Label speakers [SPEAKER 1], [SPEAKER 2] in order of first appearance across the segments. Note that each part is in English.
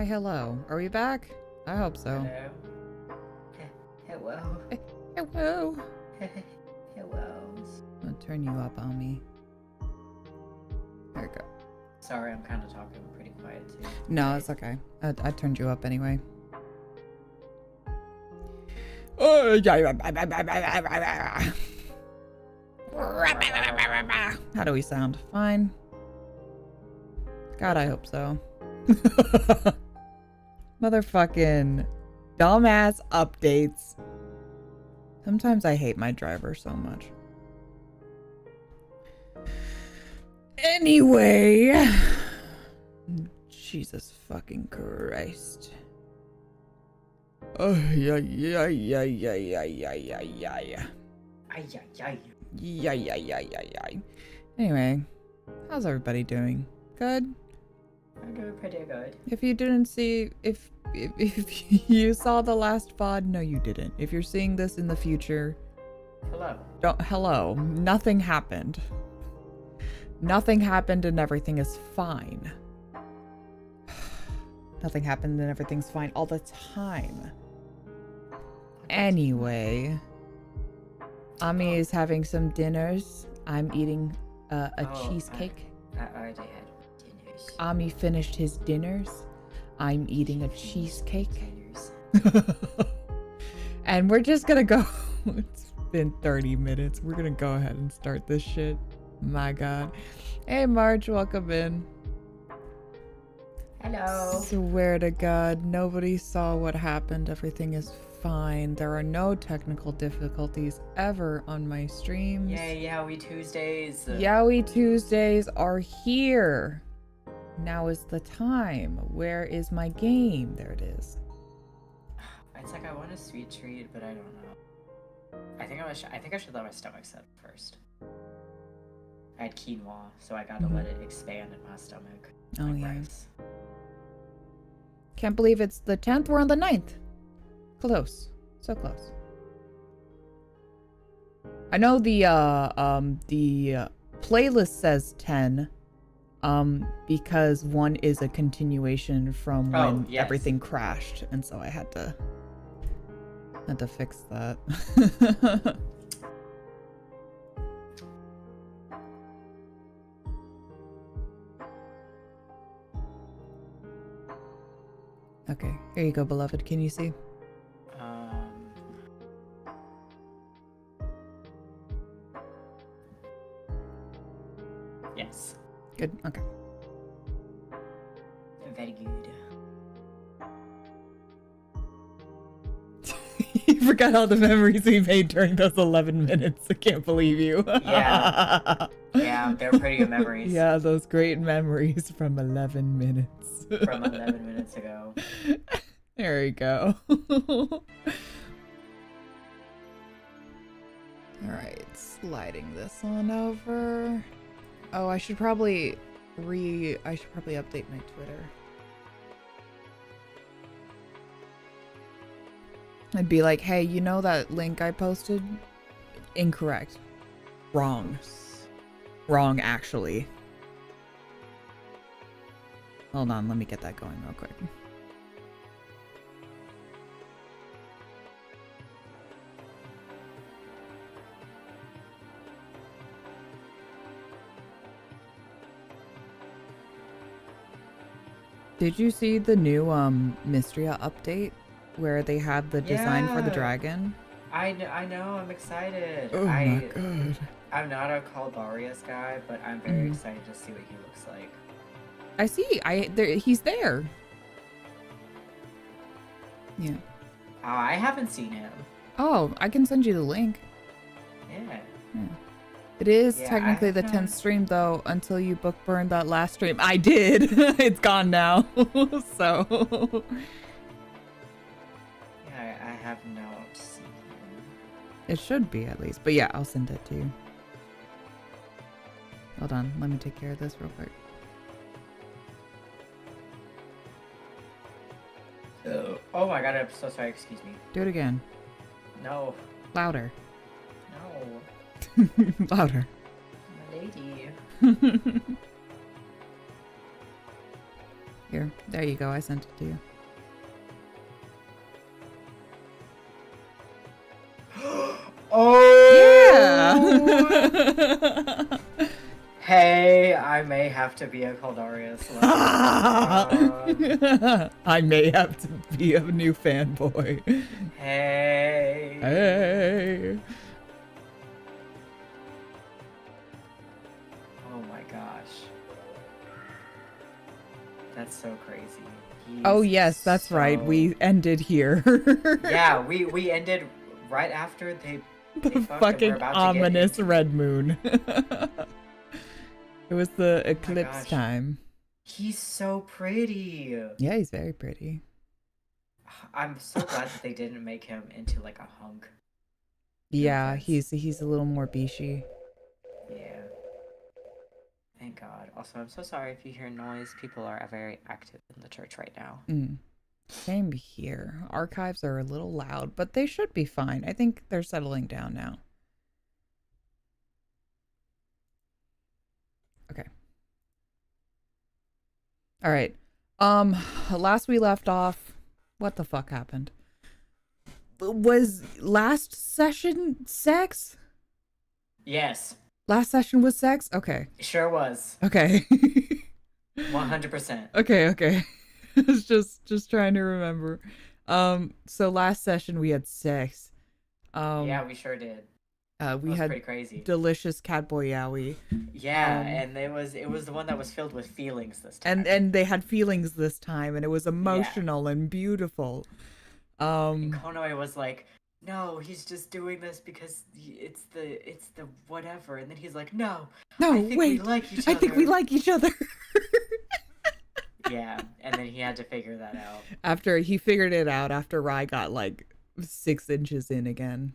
[SPEAKER 1] Hi, hello. Are we back? I hope so.
[SPEAKER 2] Hello.
[SPEAKER 1] Hello.
[SPEAKER 2] Hello.
[SPEAKER 1] I'll turn you up on me. There we go.
[SPEAKER 2] Sorry, I'm kind of talking pretty quiet too.
[SPEAKER 1] No, it's okay. I turned you up anyway. How do we sound? Fine. God, I hope so. Motherfucking dumbass updates. Sometimes I hate my driver so much. Anyway. Jesus fucking Christ. Oh, yeah. Anyway, how's everybody doing? Good?
[SPEAKER 2] I'm doing pretty good.
[SPEAKER 1] If you didn't see, if you saw the last VOD, no you didn't. If you're seeing this in the future, hello. Nothing happened. Nothing happened and everything is fine. Nothing happened and everything's fine all the time. Anyway, Ami is having some dinners. I'm eating a cheesecake.
[SPEAKER 2] I already had dinners.
[SPEAKER 1] Ami finished his dinners. I'm eating a cheesecake. And we're just gonna go. It's been 30 minutes. We're gonna go ahead and start this shit. My God. Hey, Marge, welcome in.
[SPEAKER 2] Hello.
[SPEAKER 1] Swear to God, nobody saw what happened. Everything is fine. There are no technical difficulties ever on my streams.
[SPEAKER 2] Yay, Yowie Tuesdays.
[SPEAKER 1] Yowie Tuesdays are here. Now is the time. Where is my game? There it is.
[SPEAKER 2] It's like I want a sweet treat, but I don't know. I think I should let my stomach set first. I had quinoa, so I gotta let it expand in my stomach.
[SPEAKER 1] Oh,
[SPEAKER 2] like
[SPEAKER 1] yeah.
[SPEAKER 2] rice.
[SPEAKER 1] Can't believe it's the 10th. We're on the 9th. Close. So close. I know the playlist says 10 because one is a continuation from when everything crashed, and so I had to fix that. Okay, here you go, beloved. Can you see?
[SPEAKER 2] Yes.
[SPEAKER 1] Good. Okay.
[SPEAKER 2] Very good.
[SPEAKER 1] You forgot all the memories we made during those 11 minutes. I can't believe you.
[SPEAKER 2] Yeah. Yeah, they're pretty good memories.
[SPEAKER 1] Yeah, those great memories from 11 minutes.
[SPEAKER 2] From 11 minutes ago.
[SPEAKER 1] There we go. Alright, sliding this on over. Oh, I should probably update my Twitter. I'd be like, hey, you know that link I posted? Incorrect. Wrong. Wrong, actually. Hold on, let me get that going real quick. Did you see the new Mystria update where they had the design for the dragon?
[SPEAKER 2] I know, I'm excited.
[SPEAKER 1] Oh my God.
[SPEAKER 2] I'm not a Caldarius guy, but I'm very excited to see what he looks like.
[SPEAKER 1] I see. He's there. Yeah.
[SPEAKER 2] I haven't seen him.
[SPEAKER 1] Oh, I can send you the link.
[SPEAKER 2] Yeah.
[SPEAKER 1] It is technically the 10th stream, though, until you book burned that last stream. I did. It's gone now. So.
[SPEAKER 2] Yeah, I have not seen him.
[SPEAKER 1] It should be, at least. But yeah, I'll send it to you. Hold on. Let me take care of this real quick.
[SPEAKER 2] Oh my God, I'm so sorry. Excuse me.
[SPEAKER 1] Do it again.
[SPEAKER 2] No.
[SPEAKER 1] Louder.
[SPEAKER 2] No.
[SPEAKER 1] Louder.
[SPEAKER 2] My lady.
[SPEAKER 1] Here, there you go. I sent it to you.
[SPEAKER 2] Oh!
[SPEAKER 1] Yeah!
[SPEAKER 2] Hey, I may have to be a Coldarius.
[SPEAKER 1] I may have to be a new fanboy.
[SPEAKER 2] Hey.
[SPEAKER 1] Hey.
[SPEAKER 2] Oh my gosh. That's so crazy.
[SPEAKER 1] Oh yes, that's right. We ended here.
[SPEAKER 2] Yeah, we ended right after they
[SPEAKER 1] the fucking ominous red moon. It was the eclipse time.
[SPEAKER 2] He's so pretty.
[SPEAKER 1] Yeah, he's very pretty.
[SPEAKER 2] I'm so glad that they didn't make him into like a hunk.
[SPEAKER 1] Yeah, he's a little more beachy.
[SPEAKER 2] Yeah. Thank God. Also, I'm so sorry if you hear noise. People are very active in the church right now.
[SPEAKER 1] Same here. Archives are a little loud, but they should be fine. I think they're settling down now. Okay. All right. Last we left off, what the fuck happened? Was last session sex?
[SPEAKER 2] Yes.
[SPEAKER 1] Last session was sex? Okay.
[SPEAKER 2] Sure was.
[SPEAKER 1] Okay.
[SPEAKER 2] 100%.
[SPEAKER 1] Okay. I was just trying to remember. So last session we had sex.
[SPEAKER 2] Yeah, we sure did.
[SPEAKER 1] We had
[SPEAKER 2] pretty crazy.
[SPEAKER 1] Delicious catboy yowie.
[SPEAKER 2] Yeah, and it was the one that was filled with feelings this time.
[SPEAKER 1] And they had feelings this time, and it was emotional and beautiful.
[SPEAKER 2] And Konoe was like, "No, he's just doing this because it's the whatever." And then he's like, "No, I think we like each other.
[SPEAKER 1] I think we like each other."
[SPEAKER 2] Yeah, and then he had to figure that out.
[SPEAKER 1] After he figured it out, after Rai got like 6 inches in again.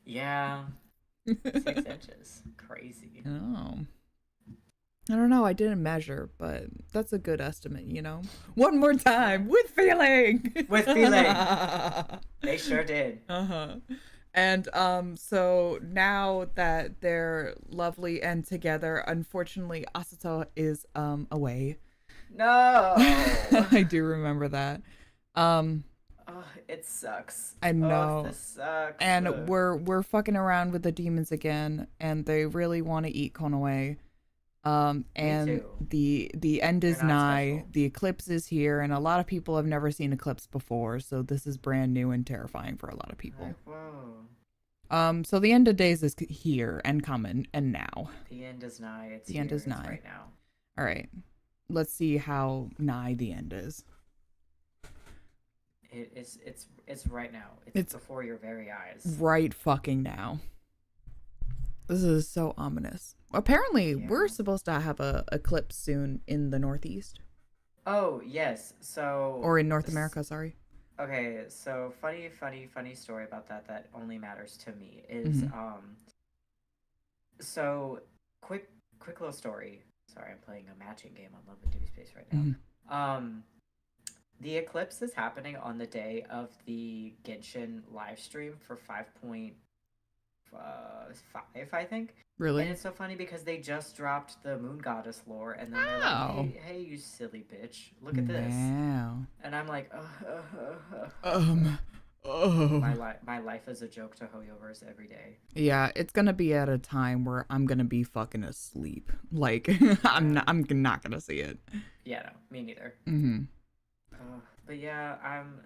[SPEAKER 2] Yeah. 6 inches. Crazy.
[SPEAKER 1] Oh. I don't know. I didn't measure, but that's a good estimate, you know? One more time. With feeling.
[SPEAKER 2] With feeling. They sure did.
[SPEAKER 1] And so now that they're lovely and together, unfortunately, Asato is away.
[SPEAKER 2] No.
[SPEAKER 1] I do remember that.
[SPEAKER 2] It sucks.
[SPEAKER 1] I know.
[SPEAKER 2] This sucks.
[SPEAKER 1] And we're fucking around with the demons again, and they really want to eat Konoe. And the end is nigh. Special. The eclipse is here, and a lot of people have never seen eclipse before, so this is brand new and terrifying for a lot of people.
[SPEAKER 2] Whoa.
[SPEAKER 1] So the end of days is here and coming, and now.
[SPEAKER 2] The end is nigh. It's
[SPEAKER 1] the end is nigh
[SPEAKER 2] right now.
[SPEAKER 1] All right, let's see how nigh the end is.
[SPEAKER 2] It's right now. It's before your very eyes.
[SPEAKER 1] Right fucking now. This is so ominous. Apparently, we're supposed to have a eclipse soon in the Northeast.
[SPEAKER 2] Oh, yes. So...
[SPEAKER 1] Or in North America, sorry.
[SPEAKER 2] Okay, so funny story about that only matters to me is, so, quick little story. Sorry, I'm playing a matching game on Love and Deep Space right now. The eclipse is happening on the day of the Genshin live stream for 5.5, I think.
[SPEAKER 1] Really?
[SPEAKER 2] And it's so funny because they just dropped the Moon Goddess lore, and then they're like, hey, you silly bitch, look at this.
[SPEAKER 1] Wow.
[SPEAKER 2] And I'm like, My life is a joke to Hoyoverse every day.
[SPEAKER 1] Yeah, it's gonna be at a time where I'm gonna be fucking asleep. Like, I'm not gonna see it.
[SPEAKER 2] Yeah, no, me neither. But yeah, I'm...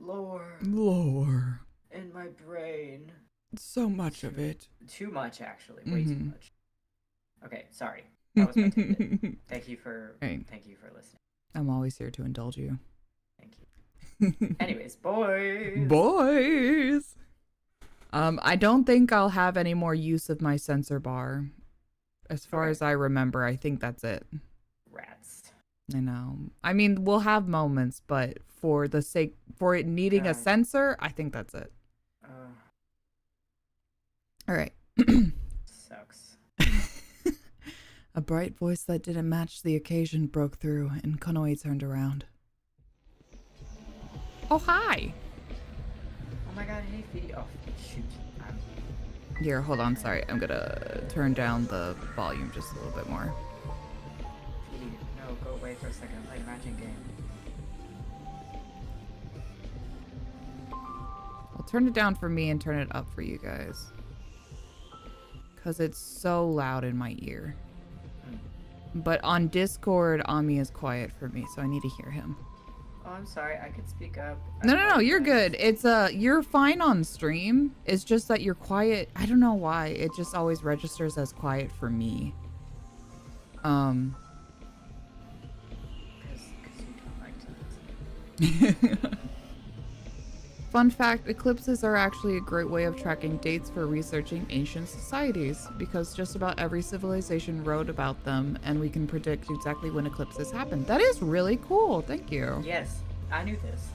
[SPEAKER 2] lore. In my brain.
[SPEAKER 1] So much of it.
[SPEAKER 2] Too much, actually. Way too much. Okay, sorry. That was my tidbit. Thank you for listening.
[SPEAKER 1] I'm always here to indulge you.
[SPEAKER 2] Thank you. Anyways, boys.
[SPEAKER 1] I don't think I'll have any more use of my sensor bar. As far as I remember, I think that's it.
[SPEAKER 2] Rats.
[SPEAKER 1] I know. I mean, we'll have moments, but for it needing a sensor, I think that's it. All right.
[SPEAKER 2] Sucks.
[SPEAKER 1] A bright voice that didn't match the occasion broke through, and Konoe turned around. Oh, hi.
[SPEAKER 2] Oh my god, hey, Phoebe. Oh, shoot.
[SPEAKER 1] Here, hold on. Sorry. I'm gonna turn down the volume just a little bit more.
[SPEAKER 2] Phoebe, no, go away for a second and play a matching game.
[SPEAKER 1] I'll turn it down for me and turn it up for you guys. Because it's so loud in my ear. But on Discord, Ami is quiet for me, so I need to hear him.
[SPEAKER 2] Oh, I'm sorry. I could speak up.
[SPEAKER 1] No, you're good. It's you're fine on stream. It's just that you're quiet. I don't know why. It just always registers as quiet for me.
[SPEAKER 2] Because you don't like to.
[SPEAKER 1] Fun fact, eclipses are actually a great way of tracking dates for researching ancient societies, because just about every civilization wrote about them, and we can predict exactly when eclipses happen. That is really cool. Thank you.
[SPEAKER 2] Yes, I knew this.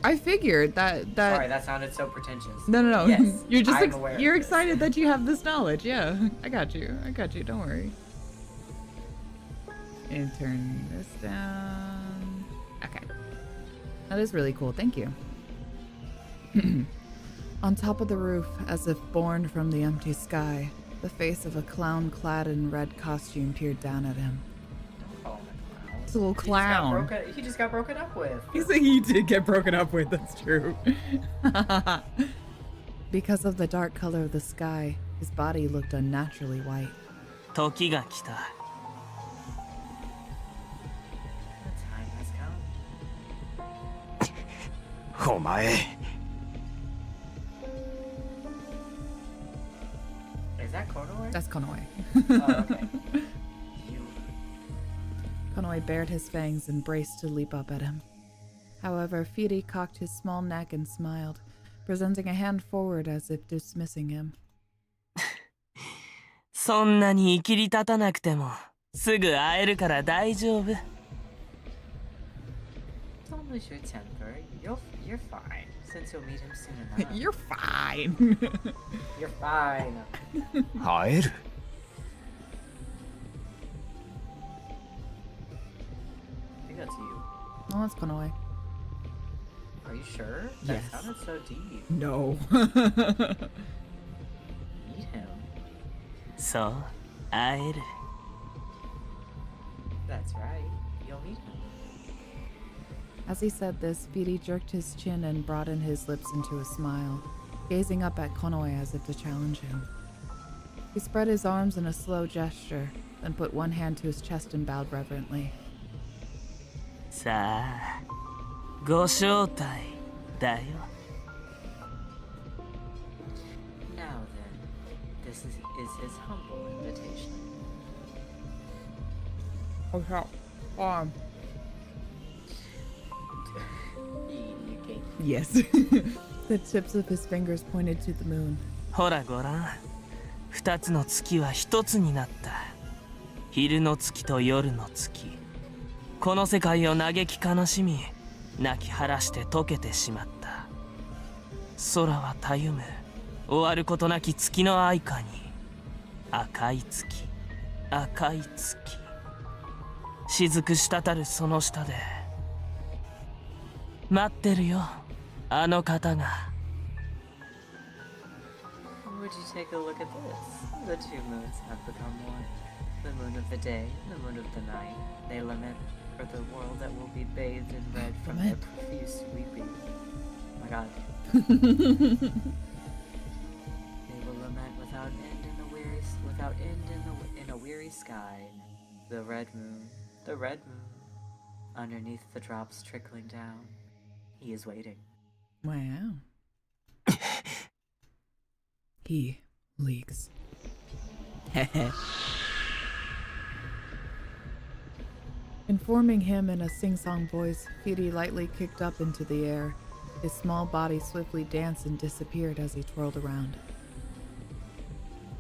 [SPEAKER 1] I figured that.
[SPEAKER 2] Sorry, that sounded so pretentious.
[SPEAKER 1] No.
[SPEAKER 2] Yes,
[SPEAKER 1] you're just
[SPEAKER 2] you're
[SPEAKER 1] excited that you have this knowledge. Yeah, I got you. Don't worry. And turn this down. Okay. That is really cool. Thank you. On top of the roof, as if born from the empty sky, the face of a clown clad in red costume peered down at him.
[SPEAKER 2] Don't call him a clown.
[SPEAKER 1] It's a little clown.
[SPEAKER 2] He just got broken up with.
[SPEAKER 1] He did get broken up with, that's true. Because of the dark color of the sky, his body looked unnaturally white.
[SPEAKER 3] 時が来た。
[SPEAKER 2] The time has come.
[SPEAKER 3] お前。
[SPEAKER 2] Is that Konoe?
[SPEAKER 1] That's Konoe.
[SPEAKER 2] Oh, okay. You.
[SPEAKER 1] Konoe bared his fangs and braced to leap up at him. However, Firi cocked his small neck and smiled, presenting a hand forward as if dismissing him.
[SPEAKER 3] そんなに生きり立たなくてもすぐ会えるから大丈夫。
[SPEAKER 2] Don't lose your temper. You're fine. Since you'll meet him soon enough.
[SPEAKER 1] You're fine.
[SPEAKER 2] You're fine.
[SPEAKER 3] 会える
[SPEAKER 2] I think that's you.
[SPEAKER 1] Oh, that's Konoe.
[SPEAKER 2] Are you sure? That
[SPEAKER 1] Yes.
[SPEAKER 2] sounded so deep.
[SPEAKER 1] No.
[SPEAKER 2] Meet him.
[SPEAKER 3] そう、会える。
[SPEAKER 2] That's right. You'll meet him.
[SPEAKER 1] As he said this, Firi jerked his chin and broadened his lips into a smile, gazing up at Konoe as if to challenge him. He spread his arms in a slow gesture, then put one hand to his chest and bowed reverently.
[SPEAKER 3] さあ、ご招待だよ。
[SPEAKER 2] Now then, this is his humble invitation.
[SPEAKER 1] Okay.
[SPEAKER 2] Okay.
[SPEAKER 1] Yes. The tips of his fingers pointed to the moon.
[SPEAKER 3] ほらごらん、二つの月は一つになった。昼の月と夜の月。この世界を嘆き悲しみ、泣き晴らして溶けてしまった。空はたゆむ、終わることなき月の愛花に。赤い月、赤い月。雫滴るその下で。待ってるよ、あの方が。
[SPEAKER 2] Would you take a look at this? The two moons have become one. The moon of the day and the moon of the night. They lament for the world that will be bathed in red from their profuse weeping. Oh my god. They will lament without end in the weary, in a weary sky. The red moon, underneath the drops trickling down. He is waiting.
[SPEAKER 1] Wow. He leaks. Informing him in a sing-song voice, Firi lightly kicked up into the air. His small body swiftly danced and disappeared as he twirled around.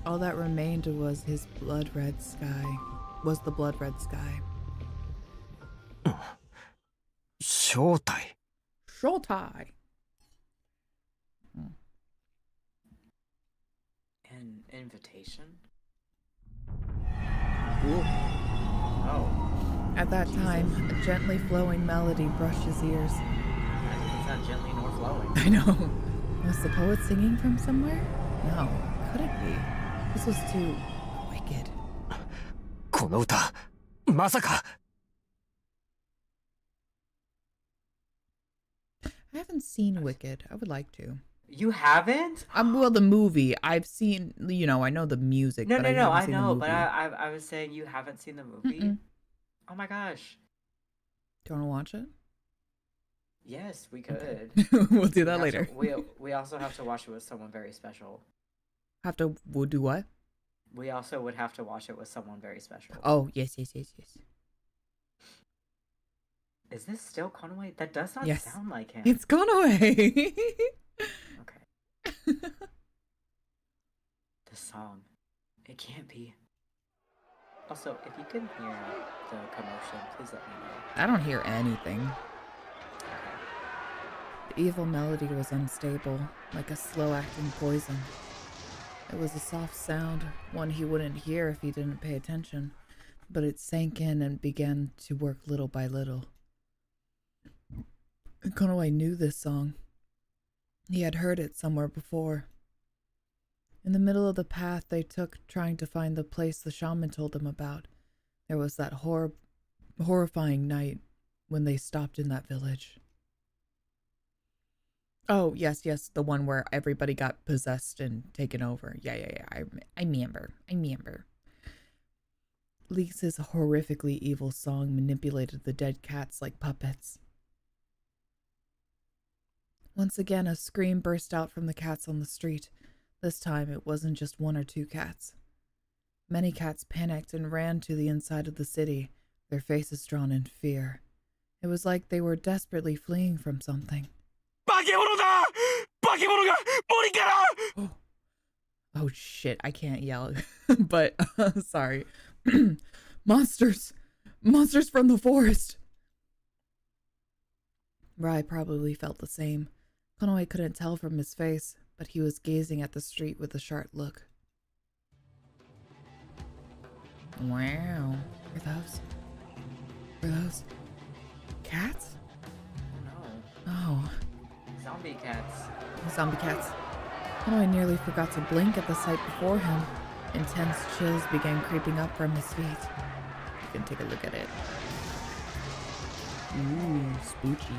[SPEAKER 1] All that remained was the blood-red sky.
[SPEAKER 3] 招待
[SPEAKER 1] Shoutai!
[SPEAKER 2] An invitation?
[SPEAKER 1] Ooh.
[SPEAKER 2] Oh.
[SPEAKER 1] At that time, a gently flowing melody brushed his ears.
[SPEAKER 2] That doesn't sound gently nor flowing.
[SPEAKER 1] I know. Was the poet singing from somewhere? No, could it be? This was too wicked.
[SPEAKER 3] この歌まさか
[SPEAKER 1] I haven't seen Wicked. I would like to.
[SPEAKER 2] You haven't?
[SPEAKER 1] Well, the movie. I've seen, you know, I know the music,
[SPEAKER 2] No,
[SPEAKER 1] but
[SPEAKER 2] no,
[SPEAKER 1] I
[SPEAKER 2] no,
[SPEAKER 1] haven't
[SPEAKER 2] I
[SPEAKER 1] seen the
[SPEAKER 2] know,
[SPEAKER 1] movie.
[SPEAKER 2] but I was saying you haven't seen the movie? Oh my gosh.
[SPEAKER 1] Do you want to watch it?
[SPEAKER 2] Yes, we could.
[SPEAKER 1] We'll do that later.
[SPEAKER 2] We also have to watch it with someone very special.
[SPEAKER 1] We'll do what?
[SPEAKER 2] We also would have to watch it with someone very special.
[SPEAKER 1] Oh, yes.
[SPEAKER 2] Is this still Conway? That does not sound like him.
[SPEAKER 1] It's Conway.
[SPEAKER 2] Okay. The song. It can't be. Also, if you can hear the commotion, please let me know.
[SPEAKER 1] I don't hear anything. The evil melody was unstable, like a slow-acting poison. It was a soft sound, one he wouldn't hear if he didn't pay attention, but it sank in and began to work little by little. Konowai knew this song. He had heard it somewhere before. In the middle of the path they took trying to find the place the shaman told them about, there was that horrifying night when they stopped in that village. Oh, yes, the one where everybody got possessed and taken over. Yeah, I remember. Leeks' horrifically evil song manipulated the dead cats like puppets. Once again, a scream burst out from the cats on the street. This time, it wasn't just one or two cats. Many cats panicked and ran to the inside of the city, their faces drawn in fear. It was like they were desperately fleeing from something. Oh shit, I can't yell. But, sorry. Monsters! Monsters from the forest! Rai probably felt the same. Konowai couldn't tell from his face, but he was gazing at the street with a sharp look. Wow. Were those cats?
[SPEAKER 2] No.
[SPEAKER 1] Oh.
[SPEAKER 2] Zombie cats.
[SPEAKER 1] Zombie cats. Konowai nearly forgot to blink at the sight before him. Intense chills began creeping up from his feet. You can take a look at it. Ooh, spooky.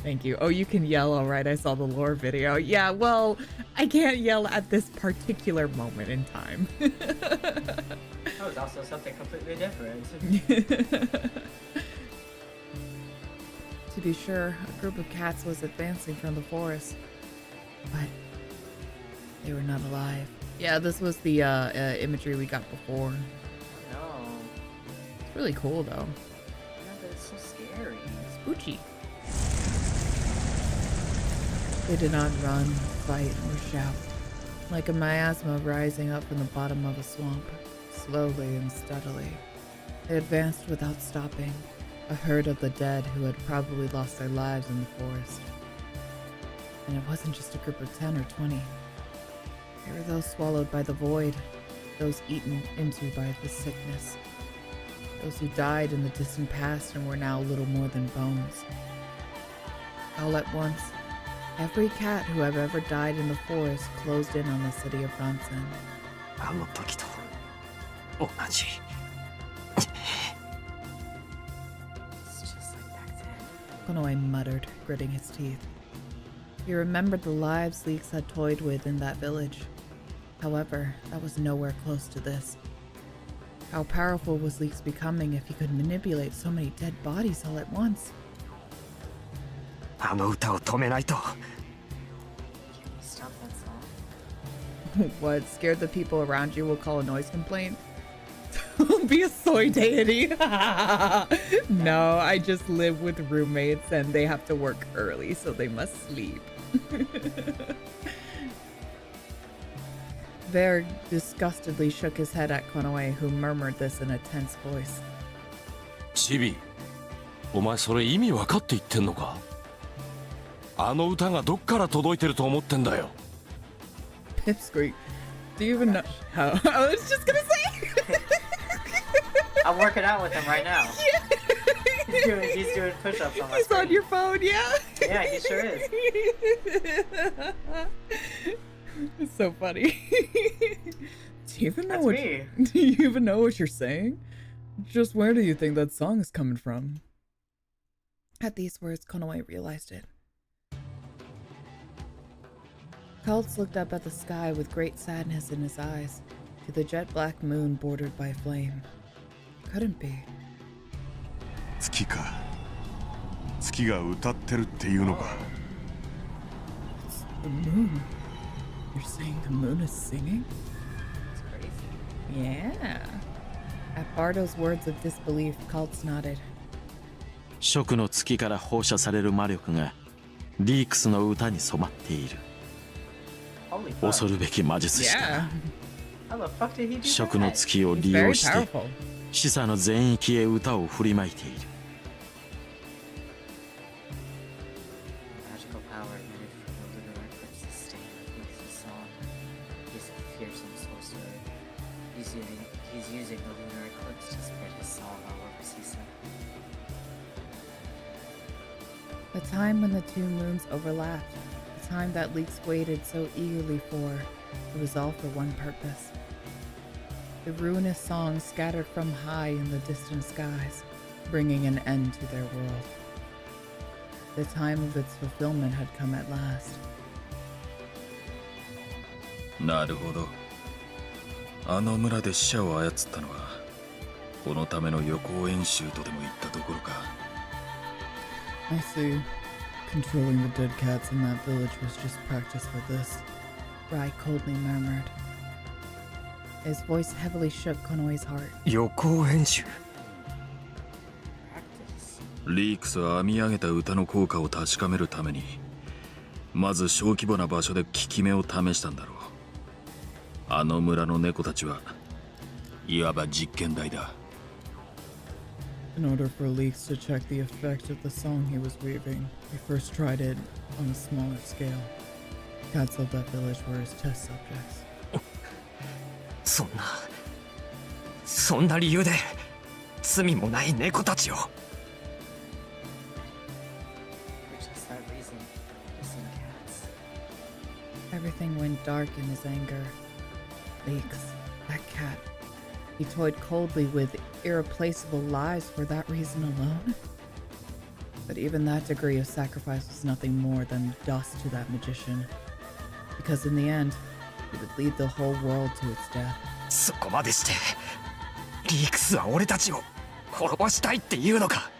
[SPEAKER 1] Thank you. Oh, you can yell, all right. I saw the lore video. Yeah, well, I can't yell at this particular moment in time.
[SPEAKER 2] That was also something completely different.
[SPEAKER 1] To be sure, a group of cats was advancing from the forest, but they were not alive. Yeah, this was the imagery we got before.
[SPEAKER 2] No.
[SPEAKER 1] It's really cool, though.
[SPEAKER 2] Yeah, but it's so scary.
[SPEAKER 1] Spooky. They did not run, fight, or shout. Like a miasma rising up from the bottom of a swamp, slowly and steadily. They advanced without stopping, a herd of the dead who had probably lost their lives in the forest. And it wasn't just a group of 10 or 20. They were those swallowed by the void, those eaten into by the sickness, those who died in the distant past and were now little more than bones. All at once, every cat who had ever died in the forest closed in on the city of Ransen.
[SPEAKER 2] It's just like back then.
[SPEAKER 1] Konowai muttered, gritting his teeth. He remembered the lives Leeks had toyed with in that village. However, that was nowhere close to this. How powerful was Leeks becoming if he could manipulate so many dead bodies all at once?
[SPEAKER 2] Can you stop that song?
[SPEAKER 1] What, scared the people around you will call a noise complaint? Be a soy deity. No, I just live with roommates and they have to work early, so they must sleep. Ver disgustedly shook his head at Konowai, who murmured this in a tense voice.
[SPEAKER 4] Chibi, お前それ意味分かって言ってんのか? あの歌がどっから届いてると思ってんだよ.
[SPEAKER 1] Pipsqueak, do you even know how? I was just gonna say.
[SPEAKER 2] I'm working out with him right now.
[SPEAKER 1] Yeah.
[SPEAKER 2] He's doing push-ups on my
[SPEAKER 1] He's
[SPEAKER 2] screen.
[SPEAKER 1] on your phone, yeah?
[SPEAKER 2] Yeah, he sure is.
[SPEAKER 1] It's so funny. Do you even know
[SPEAKER 2] That's
[SPEAKER 1] what?
[SPEAKER 2] me.
[SPEAKER 1] Do you even know what you're saying? Just where do you think that song is coming from? At these words, Konoe realized it. Cults looked up at the sky with great sadness in his eyes, to the jet-black moon bordered by flame. Couldn't be.
[SPEAKER 5] 月か。月が歌ってるっていうのか。
[SPEAKER 1] It's the moon. You're saying the moon is singing?
[SPEAKER 2] It's crazy.
[SPEAKER 1] Yeah. At Bardo's words of disbelief, Cults nodded.
[SPEAKER 6] 食の月から放射される魔力がリークスの歌に染まっている。
[SPEAKER 2] Holy fuck.
[SPEAKER 6] 恐るべき魔術師だ
[SPEAKER 1] Yeah.
[SPEAKER 6] な。
[SPEAKER 2] How the fuck did he do
[SPEAKER 6] 食の
[SPEAKER 2] that?
[SPEAKER 6] 月を
[SPEAKER 1] He's
[SPEAKER 6] 利
[SPEAKER 1] very
[SPEAKER 6] 用して
[SPEAKER 1] powerful.
[SPEAKER 6] 死者の全域へ歌を振りまいている。
[SPEAKER 2] Magical power emitted from the lunar eclipse sustained with his song. He's a fearsome sorcerer. He's using the lunar eclipse to spread his song all over CENSORED.
[SPEAKER 1] The time when the two moons overlapped, the time that Leeks waited so eagerly for, it was all for one purpose. The ruinous song scattered from high in the distant skies, bringing an end to their world. The time of its fulfillment had come at last.
[SPEAKER 7] なるほど。あの村で死者を操ったのはこのための予行演習とでも言ったところか。
[SPEAKER 1] I see. Controlling the dead cats in that village was just practice for this, Rai coldly murmured. His voice heavily shook Konoe's heart.
[SPEAKER 6] 予行演習。
[SPEAKER 2] Practice.
[SPEAKER 7] リークスは編み上げた歌の効果を確かめるためにまず小規模な場所で効き目を試したんだろう。あの村の猫たちはいわば実験台だ。
[SPEAKER 1] In order for Leeks to check the effect of the song he was weaving, he first tried it on a smaller scale. Cats of that village were his test subjects.
[SPEAKER 3] そんな理由で罪もない猫たちを。
[SPEAKER 2] For just that reason, innocent cats.
[SPEAKER 1] Everything went dark in his anger. Leeks, that cat. He toyed coldly with irreplaceable lives for that reason alone. But even that degree of sacrifice was nothing more than dust to that magician. Because in the end, he would lead the whole world to its death.
[SPEAKER 3] そこまでしてリークスは俺たちを滅ぼしたいっていうのか。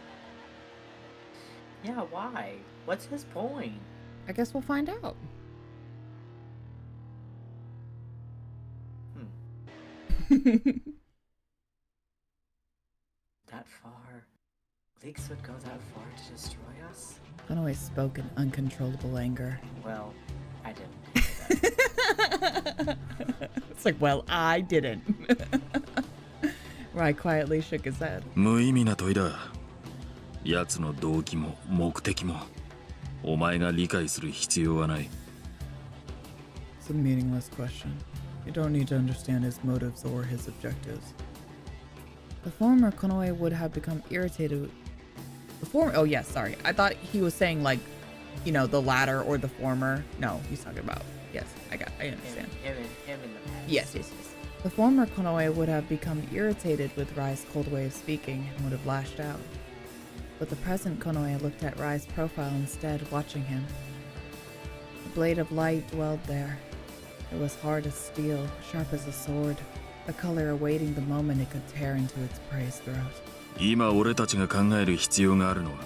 [SPEAKER 2] Yeah, why? What's his point?
[SPEAKER 1] I guess we'll find out.
[SPEAKER 2] That far? Leaks would go that far to destroy us?
[SPEAKER 1] Konoe spoke in uncontrollable anger.
[SPEAKER 2] Well, I didn't.
[SPEAKER 1] It's like, well, I didn't. Rai quietly shook his head.
[SPEAKER 7] 無意味な問いだ。奴の動機も目的もお前が理解する必要はない。
[SPEAKER 1] It's a meaningless question. You don't need to understand his motives or his objectives. The former Konoe would have become irritated. Oh yes, sorry. I thought he was saying like, you know, the latter or the former. No, he's talking about. Yes, I understand.
[SPEAKER 2] Him in the past.
[SPEAKER 1] Yes. The former Konoe would have become irritated with Rai's cold way of speaking and would have lashed out. But the present Konoe looked at Rai's profile instead, watching him. The blade of light dwelled there. It was hard as steel, sharp as a sword, a color awaiting the moment it could tear into its prey's throat.
[SPEAKER 7] 今俺たちが考える必要があるのは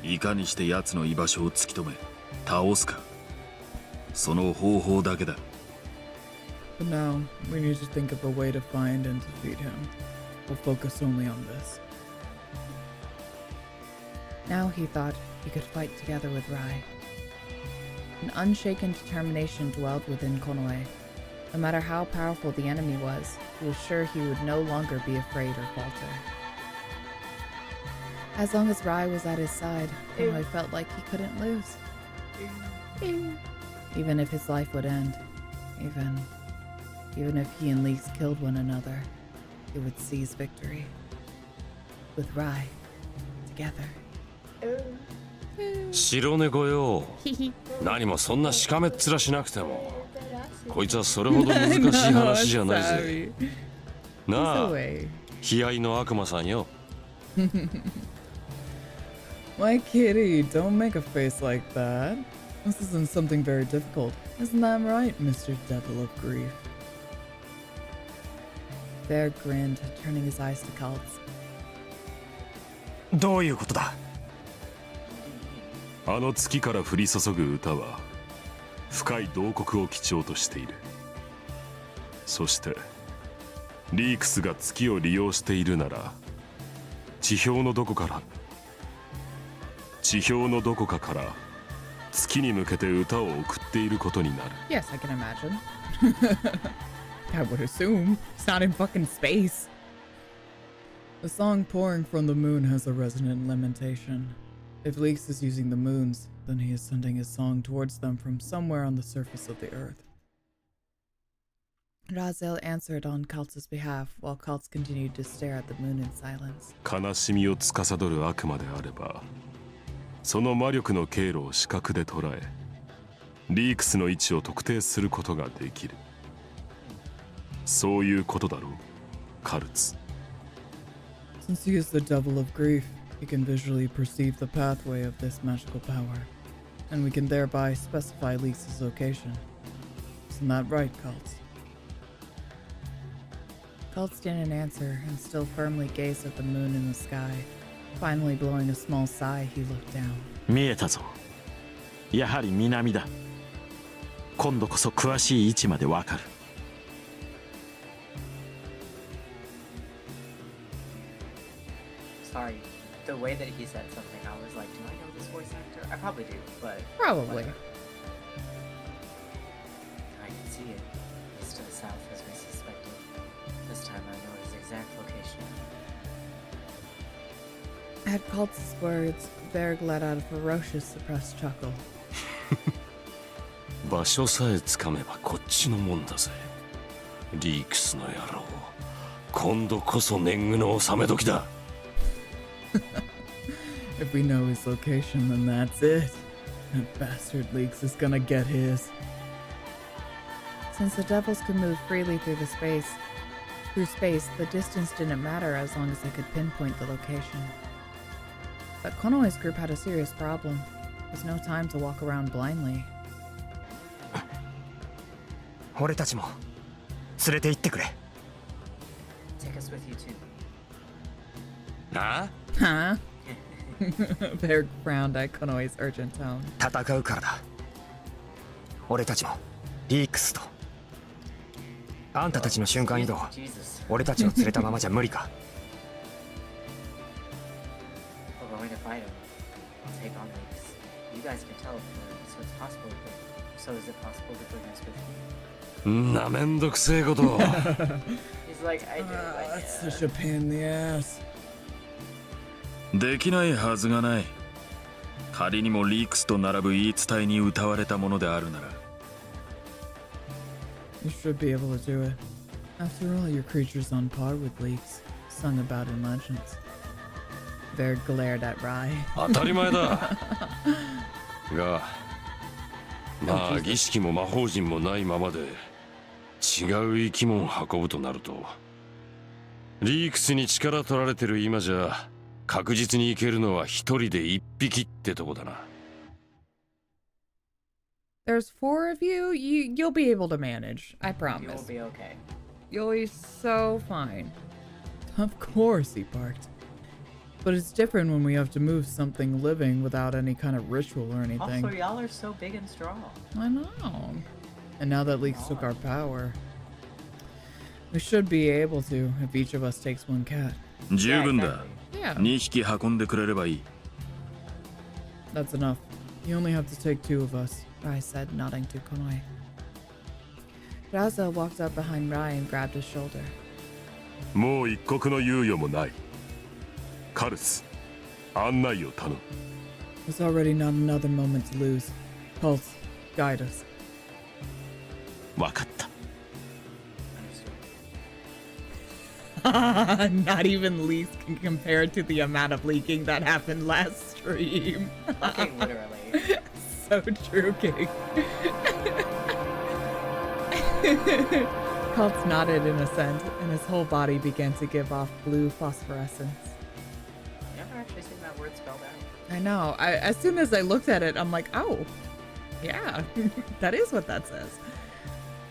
[SPEAKER 7] いかにして奴の居場所を突き止め倒すか。その方法だけだ。
[SPEAKER 1] But now, we need to think of a way to find and defeat him. We'll focus only on this. Now he thought he could fight together with Rai. An unshaken determination dwelled within Konoe. No matter how powerful the enemy was, he was sure he would no longer be afraid or falter. As long as Rai was at his side, Konoe felt like he couldn't lose. Even if his life would end, even if he and Leeks killed one another, he would seize victory. With Rai, together.
[SPEAKER 4] 白猫よ。何もそんなしかめっ面しなくてもこいつはそれほど難しい話じゃないぜ。なあ、悲哀の悪魔さんよ。
[SPEAKER 1] My kitty, don't make a face like that. This isn't something very difficult. Isn't that right, Mr. Devil of Grief? Bear grinned, turning his eyes to Cults.
[SPEAKER 8] どういうことだ。
[SPEAKER 5] あの月から降り注ぐ歌は深い慟哭を基調としている。そしてリークスが月を利用しているなら地表のどこかから月に向けて歌を送っていることになる。
[SPEAKER 1] Yes, I can imagine. I would assume. It's not in fucking space. The song pouring from the moon has a resonant lamentation. If Leeks is using the moons, then he is sending his song towards them from somewhere on the surface of the earth. Raziel answered on Kaltz's behalf, while Kaltz continued to stare at the moon in silence.
[SPEAKER 5] 悲しみを司る悪魔であればその魔力の経路を視覚で捉えリークスの位置を特定することができる。そういうことだろう、カルツ。
[SPEAKER 1] Since he is the devil of grief, he can visually perceive the pathway of this magical power, and we can thereby specify Leeks' location. Isn't that right, Kaltz? Kaltz didn't answer and still firmly gazed at the moon in the sky. Finally blowing a small sigh, he looked down.
[SPEAKER 6] 見えたぞ。やはり南だ。今度こそ詳しい位置までわかる。
[SPEAKER 2] Sorry, the way that he said something, I was like, do I know this voice actor? I probably do, but
[SPEAKER 1] Probably.
[SPEAKER 2] whatever. I can see it. East to the south as we suspected. This time I know his exact location.
[SPEAKER 1] At Kaltz's words, Berg let out a ferocious, suppressed chuckle.
[SPEAKER 4] 場所さえつかめばこっちのもんだぜ。リークスの野郎。今度こそ年貢の納め時だ。
[SPEAKER 1] If we know his location, then that's it. That bastard Leeks is gonna get his. Since the devils could move freely through space, the distance didn't matter as long as they could pinpoint the location. But Konoe's group had a serious problem. There's no time to walk around blindly.
[SPEAKER 8] 俺たちも連れて行ってくれ。
[SPEAKER 2] Take us with you too.
[SPEAKER 4] なあ
[SPEAKER 1] Huh? Berg frowned at Konoe's urgent tone.
[SPEAKER 8] 戦うからだ。俺たちもリークスと。あんたたちの瞬間移動、
[SPEAKER 2] Jesus.
[SPEAKER 8] 俺たちを連れたままじゃ無理か。
[SPEAKER 2] We're going to fight him. I'll take on Leaks. You guys can teleport, so it's possible to So is it possible to bring us with you?
[SPEAKER 4] なめんどくせえことを。
[SPEAKER 2] He's like, I do, I
[SPEAKER 1] That's
[SPEAKER 2] do.
[SPEAKER 1] such a pain in the ass.
[SPEAKER 7] できないはずがない。仮にもリークスと並ぶ言い伝えに歌われたものであるなら。
[SPEAKER 1] You should be able to do it. After all, your creature's on par with Leeks, sung about in legends. Berg glared at Rai.
[SPEAKER 4] 当たり前だ。が、まあ儀式も魔法陣もないままで違う生き物を運ぶとなると、リークスに力取られてる今じゃ確実に行けるのは一人で一匹ってとこだな。
[SPEAKER 1] There's 4 of you. You'll be able to manage. I
[SPEAKER 2] You will
[SPEAKER 1] promise.
[SPEAKER 2] be okay.
[SPEAKER 1] You'll be so fine. Of course, he barked. But it's different when we have to move something living without any kind of ritual or anything.
[SPEAKER 2] Also, y'all are so big and strong.
[SPEAKER 1] I know. And now that Leeks took our power, we should be able to if each of us takes one cat.
[SPEAKER 7] 十分だ。
[SPEAKER 1] Yeah,
[SPEAKER 7] 2匹運んでくれればいい。
[SPEAKER 1] that's enough. You only have to take 2 of us, Rai said, nodding to Konoe. Raza walked up behind Rai and grabbed his shoulder.
[SPEAKER 5] もう一刻の猶予もない。カルス、案内を頼む。
[SPEAKER 1] There's already not another moment to lose. Pulse, guide us.
[SPEAKER 6] わかった。
[SPEAKER 1] Not even leaks can compare to the amount of leaking that happened last stream.
[SPEAKER 2] Fucking literally.
[SPEAKER 1] So true, King. Kultz nodded in assent, and his whole body began to give off blue phosphorescence.
[SPEAKER 2] Whenever I actually seeing that word spelled out.
[SPEAKER 1] I know. As soon as I looked at it, I'm like, oh, yeah, that is what that says.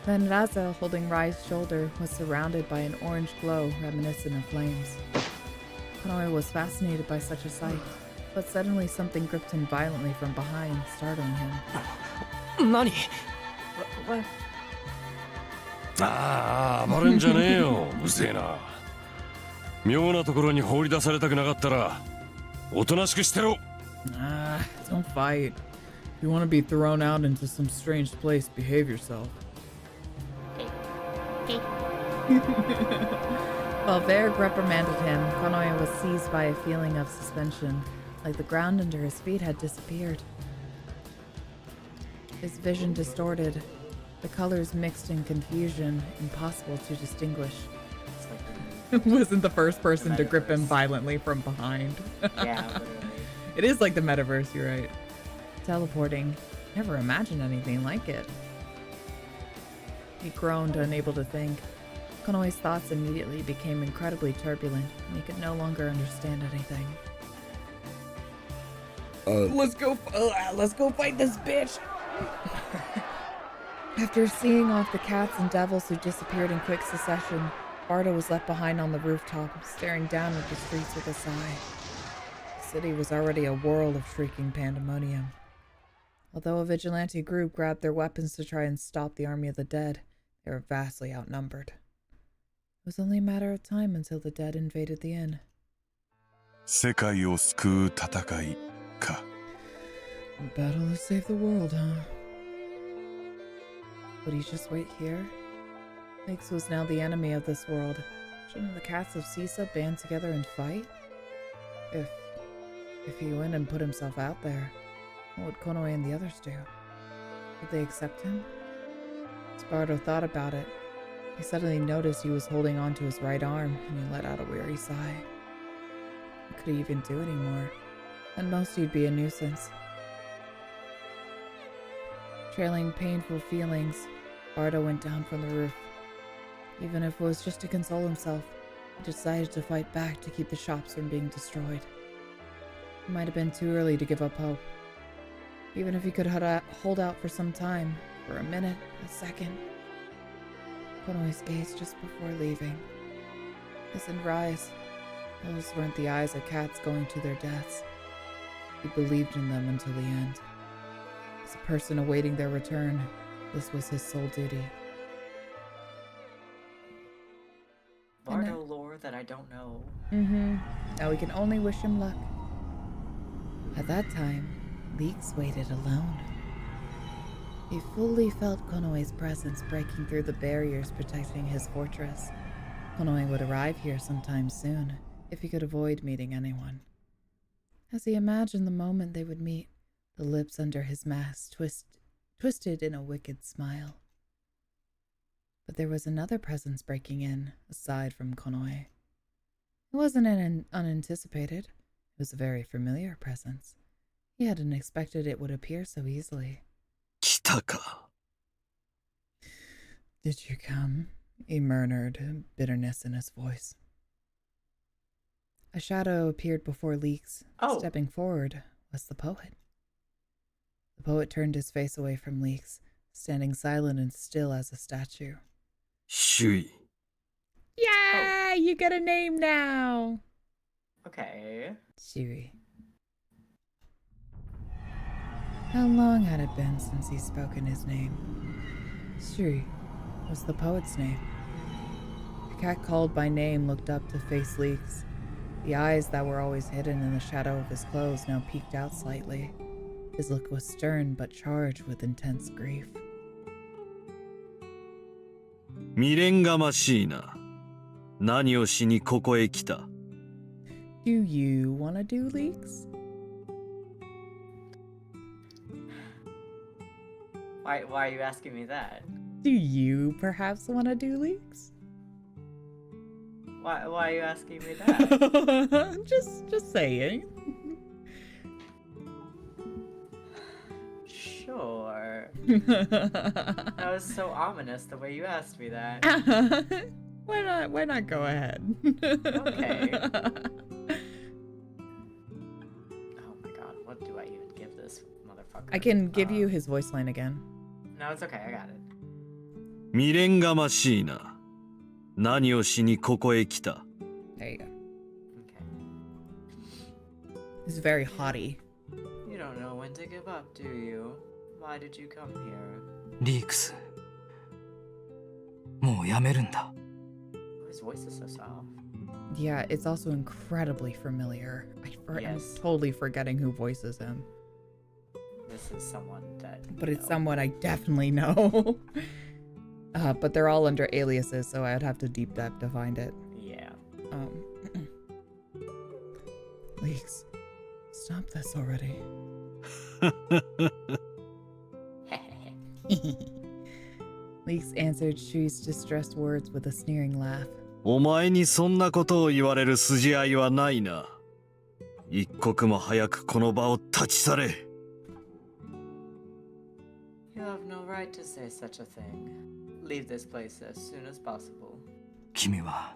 [SPEAKER 1] Then Raza, holding Rai's shoulder, was surrounded by an orange glow reminiscent of flames. Konoe was fascinated by such a sight, but suddenly something gripped him violently from behind, startling him.
[SPEAKER 8] Nani?
[SPEAKER 2] What?
[SPEAKER 4] ああ、暴れんじゃねえよ。うぜえな。妙なところに放り出されたくなかったら、おとなしくしてろ。
[SPEAKER 1] Ah, don't fight. If you want to be thrown out into some strange place, behave yourself.
[SPEAKER 2] Okay.
[SPEAKER 1] While Varg reprimanded him, Konoe was seized by a feeling of suspension, like the ground under his feet had disappeared. His vision distorted, the colors mixed in confusion, impossible to distinguish.
[SPEAKER 2] It's like
[SPEAKER 1] Wasn't the first person
[SPEAKER 2] The
[SPEAKER 1] to grip him
[SPEAKER 2] metaverse.
[SPEAKER 1] violently from behind.
[SPEAKER 2] yeah, literally.
[SPEAKER 1] It is like the metaverse, you're right. Teleporting. Never imagined anything like it. He groaned, unable to think. Konoe's thoughts immediately became incredibly turbulent, and he could no longer understand anything. Let's go fight this bitch! After seeing off the cats and devils who disappeared in quick succession, Bardo was left behind on the rooftop, staring down at the streets with a sigh. The city was already a whirl of shrieking pandemonium. Although a vigilante group grabbed their weapons to try and stop the army of the dead, they were vastly outnumbered. It was only a matter of time until the dead invaded the inn.
[SPEAKER 5] 世界を救う戦いか。
[SPEAKER 1] A battle to save the world, huh? Would he just wait here? Nyx was now the enemy of this world. Shouldn't the cats of Sisa band together and fight? If he went and put himself out there, what would Konoe and the others do? Would they accept him? As Bardo thought about it, he suddenly noticed he was holding onto his right arm, and he let out a weary sigh. What could he even do anymore? At most, he'd be a nuisance. Trailing painful feelings, Bardo went down from the roof. Even if it was just to console himself, he decided to fight back to keep the shops from being destroyed. It might have been too early to give up hope. Even if he could hold out for some time, for a minute, a second. Konoe's gaze just before leaving. His eyes. Those weren't the eyes of cats going to their deaths. He believed in them until the end. As a person awaiting their return, this was his sole duty.
[SPEAKER 2] Bardo lore that I don't know.
[SPEAKER 1] Now we can only wish him luck. At that time, Leeks waited alone. He fully felt Konoe's presence breaking through the barriers protecting his fortress. Konoe would arrive here sometime soon, if he could avoid meeting anyone. As he imagined the moment they would meet, the lips under his mask twisted in a wicked smile. But there was another presence breaking in, aside from Konoe. It wasn't unanticipated. It was a very familiar presence. He hadn't expected it would appear so easily.
[SPEAKER 7] 来たか。
[SPEAKER 1] Did you come? He murmured, bitterness in his voice. A shadow appeared before Leeks.
[SPEAKER 2] Oh.
[SPEAKER 1] Stepping forward was the poet. The poet turned his face away from Leeks, standing silent and still as a statue.
[SPEAKER 7] 周囲。
[SPEAKER 1] Yeah, you get a name now.
[SPEAKER 2] Okay.
[SPEAKER 1] Shuri. How long had it been since he'd spoken his name? Shuri was the poet's name. The cat called by name looked up to face Leeks. The eyes that were always hidden in the shadow of his clothes now peeked out slightly. His look was stern but charged with intense grief.
[SPEAKER 7] 未練がましいな。何をしにここへ来た。
[SPEAKER 1] Do you want to do Leeks?
[SPEAKER 2] Why are you asking me that?
[SPEAKER 1] Do you perhaps want to do Leeks?
[SPEAKER 2] Why are you asking me that?
[SPEAKER 1] just saying.
[SPEAKER 2] Sure. That was so ominous the way you asked me that.
[SPEAKER 1] Why not go ahead?
[SPEAKER 2] Okay. god, what do I even give this motherfucker?
[SPEAKER 1] I can give you his voice line again.
[SPEAKER 2] No, it's okay, I got it.
[SPEAKER 7] 未練がましいな。何をしにここへ来た？
[SPEAKER 1] There you go.
[SPEAKER 2] Okay.
[SPEAKER 1] He's very haughty.
[SPEAKER 2] You don't know when to give up, do you? Why did you come here?
[SPEAKER 3] リークス、もうやめるんだ。
[SPEAKER 2] His voice is so soft.
[SPEAKER 1] Yeah, it's also incredibly familiar. I'm
[SPEAKER 2] Yes.
[SPEAKER 1] totally forgetting who voices him.
[SPEAKER 2] This is someone that.
[SPEAKER 1] But it's someone I definitely know. But they're all under aliases, so I'd have to deep dive to find it.
[SPEAKER 2] Yeah.
[SPEAKER 1] Leaks, stop this already. Leaks answered Shui's distressed words with a sneering laugh.
[SPEAKER 7] お前にそんなことを言われる筋合いはないな。一刻も早くこの場を立ち去れ。
[SPEAKER 2] You have no right to say such a thing. Leave this place as soon as possible.
[SPEAKER 3] 君は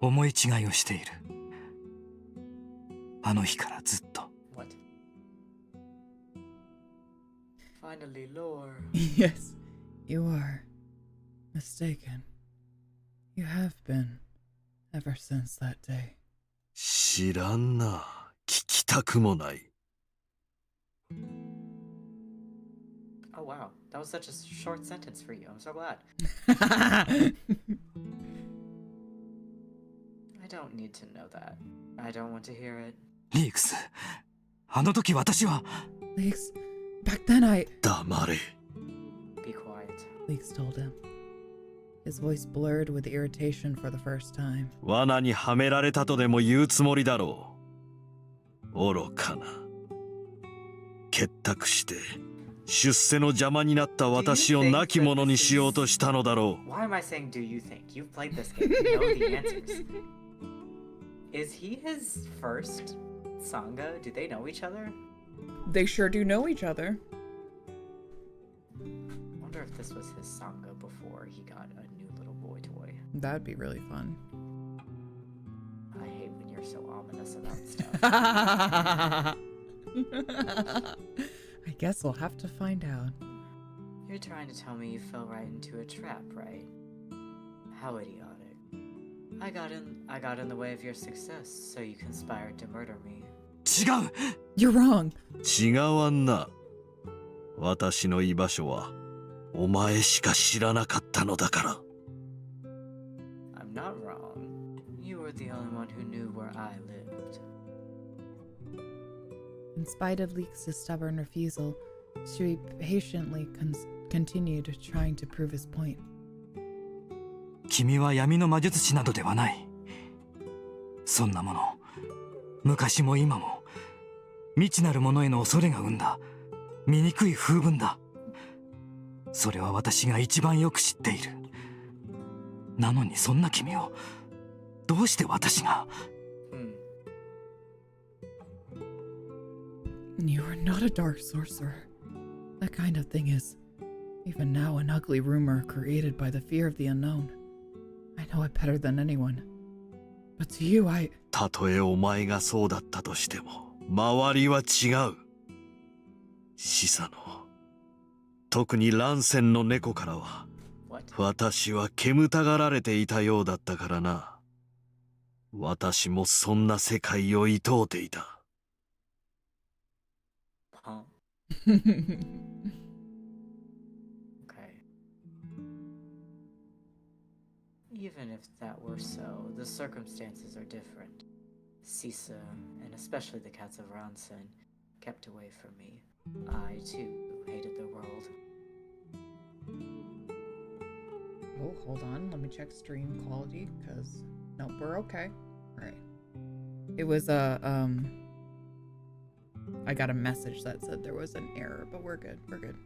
[SPEAKER 3] 思い違いをしている。あの日からずっと。
[SPEAKER 2] What? Finally, lore.
[SPEAKER 1] Yes, you are mistaken. You have been ever since that day.
[SPEAKER 7] 知らんな。聞きたくもない。
[SPEAKER 2] Oh wow, that was such a short sentence for you. I'm so glad. I don't need to know that. I don't want to hear it.
[SPEAKER 3] リークス、あの時私は。
[SPEAKER 1] Leaks, back then I...
[SPEAKER 7] 黙れ。
[SPEAKER 2] Be quiet.
[SPEAKER 1] Leaks told him. His voice blurred with irritation for the first time.
[SPEAKER 7] 罠にはめられたとでも言うつもりだろう。愚かな。結託して出世の邪魔になった私を亡き者にしようとしたのだろう。
[SPEAKER 2] Why am I saying do you think? You've played this game. You know the answers. Is he his first Sangha? Do they know each other?
[SPEAKER 1] They sure do know each other.
[SPEAKER 2] I wonder if this was his Sangha before he got a new little boy toy.
[SPEAKER 1] That'd be really fun.
[SPEAKER 2] I hate when you're so ominous about stuff.
[SPEAKER 1] I guess we'll have to find out.
[SPEAKER 2] You're trying to tell me you fell right into a trap, right? How idiotic. I got in the way of your success, so you conspired to murder me.
[SPEAKER 3] 違う。
[SPEAKER 1] You're wrong.
[SPEAKER 7] 違わんな。私の居場所はお前しか知らなかったのだから。
[SPEAKER 2] I'm not wrong. You were the only one who knew where I lived.
[SPEAKER 1] In spite of Leeks' stubborn refusal, Shui patiently continued trying to prove his point.
[SPEAKER 3] 君は闇の魔術師などではない。そんなもの、昔も今も未知なるものへの恐れが生んだ醜い風文だ。それは私が一番よく知っている。なのにそんな君をどうして私が。
[SPEAKER 1] You are not a dark sorcerer. That kind of thing is, even now, an ugly rumor created by the fear of the unknown. I know it better than anyone. But to you,
[SPEAKER 7] たとえお前がそうだったとしても、周りは違う。シサの、特に乱戦の猫からは、私は煙たがられていたようだったからな。私もそんな世界を厭うていた。
[SPEAKER 2] Huh? Okay. Even if that were so, the circumstances are different. Sisa, and especially the cats of Ransen, kept away from me. I, too, hated the world.
[SPEAKER 1] Oh, hold on. Let me check stream quality, because... Nope, we're okay. Alright. It was I got a message that said there was an error, but we're good. We're good.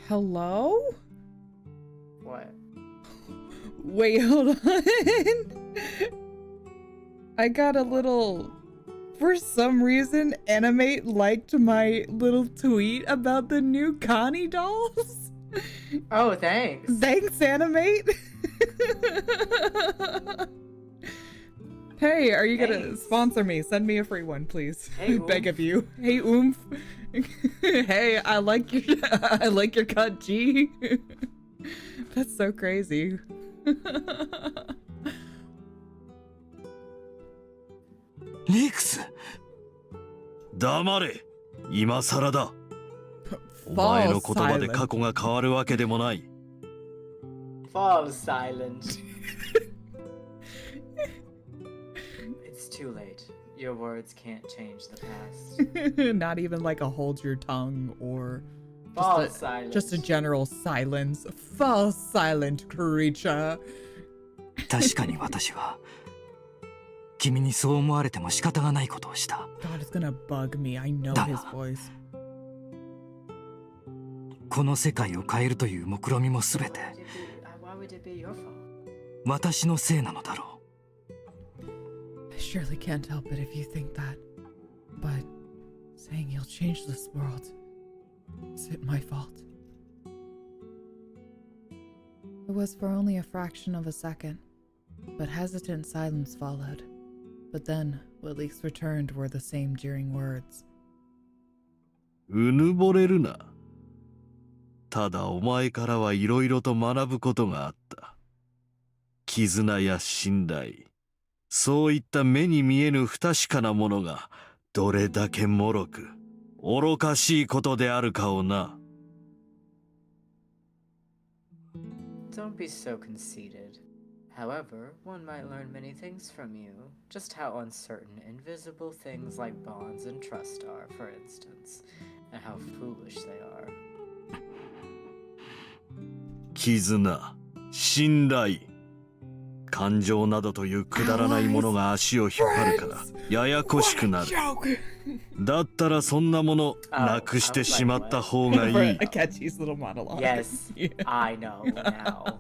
[SPEAKER 1] Hello?
[SPEAKER 2] What?
[SPEAKER 1] Wait, hold on. I got a little... For some reason, Animate liked my little tweet about the new Connie dolls.
[SPEAKER 2] Oh, thanks.
[SPEAKER 1] Thanks, Animate. Hey, are you gonna
[SPEAKER 2] Thanks.
[SPEAKER 1] sponsor me? Send me a free one, please.
[SPEAKER 2] Hey,
[SPEAKER 1] Beg
[SPEAKER 2] Oomph.
[SPEAKER 1] of you. Hey, Oomph. Hey, I like your I like your cut, G. That's so crazy.
[SPEAKER 3] Leaks.
[SPEAKER 7] 黙れ。今更だ。お前の
[SPEAKER 1] Fall
[SPEAKER 7] 言葉で過
[SPEAKER 1] silent.
[SPEAKER 7] 去が変わるわけでもない。
[SPEAKER 2] Fall silent. It's too late. Your words can't change the past.
[SPEAKER 1] Not even like a hold your tongue or
[SPEAKER 2] Fall
[SPEAKER 1] just
[SPEAKER 2] silent.
[SPEAKER 1] just a general silence. Fall silent, creature.
[SPEAKER 8] 確かに私は君にそう思われても仕方がないことをした。
[SPEAKER 1] God is gonna bug me. I know his voice.
[SPEAKER 8] この世界を変えるという目論みもすべて
[SPEAKER 2] Why would it be your fault?
[SPEAKER 8] 私のせいなのだろ
[SPEAKER 1] I surely can't help it if you think that. But saying you'll change this world, is it my fault? It was for only a fraction of a second, but hesitant silence followed. But then, what Leaks returned were the same jeering words.
[SPEAKER 7] うぬぼれるな。ただお前からはいろいろと学ぶことがあった。絆や信頼、そういった目に見えぬ不確かなものがどれだけ脆く、愚かしいことであるかをな。
[SPEAKER 2] Don't be so conceited. However, one might learn many things from you. Just how uncertain invisible things like bonds and trust are, for instance, and how foolish they are.
[SPEAKER 7] 絆、信頼、感情などというくだらないものが足を引っ張るからややこしくなる。だったらそんなものなくしてしまった方がいい。
[SPEAKER 1] Akechi's little monologue.
[SPEAKER 2] Yes,
[SPEAKER 1] Yeah.
[SPEAKER 2] I know now.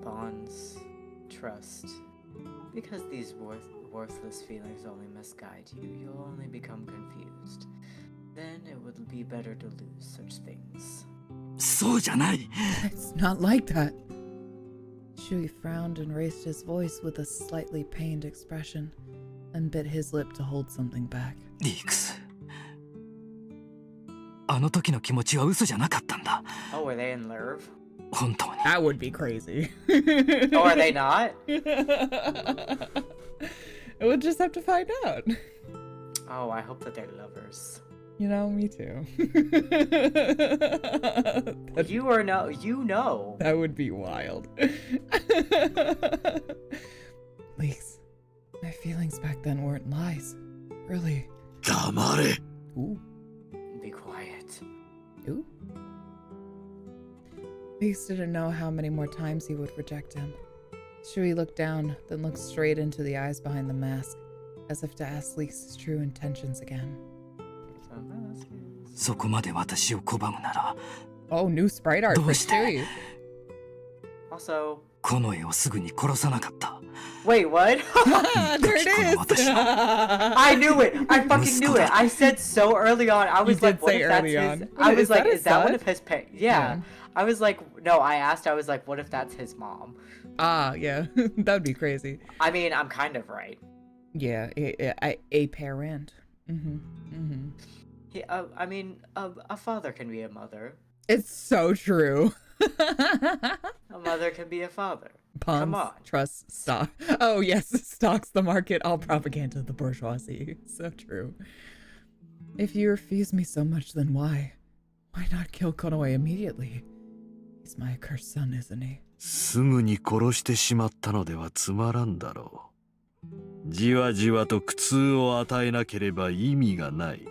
[SPEAKER 2] Bonds, trust. Because these worthless feelings only misguide you, you'll only become confused. Then it would be better to lose such things.
[SPEAKER 8] そうじゃない。
[SPEAKER 1] It's not like that. Shui frowned and raised his voice with a slightly pained expression, and bit his lip to hold something back.
[SPEAKER 8] リークス。あの時の気持ちは嘘じゃなかったんだ。
[SPEAKER 2] Oh, were they in love?
[SPEAKER 8] 本当に。
[SPEAKER 1] That would be crazy.
[SPEAKER 2] Oh, are they not?
[SPEAKER 1] We'll just have to find out.
[SPEAKER 2] Oh, I hope that they're lovers.
[SPEAKER 1] You know, me too.
[SPEAKER 2] You are no, you know.
[SPEAKER 1] That would be wild. Leaks, my feelings back then weren't lies. Really.
[SPEAKER 7] 黙れ。
[SPEAKER 1] Ooh.
[SPEAKER 2] Be quiet.
[SPEAKER 1] Ooh. Leaks didn't know how many more times he would reject him. Shui looked down, then looked straight into the eyes behind the mask, as if to ask Leaks his true intentions again.
[SPEAKER 8] そこまで私を拒むなら、
[SPEAKER 1] Oh, new sprite art for
[SPEAKER 8] どうして？
[SPEAKER 1] Shui.
[SPEAKER 2] Also,
[SPEAKER 8] この絵をすぐに殺さなかった。
[SPEAKER 2] wait, what?
[SPEAKER 1] There it is.
[SPEAKER 2] I knew it. I fucking knew it. I said so early on. I was
[SPEAKER 1] You
[SPEAKER 2] like,
[SPEAKER 1] did
[SPEAKER 2] what
[SPEAKER 1] say
[SPEAKER 2] if that's
[SPEAKER 1] early
[SPEAKER 2] his?
[SPEAKER 1] on.
[SPEAKER 2] I
[SPEAKER 1] Wait,
[SPEAKER 2] was
[SPEAKER 1] is
[SPEAKER 2] like,
[SPEAKER 1] that his
[SPEAKER 2] is that one
[SPEAKER 1] son?
[SPEAKER 2] of his parents? Yeah. I was like, no. I asked. I was like, what if that's his mom?
[SPEAKER 1] Ah, yeah. That'd be crazy.
[SPEAKER 2] I mean, I'm kind of right.
[SPEAKER 1] Yeah, a parent. Mm-hmm. Mm-hmm.
[SPEAKER 2] He, I mean, a father can be a mother.
[SPEAKER 1] It's so true.
[SPEAKER 2] A mother can be a father. Come
[SPEAKER 1] Pawns,
[SPEAKER 2] on.
[SPEAKER 1] trust, stock. Oh, yes, stocks the market, all propaganda of the bourgeoisie. So true. If you refuse me so much, then why? Why not kill Konoe immediately? He's my accursed son, isn't he?
[SPEAKER 7] すぐに殺してしまったのではつまらんだろう。じわじわと苦痛を与えなければ意味がない。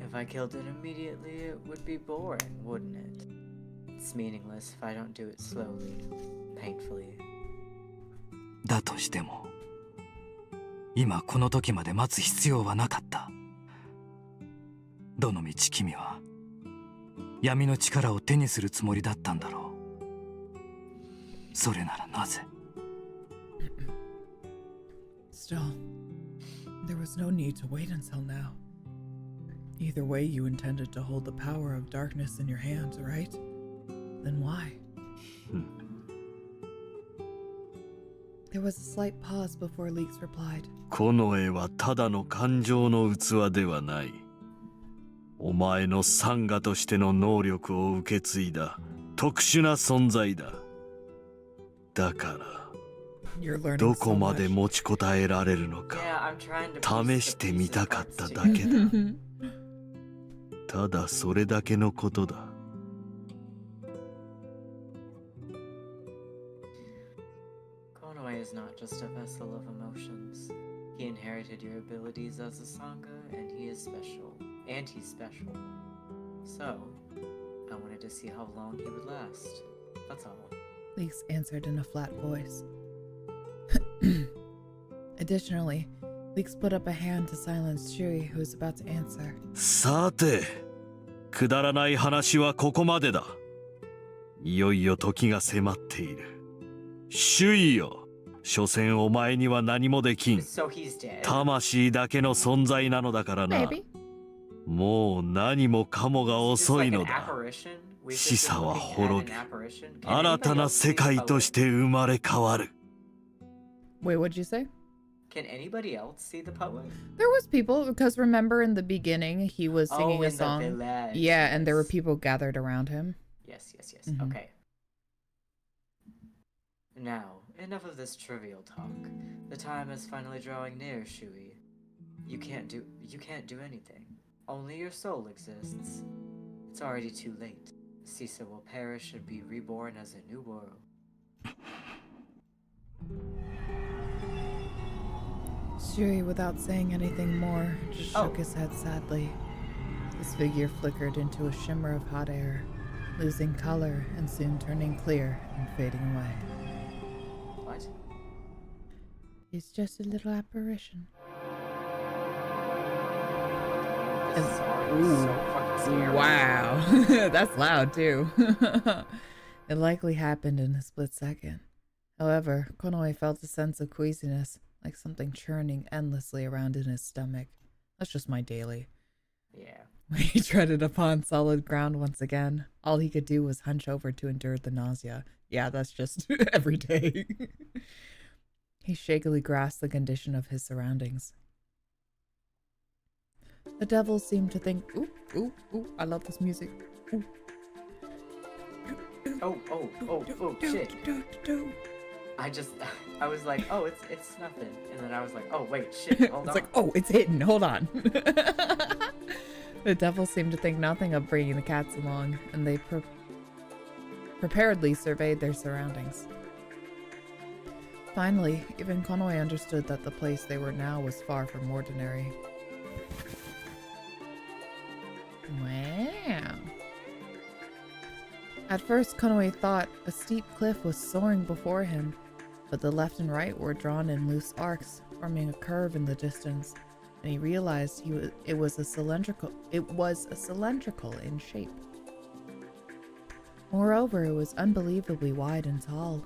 [SPEAKER 2] If I killed it immediately, it would be boring, wouldn't it? It's meaningless if I don't do it slowly, painfully.
[SPEAKER 8] だとしても、今この時まで待つ必要はなかった。どのみち君は闇の力を手にするつもりだったんだろう。それならなぜ？
[SPEAKER 1] Still, there was no need to wait until now. Either way, you intended to hold the power of darkness in your hands, right? Then why? There was a slight pause before Leeks replied.
[SPEAKER 7] 近衛はただの感情の器ではない。お前のサンガとしての能力を受け継いだ特殊な存在だ。だから、どこまで持ちこたえられるのか 試してみたかっただけだ。ただそれだけのことだ。
[SPEAKER 2] Konoe is not just a vessel of emotions. He inherited your abilities as a Sangha, and he is special. And he's special. So, I wanted to see how long he would last. That's all.
[SPEAKER 1] Leeks answered in a flat voice. Additionally, Leeks put up a hand to silence Shuri, who was about to answer.
[SPEAKER 7] さて、くだらない話はここまでだ。いよいよ時が迫っている。周囲よ。所詮お前には何もできん。
[SPEAKER 2] So he's dead.
[SPEAKER 7] 魂だけの存在なのだからな。
[SPEAKER 1] Maybe.
[SPEAKER 7] もう何もかもが
[SPEAKER 2] Is this
[SPEAKER 7] 遅
[SPEAKER 2] like
[SPEAKER 7] い
[SPEAKER 2] an
[SPEAKER 7] のだ。
[SPEAKER 2] apparition? We've just
[SPEAKER 7] 示
[SPEAKER 2] been
[SPEAKER 7] 唆は
[SPEAKER 2] looking at
[SPEAKER 7] 滅
[SPEAKER 2] an
[SPEAKER 7] び、
[SPEAKER 2] apparition? Can
[SPEAKER 7] 新た
[SPEAKER 2] anybody
[SPEAKER 7] な
[SPEAKER 2] else
[SPEAKER 7] 世
[SPEAKER 2] see
[SPEAKER 7] 界
[SPEAKER 2] the
[SPEAKER 7] と
[SPEAKER 2] poet?
[SPEAKER 7] して生まれ変わる。
[SPEAKER 1] Wait, what'd you say?
[SPEAKER 2] Can anybody else see the poet?
[SPEAKER 1] There was people, because remember in the beginning he was singing
[SPEAKER 2] in
[SPEAKER 1] a song.
[SPEAKER 2] The village,
[SPEAKER 1] Yeah, and there were
[SPEAKER 2] yes.
[SPEAKER 1] people gathered around him.
[SPEAKER 2] Yes, yes, yes.
[SPEAKER 1] Mhm.
[SPEAKER 2] Okay. Now, enough of this trivial talk. The time is finally drawing near, Shui. You can't do anything. Only your soul exists. It's already too late. Cisa will perish and be reborn as a new world.
[SPEAKER 1] Shuri, without saying anything more, just shook his head sadly. His figure flickered into a shimmer of hot air, losing color and soon turning clear and fading away.
[SPEAKER 2] What?
[SPEAKER 1] He's just a little apparition.
[SPEAKER 2] This song is so fucking scary.
[SPEAKER 1] Wow. That's loud too. It likely happened in a split second. However, Konoe felt a sense of queasiness, like something churning endlessly around in his stomach. That's just my daily.
[SPEAKER 2] Yeah.
[SPEAKER 1] When he treaded upon solid ground once again, all he could do was hunch over to endure the nausea. Yeah, that's just every day. He shakily grasped the condition of his surroundings. The devil seemed to think, ooh, ooh, ooh, I love this music. Ooh.
[SPEAKER 2] Oh, shit. I was like, oh, it's nothing. And then I was like, oh, wait, shit, hold on.
[SPEAKER 1] It's like, oh, it's hidden, hold on. The devil seemed to think nothing of bringing the cats along, and they preparedly surveyed their surroundings. Finally, even Konoe understood that the place they were now was far from ordinary. Wow. At first, Konoe thought a steep cliff was soaring before him, but the left and right were drawn in loose arcs, forming a curve in the distance, and he realized it was a cylindrical in shape. Moreover, it was unbelievably wide and tall.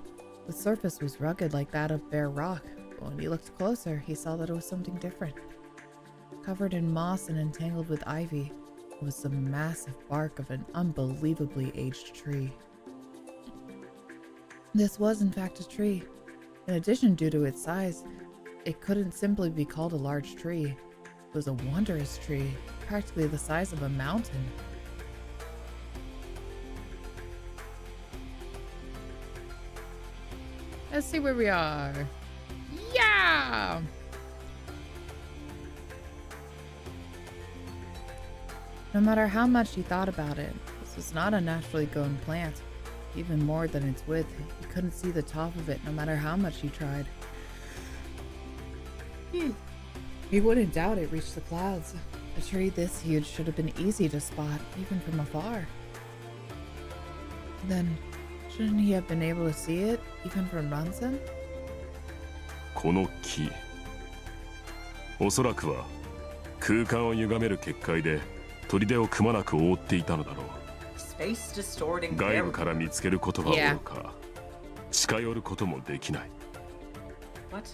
[SPEAKER 1] The surface was rugged like that of bare rock, but when he looked closer, he saw that it was something different. Covered in moss and entangled with ivy was the massive bark of an unbelievably aged tree. This was in fact a tree. In addition, due to its size, it couldn't simply be called a large tree. It was a wondrous tree, practically the size of a mountain. Let's see where we are. Yeah! No matter how much he thought about it, this was not a naturally grown plant. Even more than its width, he couldn't see the top of it no matter how much he tried. He wouldn't doubt it reached the clouds. A tree this huge should have been easy to spot, even from afar. Then, shouldn't he have been able to see it, even from Ransen?
[SPEAKER 5] この木、おそらくは空間を歪める結界で砦をくまなく覆っていたのだろう。
[SPEAKER 2] Space distorting
[SPEAKER 5] 外部から見つけることはおろ
[SPEAKER 1] Yeah.
[SPEAKER 5] か、近寄ることもできない。
[SPEAKER 2] What?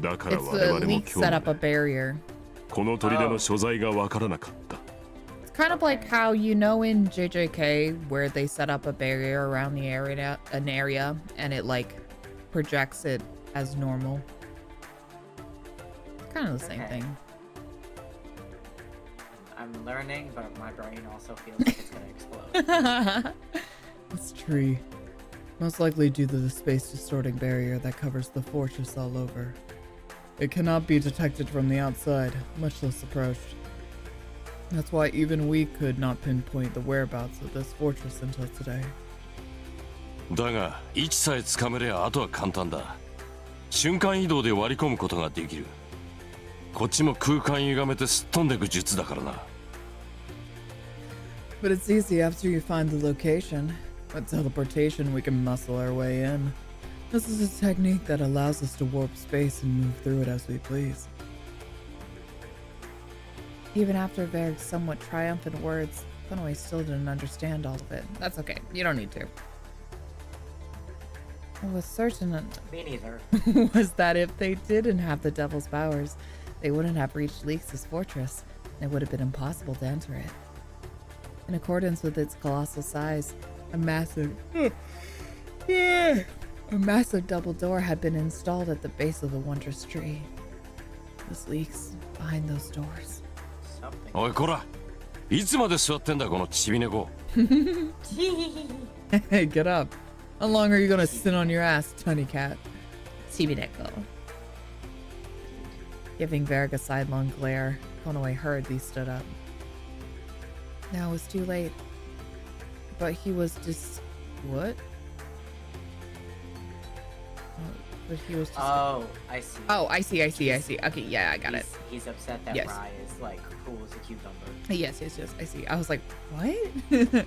[SPEAKER 5] だから
[SPEAKER 1] It's
[SPEAKER 5] 我
[SPEAKER 1] the
[SPEAKER 5] 々も
[SPEAKER 1] leak
[SPEAKER 5] 興味
[SPEAKER 1] set up a
[SPEAKER 5] ない。
[SPEAKER 1] barrier.
[SPEAKER 5] この砦の所在がわからなかった。
[SPEAKER 1] It's Kind of like how, you know, in JJK where they set up a barrier around the area, and it like projects it as normal. Kind of the same thing.
[SPEAKER 2] I'm learning, but my brain also feels like it's gonna explode.
[SPEAKER 1] This tree. Most likely due to the space distorting barrier that covers the fortress all over. It cannot be detected from the outside, much less approached. That's why even we could not pinpoint the whereabouts of this fortress until today.
[SPEAKER 4] だが位置さえつかめりゃあとは簡単だ。瞬間移動で割り込むことができる。こっちも空間歪めてすっ飛んでく術だからな。
[SPEAKER 1] But it's easy after you find the location. With teleportation, we can muscle our way in. This is a technique that allows us to warp space and move through it as we please. Even after Verg's somewhat triumphant words, Konoe still didn't understand all of it. That's okay. You don't need to. I was certain
[SPEAKER 2] Me neither.
[SPEAKER 1] was that if they didn't have the Devil's powers, they wouldn't have reached Leaks' fortress, and it would have been impossible to enter it. In accordance with its colossal size, a massive double door had been installed at the base of the wondrous tree. This Leaks behind those doors.
[SPEAKER 4] おいこら、いつまで座ってんだこのちび猫。
[SPEAKER 1] Hey, get up. How long are you gonna sit on your ass, Tunny Cat? Chibineko. Giving Verg a sidelong glare, Konoe heard he stood up. Now it was too late. But he was just... What? But he was just...
[SPEAKER 2] Oh, I see.
[SPEAKER 1] Oh, I see. Okay, yeah, I got it.
[SPEAKER 2] He's upset that
[SPEAKER 1] Yes.
[SPEAKER 2] Rai is like cool as a cucumber.
[SPEAKER 1] Yes, I see. I was like, what?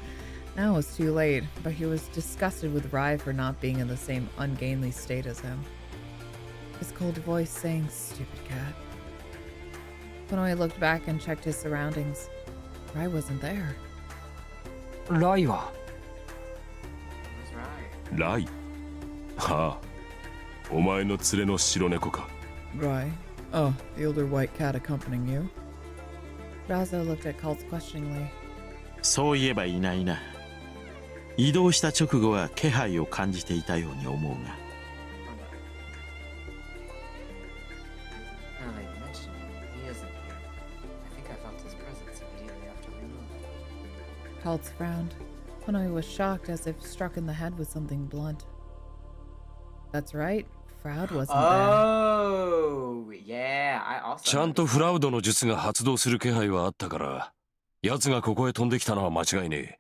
[SPEAKER 1] Now it was too late, but he was disgusted with Rai for not being in the same ungainly state as him. His cold voice saying, "Stupid cat." Konoe looked back and checked his surroundings. Rai wasn't there.
[SPEAKER 8] ライは
[SPEAKER 2] Who's Rai?
[SPEAKER 5] ライ。はあ。お前の連れの白猫か。
[SPEAKER 1] Rai? Oh, the older white cat accompanying you? Razo looked at Kultz questioningly.
[SPEAKER 6] そういえばいないな。移動した直後は気配を感じていたように思うが。
[SPEAKER 2] Now that you mention it, he isn't here. I think I felt his presence immediately after we moved.
[SPEAKER 1] Kultz frowned. Konoe was shocked as if struck in the head with something blunt. That's right, Froud wasn't
[SPEAKER 2] Oh, yeah. I also.
[SPEAKER 4] ちゃんとフラウドの術が発動する気配はあったから、奴がここへ飛んできたのは間違いねえ。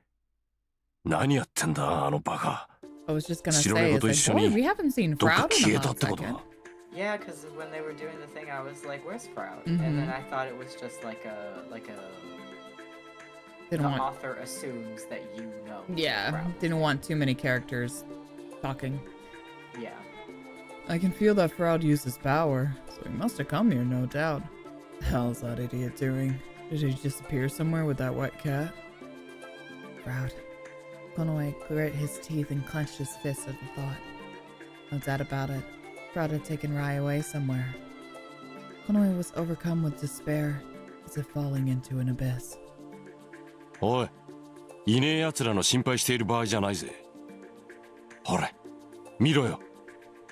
[SPEAKER 4] 何やってんだあのバカ。
[SPEAKER 1] there. I was just gonna
[SPEAKER 4] 白
[SPEAKER 1] say,
[SPEAKER 4] 猫
[SPEAKER 1] it's
[SPEAKER 4] と
[SPEAKER 1] like,
[SPEAKER 4] 一緒
[SPEAKER 1] boy,
[SPEAKER 4] に
[SPEAKER 1] we haven't seen
[SPEAKER 4] どっか
[SPEAKER 1] Froud in
[SPEAKER 4] 消
[SPEAKER 1] a
[SPEAKER 4] えた
[SPEAKER 1] hot
[SPEAKER 4] ってこと
[SPEAKER 1] second.
[SPEAKER 4] だ。
[SPEAKER 2] Yeah, because when they were doing the thing, I was like, "Where's Sprout?"
[SPEAKER 1] Mhm.
[SPEAKER 2] And then I thought it was just like a
[SPEAKER 1] Didn't
[SPEAKER 2] the
[SPEAKER 1] want,
[SPEAKER 2] author assumes that you know.
[SPEAKER 1] yeah,
[SPEAKER 2] Sprout.
[SPEAKER 1] didn't want too many characters talking.
[SPEAKER 2] Yeah.
[SPEAKER 1] I can feel that Froud used his power, so he must have come here, no doubt. The hell is that idiot doing? Did he disappear somewhere with that white cat? Froud. Konoe grit his teeth and clenched his fist at the thought. No doubt about it. Froud had taken Rai away somewhere. Konoe was overcome with despair, as if falling into an abyss.
[SPEAKER 4] おい、いねえ奴らの心配している場合じゃないぜ。ほれ、見ろよ。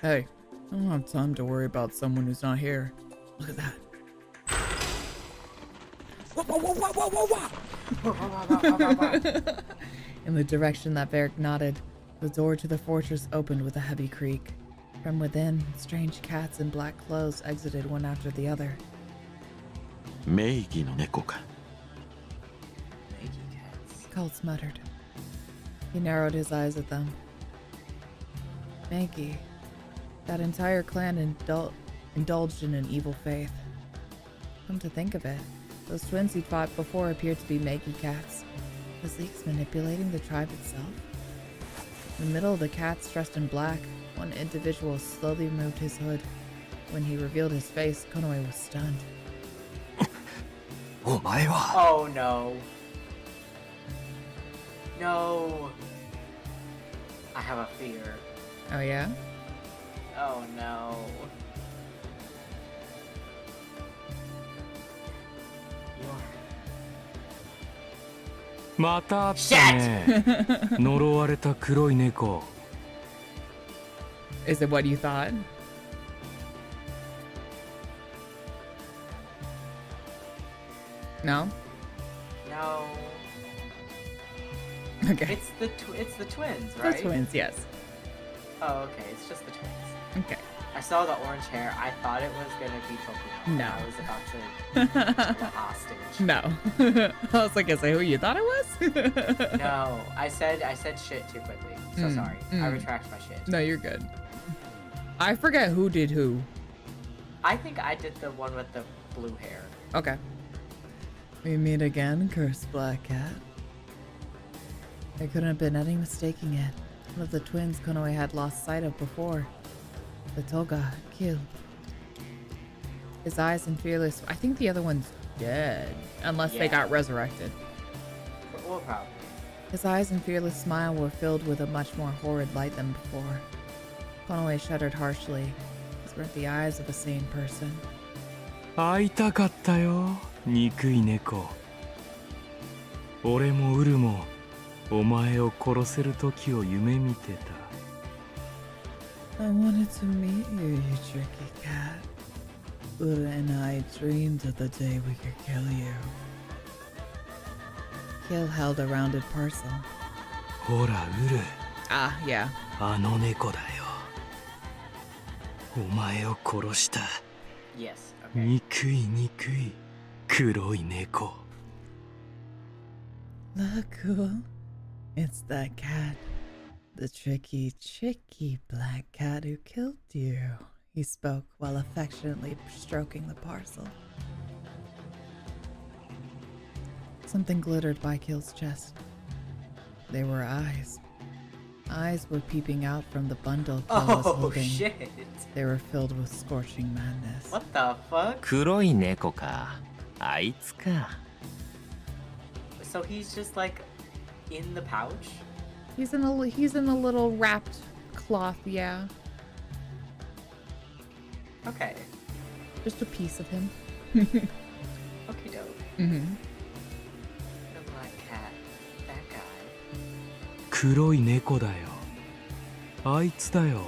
[SPEAKER 1] Hey, I don't have time to worry about someone who's not here. Look at that. In the direction that Varric nodded, the door to the fortress opened with a heavy creak. From within, strange cats in black clothes exited one after the other.
[SPEAKER 6] 名義の猫か。
[SPEAKER 1] Kultz muttered. He narrowed his eyes at them. Mankey. That entire clan indulged in an evil faith. Come to think of it, those twins he'd fought before appeared to be Mankey cats. Was Leaks manipulating the tribe itself? In the middle of the cats dressed in black, one individual slowly removed his hood. When he revealed his face, Konoe was stunned.
[SPEAKER 8] お前は
[SPEAKER 2] Oh no. No. I have a fear.
[SPEAKER 1] Oh yeah?
[SPEAKER 2] Oh no.
[SPEAKER 8] またあったね。呪われた黒い猫。
[SPEAKER 1] Is it what you thought? No?
[SPEAKER 2] No.
[SPEAKER 1] Okay.
[SPEAKER 2] It's the twins, right?
[SPEAKER 1] The twins, yes.
[SPEAKER 2] Oh, okay. It's just the twins.
[SPEAKER 1] Okay.
[SPEAKER 2] I saw the orange hair. I thought it was gonna be Tokyo.
[SPEAKER 1] No.
[SPEAKER 2] I was about to take a hostage.
[SPEAKER 1] No. I was like, is that who you thought it was?
[SPEAKER 2] No, I said shit too quickly. So sorry. I retract my shit.
[SPEAKER 1] No, you're good. I forget who did who.
[SPEAKER 2] I think I did the one with the blue hair.
[SPEAKER 1] Okay. We meet again, cursed black cat. There couldn't have been any mistaking it. One of the twins Konoe had lost sight of before. The Toga killed. His eyes and fearless. I think the other one's dead, unless they got resurrected.
[SPEAKER 2] Well, probably.
[SPEAKER 1] His eyes and fearless smile were filled with a much more horrid light than before. Konoe shuddered harshly. These weren't the eyes of a sane person.
[SPEAKER 8] 会いたかったよ、憎い猫。俺もウルもお前を殺せる時を夢見てた。
[SPEAKER 1] I wanted to meet you, you tricky cat. Ura and I dreamed of the day we could kill you. Kill held a rounded parcel.
[SPEAKER 8] ほら、ウル。
[SPEAKER 1] Ah, yeah.
[SPEAKER 8] あの猫だよ。お前を殺した。
[SPEAKER 2] Yes. Okay.
[SPEAKER 8] 憎い憎い黒い猫。
[SPEAKER 1] Look, cool. It's that cat. The tricky black cat who killed you. He spoke while affectionately stroking the parcel. Something glittered by Kill's chest. They were eyes. Eyes were peeping out from the bundle Kill was
[SPEAKER 2] Oh
[SPEAKER 1] holding.
[SPEAKER 2] shit.
[SPEAKER 1] They were filled with scorching madness.
[SPEAKER 2] What the fuck?
[SPEAKER 3] 黒い猫か。あいつか。
[SPEAKER 2] So he's just like in the pouch?
[SPEAKER 1] He's in a little wrapped cloth, yeah.
[SPEAKER 2] Okay.
[SPEAKER 1] Just a piece of him.
[SPEAKER 2] Okay, dope.
[SPEAKER 1] Mm-hmm.
[SPEAKER 2] The black cat. That guy.
[SPEAKER 8] 黒い猫だよ。あいつだよ。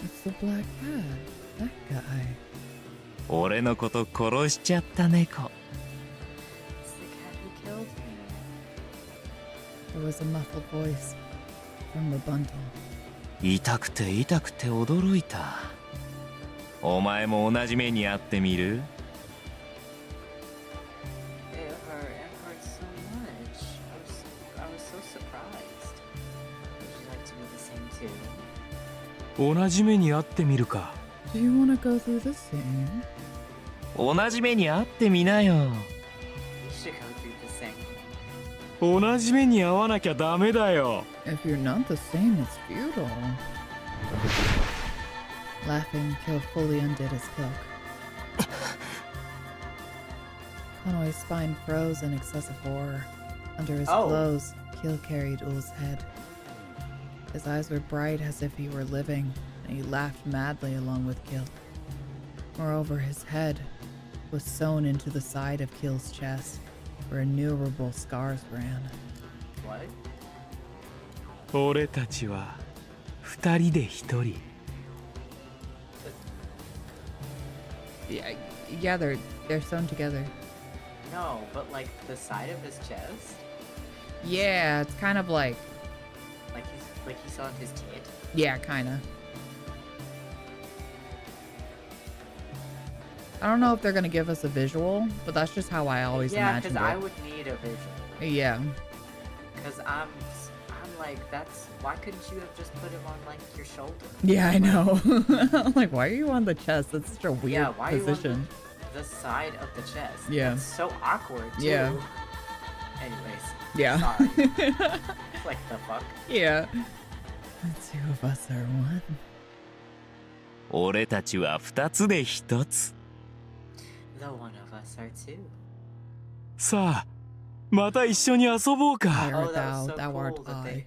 [SPEAKER 1] It's the black cat. That guy.
[SPEAKER 3] 俺のこと殺しちゃった猫。
[SPEAKER 2] It's the cat who killed me.
[SPEAKER 1] There was a muffled voice from the bundle.
[SPEAKER 3] 痛くて痛くて驚いた。お前も同じ目に遭ってみる？
[SPEAKER 2] It hurt so much. I was so surprised. Would you like to be the same too?
[SPEAKER 8] 同じ目に遭ってみるか。
[SPEAKER 1] Do you want to go through the same?
[SPEAKER 3] 同じ目に遭ってみなよ。
[SPEAKER 2] You should go through the same.
[SPEAKER 8] 同じ目に遭わなきゃダメだよ。
[SPEAKER 1] If you're not the same, it's futile. Laughing, Kill fully undid his cloak. Konoe's spine froze in excessive horror. Under his clothes, Kill carried Ul's head. His eyes were bright as if he were living, and he laughed madly along with Kill. Moreover, his head was sewn into the side of Kill's chest, where innumerable scars ran.
[SPEAKER 2] What?
[SPEAKER 8] 俺たちは二人で一人。
[SPEAKER 1] Yeah, they're sewn together.
[SPEAKER 2] No, but like the side of his chest?
[SPEAKER 1] Yeah, it's kind of like,
[SPEAKER 2] Like he's on his tit?
[SPEAKER 1] yeah, kind of. I don't know if they're gonna give us a visual, but that's just how I always
[SPEAKER 2] Yeah,
[SPEAKER 1] imagined
[SPEAKER 2] because
[SPEAKER 1] it.
[SPEAKER 2] I would need a visual.
[SPEAKER 1] Yeah.
[SPEAKER 2] Because I'm like, why couldn't you have just put him on like your shoulder?
[SPEAKER 1] Yeah, I know. I'm like, why are you on the chest? That's such a weird
[SPEAKER 2] Yeah, why
[SPEAKER 1] position.
[SPEAKER 2] are you on the side of the chest?
[SPEAKER 1] Yeah.
[SPEAKER 2] It's so awkward too.
[SPEAKER 1] Yeah.
[SPEAKER 2] Anyways.
[SPEAKER 1] Yeah.
[SPEAKER 2] Sorry. Like the fuck?
[SPEAKER 1] Yeah. The two of us are one.
[SPEAKER 3] 俺たちは二つで一つ。
[SPEAKER 2] The one of us are two.
[SPEAKER 8] さあ、また一緒に遊ぼうか。
[SPEAKER 1] Where
[SPEAKER 2] Oh, that
[SPEAKER 1] thou
[SPEAKER 2] was so
[SPEAKER 1] art
[SPEAKER 2] cool that
[SPEAKER 1] I.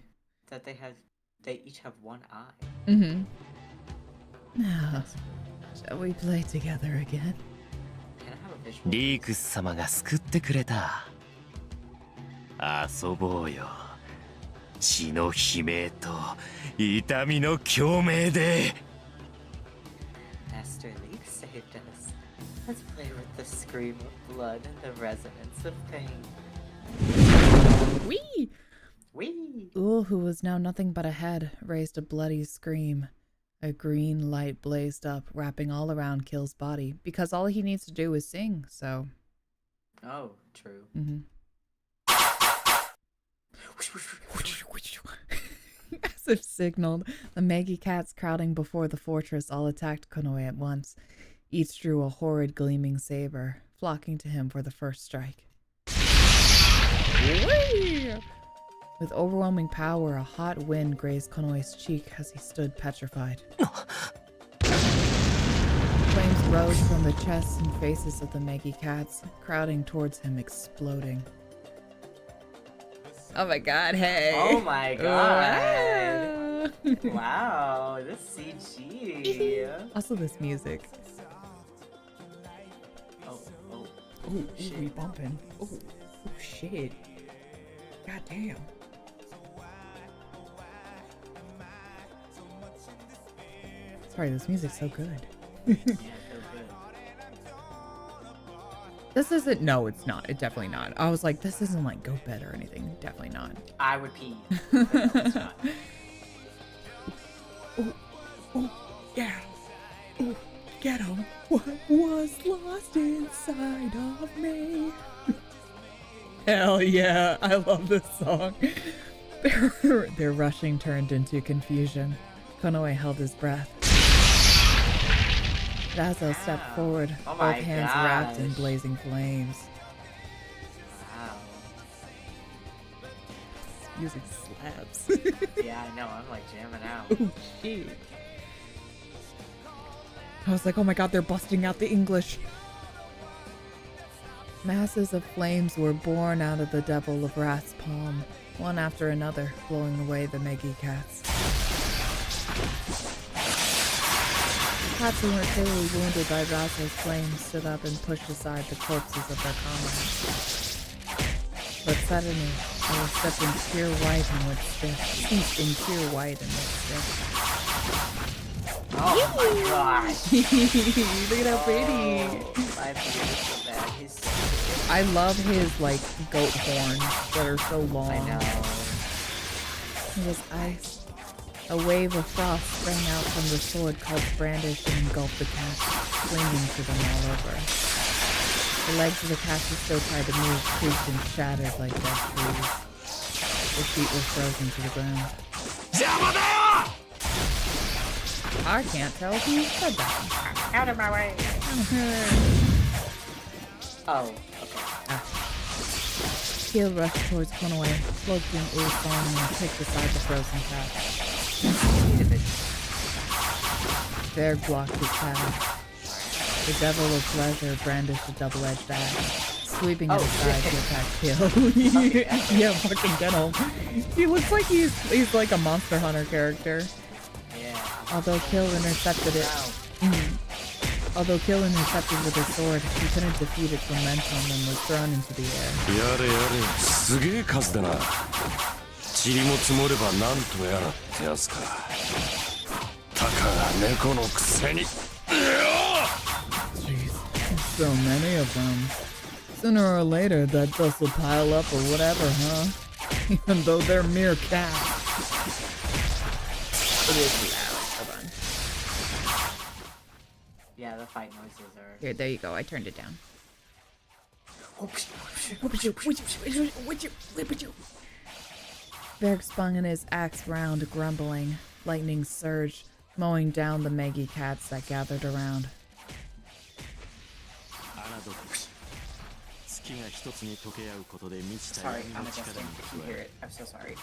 [SPEAKER 2] they each have one eye.
[SPEAKER 1] Mm-hmm. Now, shall we play together again?
[SPEAKER 2] Can I have a visual?
[SPEAKER 3] リークス様が救ってくれた。
[SPEAKER 8] 遊ぼうよ。血の悲鳴と痛みの共鳴で。
[SPEAKER 2] Master Leaf saved us. Let's play with the scream of blood and the resonance of pain.
[SPEAKER 1] Whee!
[SPEAKER 2] Whee!
[SPEAKER 1] Ul, who was now nothing but a head, raised a bloody scream. A green light blazed up, wrapping all around Kill's body, because all he needs to do is sing, so...
[SPEAKER 2] Oh, true.
[SPEAKER 1] As if signaled, the Megi cats crowding before the fortress all attacked Konoe at once. Each drew a horrid gleaming saber, flocking to him for the first strike. Whee! With overwhelming power, a hot wind grazed Konoe's cheek as he stood petrified. Flames rose from the chests and faces of the Megi cats, crowding towards him, exploding. Oh my god, hey!
[SPEAKER 2] Oh my god! Wow, this CG!
[SPEAKER 1] Also this music.
[SPEAKER 2] Oh,
[SPEAKER 1] Ooh, we bumping. Oh, shit. God damn. Sorry, this music's so good.
[SPEAKER 2] yeah, so good.
[SPEAKER 1] This isn't. No, it's not. It's definitely not. I was like, this isn't like Go Bed or anything. Definitely not.
[SPEAKER 2] I would pee. But no, it's not.
[SPEAKER 1] Oh, yeah. Oh, get him. What was lost inside of me? Hell yeah, I love this song. Their rushing turned into confusion. Konoe held his breath. Dazo stepped forward,
[SPEAKER 2] Oh
[SPEAKER 1] both
[SPEAKER 2] my
[SPEAKER 1] hands wrapped in blazing flames.
[SPEAKER 2] Wow.
[SPEAKER 1] This music slaps.
[SPEAKER 2] Yeah, I know, I'm like jamming out.
[SPEAKER 1] Oh shit. I was like, oh my god, they're busting out the English. Masses of flames were born out of the Devil of Wrath's palm, one after another, blowing away the Megi cats. Cats who were fatally wounded by Raso's flames stood up and pushed aside the corpses of their comrades. But suddenly, they were stepped in pure white and went stiff, steeped in pure white and went stiff.
[SPEAKER 2] Oh my gosh!
[SPEAKER 1] Look at how pretty!
[SPEAKER 2] My beard is so bad. He's so cute.
[SPEAKER 1] I love his like goat horns that are so long.
[SPEAKER 2] I know.
[SPEAKER 1] It was ice. A wave of frost sprang out from the sword Cult brandished and engulfed the cat, clinging to them all over. The legs of the cat were still tried to move, creaked and shattered like dead trees. Their feet were frozen to the ground. I can't tell who said that.
[SPEAKER 2] Out of my way! Oh, okay.
[SPEAKER 1] Kill rushed towards Konoe, cloaked in Ul's song and kicked aside the frozen cat. Berg blocked his path. The Devil of Pleasure brandished a double-edged axe, sweeping it aside to attack Kill. Yeah, fucking get him. He looks like he's like a Monster Hunter character.
[SPEAKER 2] Yeah.
[SPEAKER 1] Although Kill intercepted it. Although Kill intercepted with his sword, he couldn't defeat its momentum and was thrown into the air.
[SPEAKER 4] やれやれ、すげえ数だな。塵も積もればなんとやらってやつか。たかが猫のくせに。
[SPEAKER 1] Jeez, so many of them. Sooner or later, that dust will pile up or whatever, huh? Even though they're mere cats. It is loud. Hold on.
[SPEAKER 2] Yeah, the fight noises are.
[SPEAKER 1] Here, there you go. I turned it down. Berg spun in his axe round, grumbling. Lightning surged, mowing down the Megi cats that gathered around.
[SPEAKER 2] Sorry, I'm adjusting. If you hear it, I'm so sorry.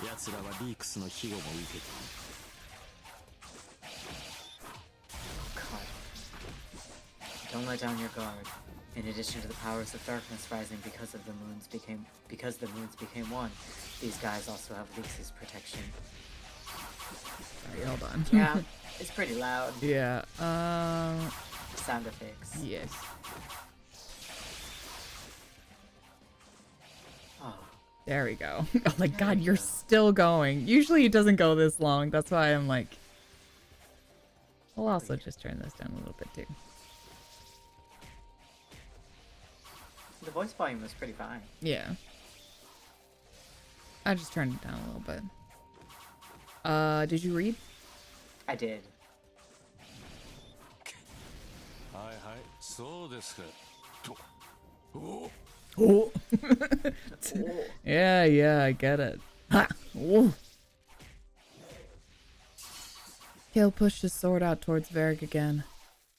[SPEAKER 2] God. Don't let down your guard. In addition to the powers of darkness rising because the moons became one, these guys also have Leaks' protection.
[SPEAKER 1] Sorry, hold on.
[SPEAKER 2] Yeah, it's pretty loud.
[SPEAKER 1] Yeah,
[SPEAKER 2] Sound effects.
[SPEAKER 1] yes.
[SPEAKER 2] Oh.
[SPEAKER 1] There we go. Oh my god, you're still going. Usually it doesn't go this long. That's why I'm like... We'll also just turn this down a little bit too.
[SPEAKER 2] The voice volume was pretty fine.
[SPEAKER 1] Yeah. I just turned it down a little bit. Did you read?
[SPEAKER 2] I did.
[SPEAKER 1] Oh. Yeah, I get it. Ha! Oh. Kale pushed his sword out towards Varric again.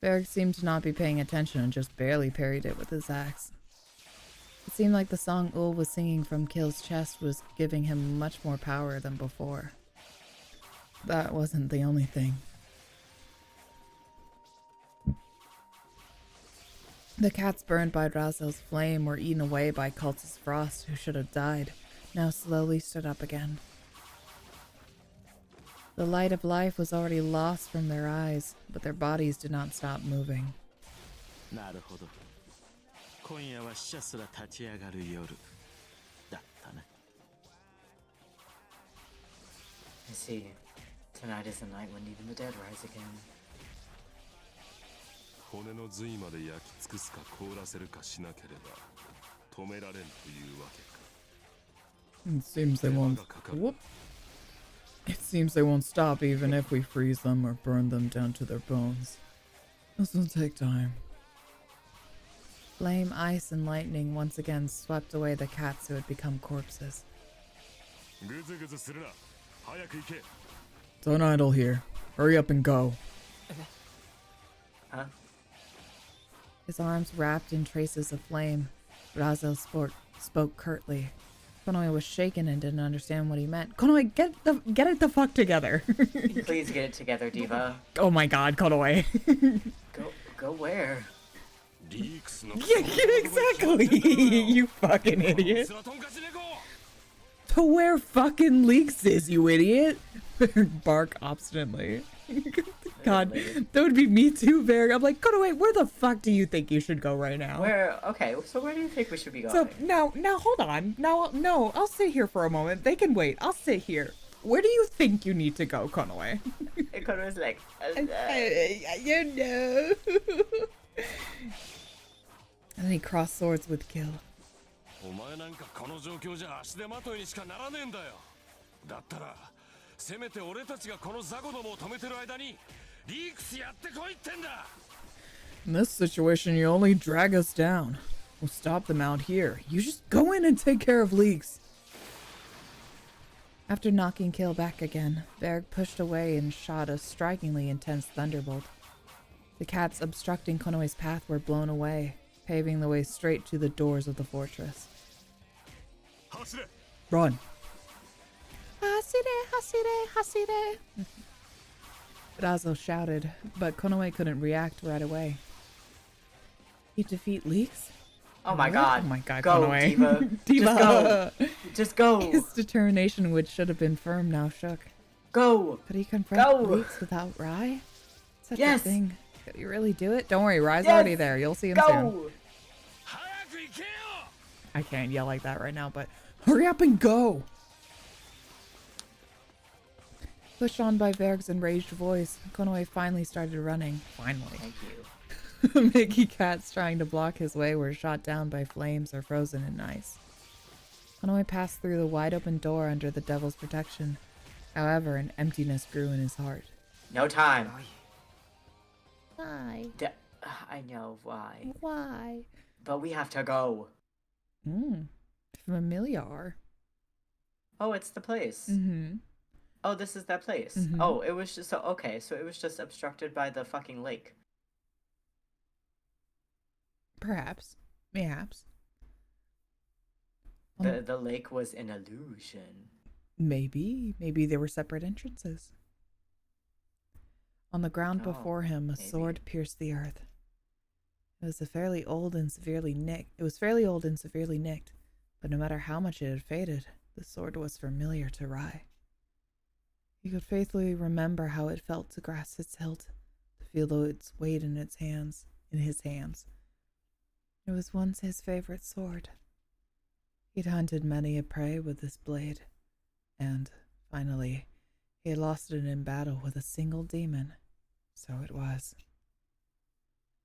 [SPEAKER 1] Varric seemed to not be paying attention and just barely parried it with his axe. It seemed like the song Ul was singing from Kale's chest was giving him much more power than before. That wasn't the only thing. The cats burned by Razel's flame were eaten away by cultist Frost, who should have died, now slowly stood up again. The light of life was already lost from their eyes, but their bodies did not stop moving.
[SPEAKER 6] なるほど。今夜は死者すら立ち上がる夜だったね。
[SPEAKER 2] I see. Tonight is the night when even the dead rise again.
[SPEAKER 5] 骨の髄まで焼き尽くすか凍らせるかしなければ止められんというわけか。
[SPEAKER 1] It seems they won't. Whoop. It seems they won't stop even if we freeze them or burn them down to their bones. This will take time. Flame, ice, and lightning once again swept away the cats who had become corpses.
[SPEAKER 5] ぐずぐずするな。早く行け。
[SPEAKER 1] Don't idle here. Hurry up and go.
[SPEAKER 2] Huh?
[SPEAKER 1] His arms wrapped in traces of flame, Razel spoke curtly. Konoe was shaken and didn't understand what he meant. Konoe, get it the fuck together.
[SPEAKER 2] Please get it together, Diva.
[SPEAKER 1] Oh my god, Konoe.
[SPEAKER 2] Go where?
[SPEAKER 1] Yeah, exactly. You fucking idiot. To where fucking Leaks is, you idiot. Bark obstinately. God, that would be me too, Varric. I'm like, Konoe, where the fuck do you think you should go right now?
[SPEAKER 2] Okay, so where do you think we should be going?
[SPEAKER 1] So now hold on. No, I'll sit here for a moment. They can wait. I'll sit here. Where do you think you need to go, Konoe?
[SPEAKER 2] And Konoe's like,
[SPEAKER 1] you know. And then he crossed swords with Kill.
[SPEAKER 4] お前なんかこの状況じゃ足手まといにしかならねえんだよ。だったらせめて俺たちがこのザコどもを止めてる間にリークスやってこいってんだ。
[SPEAKER 1] In this situation, you only drag us down. We'll stop them out here. You just go in and take care of Leaks. After knocking Kill back again, Varric pushed away and shot a strikingly intense thunderbolt. The cats obstructing Konoe's path were blown away, paving the way straight to the doors of the fortress. Run! Hasire! Razel shouted, but Konoe couldn't react right away. You defeat Leaks?
[SPEAKER 2] oh my god.
[SPEAKER 1] Oh my god,
[SPEAKER 2] Go,
[SPEAKER 1] Konoe.
[SPEAKER 2] Diva.
[SPEAKER 1] Diva!
[SPEAKER 2] Just go.
[SPEAKER 1] His determination, which should have been firm, now shook.
[SPEAKER 2] Go.
[SPEAKER 1] Could he confront
[SPEAKER 2] Go.
[SPEAKER 1] Leaks without Rai? Such
[SPEAKER 2] Yes.
[SPEAKER 1] a thing. Could he really do it? Don't worry, Rai's
[SPEAKER 2] Yes.
[SPEAKER 1] already there. You'll see him soon.
[SPEAKER 2] Go.
[SPEAKER 4] 早く行けよ。
[SPEAKER 1] I can't yell like that right now, but hurry up and go! Pushed on by Varric's enraged voice, Konoe finally started running. Finally.
[SPEAKER 2] Thank you.
[SPEAKER 1] Mickey cats trying to block his way were shot down by flames or frozen in ice. Konoe passed through the wide open door under the devil's protection. However, an emptiness grew in his heart.
[SPEAKER 2] No time.
[SPEAKER 1] Why?
[SPEAKER 2] I know why.
[SPEAKER 1] Why?
[SPEAKER 2] But we have to go.
[SPEAKER 1] Familiar.
[SPEAKER 2] Oh, it's the place.
[SPEAKER 1] Mm-hmm.
[SPEAKER 2] Oh, this is that place.
[SPEAKER 1] Mhm.
[SPEAKER 2] Oh, it was just okay. So it was just obstructed by the fucking lake.
[SPEAKER 1] Perhaps. Mayhaps.
[SPEAKER 2] The lake was an illusion.
[SPEAKER 1] Maybe there were separate entrances. On the ground
[SPEAKER 2] Oh,
[SPEAKER 1] before him, a
[SPEAKER 2] maybe.
[SPEAKER 1] sword pierced the earth. It was fairly old and severely nicked, but no matter how much it had faded, the sword was familiar to Rai. He could faithfully remember how it felt to grasp its hilt, to feel its weight in his hands. It was once his favorite sword. He'd hunted many a prey with this blade, and, finally, he had lost it in battle with a single demon. So it was.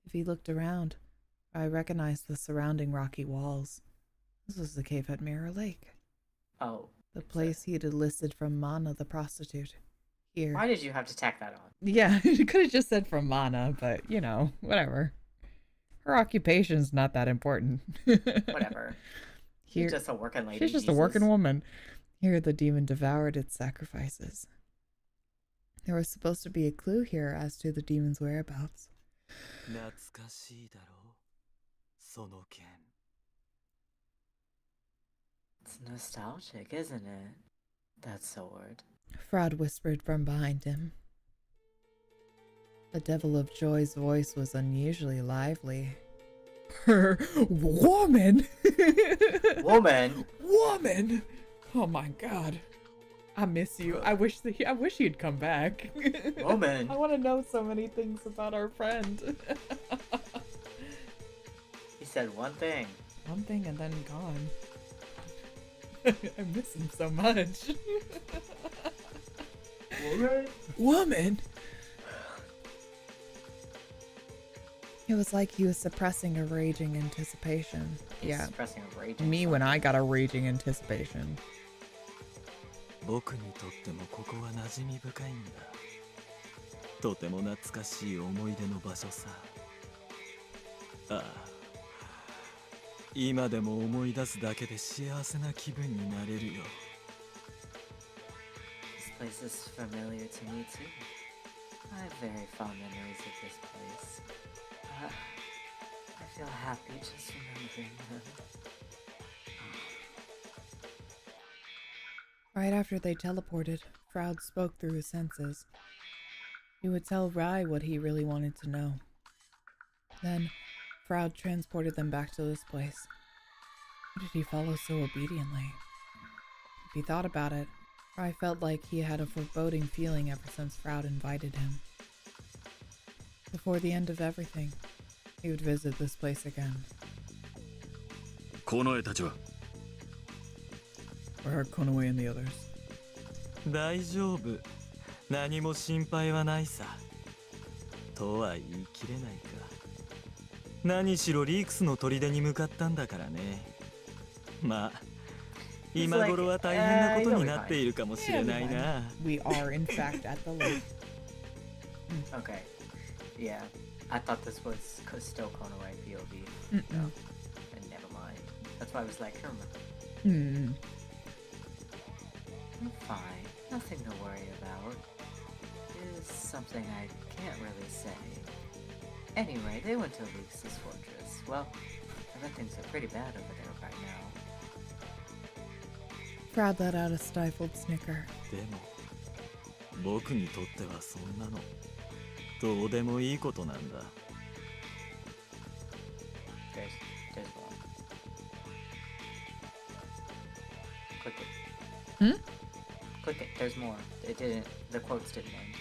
[SPEAKER 1] If he looked around, I recognized the surrounding rocky walls. This was the cave at Mirror Lake.
[SPEAKER 2] Oh.
[SPEAKER 1] The place he had enlisted from Mana the prostitute. Here.
[SPEAKER 2] Why did you have to tack that on?
[SPEAKER 1] Yeah, you could have just said from Mana, but, you know, whatever. Her occupation's not that important.
[SPEAKER 2] Whatever.
[SPEAKER 1] Here,
[SPEAKER 2] She's just a working lady.
[SPEAKER 1] she's just a working woman. Here the demon devoured its sacrifices. There was supposed to be a clue here as to the demon's whereabouts.
[SPEAKER 8] 懐かしいだろうその剣
[SPEAKER 2] It's nostalgic, isn't it? That sword.
[SPEAKER 1] Fraud whispered from behind him. The Devil of Joy's voice was unusually lively. Her woman!
[SPEAKER 2] Woman!
[SPEAKER 1] Woman! Oh my god. I miss you. I wish you'd come back.
[SPEAKER 2] Woman!
[SPEAKER 1] I want to know so many things about our friend.
[SPEAKER 2] He said one thing.
[SPEAKER 1] One thing and then gone. I miss him so much.
[SPEAKER 2] Woman?
[SPEAKER 1] Woman! It was like he was suppressing a raging anticipation. Yeah.
[SPEAKER 2] Suppressing a rage.
[SPEAKER 1] Me when I got a raging anticipation.
[SPEAKER 8] 僕にとってもここは馴染み深いんだとても懐かしい思い出の場所さああ今でも思い出すだけで幸せな気分になれるよ
[SPEAKER 2] This place is familiar to me too. I have very fond memories of this place. I feel happy just remembering them.
[SPEAKER 1] Right after they teleported, Froud spoke through his senses. He would tell Rai what he really wanted to know. Then, Froud transported them back to this place. Why did he follow so obediently? If he thought about it, Rai felt like he had a foreboding feeling ever since Froud invited him. Before the end of everything, he would visit this place again.
[SPEAKER 7] この絵たちは
[SPEAKER 1] Where are Konoe and the others?
[SPEAKER 8] 大丈夫何も心配はないさとは言い切れないか何しろリークスの砦に向かったんだからねまあ今頃は大変なことになっているかもしれないな
[SPEAKER 1] We are in fact at the lake.
[SPEAKER 2] Okay. Yeah. I thought this was still Konoe POV.
[SPEAKER 1] No.
[SPEAKER 2] And never mind. That's why I was like, I'm fine. Nothing to worry about. It is something I can't really say. Anyway, they went to Leaks' fortress. Well, I bet things are pretty bad over there right now.
[SPEAKER 1] Froud let out a stifled snicker.
[SPEAKER 8] でも僕にとってはそんなのどうでもいいことなんだ
[SPEAKER 2] There's one. Click it. Click it. There's more. It didn't. The quotes didn't end.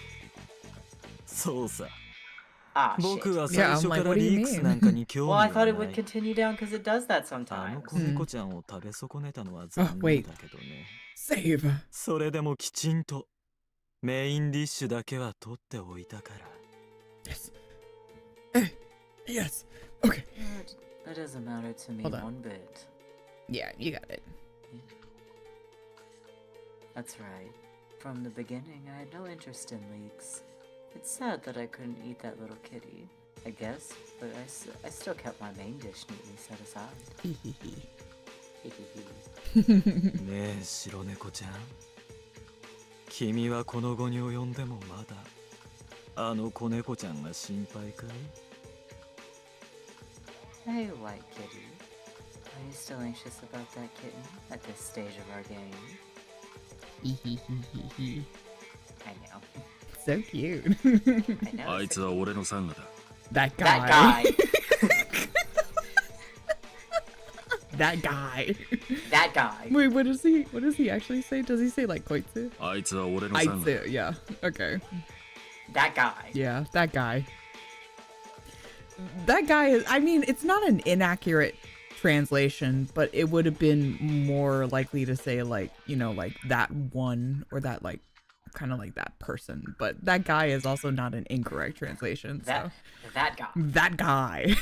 [SPEAKER 8] そうさ
[SPEAKER 2] Ah,
[SPEAKER 8] 僕
[SPEAKER 2] shit.
[SPEAKER 8] は最初からリークスなんかに興
[SPEAKER 2] Well, I
[SPEAKER 8] 味
[SPEAKER 2] thought
[SPEAKER 8] は
[SPEAKER 2] it
[SPEAKER 8] な
[SPEAKER 2] would
[SPEAKER 8] い
[SPEAKER 2] continue down because it does that
[SPEAKER 8] あの
[SPEAKER 2] sometimes.
[SPEAKER 8] 子猫ちゃんを食べ損ねたのは残
[SPEAKER 1] wait.
[SPEAKER 8] 念だけどね
[SPEAKER 1] Save!
[SPEAKER 8] それでもきちんとメインディッシュだけは取っておいたから
[SPEAKER 1] Yes. Yes. Okay.
[SPEAKER 2] That doesn't matter to me
[SPEAKER 1] Hold on.
[SPEAKER 2] one bit.
[SPEAKER 1] Yeah, you got it.
[SPEAKER 2] That's right. From the beginning, I had no interest in leaks. It's sad that I couldn't eat that little kitty, I guess, but I still kept my main dish neatly set aside.
[SPEAKER 8] ねえ白猫ちゃん君はこの後に及んでもまだあの子猫ちゃんが心配かい
[SPEAKER 2] Hey, white kitty. Are you still anxious about that kitten at this stage of our game? I know.
[SPEAKER 1] So cute.
[SPEAKER 2] I know.
[SPEAKER 7] あいつは俺のサンガだ
[SPEAKER 1] That guy.
[SPEAKER 2] That guy.
[SPEAKER 1] That guy.
[SPEAKER 2] That guy.
[SPEAKER 1] Wait, what does he actually say? Does he say like koitsu?
[SPEAKER 7] あいつは俺のサンガだ
[SPEAKER 1] Aitsu, yeah. Okay.
[SPEAKER 2] That guy.
[SPEAKER 1] Yeah, that guy. That guy is, I mean, it's not an inaccurate translation, but it would have been more likely to say like, you know, like that one or that like kind of like that person. But that guy is also not an incorrect translation. So
[SPEAKER 2] That guy.
[SPEAKER 1] that guy.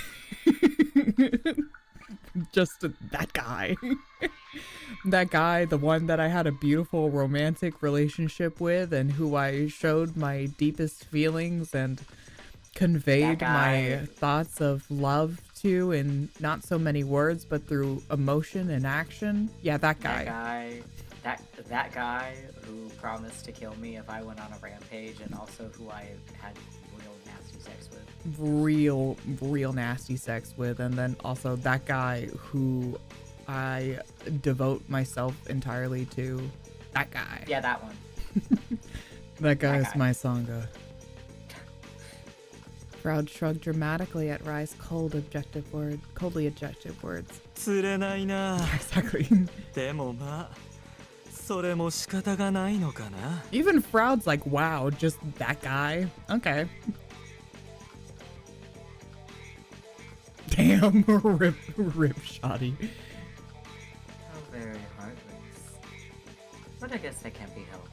[SPEAKER 1] Just that guy. That guy, the one that I had a beautiful romantic relationship with and who I showed my deepest feelings and conveyed my thoughts of love to in not so many words but through emotion and action. Yeah, that guy.
[SPEAKER 2] That guy who promised to kill me if I went on a rampage, and also who I had real nasty sex with.
[SPEAKER 1] Real nasty sex with. And then also that guy who I devote myself entirely to. That guy.
[SPEAKER 2] Yeah, that one.
[SPEAKER 1] That guy is my Sangha. Proud shrugged dramatically at Rai's coldly objective words.
[SPEAKER 3] 釣れないな。
[SPEAKER 1] Exactly.
[SPEAKER 3] でもまあ、それも仕方がないのかな。
[SPEAKER 1] Even Froud's like, wow, just that guy? Okay. Damn, rip shoddy.
[SPEAKER 2] How very heartless. But I guess that can't be helped.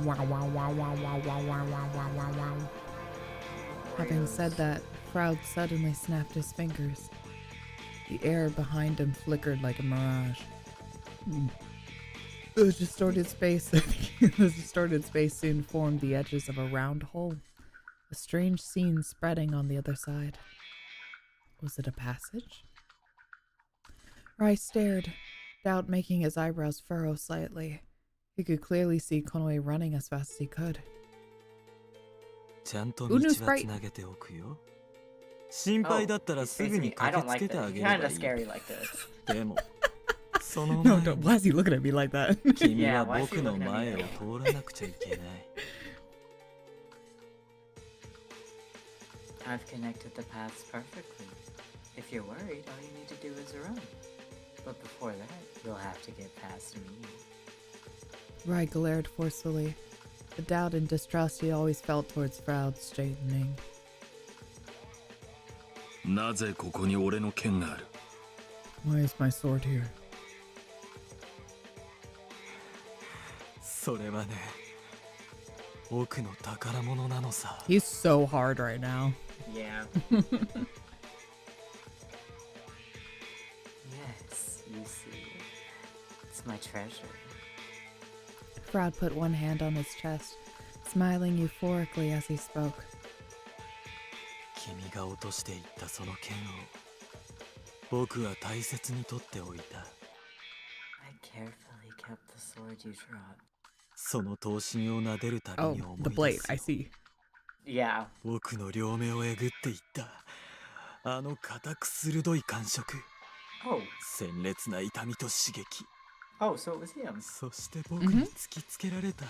[SPEAKER 1] Wow, wow, wow, wow, wow, wow, wow, wow, wow, wow, wow. Having said that, Froud suddenly snapped his fingers. The air behind him flickered like a mirage. The distorted space soon formed the edges of a round hole. A strange scene spreading on the other side. Was it a passage? Rai stared, doubt making his eyebrows furrow slightly. He could clearly see Konoe running as fast as he could.
[SPEAKER 3] ちゃんと道はつなげておくよ。心配だったらすぐに駆けつけてあげればいい。
[SPEAKER 2] Kinda scary like this.
[SPEAKER 3] でも、その
[SPEAKER 1] No,
[SPEAKER 3] 前
[SPEAKER 1] no,
[SPEAKER 3] に
[SPEAKER 1] why is he looking at me like that?
[SPEAKER 3] 君は僕の前を通らなくちゃいけない。
[SPEAKER 2] I've connected the paths perfectly. If you're worried, all you need to do is run. But before that, you'll have to get past me.
[SPEAKER 1] Rai glared forcefully. The doubt and distrust he always felt towards Froud straightening.
[SPEAKER 7] なぜここに俺の剣がある？
[SPEAKER 1] Why is my sword here?
[SPEAKER 3] それはね、奥の宝物なのさ。
[SPEAKER 1] He's so hard right now.
[SPEAKER 2] Yeah. Yes, you see. It's my treasure.
[SPEAKER 1] Froud put one hand on his chest, smiling euphorically as he spoke.
[SPEAKER 3] 君が落としていったその剣を僕は大切に取っておいた。
[SPEAKER 2] I carefully kept the sword you dropped.
[SPEAKER 3] その刀身を撫でるたび
[SPEAKER 1] Oh,
[SPEAKER 3] に思
[SPEAKER 1] the
[SPEAKER 3] い
[SPEAKER 1] blade,
[SPEAKER 3] 出す
[SPEAKER 1] I see.
[SPEAKER 2] Yeah.
[SPEAKER 3] 僕の両目をえぐっていったあの固く鋭い感触。
[SPEAKER 2] Oh.
[SPEAKER 3] 鮮烈な痛みと刺激。
[SPEAKER 2] Oh, so it was him.
[SPEAKER 3] そして僕に突きつけられた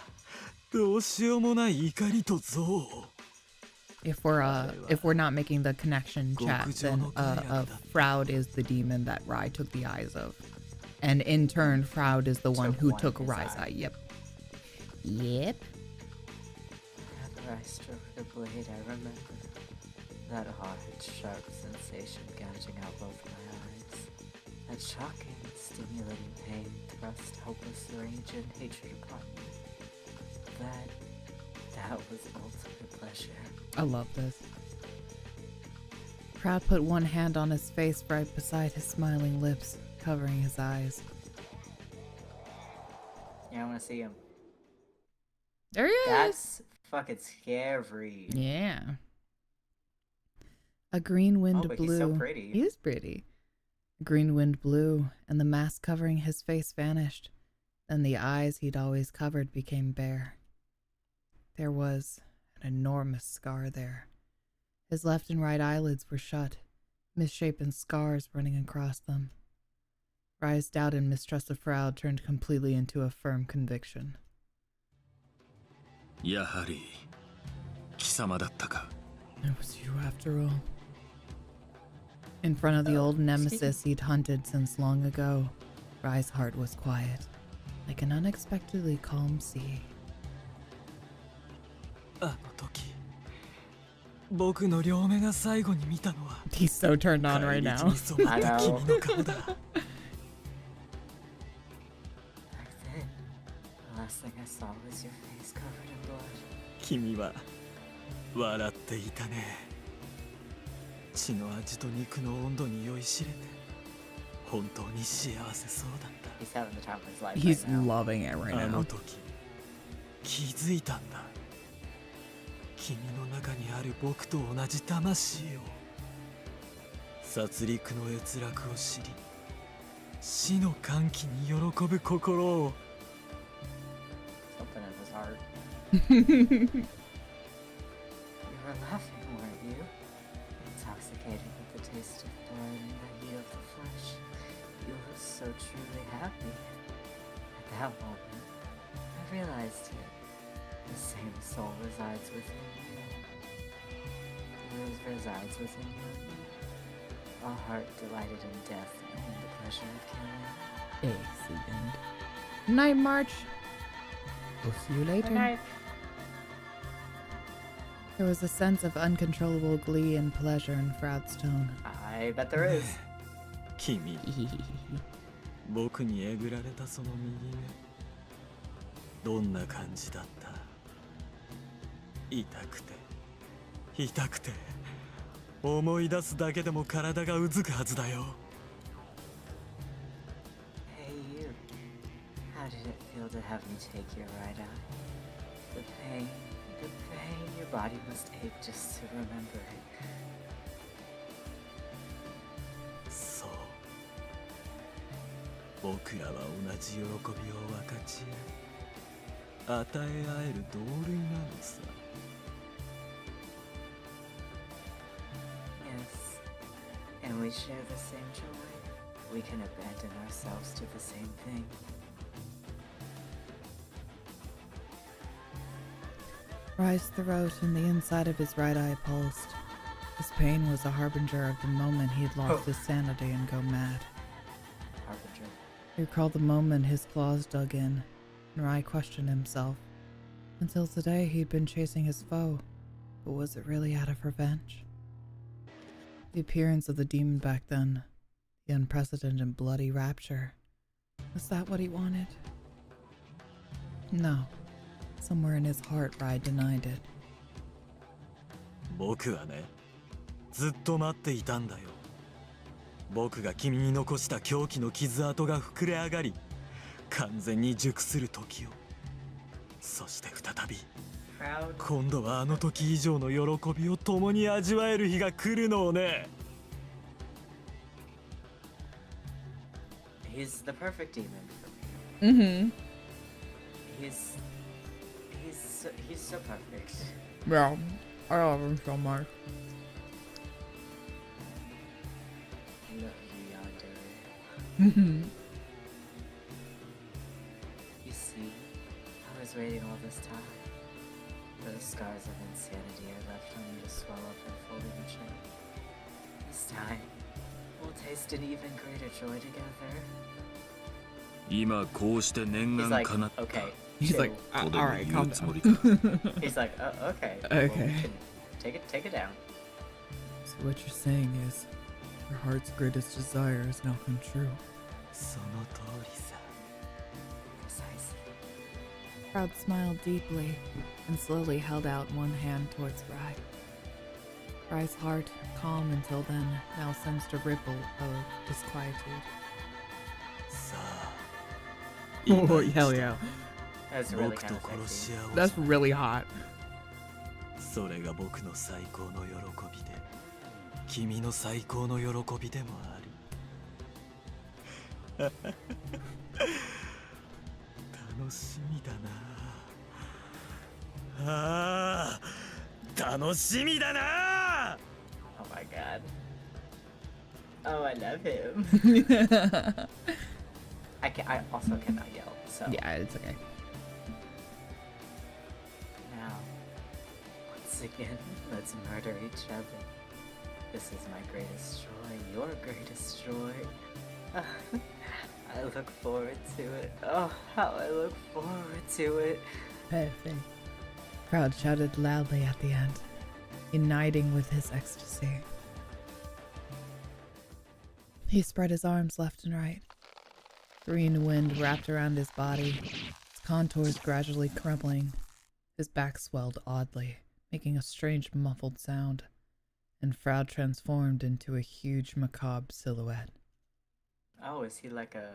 [SPEAKER 3] どうしようもない怒りと憎悪。
[SPEAKER 1] If we're not making the connection chat, then Froud is the demon that Rai took the eyes of. And in turn, Froud is the one who took Rai's eye. Yep. Yep.
[SPEAKER 2] Whenever I struck the blade, I remember that hard, sharp sensation gouging out both my eyes. That shocking, stimulating pain thrust helpless rage and hatred upon me. That was ultimate pleasure.
[SPEAKER 1] I love this. Proud put one hand on his face right beside his smiling lips, covering his eyes.
[SPEAKER 2] Yeah, I want to see him.
[SPEAKER 1] There he is!
[SPEAKER 2] That's fucking scary.
[SPEAKER 1] Yeah. A green wind
[SPEAKER 2] but
[SPEAKER 1] blew.
[SPEAKER 2] he's so pretty.
[SPEAKER 1] He is pretty. A green wind blew, and the mask covering his face vanished. Then the eyes he'd always covered became bare. There was an enormous scar there. His left and right eyelids were shut, misshapen scars running across them. Rai's doubt and mistrust of Froud turned completely into a firm conviction.
[SPEAKER 7] やはり貴様だったか。
[SPEAKER 1] It was you after all. In front of the old nemesis he'd hunted since long ago, Rai's heart was quiet, like an unexpectedly calm sea.
[SPEAKER 3] あの時僕の両目が最後に見たのは
[SPEAKER 1] He's so turned on right
[SPEAKER 3] 返り
[SPEAKER 1] now.
[SPEAKER 3] 血に染まった君の顔だ
[SPEAKER 2] Back then, the last thing I saw was your face covered in blood.
[SPEAKER 3] 君は笑っていたね血の味と肉の温度に酔いしれて本当に幸せそうだった
[SPEAKER 2] He's having the time of his life
[SPEAKER 1] He's
[SPEAKER 2] right now.
[SPEAKER 1] loving it right
[SPEAKER 3] あの
[SPEAKER 1] now.
[SPEAKER 3] 時気づいたんだ君の中にある僕と同じ魂を殺戮の閲楽を知り死の歓喜に喜ぶ心を
[SPEAKER 2] Something in his heart. You were laughing, weren't you? Intoxicated with the taste of blood and the heat of the flesh. You were so truly happy. At that moment, I realized it. The same soul resides within you. Resides within you. A heart delighted in death and in the pleasure of killing.
[SPEAKER 1] Excellent. Night March. We'll see you later. There was a sense of uncontrollable glee and pleasure in Froud's tone.
[SPEAKER 2] I bet there is.
[SPEAKER 3] 君僕にえぐられたその右目どんな感じだった痛くて痛くて思い出すだけでも体がうずくはずだよ
[SPEAKER 2] Hey you, how did it feel to have me take your right eye? The pain, your body must ache just to remember it.
[SPEAKER 3] そう僕らは同じ喜びを分かち合い与え合える同類なのさ
[SPEAKER 2] Yes, and we share the same joy. We can abandon ourselves to the same thing.
[SPEAKER 1] Rai's throat and the inside of his right eye pulsed. His pain was a harbinger of the moment he'd lost his sanity and go mad.
[SPEAKER 2] Harbinger.
[SPEAKER 1] He recalled the moment his claws dug in, and Rai questioned himself. Until today, he'd been chasing his foe, but was it really out of revenge? The appearance of the demon back then, the unprecedented bloody rapture, was that what he wanted? No. Somewhere in his heart, Rai denied it.
[SPEAKER 3] 僕はねずっと待っていたんだよ僕が君に残した狂気の傷跡が膨れ上がり完全に熟する時をそして再び
[SPEAKER 2] Proud.
[SPEAKER 3] 今度はあの時以上の喜びを共に味わえる日が来るのをね
[SPEAKER 2] He's the perfect demon for me.
[SPEAKER 1] Mm-hmm.
[SPEAKER 2] He's so perfect.
[SPEAKER 1] Yeah, I love him so much.
[SPEAKER 2] Look, you yonder.
[SPEAKER 1] Mm-hmm.
[SPEAKER 2] You see, I was waiting all this time. For the scars of insanity are left on me to swell up and fully mature. This time, we'll taste an even greater joy together.
[SPEAKER 7] 今こうして念
[SPEAKER 2] He's
[SPEAKER 7] 願
[SPEAKER 2] like,
[SPEAKER 7] かなった
[SPEAKER 2] okay.
[SPEAKER 1] He's
[SPEAKER 2] chill.
[SPEAKER 1] like,
[SPEAKER 7] とで
[SPEAKER 1] all
[SPEAKER 7] も
[SPEAKER 1] right,
[SPEAKER 7] 言
[SPEAKER 1] calm
[SPEAKER 7] うつも
[SPEAKER 1] down.
[SPEAKER 7] りか
[SPEAKER 2] He's like, okay.
[SPEAKER 1] Okay.
[SPEAKER 2] Well, we can take it down.
[SPEAKER 1] So what you're saying is, your heart's greatest desire is now come true.
[SPEAKER 3] その通りさ
[SPEAKER 2] Precisely.
[SPEAKER 1] Proud smiled deeply and slowly held out one hand towards Rai. Rai's heart, calm until then, now sensed a ripple of disquietude.
[SPEAKER 3] さあ
[SPEAKER 1] Oh, hell yeah.
[SPEAKER 2] That's really
[SPEAKER 3] 僕
[SPEAKER 2] kind
[SPEAKER 3] と
[SPEAKER 2] of
[SPEAKER 3] 殺し
[SPEAKER 2] sexy.
[SPEAKER 3] 合おう
[SPEAKER 1] That's really hot.
[SPEAKER 3] それが僕の最高の喜びで君の最高の喜びでもある楽しみだなあー楽しみだな
[SPEAKER 2] Oh my god. Oh, I love him. I also cannot yell, so.
[SPEAKER 1] Yeah, it's okay.
[SPEAKER 2] Now, once again, let's murder each other. This is my greatest joy, your greatest joy. I look forward to it. Oh, how I look forward to it.
[SPEAKER 1] Perfect. Proud shouted loudly at the end. uniting with his ecstasy. He spread his arms left and right. Green wind wrapped around his body, his contours gradually crumbling. His back swelled oddly, making a strange muffled sound, and Froud transformed into a huge macabre silhouette.
[SPEAKER 2] Oh, is he like a...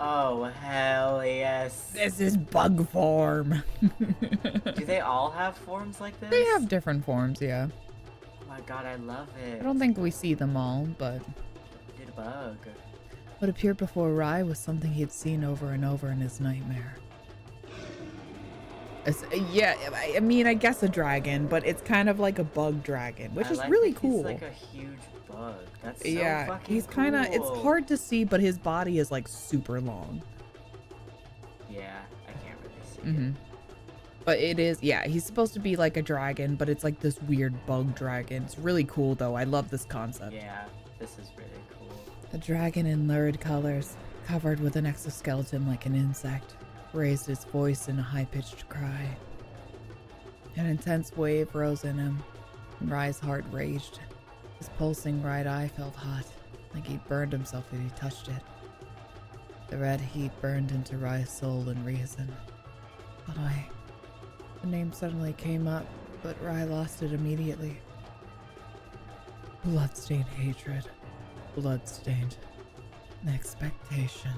[SPEAKER 2] Oh, hell yes.
[SPEAKER 1] This is bug form.
[SPEAKER 2] Do they all have forms like this?
[SPEAKER 1] They have different forms, yeah.
[SPEAKER 2] Oh my god, I love it.
[SPEAKER 1] I don't think we see them all, but
[SPEAKER 2] Did a bug.
[SPEAKER 1] what appeared before Rai was something he had seen over and over in his nightmare. Yeah, I mean, I guess a dragon, but it's kind of like a bug dragon, which is really cool.
[SPEAKER 2] He's like a huge bug. That's so
[SPEAKER 1] Yeah,
[SPEAKER 2] fucking
[SPEAKER 1] he's kind of, it's
[SPEAKER 2] cool.
[SPEAKER 1] hard to see, but his body is like super long.
[SPEAKER 2] Yeah, I can't really see it.
[SPEAKER 1] But it is, yeah, he's supposed to be like a dragon, but it's like this weird bug dragon. It's really cool though. I love this concept.
[SPEAKER 2] Yeah, this is really cool.
[SPEAKER 1] A dragon in lurid colors, covered with an exoskeleton like an insect, raised its voice in a high-pitched cry. An intense wave rose in him, and Rai's heart raged. His pulsing right eye felt hot, like he'd burned himself if he touched it. The red heat burned into Rai's soul and reason. But the name suddenly came up, but Rai lost it immediately. Bloodstained hatred. Bloodstained expectation.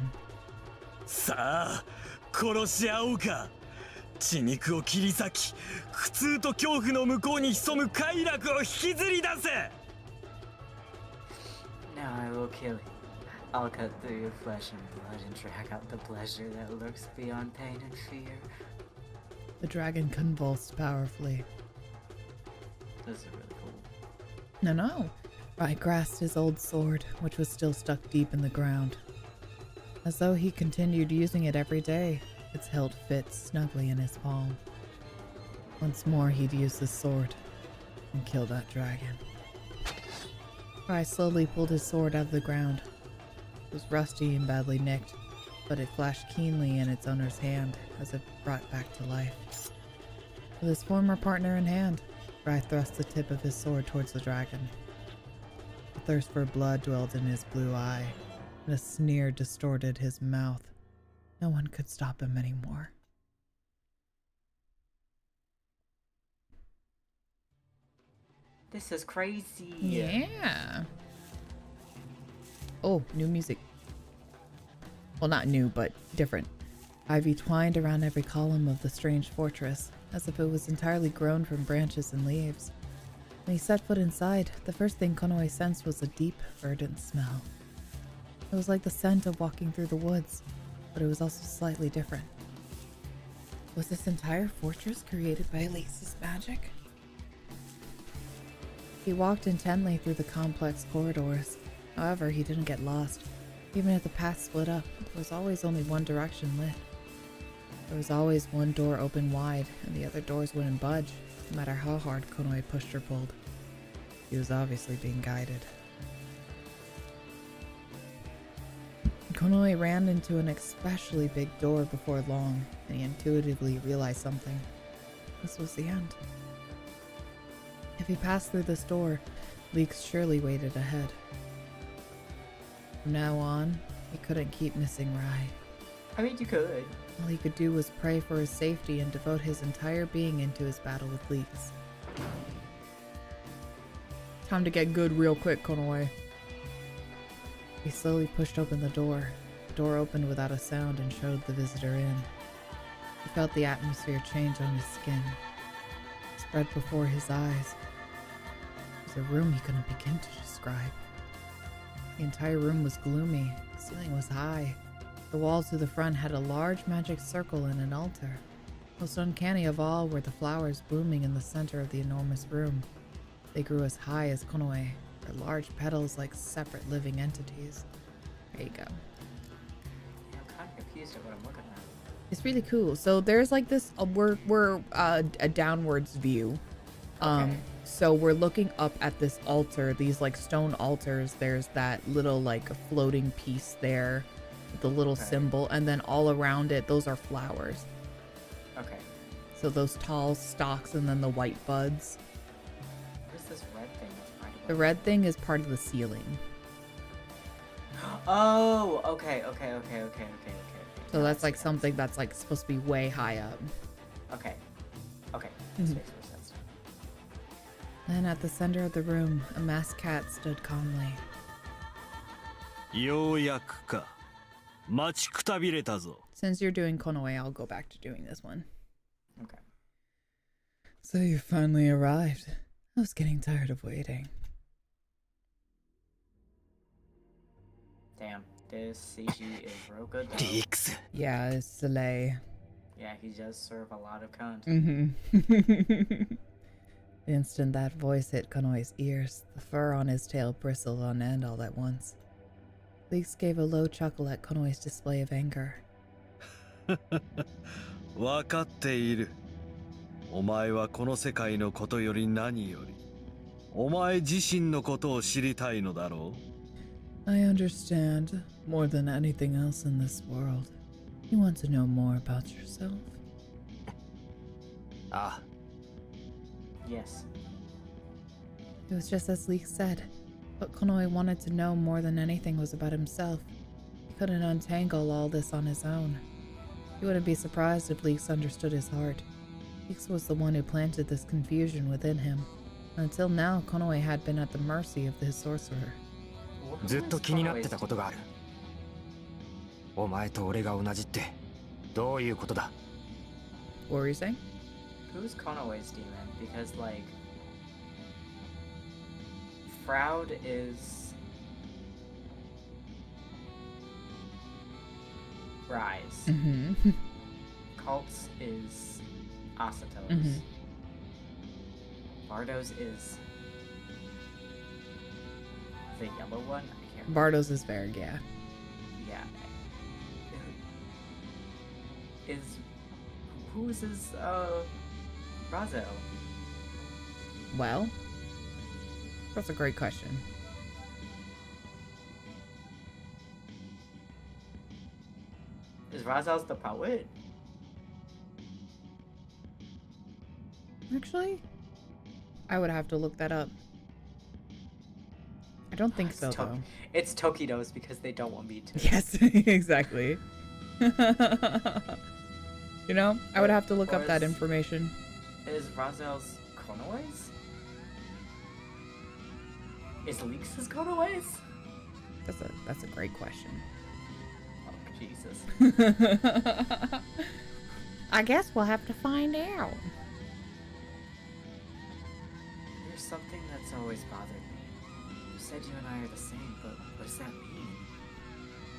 [SPEAKER 3] さあ殺し合おうか。血肉を切り裂き苦痛と恐怖の向こうに潜む快楽を引きずり出せ。
[SPEAKER 2] Now I will kill you. I'll cut through your flesh and blood and drag out the pleasure that lurks beyond pain and fear.
[SPEAKER 1] The dragon convulsed powerfully.
[SPEAKER 2] This is really cool.
[SPEAKER 1] No. Rai grasped his old sword, which was still stuck deep in the ground. As though he continued using it every day, its hilt fit snugly in his palm. Once more he'd use the sword and kill that dragon. Rai slowly pulled his sword out of the ground. It was rusty and badly nicked, but it flashed keenly in its owner's hand as if brought back to life. With his former partner in hand, Rai thrust the tip of his sword towards the dragon. The thirst for blood dwelled in his blue eye, and a sneer distorted his mouth. No one could stop him anymore.
[SPEAKER 2] This is crazy.
[SPEAKER 1] Yeah. Oh, new music. Well, not new, but different. Ivy twined around every column of the strange fortress, as if it was entirely grown from branches and leaves. When he set foot inside, the first thing Konoe sensed was a deep, verdant smell. It was like the scent of walking through the woods, but it was also slightly different. Was this entire fortress created by Elise's magic? He walked intently through the complex corridors. However, he didn't get lost. Even if the path split up, there was always only one direction lit. There was always one door open wide, and the other doors wouldn't budge, no matter how hard Konoe pushed or pulled. He was obviously being guided. Konoe ran into an especially big door before long, and he intuitively realized something. This was the end. If he passed through this door, leaks surely waited ahead. From now on, he couldn't keep missing Rai.
[SPEAKER 2] I mean, you could.
[SPEAKER 1] All he could do was pray for his safety and devote his entire being into his battle with leaks. Time to get good real quick, Konoe. He slowly pushed open the door. The door opened without a sound and showed the visitor in. He felt the atmosphere change on his skin. It spread before his eyes. It was a room he couldn't begin to describe. The entire room was gloomy. The ceiling was high. The walls to the front had a large magic circle and an altar. Most uncanny of all were the flowers blooming in the center of the enormous room. They grew as high as Konoe, their large petals like separate living entities. There you go.
[SPEAKER 2] Yeah, I'm kind of confused at what I'm looking at.
[SPEAKER 1] It's really cool. So there's like this, we're a downwards view.
[SPEAKER 2] Okay.
[SPEAKER 1] So we're looking up at this altar, these like stone altars. There's that little like floating piece there, the little symbol, and then all around it, those are flowers.
[SPEAKER 2] Okay.
[SPEAKER 1] So those tall stalks and then the white buds.
[SPEAKER 2] What is this red thing that's part of
[SPEAKER 1] The
[SPEAKER 2] it?
[SPEAKER 1] red thing is part of the ceiling.
[SPEAKER 2] Oh, okay.
[SPEAKER 1] So
[SPEAKER 2] Now I
[SPEAKER 1] that's
[SPEAKER 2] see,
[SPEAKER 1] like
[SPEAKER 2] now I
[SPEAKER 1] something
[SPEAKER 2] see.
[SPEAKER 1] that's like supposed to be way high up.
[SPEAKER 2] Okay.
[SPEAKER 1] Mhm.
[SPEAKER 2] This makes more sense.
[SPEAKER 1] Then at the center of the room, a masked cat stood calmly.
[SPEAKER 8] ようやくか。待ちくたびれたぞ。
[SPEAKER 1] Since you're doing Konoe, I'll go back to doing this one.
[SPEAKER 2] Okay.
[SPEAKER 1] So you finally arrived. I was getting tired of waiting.
[SPEAKER 2] Damn, this CG is real good though.
[SPEAKER 8] リークス。
[SPEAKER 1] Yeah, it's Soleil.
[SPEAKER 2] Yeah, he does serve a lot of content.
[SPEAKER 1] Mm-hmm. The instant that voice hit Konoe's ears, the fur on his tail bristled on end all at once. Leeks gave a low chuckle at Konoe's display of anger.
[SPEAKER 8] 分かっている。お前はこの世界のことより何より、お前自身のことを知りたいのだろう。
[SPEAKER 1] I understand. More than anything else in this world. You want to know more about yourself?
[SPEAKER 8] ああ。
[SPEAKER 2] Yes.
[SPEAKER 1] It was just as Leeks said. What Konoe wanted to know more than anything was about himself. He couldn't untangle all this on his own. He wouldn't be surprised if Leeks understood his heart. Leeks was the one who planted this confusion within him. Until now, Konoe had been at the mercy of his sorcerer.
[SPEAKER 9] ずっと気になってたことがある。お前と俺が同じってどういうことだ？
[SPEAKER 1] What were you saying?
[SPEAKER 2] Who's Konoe's demon? Because like Froud is RAI'S.
[SPEAKER 1] Mm-hmm.
[SPEAKER 2] Cults is Asato's.
[SPEAKER 1] Mhm.
[SPEAKER 2] Bardo's is the yellow one? I can't remember.
[SPEAKER 1] Bardo's is Varg, yeah.
[SPEAKER 2] Yeah. Who's his Razo?
[SPEAKER 1] Well, that's a great question.
[SPEAKER 2] Is Razel's the poet?
[SPEAKER 1] Actually, I would have to look that up. I don't think so, though.
[SPEAKER 2] It's Tokido's because they don't want me to.
[SPEAKER 1] Yes, exactly. You know, I would have to look
[SPEAKER 2] Or
[SPEAKER 1] up that
[SPEAKER 2] is-
[SPEAKER 1] information.
[SPEAKER 2] Is Razel's Konoe's? Is Leeks' Konoe's?
[SPEAKER 1] That's a great question.
[SPEAKER 2] Oh, Jesus.
[SPEAKER 1] I guess we'll have to find out.
[SPEAKER 2] There's something that's always bothered me. You said you and I are the same, but what does that mean?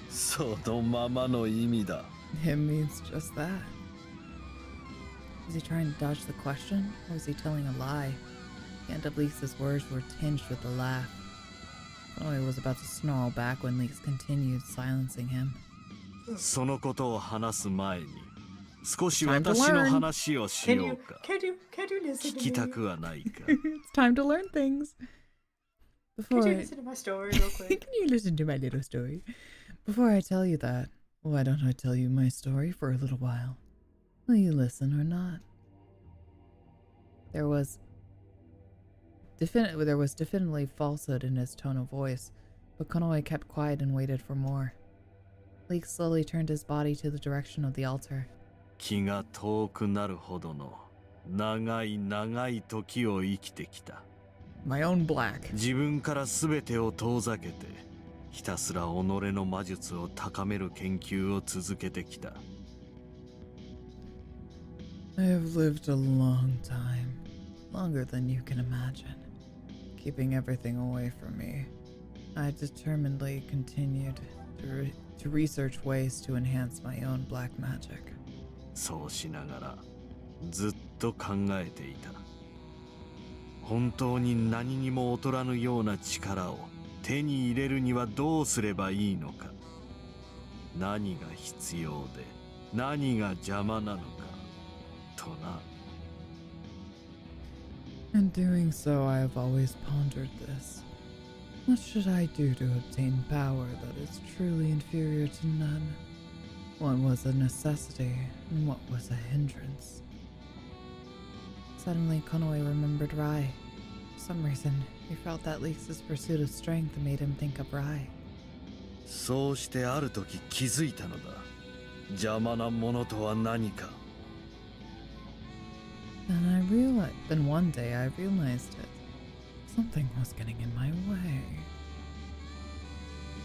[SPEAKER 8] そのままの意味だ。
[SPEAKER 1] Him means just that. Was he trying to dodge the question, or was he telling a lie? The end of Leeks' words were tinged with a laugh. Konoe was about to snarl back when Leeks continued, silencing him.
[SPEAKER 8] そのことを話す前に、少し
[SPEAKER 1] Time to
[SPEAKER 8] 私の
[SPEAKER 1] learn.
[SPEAKER 8] 話をし
[SPEAKER 2] Can
[SPEAKER 8] よ
[SPEAKER 2] you
[SPEAKER 8] うか。
[SPEAKER 2] listen
[SPEAKER 8] 聞
[SPEAKER 2] to
[SPEAKER 8] きた
[SPEAKER 2] me?
[SPEAKER 8] くはないか。
[SPEAKER 1] It's time to learn things. Before
[SPEAKER 2] Can you
[SPEAKER 1] I...
[SPEAKER 2] listen to my story real quick?
[SPEAKER 1] Can you listen to my little story? Before I tell you that, why don't I tell you my story for a little while? Will you listen or not? There was definitely falsehood in his tone of voice, but Konoe kept quiet and waited for more. Leek slowly turned his body to the direction of the altar.
[SPEAKER 8] 気が遠くなるほどの長い長い時を生きてきた。
[SPEAKER 1] My own black.
[SPEAKER 8] 自分から全てを遠ざけて、ひたすら己の魔術を高める研究を続けてきた。
[SPEAKER 1] I have lived a long time, longer than you can imagine. Keeping everything away from me, I determinedly continued to research ways to enhance my own black magic.
[SPEAKER 8] そうしながらずっと考えていた。本当に何にも劣らぬような力を手に入れるにはどうすればいいのか。何が必要で何が邪魔なのかとな。
[SPEAKER 1] In doing so, I have always pondered this. What should I do to obtain power that is truly inferior to none? What was a necessity, and what was a hindrance? Suddenly, Konoe remembered Rai. For some reason, he felt that Leaks' pursuit of strength made him think of Rai.
[SPEAKER 7] そうしてある時気づいたのだ。邪魔なものとは何か。
[SPEAKER 1] Then one day I realized it. Something was getting in my way.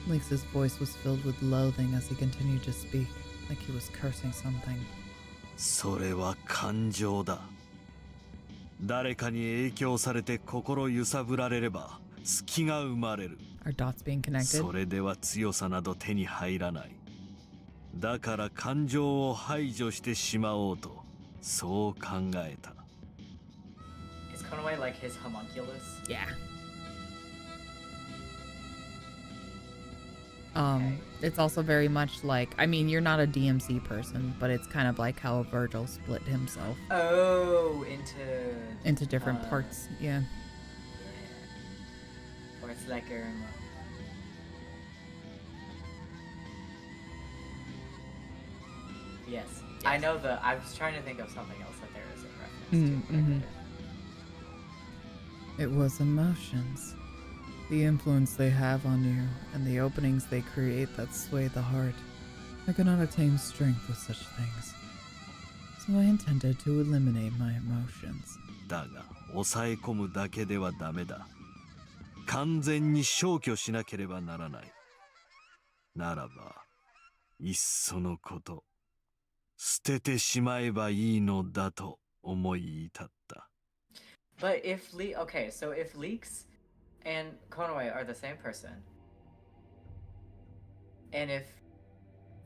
[SPEAKER 1] Leaks' voice was filled with loathing as he continued to speak, like he was cursing something.
[SPEAKER 7] それは感情だ。誰かに影響されて心揺さぶられれば隙が生まれる。
[SPEAKER 1] Are dots being connected?
[SPEAKER 7] それでは強さなど手に入らない。だから感情を排除してしまおうと、そう考えた。
[SPEAKER 2] Is Konoe like his homunculus?
[SPEAKER 1] Yeah.
[SPEAKER 2] Okay.
[SPEAKER 1] It's also very much like, I mean, you're not a DMC person, but it's kind of like how Virgil split himself
[SPEAKER 2] Oh,
[SPEAKER 1] into different parts. Yeah.
[SPEAKER 2] Yeah. Or it's like Yes. I know I was trying to think of something else that there is a reference to.
[SPEAKER 1] Mm-hmm. It was emotions. The influence they have on you, and the openings they create that sway the heart. I could not attain strength with such things. So I intended to eliminate my emotions.
[SPEAKER 7] だが、抑え込むだけではダメだ。完全に消去しなければならない。ならば、いっそのこと、捨ててしまえばいいのだと思い至った。
[SPEAKER 2] But if okay, so if Leaks and Konoe are the same person, and if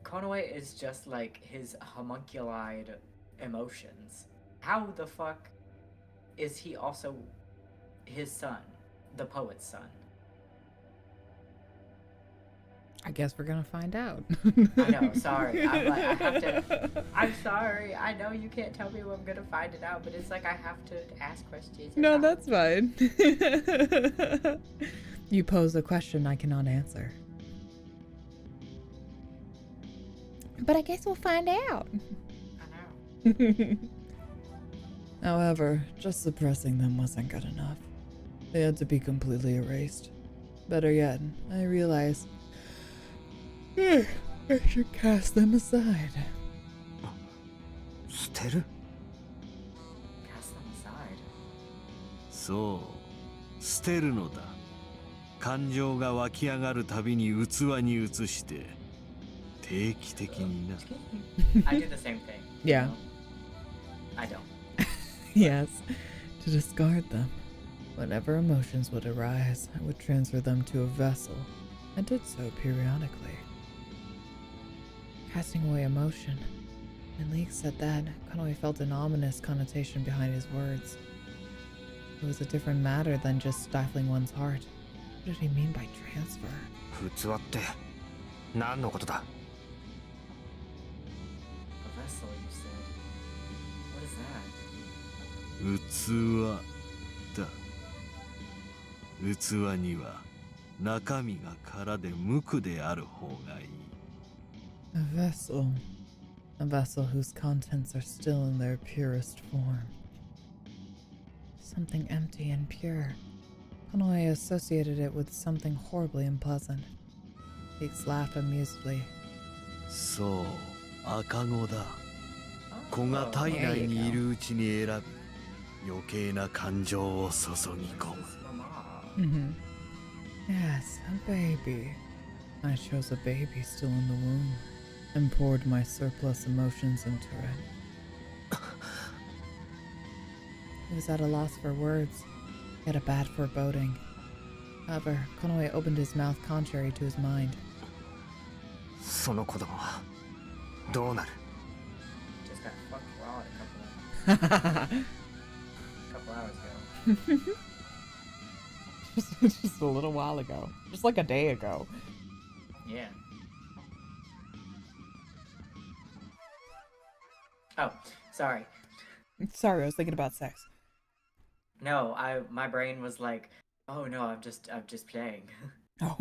[SPEAKER 2] Konoe is just like his homunculized emotions, how the fuck is he also his son, the poet's son?
[SPEAKER 1] I guess we're gonna find out.
[SPEAKER 2] I know, sorry. I'm sorry. I know you can't tell me when I'm gonna find it out, but it's like I have to ask questions.
[SPEAKER 1] No, that's fine. You pose a question I cannot answer. But I guess we'll find out.
[SPEAKER 2] I know.
[SPEAKER 1] However, just suppressing them wasn't good enough. They had to be completely erased. Better yet, I realized I should cast them aside.
[SPEAKER 9] 捨てる?
[SPEAKER 2] Cast them aside.
[SPEAKER 7] そう、捨てるのだ。感情が湧き上がるたびに器に移して、定期的にな。
[SPEAKER 2] I do the same thing.
[SPEAKER 1] Yeah.
[SPEAKER 2] I don't.
[SPEAKER 1] Yes, to discard them. Whenever emotions would arise, I would transfer them to a vessel. I did so periodically. Casting away emotion. When Leek said that, Konoe felt an ominous connotation behind his words. It was a different matter than just stifling one's heart. What did he mean by transfer?
[SPEAKER 9] 器って何のことだ?
[SPEAKER 2] A vessel, you said. What is that?
[SPEAKER 7] 器だ。器には中身が空で無垢である方がいい。
[SPEAKER 1] A vessel. A vessel whose contents are still in their purest form. Something empty and pure. Konoe associated it with something horribly unpleasant. Leeks laughed amusedly.
[SPEAKER 7] そう、赤子だ。子が体内にいるうちに選び、余計な感情を注ぎ込む。
[SPEAKER 1] Mm-hmm. Yes, a baby. I chose a baby still in the womb and poured my surplus emotions into it. He was at a loss for words. He had a bad foreboding. However, Konoe opened his mouth contrary to his mind.
[SPEAKER 9] その子供はどうなる?
[SPEAKER 2] Just got fucked raw a couple hours ago.
[SPEAKER 1] Just a little while ago. Just like a day ago.
[SPEAKER 2] Yeah. Oh, sorry.
[SPEAKER 1] Sorry, I was thinking about sex.
[SPEAKER 2] No, my brain was like, oh no, I'm just playing.
[SPEAKER 1] Oh.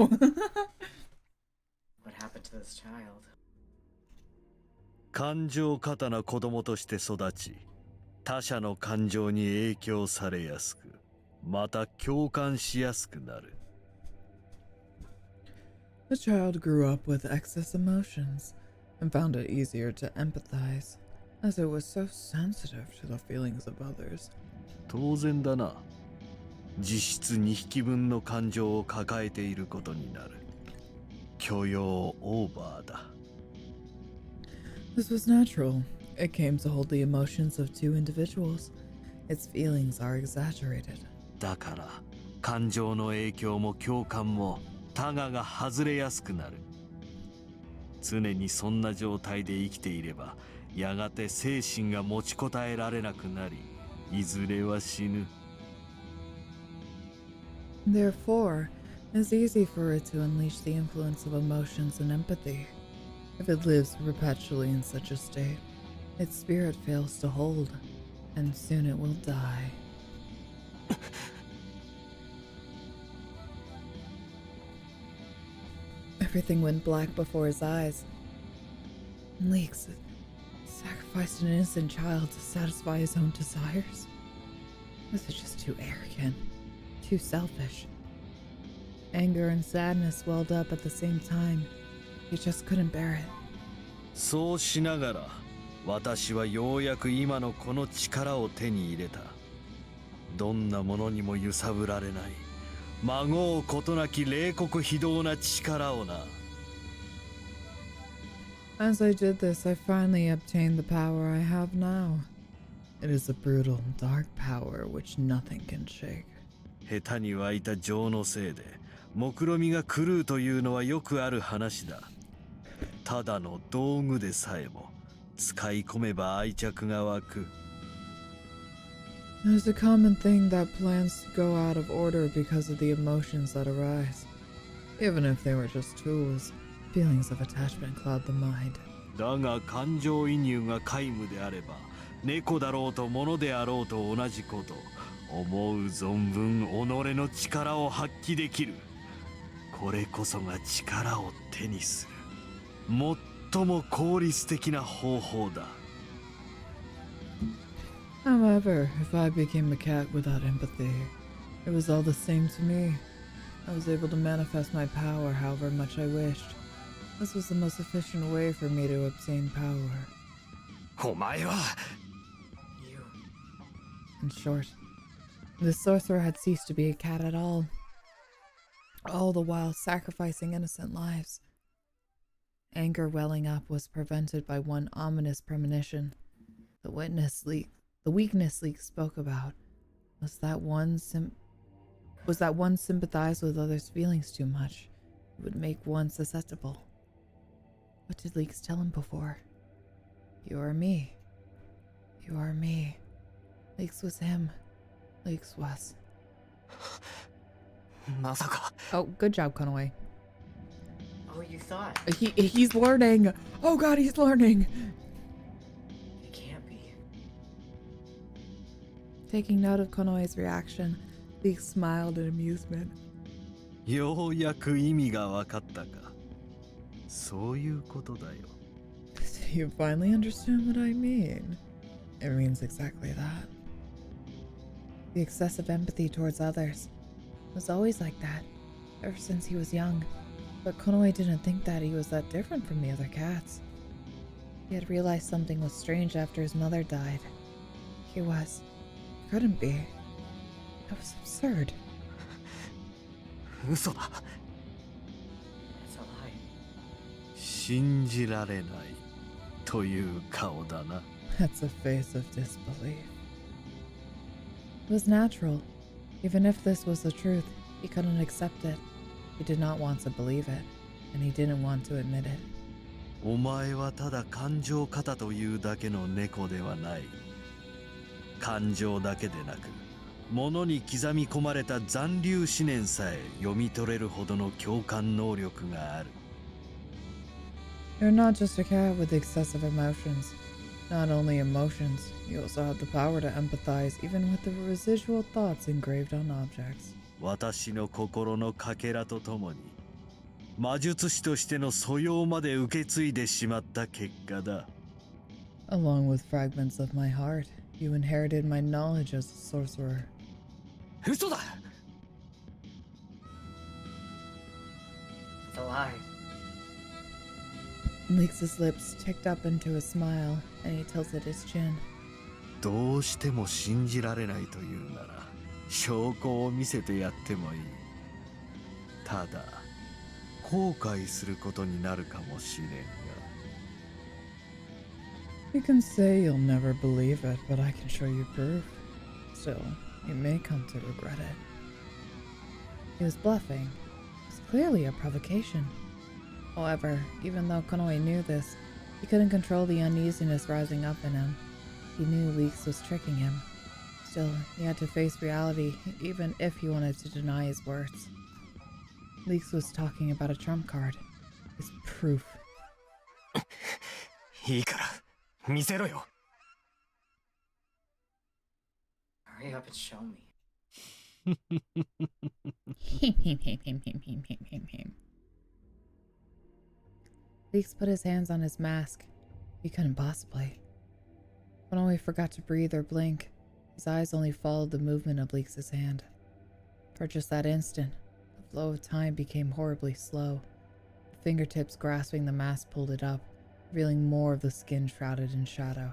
[SPEAKER 2] What happened to this child?
[SPEAKER 7] 感情過多な子供として育ち、
[SPEAKER 6] 他者の感情に影響されやすく、また共感しやすくなる。
[SPEAKER 1] The child grew up with excess emotions and found it easier to empathize, as it was so sensitive to the feelings of others.
[SPEAKER 6] 当然だな。実質2匹分の感情を抱えていることになる。許容オーバーだ。
[SPEAKER 1] This was natural. It came to hold the emotions of two individuals. Its feelings are exaggerated.
[SPEAKER 6] だから感情の影響も共感も他我が外れやすくなる。常にそんな状態で生きていれば、やがて精神が持ちこたえられなくなり、いずれは死ぬ。
[SPEAKER 1] Therefore, it's easy for it to unleash the influence of emotions and empathy. If it lives perpetually in such a state, its spirit fails to hold, and soon it will die. Everything went black before his eyes. Leeks sacrificed an innocent child to satisfy his own desires. This is just too arrogant, too selfish. Anger and sadness welled up at the same time. He just couldn't bear it.
[SPEAKER 6] そうしながら、私はようやく今のこの力を手に入れた。どんなものにも揺さぶられない、孫うことなき冷酷非道な力をな。
[SPEAKER 1] As I did this, I finally obtained the power I have now. It is a brutal, dark power which nothing can shake.
[SPEAKER 6] 下手に湧いた情のせいで、目論みが狂うというのはよくある話だ。ただの道具でさえも、使い込めば愛着が湧く。
[SPEAKER 1] It is a common thing that plans to go out of order because of the emotions that arise. Even if they were just tools, feelings of attachment cloud the mind.
[SPEAKER 6] だが感情移入が皆無であれば、猫だろうと物であろうと同じこと。思う存分己の力を発揮できる。これこそが力を手にする。最も効率的な方法だ。
[SPEAKER 1] However, if I became a cat without empathy, it was all the same to me. I was able to manifest my power however much I wished. This was the most efficient way for me to obtain power.
[SPEAKER 8] お前は
[SPEAKER 2] You.
[SPEAKER 1] In short, the sorcerer had ceased to be a cat at all the while sacrificing innocent lives. Anger welling up was prevented by one ominous premonition. The weakness Leek spoke about was that one sympathized with others' feelings too much. It would make one susceptible. What did Leeks tell him before? You are me. You are me. Leeks was him. Leeks was.
[SPEAKER 8] まさか
[SPEAKER 1] Oh, good job, Conaway.
[SPEAKER 2] Oh, you thought.
[SPEAKER 1] He's learning. Oh god, he's learning.
[SPEAKER 2] It can't be.
[SPEAKER 1] Taking note of Konaway's reaction, Leek smiled in amusement.
[SPEAKER 6] ようやく意味が分かったか。そういうことだよ。
[SPEAKER 1] You finally understand what I mean. It means exactly that. The excessive empathy towards others was always like that, ever since he was young. But Konaway didn't think that he was that different from the other cats. He had realized something was strange after his mother died. He couldn't be. That was absurd.
[SPEAKER 8] 嘘だ
[SPEAKER 2] It's a lie.
[SPEAKER 6] 信じられないという顔だな。
[SPEAKER 1] That's a face of disbelief. It was natural. Even if this was the truth, he couldn't accept it. He did not want to believe it, and he didn't want to admit it.
[SPEAKER 6] お前はただ感情型というだけの猫ではない。感情だけでなく、物に刻み込まれた残留思念さえ読み取れるほどの共感能力がある。
[SPEAKER 1] You're not just a cat with excessive emotions. Not only emotions, you also have the power to empathize even with the residual thoughts engraved on objects.
[SPEAKER 6] 私の心のかけらとともに、魔術師としての素養まで受け継いでしまった結果だ。
[SPEAKER 1] Along with fragments of my heart, You inherited my knowledge as a sorcerer.
[SPEAKER 9] 嘘だ
[SPEAKER 2] It's a lie.
[SPEAKER 1] Leaks' lips ticked up into a smile, and he tilted his chin.
[SPEAKER 6] どうしても信じられないというなら証拠を見せてやってもいい。ただ後悔することになるかもしれんが。
[SPEAKER 1] You can say you'll never believe it, but I can show you proof. Still, you may come to regret it. He was bluffing. It was clearly a provocation. However, even though Konoe knew this, he couldn't control the uneasiness rising up in him. He knew Leaks was tricking him. Still, he had to face reality, even if he wanted to deny his words. Leaks was talking about a trump card. His proof.
[SPEAKER 9] いいから見せろよ
[SPEAKER 2] Hurry up and show me.
[SPEAKER 1] Leaks put his hands on his mask. He couldn't possibly. Konoe forgot to breathe or blink. His eyes only followed the movement of Leaks' hand. For just that instant, the flow of time became horribly slow. The fingertips grasping the mask pulled it up, revealing more of the skin shrouded in shadow.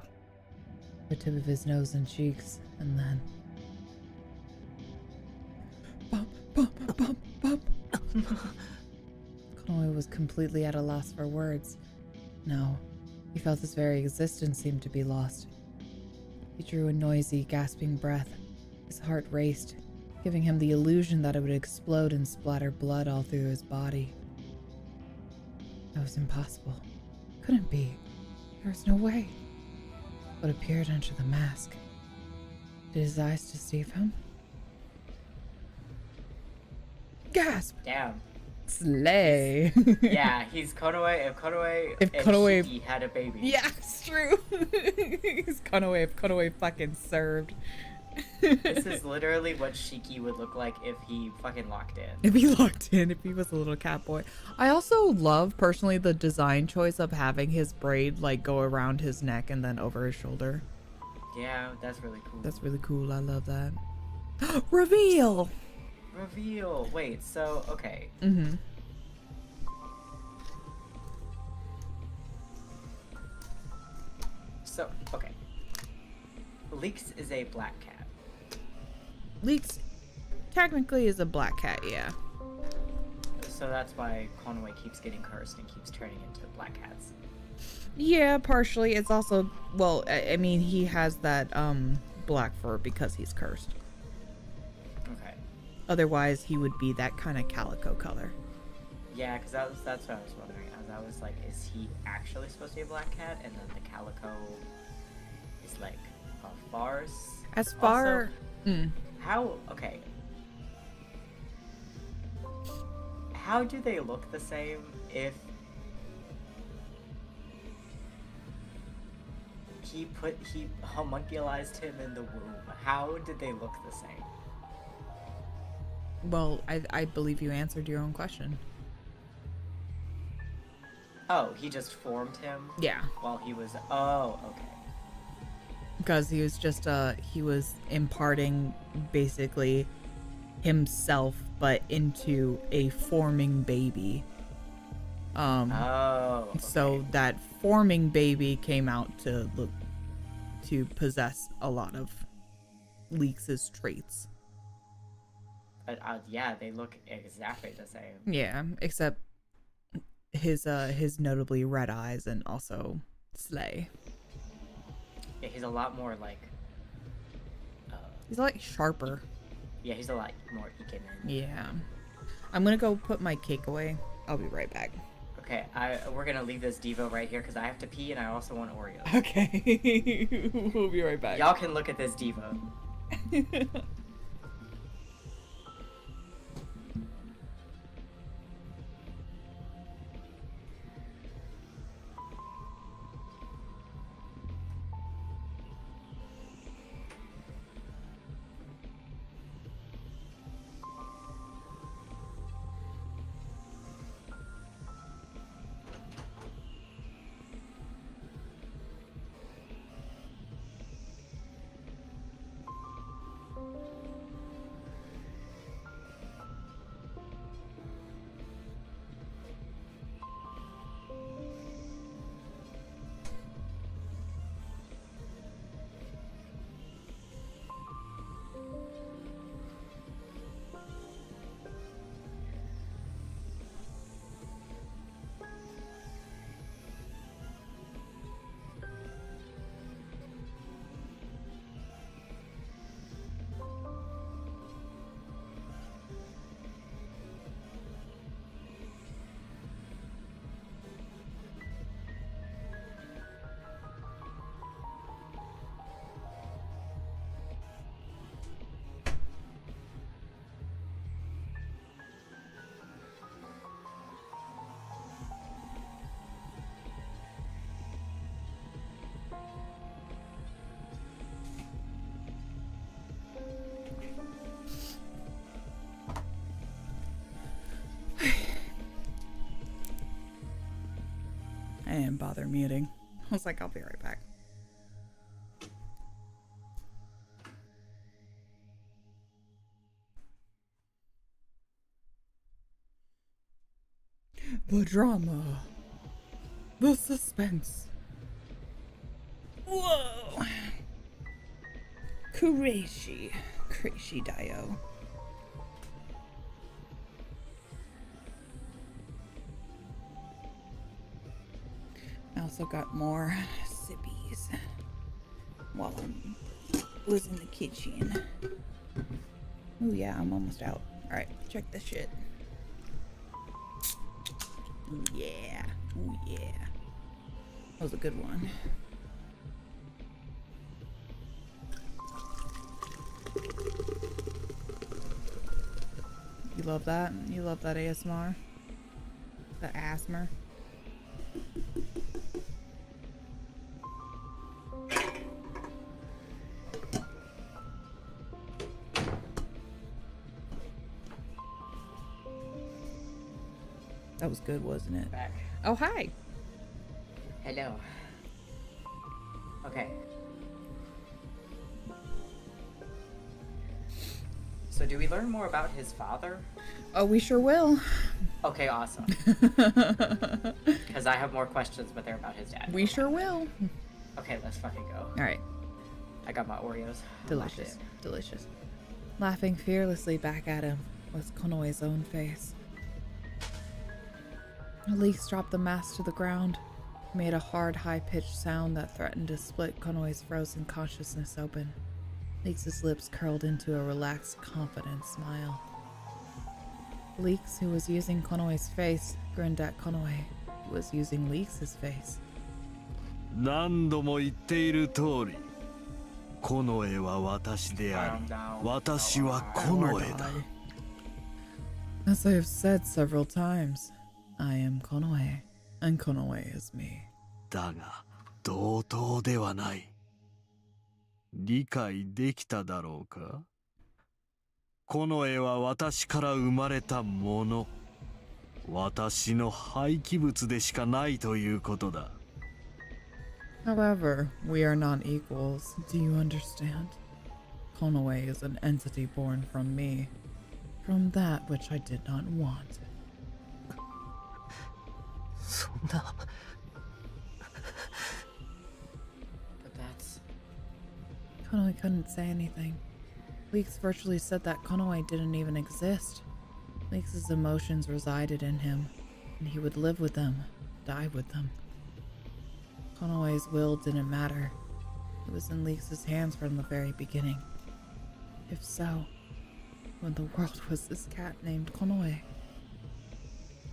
[SPEAKER 1] The tip of his nose and cheeks, and then... Bump, bump, bump, bump. Konoe was completely at a loss for words. No, he felt his very existence seemed to be lost. He drew a noisy, gasping breath. His heart raced, giving him the illusion that it would explode and splatter blood all through his body. That was impossible. Couldn't be. There was no way. What appeared under the mask? Did his eyes deceive him? Gasp!
[SPEAKER 2] Damn.
[SPEAKER 1] Slay!
[SPEAKER 2] Yeah, he's Konoe. If
[SPEAKER 1] If Konoe-
[SPEAKER 2] Shiki had a baby.
[SPEAKER 1] Yeah, it's true. He's Konoe if Konoe fucking served.
[SPEAKER 2] This is literally what Shiki would look like if he fucking locked in.
[SPEAKER 1] If he locked in, if he was a little cat boy. I also love, personally, the design choice of having his braid, like, go around his neck and then over his shoulder.
[SPEAKER 2] Yeah, that's really cool.
[SPEAKER 1] That's really cool. I love that. Reveal!
[SPEAKER 2] Reveal. Wait, so, okay.
[SPEAKER 1] Mm-hmm.
[SPEAKER 2] So, okay. Leaks is a black cat.
[SPEAKER 1] Leaks technically is a black cat, yeah.
[SPEAKER 2] So that's why Konoe keeps getting cursed and keeps turning into black cats.
[SPEAKER 1] Yeah, partially. It's also, well, I mean, he has that, black fur because he's cursed.
[SPEAKER 2] Okay.
[SPEAKER 1] Otherwise, he would be that kind of calico color.
[SPEAKER 2] Yeah, because that's what I was wondering. I was like, is he actually supposed to be a black cat? And then the calico is like a farce?
[SPEAKER 1] As far...
[SPEAKER 2] Also, how... Okay. How do they look the same if... He homunculized him in the womb? How did they look the same?
[SPEAKER 1] Well, I believe you answered your own question.
[SPEAKER 2] Oh, he just formed him?
[SPEAKER 1] Yeah.
[SPEAKER 2] While he was... Oh, okay.
[SPEAKER 1] Because he was just, he was imparting basically himself, but into a forming baby.
[SPEAKER 2] Oh, okay.
[SPEAKER 1] So that forming baby came out to look, to possess a lot of Leaks' traits.
[SPEAKER 2] But yeah, they look exactly the same.
[SPEAKER 1] Yeah, except his notably red eyes and also Slay.
[SPEAKER 2] Yeah, he's a lot more like...
[SPEAKER 1] He's like sharper.
[SPEAKER 2] Yeah, he's a lot more ikemen.
[SPEAKER 1] Yeah. I'm gonna go put my cake away. I'll be right back.
[SPEAKER 2] Okay, we're gonna leave this Devo right here because I have to pee and I also want Oreos.
[SPEAKER 1] Okay. We'll be right back.
[SPEAKER 2] Y'all can look at this Devo.
[SPEAKER 1] didn't bother muting. I was like, I'll be right back. The drama. The suspense. Whoa. Crazy. Crazy Dio. I also got more sippies while I was in the kitchen. Oh yeah, I'm almost out. Alright, check this shit. Ooh, yeah. Oh yeah. That was a good one. You love that? You love that ASMR? The ASMR? That was good, wasn't it?
[SPEAKER 2] Back.
[SPEAKER 1] Oh, hi.
[SPEAKER 2] Hello. Okay. So do we learn more about his father?
[SPEAKER 1] Oh, we sure will.
[SPEAKER 2] Okay, awesome. Because I have more questions, but they're about his dad.
[SPEAKER 1] We sure will.
[SPEAKER 2] Okay, let's fucking go.
[SPEAKER 1] All right.
[SPEAKER 2] I got my Oreos.
[SPEAKER 1] Delicious. Delicious. Laughing fearlessly back at him was Konoe's own face. Elise dropped the mask to the ground, made a hard, high-pitched sound that threatened to split Konoe's frozen consciousness open. Leeks' lips curled into a relaxed, confident smile. Leeks, who was using Konoe's face, grinned at Konoe, who was using Leeks' face.
[SPEAKER 6] 何度も言っている通り、コノエは私であり、私はコノエだ。
[SPEAKER 1] As I have said several times, I am Konoe, and Konoe is me.
[SPEAKER 6] だが、同等ではない。理解できただろうか？コノエは私から生まれたもの。私の廃棄物でしかないということだ。
[SPEAKER 1] However, we are not equals. Do you understand? Konoe is an entity born from me, from that which I did not want.
[SPEAKER 3] そんな。
[SPEAKER 2] But that's...
[SPEAKER 1] Konoe couldn't say anything. Leeks virtually said that Konoe didn't even exist. Leeks' emotions resided in him, and he would live with them, die with them. Konoe's will didn't matter. It was in Leeks' hands from the very beginning. If so, when the world was this cat named Konoe.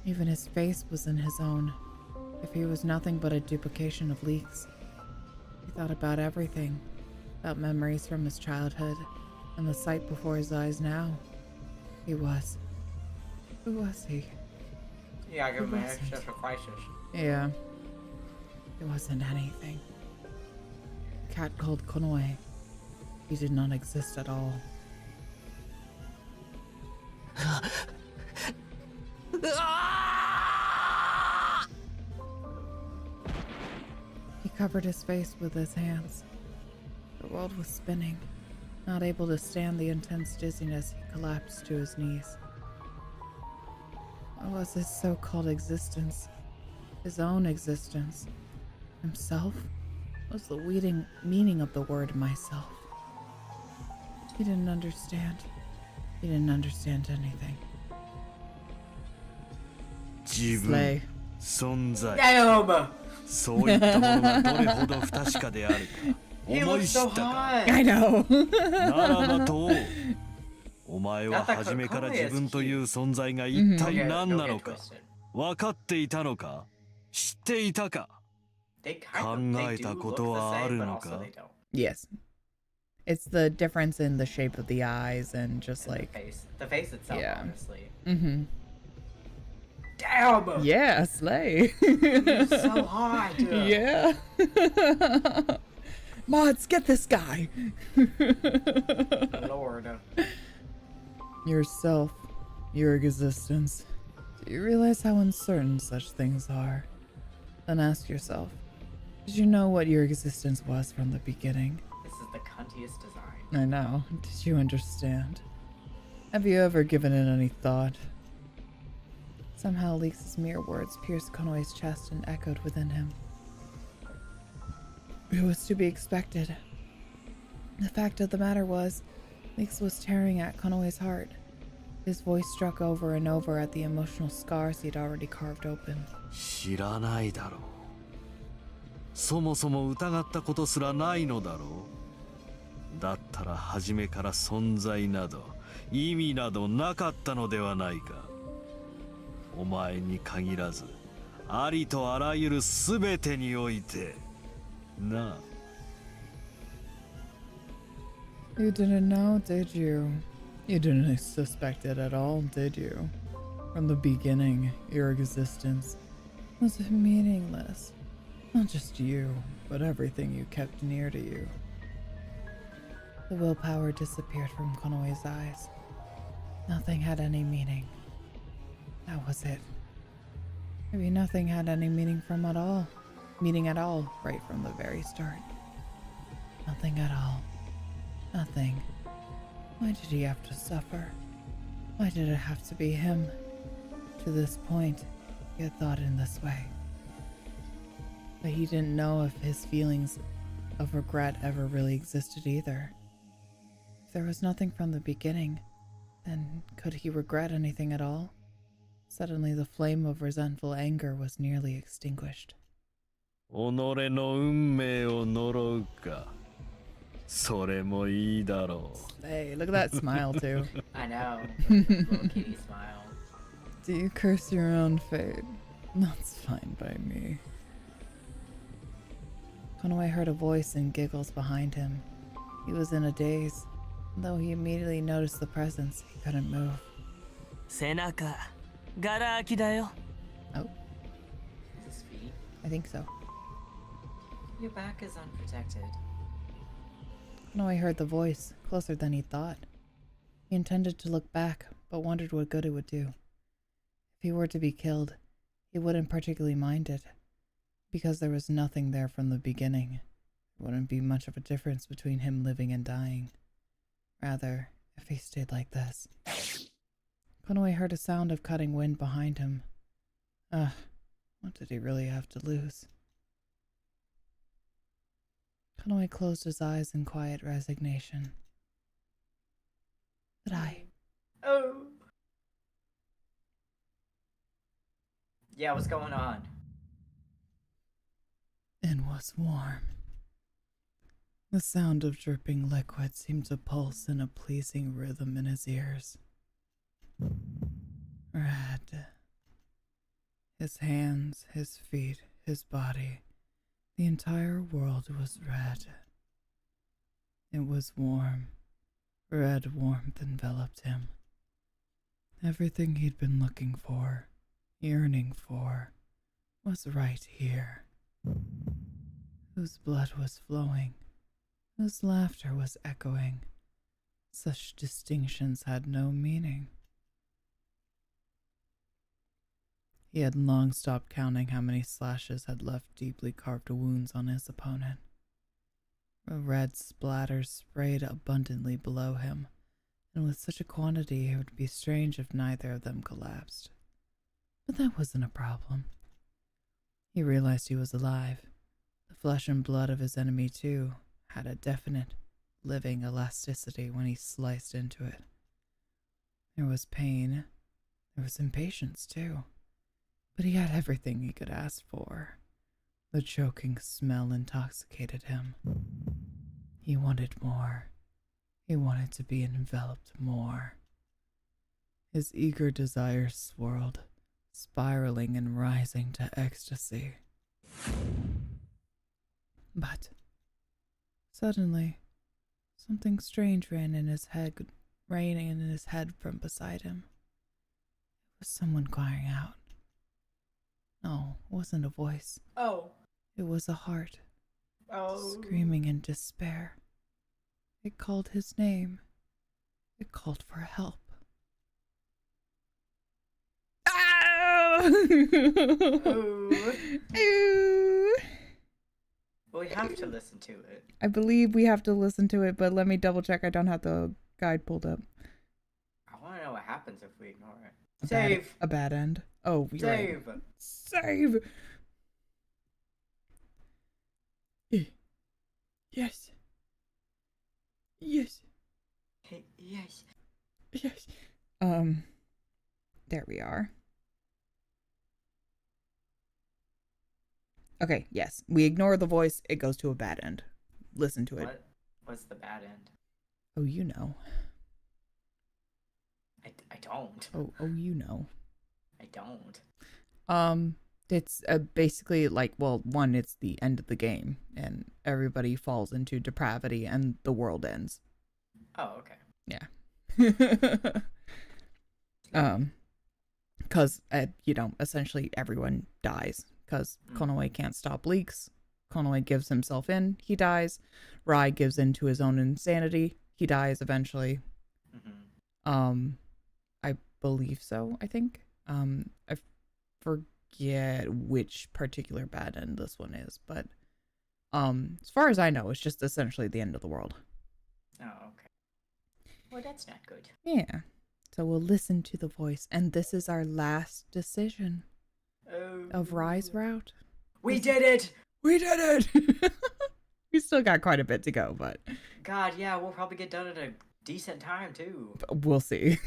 [SPEAKER 1] Even his face was in his own. If he was nothing but a duplication of Leeks. He thought about everything, about memories from his childhood, and the sight before his eyes now. He was. Who was he?
[SPEAKER 2] Yeah, I give him an
[SPEAKER 1] wasn't.
[SPEAKER 2] existential crisis.
[SPEAKER 1] Yeah. It wasn't anything. A cat called Konoe. He did not exist at all. He covered his face with his hands. The world was spinning. Not able to stand the intense dizziness, he collapsed to his knees. What was his so-called existence? His own existence? Himself? What was the meaning of the word myself? He didn't understand. He didn't understand anything.
[SPEAKER 6] 自
[SPEAKER 1] Slay.
[SPEAKER 6] 分、存在、
[SPEAKER 2] Damn!
[SPEAKER 6] そういったものがどれほど不確かであるか
[SPEAKER 2] He
[SPEAKER 6] 思い
[SPEAKER 2] looks
[SPEAKER 6] 知
[SPEAKER 2] so
[SPEAKER 6] ったか。
[SPEAKER 2] hot!
[SPEAKER 1] I know.
[SPEAKER 6] ならばと、お前は初めから自分という存在が一体
[SPEAKER 2] Okay,
[SPEAKER 6] 何
[SPEAKER 2] don't
[SPEAKER 6] な
[SPEAKER 2] get
[SPEAKER 6] のか
[SPEAKER 2] twisted.
[SPEAKER 6] 分かっていたのか知っていたか
[SPEAKER 2] They kind of, they do look the same, but also they don't.
[SPEAKER 1] Yes. It's the difference in the shape of the eyes and just
[SPEAKER 2] And
[SPEAKER 1] like...
[SPEAKER 2] the face itself,
[SPEAKER 1] Yeah.
[SPEAKER 2] honestly.
[SPEAKER 1] Mm-hmm.
[SPEAKER 2] Damn!
[SPEAKER 1] Yeah, slay.
[SPEAKER 2] He's so hot!
[SPEAKER 1] Yeah. Mods, get this guy.
[SPEAKER 2] Lord.
[SPEAKER 1] Yourself, your existence. Do you realize how uncertain such things are? Then ask yourself, did you know what your existence was from the beginning?
[SPEAKER 2] This is the cuntiest design.
[SPEAKER 1] I know. Did you understand? Have you ever given it any thought? Somehow Leeks' mere words pierced Konoe's chest and echoed within him. It was to be expected. The fact of the matter was, Leeks was tearing at Konoe's heart. His voice struck over and over at the emotional scars he'd already carved open.
[SPEAKER 6] 知らないだろう。そもそも疑ったことすらないのだろう。だったら初めから存在など意味などなかったのではないか。お前に限らずありとあらゆるすべてにおいてなあ。
[SPEAKER 1] You didn't know, did you? You didn't suspect it at all, did you? From the beginning, your existence was meaningless. Not just you, but everything you kept near to you. The willpower disappeared from Konoe's eyes. Nothing had any meaning. That was it. Maybe nothing had any meaning at all, right from the very start. Nothing at all. Nothing. Why did he have to suffer? Why did it have to be him? To this point, he had thought in this way. But he didn't know if his feelings of regret ever really existed either. If there was nothing from the beginning, then could he regret anything at all? Suddenly the flame of resentful anger was nearly extinguished.
[SPEAKER 6] 己の運命を呪うか。それもいいだろう。
[SPEAKER 1] Hey, look at that smile too.
[SPEAKER 2] I know. Little kitty smile.
[SPEAKER 1] Do you curse your own fate? That's fine by me. Konoe heard a voice and giggles behind him. He was in a daze. Though he immediately noticed the presence, he couldn't move.
[SPEAKER 3] 背中ガラ空きだよ。
[SPEAKER 1] Oh,
[SPEAKER 2] Is his feet?
[SPEAKER 1] I think so.
[SPEAKER 2] Your back is unprotected.
[SPEAKER 1] Konoe heard the voice, closer than he thought. He intended to look back, but wondered what good it would do. If he were to be killed, he wouldn't particularly mind it. Because there was nothing there from the beginning, it wouldn't be much of a difference between him living and dying. Rather, if he stayed like this. Konoe heard a sound of cutting wind behind him. What did he really have to lose? Konoe closed his eyes in quiet resignation. But
[SPEAKER 2] Oh. Yeah, what's going on?
[SPEAKER 1] It was warm. The sound of dripping liquid seemed to pulse in a pleasing rhythm in his ears. Red. His hands, his feet, his body. The entire world was red. It was warm. Red warmth enveloped him. Everything he'd been looking for, yearning for, was right here. Whose blood was flowing, whose laughter was echoing. Such distinctions had no meaning. He had long stopped counting how many slashes had left deeply carved wounds on his opponent. A red splatter sprayed abundantly below him, and with such a quantity it would be strange if neither of them collapsed. But that wasn't a problem. He realized he was alive. The flesh and blood of his enemy, too, had a definite, living elasticity when he sliced into it. There was pain. There was impatience, too. But he had everything he could ask for. The choking smell intoxicated him. He wanted more. He wanted to be enveloped more. His eager desire swirled, spiraling and rising to ecstasy. But suddenly, something strange ran in his head from beside him. It was someone crying out. No, it wasn't a voice.
[SPEAKER 2] Oh.
[SPEAKER 1] It was a heart.
[SPEAKER 2] Oh.
[SPEAKER 1] Screaming in despair. It called his name. It called for help.
[SPEAKER 2] Ooh.
[SPEAKER 1] Ooh.
[SPEAKER 2] Well, we have to listen to it.
[SPEAKER 1] I believe we have to listen to it, but let me double check. I don't have the guide pulled up.
[SPEAKER 2] I want to know what happens if we ignore it.
[SPEAKER 1] A bad end. Oh, you're
[SPEAKER 2] Save.
[SPEAKER 1] right. Save. Yes. Yes.
[SPEAKER 2] Hey, yes.
[SPEAKER 1] Yes. There we are. Okay, yes. We ignore the voice, it goes to a bad end. Listen to it.
[SPEAKER 2] What's the bad end?
[SPEAKER 1] Oh, you know.
[SPEAKER 2] I don't.
[SPEAKER 1] Oh, you know.
[SPEAKER 2] I don't.
[SPEAKER 1] It's basically like, well, one, it's the end of the game, and everybody falls into depravity, and the world ends.
[SPEAKER 2] Oh, okay.
[SPEAKER 1] Yeah. Because, essentially everyone dies, because Konoe can't stop leaks. Konoe gives himself in, he dies. Rai gives in to his own insanity, he dies eventually. I believe so, I think. I forget which particular bad end this one is, but as far as I know, it's just essentially the end of the world.
[SPEAKER 2] Oh, okay. Well, that's not good.
[SPEAKER 1] Yeah. So we'll listen to the voice, and this is our last decision of Rai's route.
[SPEAKER 2] We did it!
[SPEAKER 1] We did it! We still got quite a bit to go, but...
[SPEAKER 2] God, yeah, we'll probably get done at a decent time, too.
[SPEAKER 1] We'll see.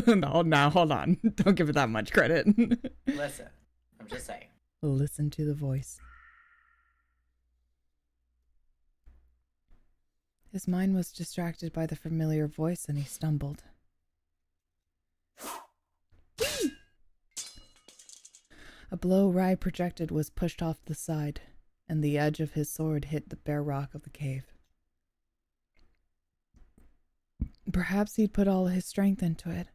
[SPEAKER 1] No, now, hold on. Don't give it that much credit.
[SPEAKER 2] Listen, I'm just saying.
[SPEAKER 1] Listen to the voice. His mind was distracted by the familiar voice, and he stumbled. A blow Rai projected was pushed off the side, and the edge of his sword hit the bare rock of the cave. Perhaps he'd put all his strength into it.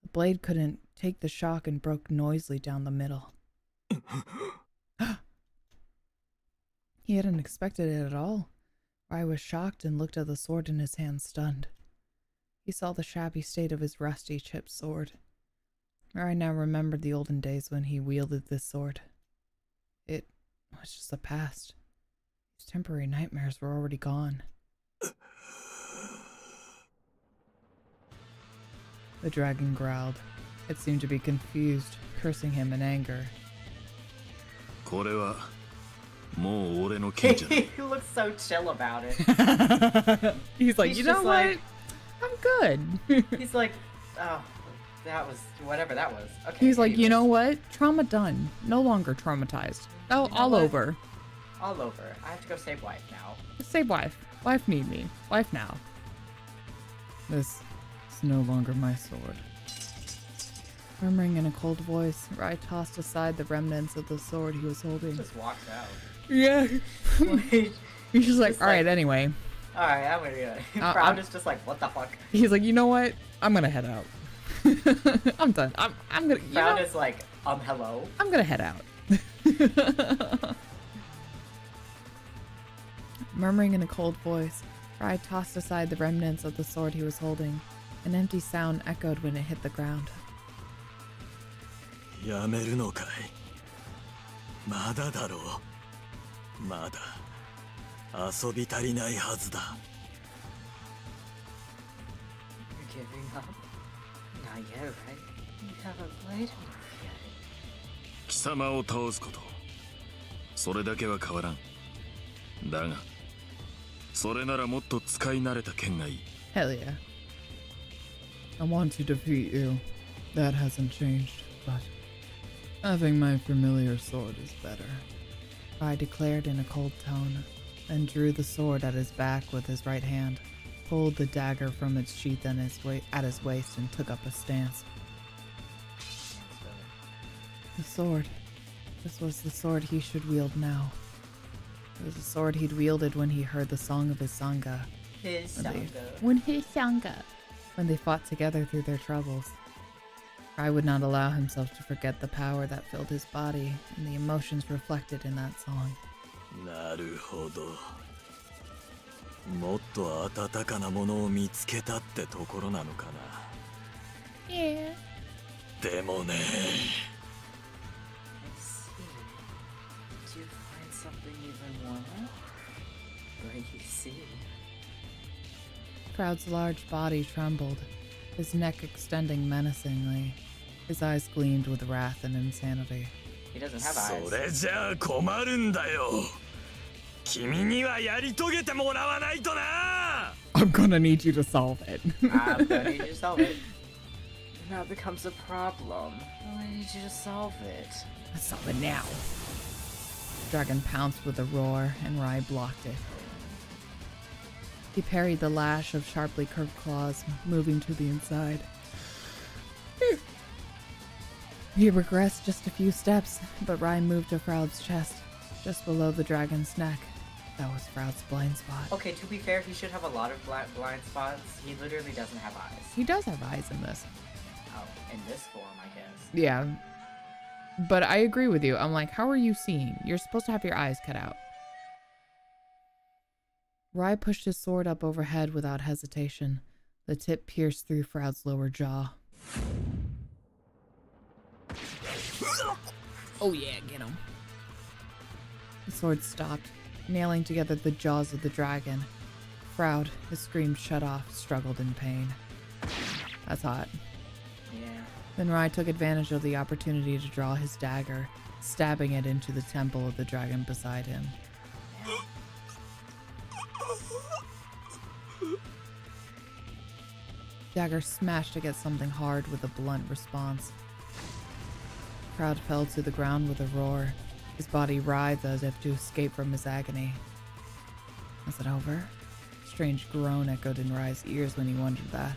[SPEAKER 1] The blade couldn't take the shock and broke noisily down the middle. He hadn't expected it at all. Rai was shocked and looked at the sword in his hand, stunned. He saw the shabby state of his rusty, chipped sword. Rai now remembered the olden days when he wielded this sword. It was just the past. His temporary nightmares were already gone. The dragon growled. It seemed to be confused, cursing him in anger.
[SPEAKER 2] He looks so chill about it.
[SPEAKER 1] He's like,
[SPEAKER 2] He's
[SPEAKER 1] you know
[SPEAKER 2] just
[SPEAKER 1] what?
[SPEAKER 2] like-
[SPEAKER 1] I'm good.
[SPEAKER 2] He's like, oh, that was whatever that was. Okay.
[SPEAKER 1] He's like, you
[SPEAKER 2] anyways.
[SPEAKER 1] know what? Trauma done. No longer traumatized. Oh,
[SPEAKER 2] You know
[SPEAKER 1] all
[SPEAKER 2] what?
[SPEAKER 1] over.
[SPEAKER 2] All over. I have to go save wife now.
[SPEAKER 1] Say wife. Wife need me. Wife now. This is no longer my sword. Murmuring in a cold voice, Rai tossed aside the remnants of the sword he was holding.
[SPEAKER 2] Just walked out.
[SPEAKER 1] Yeah.
[SPEAKER 2] Like,
[SPEAKER 1] He's just like,
[SPEAKER 2] Just
[SPEAKER 1] all right,
[SPEAKER 2] like-
[SPEAKER 1] anyway.
[SPEAKER 2] all right, I'm gonna go. Proud
[SPEAKER 1] I'm-
[SPEAKER 2] is just like, what the fuck?
[SPEAKER 1] He's like, you know what? I'm gonna head out. I'm done. I'm gonna. You
[SPEAKER 2] Proud
[SPEAKER 1] know,
[SPEAKER 2] is like, hello.
[SPEAKER 1] I'm gonna head out. Murmuring in a cold voice, Rai tossed aside the remnants of the sword he was holding. An empty sound echoed when it hit the ground.
[SPEAKER 6] やめるのかいまだだろうまだ遊び足りないはずだ
[SPEAKER 2] You're giving up? Not yet, right? You haven't played enough yet.
[SPEAKER 7] 貴様を倒すことそれだけは変わらんだがそれならもっと使い慣れた剣がいい
[SPEAKER 1] Hell yeah. I want to defeat you. That hasn't changed, but having my familiar sword is better. Rai declared in a cold tone, then drew the sword at his back with his right hand, pulled the dagger from its sheath at his waist, and took up a stance. The sword. This was the sword he should wield now. It was the sword he'd wielded when he heard the song of his Sangha.
[SPEAKER 2] His
[SPEAKER 1] When they fought together through their troubles. Rai would not allow himself to forget the power that filled his body and the emotions reflected in that song.
[SPEAKER 6] なるほどもっと温かなものを見つけたってところなのかな
[SPEAKER 1] Yeah.
[SPEAKER 6] でもね
[SPEAKER 2] What do you see?
[SPEAKER 1] Proud's large body trembled, his neck extending menacingly. His eyes gleamed with wrath and insanity.
[SPEAKER 2] He doesn't have eyes.
[SPEAKER 3] それじゃあ困るんだよ。君にはやり遂げてもらわないとな。
[SPEAKER 1] I'm gonna need you to solve it.
[SPEAKER 2] I'm gonna need you to solve it. Now it becomes a problem. I'm gonna need you to solve it.
[SPEAKER 1] Let's solve it now. Dragon pounced with a roar, and Rai blocked it. He parried the lash of sharply curved claws, moving to the inside. He regressed just a few steps, but Rai moved to Froud's chest, just below the dragon's neck. That was Froud's blind spot.
[SPEAKER 2] Okay, to be fair, he should have a lot of blind spots. He literally doesn't have eyes.
[SPEAKER 1] He does have eyes in this.
[SPEAKER 2] Oh, in this form, I guess.
[SPEAKER 1] Yeah. But I agree with you. I'm like, how are you seeing? You're supposed to have your eyes cut out. Rai pushed his sword up overhead without hesitation. The tip pierced through Froud's lower jaw. Oh yeah, get him. The sword stopped, nailing together the jaws of the dragon. Froud, his scream shut off, struggled in pain. That's hot.
[SPEAKER 2] Yeah.
[SPEAKER 1] Then Rai took advantage of the opportunity to draw his dagger, stabbing it into the temple of the dragon beside him. Dagger smashed against something hard with a blunt response. Proud fell to the ground with a roar. His body writhed as if to escape from his agony. Was it over? A strange groan echoed in Rai's ears when he wondered that.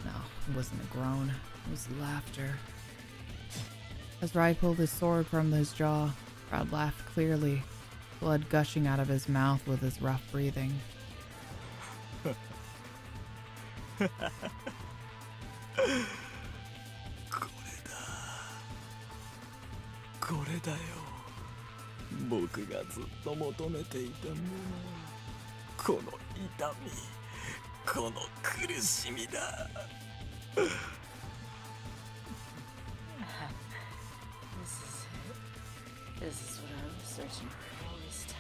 [SPEAKER 1] No, it wasn't a groan. It was laughter. As Rai pulled his sword from his jaw, Proud laughed clearly, blood gushing out of his mouth with his rough breathing.
[SPEAKER 6] これだよ。僕がずっと求めていたもの。この痛み、この苦しみだ。
[SPEAKER 2] This is what I was searching for all this time.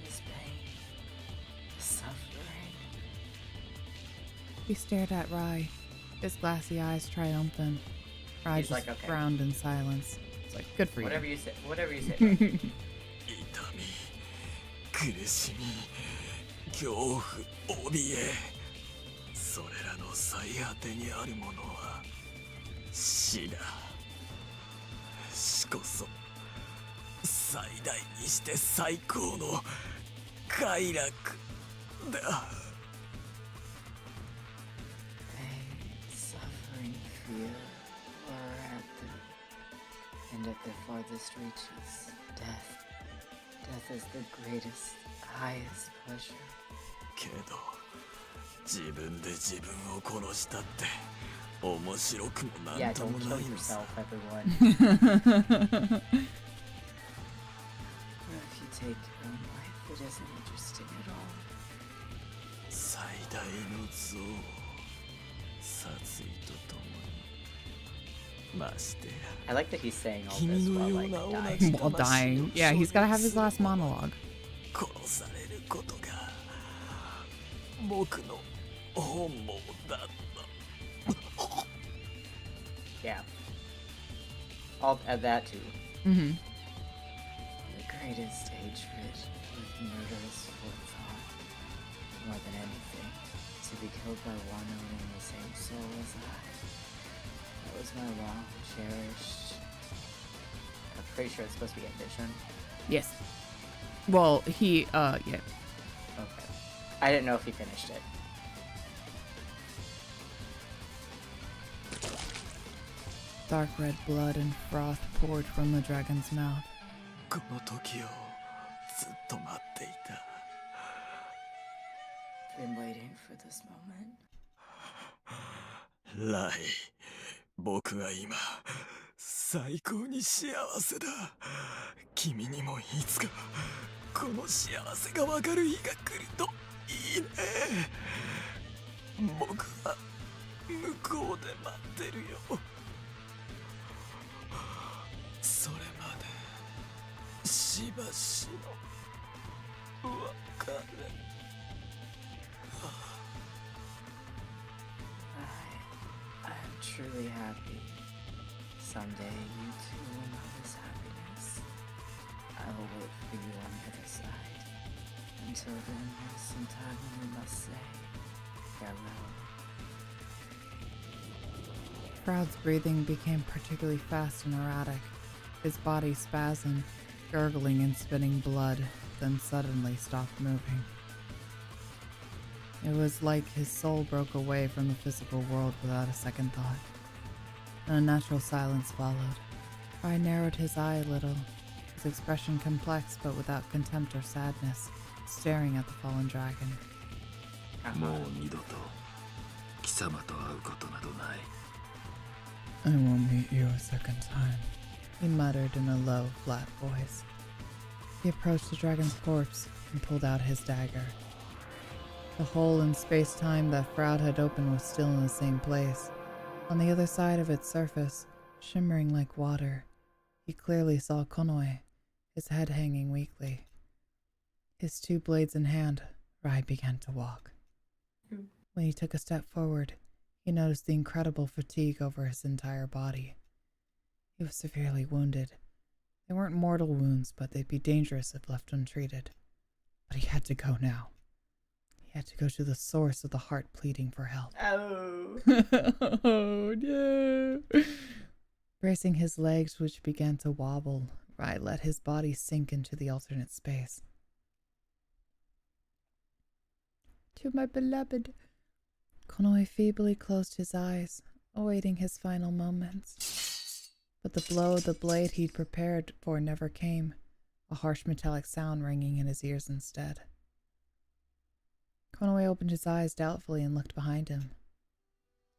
[SPEAKER 2] This pain, this suffering.
[SPEAKER 1] He stared at Rai, his glassy eyes triumphant. Rai
[SPEAKER 2] He's
[SPEAKER 1] just
[SPEAKER 2] like, okay.
[SPEAKER 1] frowned in silence. It's like, good for
[SPEAKER 2] Whatever
[SPEAKER 1] you.
[SPEAKER 2] you say. Whatever you say.
[SPEAKER 6] 痛み、苦しみ、恐怖、怯え。それらの最果てにあるものは死だ。死こそ最大にして最高の快楽だ。
[SPEAKER 2] Pain, suffering, fear, horror and at their farthest reaches, death. Death is the greatest, highest pleasure.
[SPEAKER 6] けど自分で自分を殺したって面白くもな
[SPEAKER 2] Yeah,
[SPEAKER 6] んと
[SPEAKER 2] don't
[SPEAKER 6] も
[SPEAKER 2] kill
[SPEAKER 6] ないのさ。
[SPEAKER 2] yourself, everyone. If you take your own life, it isn't interesting at all.
[SPEAKER 6] 最大の憎悪、殺意とともに。ましてや。
[SPEAKER 2] I like that he's saying all
[SPEAKER 6] 君
[SPEAKER 2] this
[SPEAKER 6] の
[SPEAKER 2] while
[SPEAKER 6] よう
[SPEAKER 2] like
[SPEAKER 6] な同
[SPEAKER 2] dying.
[SPEAKER 6] じ
[SPEAKER 1] While
[SPEAKER 6] 魂
[SPEAKER 1] dying.
[SPEAKER 6] の
[SPEAKER 1] Yeah, he's gotta have his
[SPEAKER 6] 少
[SPEAKER 1] last
[SPEAKER 6] 女
[SPEAKER 1] monologue.
[SPEAKER 6] 殺されることが僕の本望だった。
[SPEAKER 2] Yeah. I'll add that too.
[SPEAKER 1] Mm-hmm.
[SPEAKER 2] The greatest hatred with murderous forethought. More than anything, to be killed by one owning the same soul as I. That was my long cherished. I'm pretty sure it's supposed to be ambition.
[SPEAKER 1] Yes. Well, yeah.
[SPEAKER 2] Okay. I didn't know if he finished it.
[SPEAKER 1] Dark red blood and froth poured from the dragon's mouth.
[SPEAKER 6] この時をずっと待っていた。
[SPEAKER 2] Been waiting for this moment.
[SPEAKER 6] ライ、僕は今最高に幸せだ。君にもいつかこの幸せがわかる日が来るといいね。僕は向こうで待ってるよ。それまで幸
[SPEAKER 3] しばしの別れ。
[SPEAKER 2] I'm truly happy. Someday you too will know this happiness. I will wait for you on the other side. Until then, there's some time when we must say farewell.
[SPEAKER 1] Proud's breathing became particularly fast and erratic. His body spasmed, gurgling and spitting blood, then suddenly stopped moving. It was like his soul broke away from the physical world without a second thought. An unnatural silence followed. Rai narrowed his eye a little, his expression complex but without contempt or sadness, staring at the fallen dragon.
[SPEAKER 7] もう二度と貴様と会うことなどない。
[SPEAKER 1] I won't meet you a second time, he muttered in a low, flat voice. He approached the dragon's corpse and pulled out his dagger. The hole in space-time that Froud had opened was still in the same place. On the other side of its surface, shimmering like water, he clearly saw Konoe, his head hanging weakly. His two blades in hand, Rai began to walk. When he took a step forward, he noticed the incredible fatigue over his entire body. He was severely wounded. They weren't mortal wounds, but they'd be dangerous if left untreated. But he had to go now. He had to go to the source of the heart pleading for help.
[SPEAKER 2] Oh.
[SPEAKER 1] Oh no. Bracing his legs, which began to wobble, Rai let his body sink into the alternate space. To my beloved. Konoe feebly closed his eyes, awaiting his final moments. But the blow of the blade he'd prepared for never came, a harsh metallic sound ringing in his ears instead. Konoe opened his eyes doubtfully and looked behind him.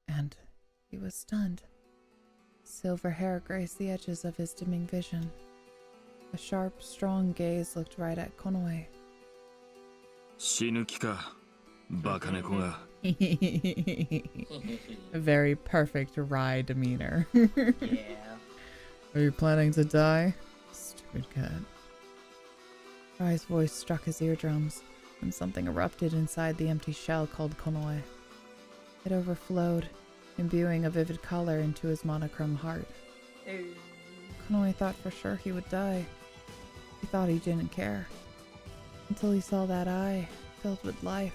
[SPEAKER 1] And he was stunned. Silver hair graced the edges of his dimming vision. A sharp, strong gaze looked right at Konoe.
[SPEAKER 7] 死ぬ気か、バカ猫が。
[SPEAKER 1] A very perfect Rai demeanor.
[SPEAKER 2] Yeah.
[SPEAKER 1] Are you planning to die? Stupid cat. Rai's voice struck his eardrums, and something erupted inside the empty shell called Konoe. It overflowed, imbuing a vivid color into his monochrome heart. Konoe thought for sure he would die. He thought he didn't care. Until he saw that eye, filled with life.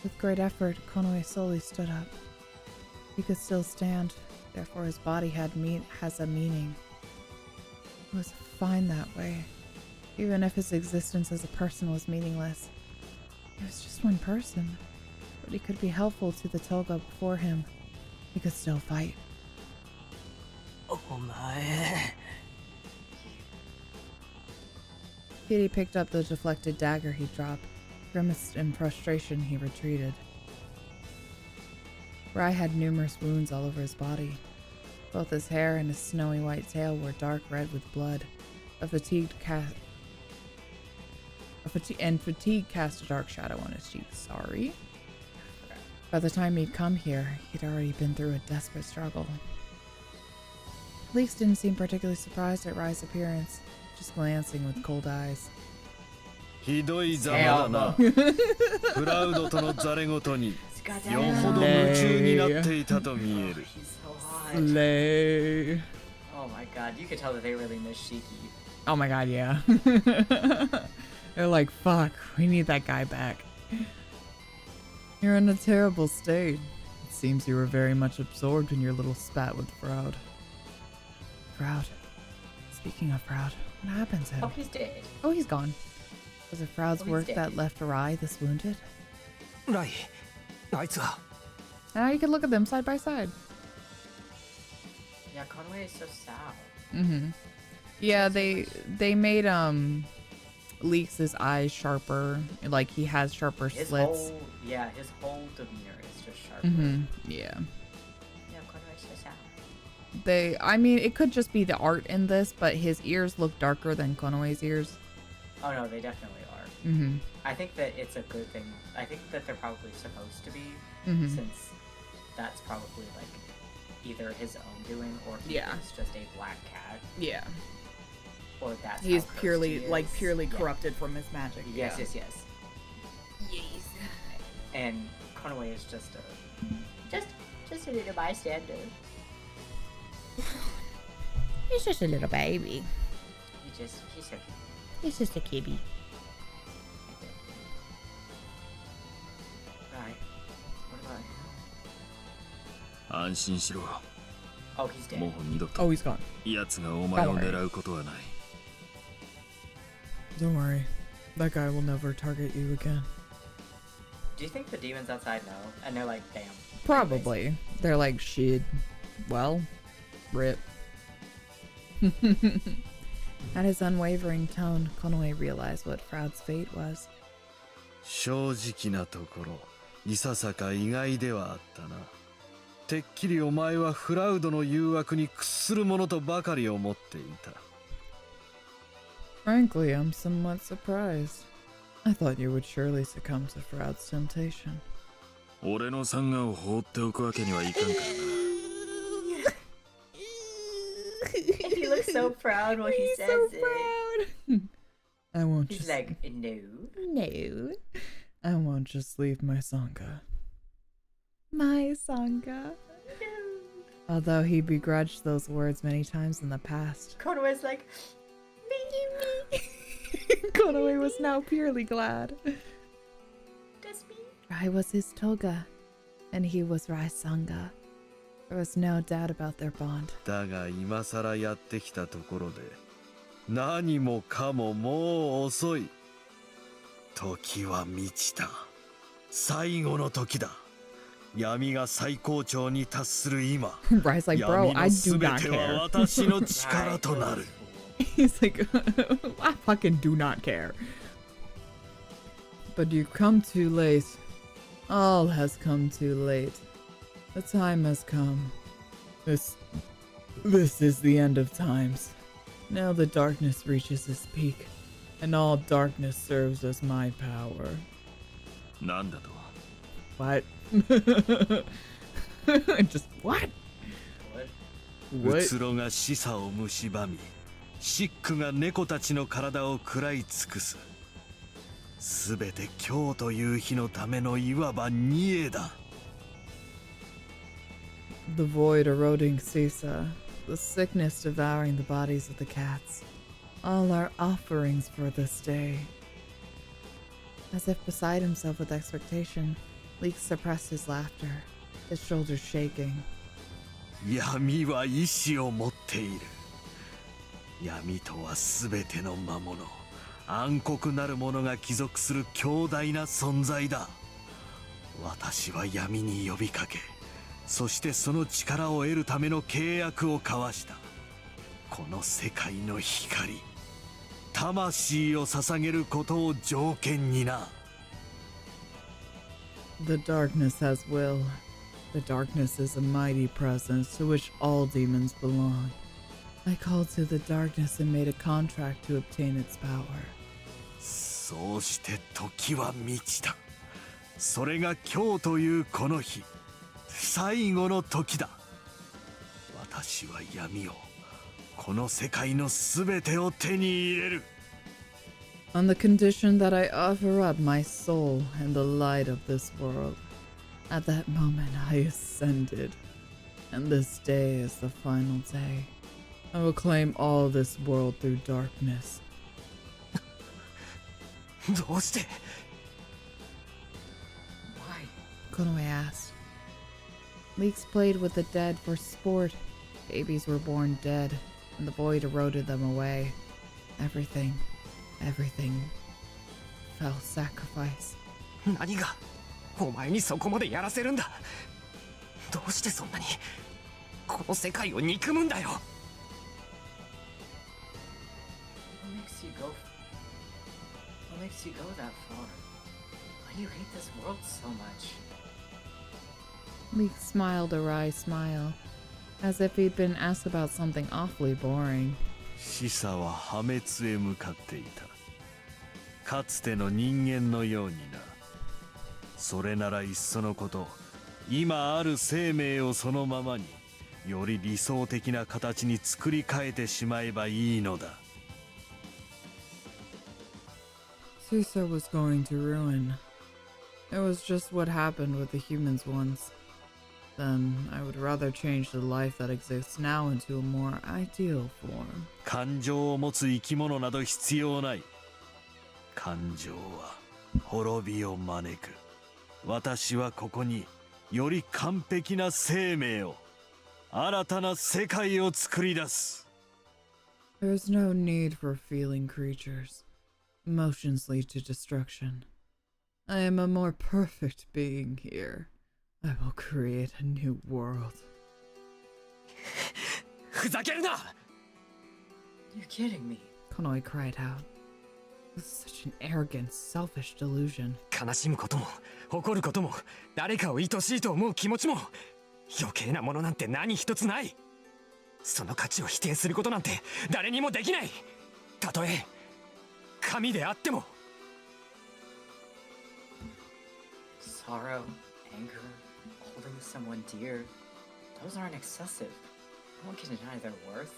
[SPEAKER 1] With great effort, Konoe slowly stood up. He could still stand, therefore his body has a meaning. It was fine that way, even if his existence as a person was meaningless. He was just one person, but he could be helpful to the Toga before him. He could still fight.
[SPEAKER 3] お前
[SPEAKER 1] Kitty picked up the deflected dagger he dropped. Grimaced in frustration, he retreated. Rai had numerous wounds all over his body. Both his hair and his snowy white tail were dark red with blood. Fatigue cast a dark shadow on his cheeks. Sorry. By the time he'd come here, he'd already been through a desperate struggle. Leaks didn't seem particularly surprised at Rai's appearance, just glancing with cold eyes.
[SPEAKER 6] ひどいざまだな。プラウドとのザレごとによほど夢中になっていたと見える。
[SPEAKER 2] He's so hot.
[SPEAKER 1] Slay.
[SPEAKER 2] Oh my god, you could tell that they really miss Shiki.
[SPEAKER 1] Oh my god, yeah. They're like, fuck, we need that guy back. You're in a terrible state. It seems you were very much absorbed in your little spat with Froud. Froud. Speaking of Froud, what happened to him?
[SPEAKER 2] Oh, he's dead.
[SPEAKER 1] Oh, he's gone. Was it Froud's
[SPEAKER 2] he's
[SPEAKER 1] work
[SPEAKER 2] dead.
[SPEAKER 1] that left Rai this wounded?
[SPEAKER 9] ライ、あいつは
[SPEAKER 1] Now you can look at them side by side.
[SPEAKER 2] Yeah, Konoe is so sad.
[SPEAKER 1] Mm-hmm. Yeah, they made Leaks' eyes sharper. Like he has sharper
[SPEAKER 2] His
[SPEAKER 1] slits.
[SPEAKER 2] whole demeanor is just sharp.
[SPEAKER 1] Mm-hmm. Yeah.
[SPEAKER 2] Yeah, Konoe is so sad.
[SPEAKER 1] I mean, it could just be the art in this, but his ears look darker than Konoe's ears.
[SPEAKER 2] Oh no, they definitely are.
[SPEAKER 1] Mm-hmm.
[SPEAKER 2] I think that it's a good thing. I think that they're probably supposed to be,
[SPEAKER 1] Mm-hmm.
[SPEAKER 2] since that's probably like either his own doing or he
[SPEAKER 1] Yeah.
[SPEAKER 2] is just a black cat.
[SPEAKER 1] Yeah.
[SPEAKER 2] or that's
[SPEAKER 1] He is
[SPEAKER 2] how cursed
[SPEAKER 1] purely,
[SPEAKER 2] he
[SPEAKER 1] like,
[SPEAKER 2] is.
[SPEAKER 1] purely
[SPEAKER 2] Yeah.
[SPEAKER 1] corrupted from his magic.
[SPEAKER 2] Yes,
[SPEAKER 1] Yeah.
[SPEAKER 2] yes, yes. And Conway is just a little bystander.
[SPEAKER 1] He's just a little baby.
[SPEAKER 2] He's so cute.
[SPEAKER 1] He's just a kitty.
[SPEAKER 2] Right. What about him?
[SPEAKER 7] 安心しろ。
[SPEAKER 2] Oh, he's dead.
[SPEAKER 7] もう二度と
[SPEAKER 1] Oh, he's gone.
[SPEAKER 7] 奴がお前を狙うことはない。
[SPEAKER 1] Don't worry. That guy will never target you again.
[SPEAKER 2] Do you think the demons outside know? And they're like, damn.
[SPEAKER 1] Probably. They're like, shit. Well, rip. At his unwavering tone, Conway realized what Froud's fate was.
[SPEAKER 6] 正直なところいささか意外ではあったな。てっきりお前はフラウドの誘惑に屈するものとばかり思っていた。
[SPEAKER 1] Frankly, I'm somewhat surprised. I thought you would surely succumb to Froud's temptation.
[SPEAKER 7] 俺のサンガを放っておくわけにはいかんからな。
[SPEAKER 2] He looks so proud when he says
[SPEAKER 1] so
[SPEAKER 2] it.
[SPEAKER 1] proud. I won't
[SPEAKER 2] He's
[SPEAKER 1] just...
[SPEAKER 2] like, no.
[SPEAKER 1] No. I won't just leave my Sangha. My Sangha. Although he begrudged those words many times in the past.
[SPEAKER 2] Conway's like, me.
[SPEAKER 1] Konaway was now purely glad.
[SPEAKER 2] That's me.
[SPEAKER 1] Rai was his Toga, and he was Rai's Sangha. There was no doubt about their bond.
[SPEAKER 6] だが今さらやってきたところで何もかももう遅い。時は満ちた。最後の時だ。闇が最高潮に達する今。
[SPEAKER 1] Rai's like, bro,
[SPEAKER 6] 闇
[SPEAKER 1] I
[SPEAKER 6] の
[SPEAKER 1] do
[SPEAKER 6] 全
[SPEAKER 1] not
[SPEAKER 6] ては
[SPEAKER 1] care.
[SPEAKER 6] 私の力となる。
[SPEAKER 1] He's like, I fucking do not care. But you come too late. All has come too late. The time has come. This is the end of times. Now the darkness reaches its peak, and all darkness serves as my power.
[SPEAKER 7] なんだと。
[SPEAKER 1] What? Just what?
[SPEAKER 2] What?
[SPEAKER 1] What?
[SPEAKER 6] うつろが示唆を蝕み、シックが猫たちの体を食らい尽くす。すべて今日という日のためのいわば煮えだ。
[SPEAKER 1] The void eroding Sisa, the sickness devouring the bodies of the cats. All are offerings for this day. As if beside himself with expectation, Leek suppressed his laughter, his shoulders shaking.
[SPEAKER 6] 闇は意志を持っている。闇とはすべての魔物、暗黒なる者が帰属する強大な存在だ。私は闇に呼びかけ、そしてその力を得るための契約を交わした。この世界の光、魂を捧げることを条件にな。
[SPEAKER 1] The darkness has will. The darkness is a mighty presence to which all demons belong. I called to the darkness and made a contract to obtain its power.
[SPEAKER 6] そうして時は満ちた。それが今日というこの日、最後の時だ。私は闇を、この世界のすべてを手に入れる。
[SPEAKER 1] On the condition that I offer up my soul and the light of this world. At that moment I ascended, and this day is the final day. I will claim all this world through darkness.
[SPEAKER 9] どうして
[SPEAKER 2] Why?
[SPEAKER 1] Konoe asked. Leeks played with the dead for sport. Babies were born dead, and the void eroded them away. Everything fell sacrifice.
[SPEAKER 9] 何がお前にそこまでやらせるんだ。どうしてそんなにこの世界を憎むんだよ。
[SPEAKER 2] What makes you go that far? Why do you hate this world so much?
[SPEAKER 1] Leeks smiled a wry smile, as if he'd been asked about something awfully boring.
[SPEAKER 6] 死者は破滅へ向かっていた。かつての人間のようにな。それならいっそのこと、今ある生命をそのままに、より理想的な形に作り変えてしまえばいいのだ。
[SPEAKER 1] Caesar was going to ruin. It was just what happened with the humans once. Then I would rather change the life that exists now into a more ideal form.
[SPEAKER 6] 感情を持つ生き物など必要ない。感情は滅びを招く。私はここにより完璧な生命を、新たな世界を作り出す。
[SPEAKER 1] There is no need for feeling creatures. Emotions lead to destruction. I am a more perfect being here. I will create a new world.
[SPEAKER 9] ふざけるな
[SPEAKER 2] You're kidding me.
[SPEAKER 1] Konoe cried out. With such an arrogant, selfish delusion.
[SPEAKER 9] 悲しむことも怒ることも誰かを愛しいと思う気持ちも余計なものなんて何一つない。その価値を否定することなんて誰にもできない。たとえ神であっても。
[SPEAKER 2] Sorrow, anger, holding someone dear, those aren't excessive. No one can deny their worth.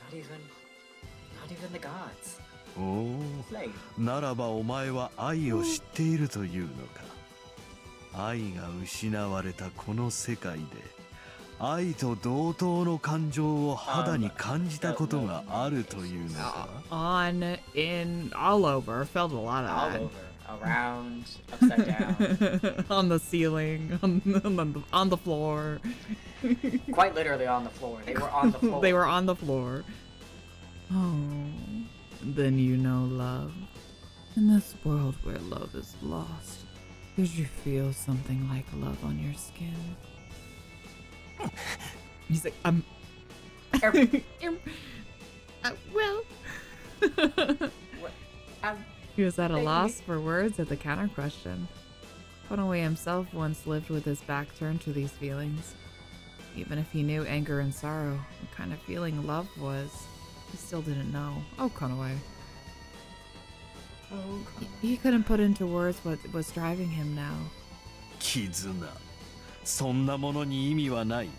[SPEAKER 2] Not even the gods.
[SPEAKER 6] おお、
[SPEAKER 2] Slave.
[SPEAKER 6] ならばお前は愛を知っているというのか。愛が失われたこの世界で愛と同等の感情を肌に感じたことがあるというのか。
[SPEAKER 1] On, in, all over. Felt a lot of
[SPEAKER 2] All
[SPEAKER 1] that.
[SPEAKER 2] over, around, upside down.
[SPEAKER 1] On the ceiling, on the floor.
[SPEAKER 2] Quite literally on the floor. They were on the floor.
[SPEAKER 1] They were on the floor. Oh, then you know love. In this world where love is lost, did you feel something like love on your skin? He's like, well. He was at a loss for words at the counter question. Konoe himself once lived with his back turned to these feelings. Even if he knew anger and sorrow, what kind of feeling love was, he still didn't know. Oh, Konoe. He couldn't put into words what was driving him now.
[SPEAKER 6] 絆、そんなものに意味はない。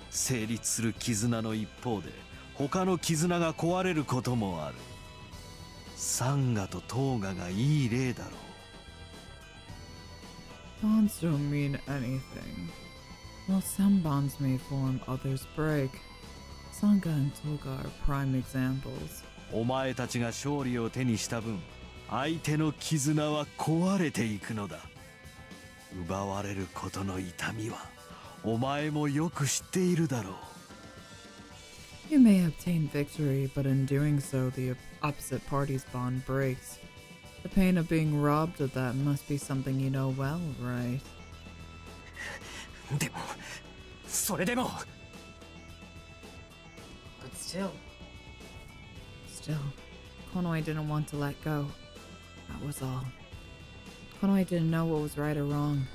[SPEAKER 6] 成立する絆の一方で他の絆が壊れることもある。サンガとトーガがいい例だろう。
[SPEAKER 1] Bonds don't mean anything. While some bonds may form, others break. Sangha and Toga are prime examples.
[SPEAKER 6] お前たちが勝利を手にした分、相手の絆は壊れていくのだ。奪われることの痛みはお前もよく知っているだろう。
[SPEAKER 1] You may obtain victory, but in doing so, the opposite party's bond breaks. The pain of being robbed of that must be something you know well, right?
[SPEAKER 9] でもそれでも
[SPEAKER 2] But still.
[SPEAKER 1] Still, Konoe didn't want to let go. That was all. Konoe didn't know what was right or wrong,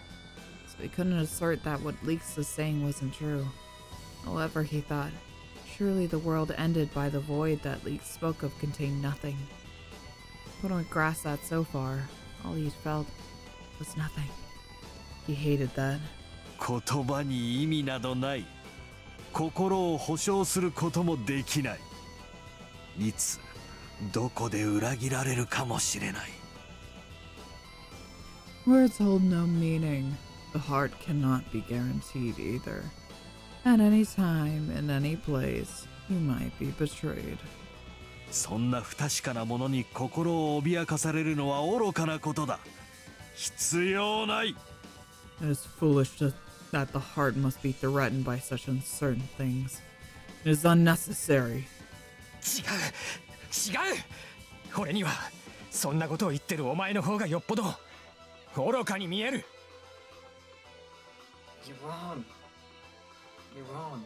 [SPEAKER 1] so he couldn't assert that what Leeks was saying wasn't true. However, he thought, surely the world ended by the void that Leeks spoke of contained nothing. Konoe grasped that so far, all he'd felt was nothing. He hated that.
[SPEAKER 6] 言葉に意味などない。心を保証することもできない。いつどこで裏切られるかもしれない。
[SPEAKER 1] Words hold no meaning. The heart cannot be guaranteed either. At any time, in any place, you might be betrayed.
[SPEAKER 6] そんな不確かなものに心を脅かされるのは愚かなことだ。必要ない。
[SPEAKER 1] It is foolish that the heart must be threatened by such uncertain things. It is unnecessary.
[SPEAKER 9] 違う俺にはそんなことを言ってるお前の方がよっぽど愚かに見える。
[SPEAKER 2] You're wrong. You're wrong.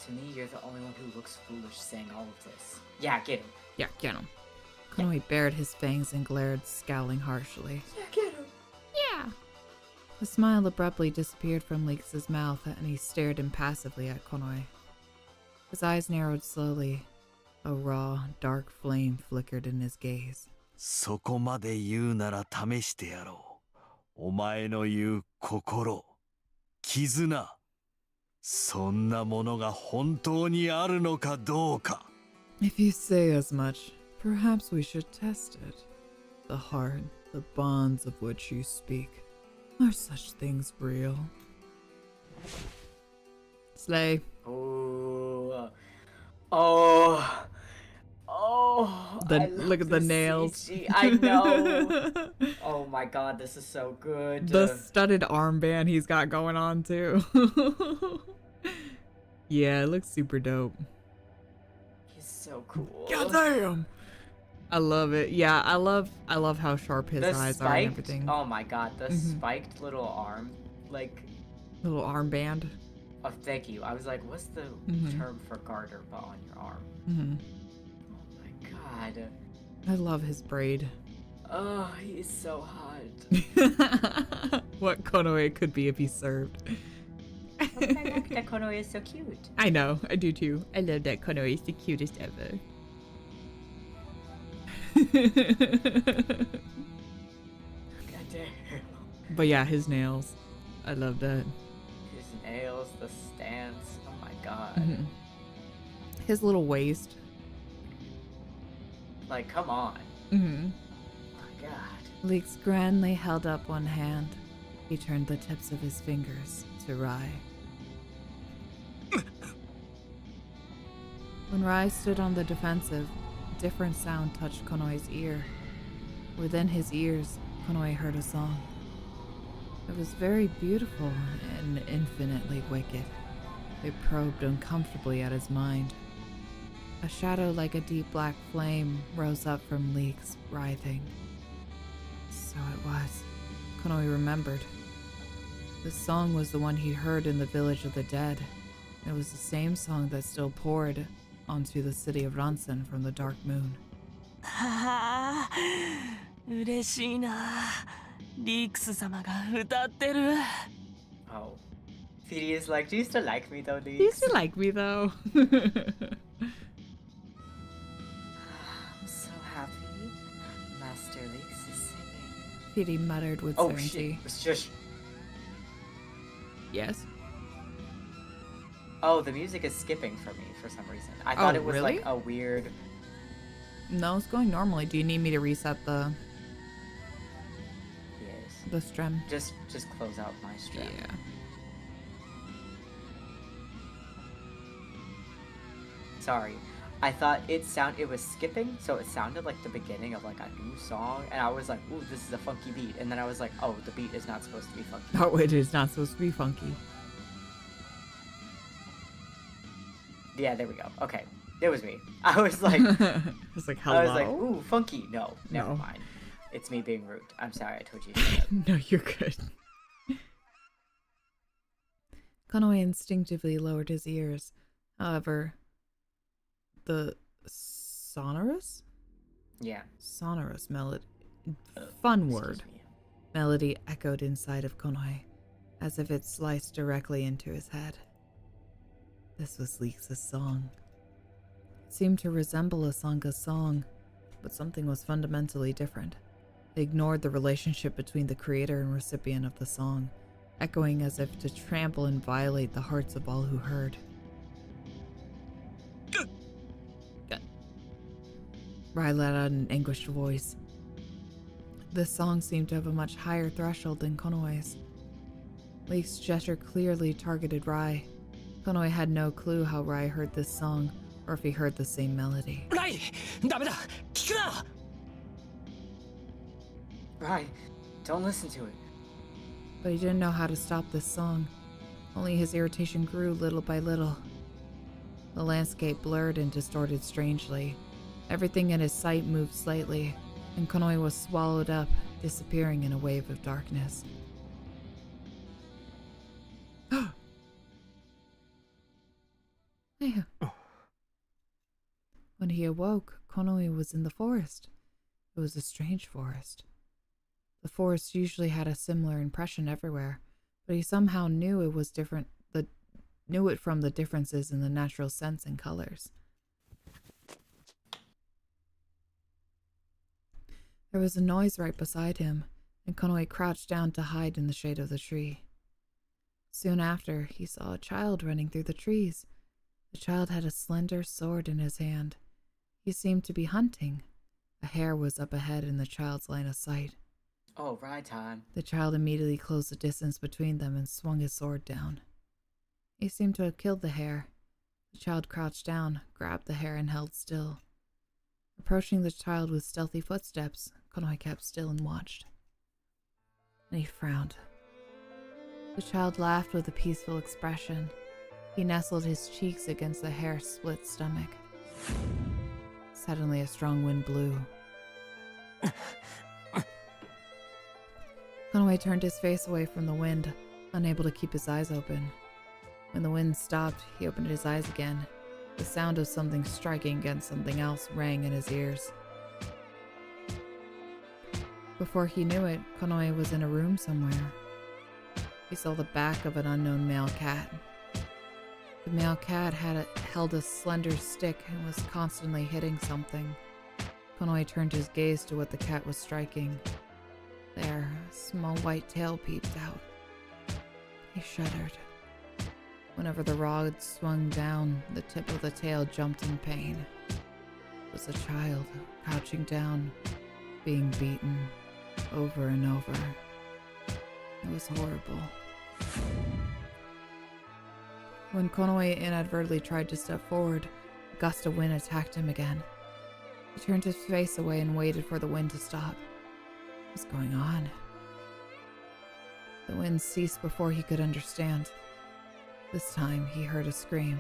[SPEAKER 2] To me, you're the only one who looks foolish saying all of this. Yeah, get him.
[SPEAKER 1] Yeah, get him. Konoe bared his fangs and glared, scowling harshly.
[SPEAKER 2] Yeah, get him.
[SPEAKER 1] Yeah. The smile abruptly disappeared from Leeks' mouth, and he stared impassively at Konoe. His eyes narrowed slowly. A raw, dark flame flickered in his gaze.
[SPEAKER 6] そこまで言うなら試してやろう。お前の言う心、絆、そんなものが本当にあるのかどうか。
[SPEAKER 1] If you say as much, perhaps we should test it. The heart, the bonds of which you speak. Are such things real? Slay.
[SPEAKER 2] Oh. Oh. Oh. I love
[SPEAKER 1] Look at the
[SPEAKER 2] this
[SPEAKER 1] nails.
[SPEAKER 2] CG. I know. Oh my god, this is so good.
[SPEAKER 1] The studded armband he's got going on too. Yeah, it looks super dope.
[SPEAKER 2] He's so cool.
[SPEAKER 1] God damn. I love it. Yeah, I love how sharp his eyes are and everything.
[SPEAKER 2] Oh my god, the spiked little arm, like
[SPEAKER 1] little armband.
[SPEAKER 2] Oh, thank you. I was like, what's the term for garter but on your arm? Oh my god.
[SPEAKER 1] I love his braid.
[SPEAKER 2] Oh, he's so hot.
[SPEAKER 1] What Konoe could be if he served.
[SPEAKER 2] I like that Konoe is so cute.
[SPEAKER 1] I know, I do too. I love that Konoe is the cutest ever.
[SPEAKER 2] God damn.
[SPEAKER 1] But yeah, his nails. I love that.
[SPEAKER 2] His nails, the stance. Oh my god.
[SPEAKER 1] His little waist.
[SPEAKER 2] Like, come on. Oh my god.
[SPEAKER 1] Leeks grandly held up one hand. He turned the tips of his fingers to Rai. When Rai stood on the defensive, a different sound touched Konoe's ear. Within his ears, Konoe heard a song. It was very beautiful and infinitely wicked. It probed uncomfortably at his mind. A shadow like a deep black flame rose up from Leek's writhing. So it was. Konoe remembered. This song was the one he'd heard in the village of the dead. It was the same song that still poured onto the city of Ransen from the dark moon.
[SPEAKER 3] 嬉しいな。リークス様が歌ってる。
[SPEAKER 2] Oh. Fidi is like, do you still like me though, Leeks?
[SPEAKER 1] Do you still like me though?
[SPEAKER 2] I'm so happy. Master Leeks is singing.
[SPEAKER 1] Fidi muttered with
[SPEAKER 2] Oh
[SPEAKER 1] certainty.
[SPEAKER 2] shit. It's just...
[SPEAKER 1] Yes?
[SPEAKER 2] Oh, the music is skipping for me for some reason. I thought it was
[SPEAKER 1] really?
[SPEAKER 2] like a weird...
[SPEAKER 1] No, it's going normally. Do you need me to reset the
[SPEAKER 2] Yes.
[SPEAKER 1] stream?
[SPEAKER 2] Just close out my stream.
[SPEAKER 1] Yeah.
[SPEAKER 2] Sorry. I thought it was skipping, so it sounded like the beginning of like a new song, and I was like, ooh, this is a funky beat. And then I was like, oh, the beat is not supposed to be funky.
[SPEAKER 1] Oh, it is not supposed to be funky.
[SPEAKER 2] Yeah, there we go. Okay. It was me. I was like...
[SPEAKER 1] It's like, hello?
[SPEAKER 2] I was like, ooh, funky. No, never
[SPEAKER 1] No.
[SPEAKER 2] mind. It's me being rude. I'm sorry I told you to shut up.
[SPEAKER 1] No, you're good. Konoe instinctively lowered his ears. However, the sonorous?
[SPEAKER 2] Yeah.
[SPEAKER 1] Sonorous melody. Fun word.
[SPEAKER 2] Excuse me.
[SPEAKER 1] Melody echoed inside of Konoe, as if it sliced directly into his head. This was Leeks' song. It seemed to resemble a Sanga's song, but something was fundamentally different. They ignored the relationship between the creator and recipient of the song, echoing as if to trample and violate the hearts of all who heard. Rai let out an anguished voice. This song seemed to have a much higher threshold than Konoe's. Leek's gesture clearly targeted Rai. Konoe had no clue how Rai heard this song, or if he heard the same melody.
[SPEAKER 9] Rai! ダメだ! 聞くな!
[SPEAKER 2] Right. Don't listen to it.
[SPEAKER 1] But he didn't know how to stop this song. Only his irritation grew little by little. The landscape blurred and distorted strangely. Everything in his sight moved slightly, and Konoe was swallowed up, disappearing in a wave of darkness. When he awoke, Konoe was in the forest. It was a strange forest. The forest usually had a similar impression everywhere, but he somehow knew it was different. Knew it from the differences in the natural scents and colors. There was a noise right beside him, and Konoe crouched down to hide in the shade of the tree. Soon after, he saw a child running through the trees. The child had a slender sword in his hand. He seemed to be hunting. A hare was up ahead in the child's line of sight.
[SPEAKER 2] Oh, ride time.
[SPEAKER 1] The child immediately closed the distance between them and swung his sword down. He seemed to have killed the hare. The child crouched down, grabbed the hare, and held still. Approaching the child with stealthy footsteps, Konoe kept still and watched. And he frowned. The child laughed with a peaceful expression. He nestled his cheeks against the hare's split stomach. Suddenly, a strong wind blew. Konoe turned his face away from the wind, unable to keep his eyes open. When the wind stopped, he opened his eyes again. The sound of something striking against something else rang in his ears. Before he knew it, Konoe was in a room somewhere. He saw the back of an unknown male cat. The male cat held a slender stick and was constantly hitting something. Konoe turned his gaze to what the cat was striking. There, a small white tail peeped out. He shuddered. Whenever the rod swung down, the tip of the tail jumped in pain. It was a child, crouching down, being beaten, over and over. It was horrible. When Konoe inadvertently tried to step forward, a gust of wind attacked him again. He turned his face away and waited for the wind to stop. What was going on? The wind ceased before he could understand. This time, he heard a scream.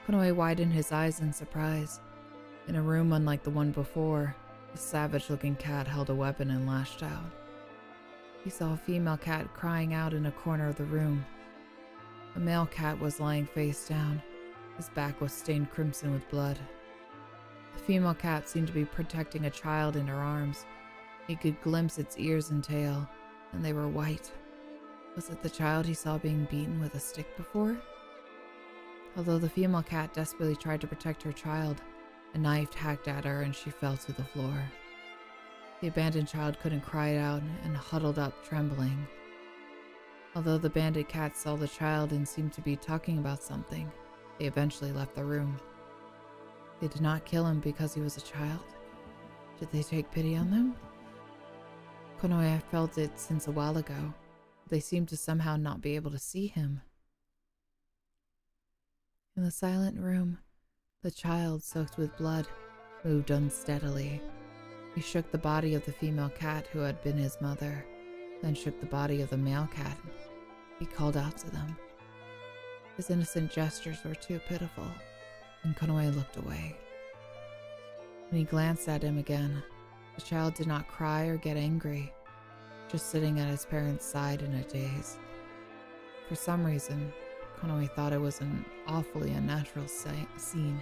[SPEAKER 1] Konoe widened his eyes in surprise. In a room unlike the one before, a savage-looking cat held a weapon and lashed out. He saw a female cat crying out in a corner of the room. A male cat was lying face down. His back was stained crimson with blood. The female cat seemed to be protecting a child in her arms. He could glimpse its ears and tail, and they were white. Was it the child he saw being beaten with a stick before? Although the female cat desperately tried to protect her child, a knife hacked at her and she fell to the floor. The abandoned child couldn't cry out and huddled up, trembling. Although the bandit cat saw the child and seemed to be talking about something, they eventually left the room. They did not kill him because he was a child. Did they take pity on them? Konoe had felt it since a while ago. They seemed to somehow not be able to see him. In the silent room, the child, soaked with blood, moved unsteadily. He shook the body of the female cat who had been his mother, then shook the body of the male cat. He called out to them. His innocent gestures were too pitiful, and Konoe looked away. When he glanced at him again, the child did not cry or get angry, just sitting at his parents' side in a daze. For some reason, Konoe thought it was an awfully unnatural scene.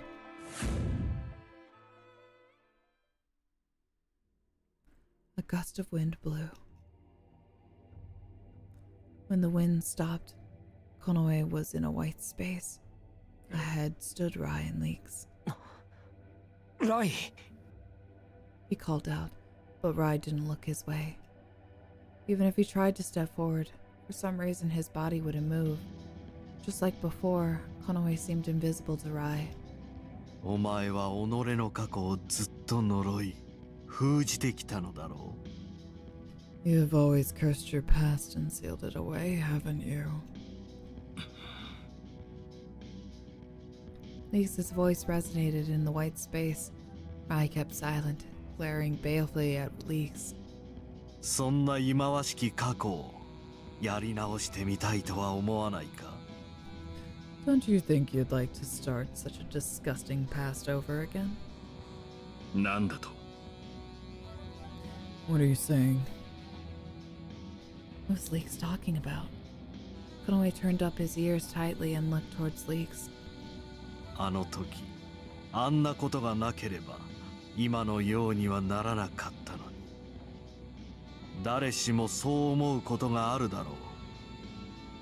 [SPEAKER 1] A gust of wind blew. When the wind stopped, Konoe was in a white space. Ahead stood Rai and Leeks.
[SPEAKER 9] Rai!
[SPEAKER 1] He called out, but Rai didn't look his way. Even if he tried to step forward, for some reason his body wouldn't move. Just like before, Konoe seemed invisible to Rai.
[SPEAKER 6] お前は己の過去をずっと呪い、封じてきたのだろう。
[SPEAKER 1] You have always cursed your past and sealed it away, haven't you? Leeks' voice resonated in the white space. Rai kept silent, glaring balefully at Leeks.
[SPEAKER 6] そんな忌まわしき過去をやり直してみたいとは思わないか？
[SPEAKER 1] Don't you think you'd like to start such a disgusting past over again?
[SPEAKER 7] なんだと？
[SPEAKER 1] What are you saying? What was Leeks talking about? Konoe turned up his ears tightly and looked towards Leeks.
[SPEAKER 6] あの時、あんなことがなければ今のようにはならなかったのに。誰しもそう思うことがあるだろう。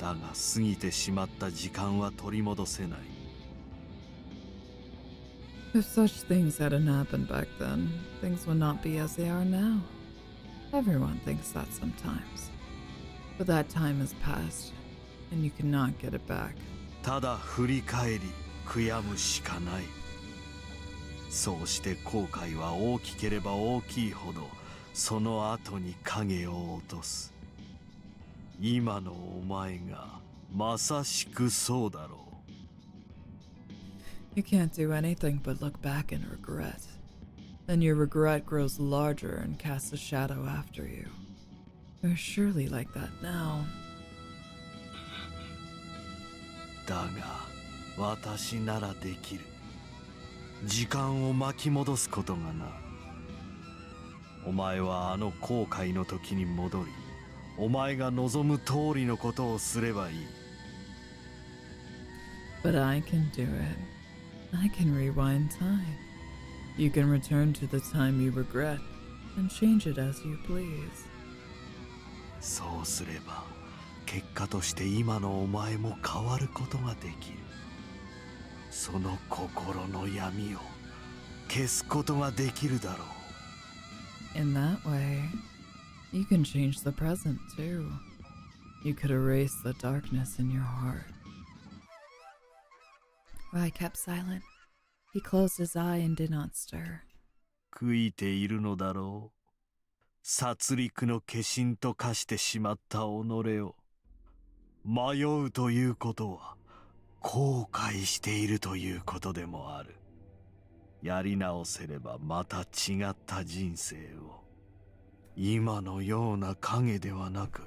[SPEAKER 6] だが過ぎてしまった時間は取り戻せない。
[SPEAKER 1] If such things hadn't happened back then, things would not be as they are now. Everyone thinks that sometimes. But that time has passed, and you cannot get it back.
[SPEAKER 6] ただ振り返り悔やむしかない。そうして後悔は大きければ大きいほどその後に影を落とす。今のお前がまさしくそうだろう。
[SPEAKER 1] You can't do anything but look back and regret. Then your regret grows larger and casts a shadow after you. You're surely like that now.
[SPEAKER 6] だが私ならできる。時間を巻き戻すことがな。お前はあの後悔の時に戻り、お前が望む通りのことをすればいい。
[SPEAKER 1] But I can do it. I can rewind time. You can return to the time you regret and change it as you please.
[SPEAKER 6] そうすれば結果として今のお前も変わることができる。その心の闇を消すことができるだろう。
[SPEAKER 1] In that way, you can change the present too. You could erase the darkness in your heart. Rai kept silent. He closed his eye and did not stir.
[SPEAKER 6] 悔いているのだろう。殺戮の化身と化してしまった己を。迷うということは後悔しているということでもある。やり直せればまた違った人生を。今のような影ではなく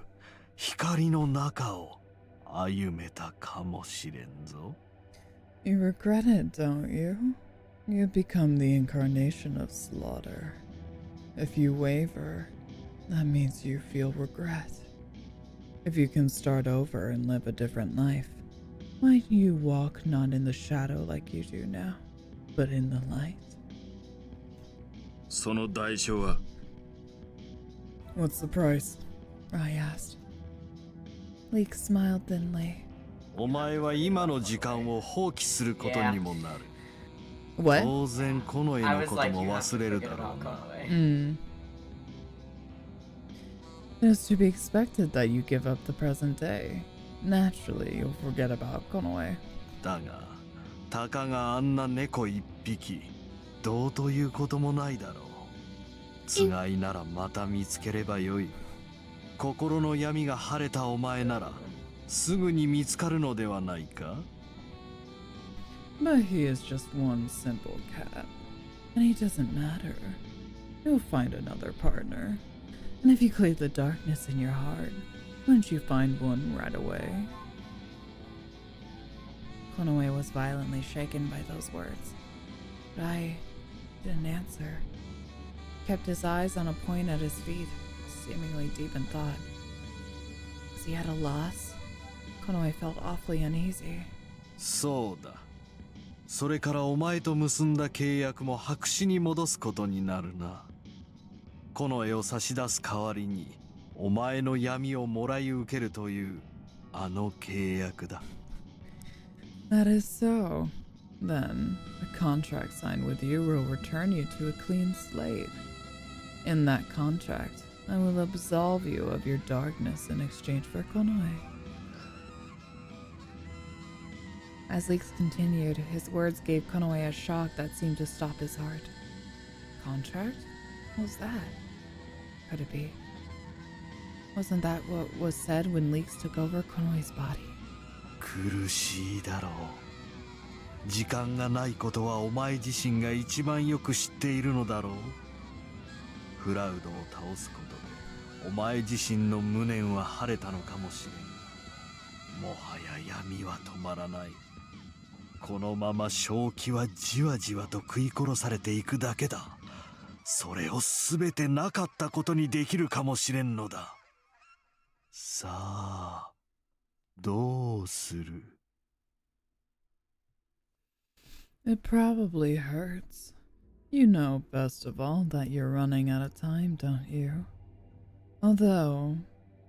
[SPEAKER 6] 光の中を歩めたかもしれんぞ。
[SPEAKER 1] You regret it, don't you? You become the incarnation of slaughter. If you waver, that means you feel regret. If you can start over and live a different life, might you walk not in the shadow like you do now, but in the light?
[SPEAKER 7] その代償は
[SPEAKER 1] What's the price? Rai asked. Leek smiled thinly.
[SPEAKER 6] お前は今の時間を放棄することにもなる。
[SPEAKER 1] What?
[SPEAKER 6] 当然この絵
[SPEAKER 2] I
[SPEAKER 6] の
[SPEAKER 2] was
[SPEAKER 6] こと
[SPEAKER 2] like,
[SPEAKER 6] も
[SPEAKER 2] you have
[SPEAKER 6] 忘
[SPEAKER 2] to
[SPEAKER 6] れる
[SPEAKER 2] forget
[SPEAKER 6] だろ
[SPEAKER 2] about
[SPEAKER 6] うな。
[SPEAKER 2] Konoe.
[SPEAKER 1] It is to be expected that you give up the present day. Naturally, you'll forget about Konoe.
[SPEAKER 6] だがたかがあんな猫一匹どうということもないだろう。つがいならまた見つければよい。心の闇が晴れたお前ならすぐに見つかるのではないか。
[SPEAKER 1] But he is just one simple cat, and he doesn't matter. You'll find another partner. And if you clear the darkness in your heart, wouldn't you find one right away? Konoe was violently shaken by those words. Rai didn't answer. He kept his eyes on a point at his feet, seemingly deep in thought. Was he at a loss? Konoe felt awfully uneasy.
[SPEAKER 6] そうだ。それからお前と結んだ契約も白紙に戻すことになるな。この絵を差し出す代わりにお前の闇をもらい受けるというあの契約だ。
[SPEAKER 1] That is so. Then, a contract signed with you will return you to a clean slate. In that contract, I will absolve you of your darkness in exchange for Konoe. As Leeks continued, his words gave Konoe a shock that seemed to stop his heart. Contract? What was that? Could it be? Wasn't that what was said when Leeks took over Konoe's body?
[SPEAKER 6] 苦しいだろう。時間がないことはお前自身が一番よく知っているのだろう。フラウドを倒すことでお前自身の無念は晴れたのかもしれん。もはや闇は止まらない。このまま正気はじわじわと食い殺されていくだけだ。それを全てなかったことにできるかもしれんのだ。さあ、どうする？
[SPEAKER 1] It probably hurts. You know best of all that you're running out of time, don't you? Although,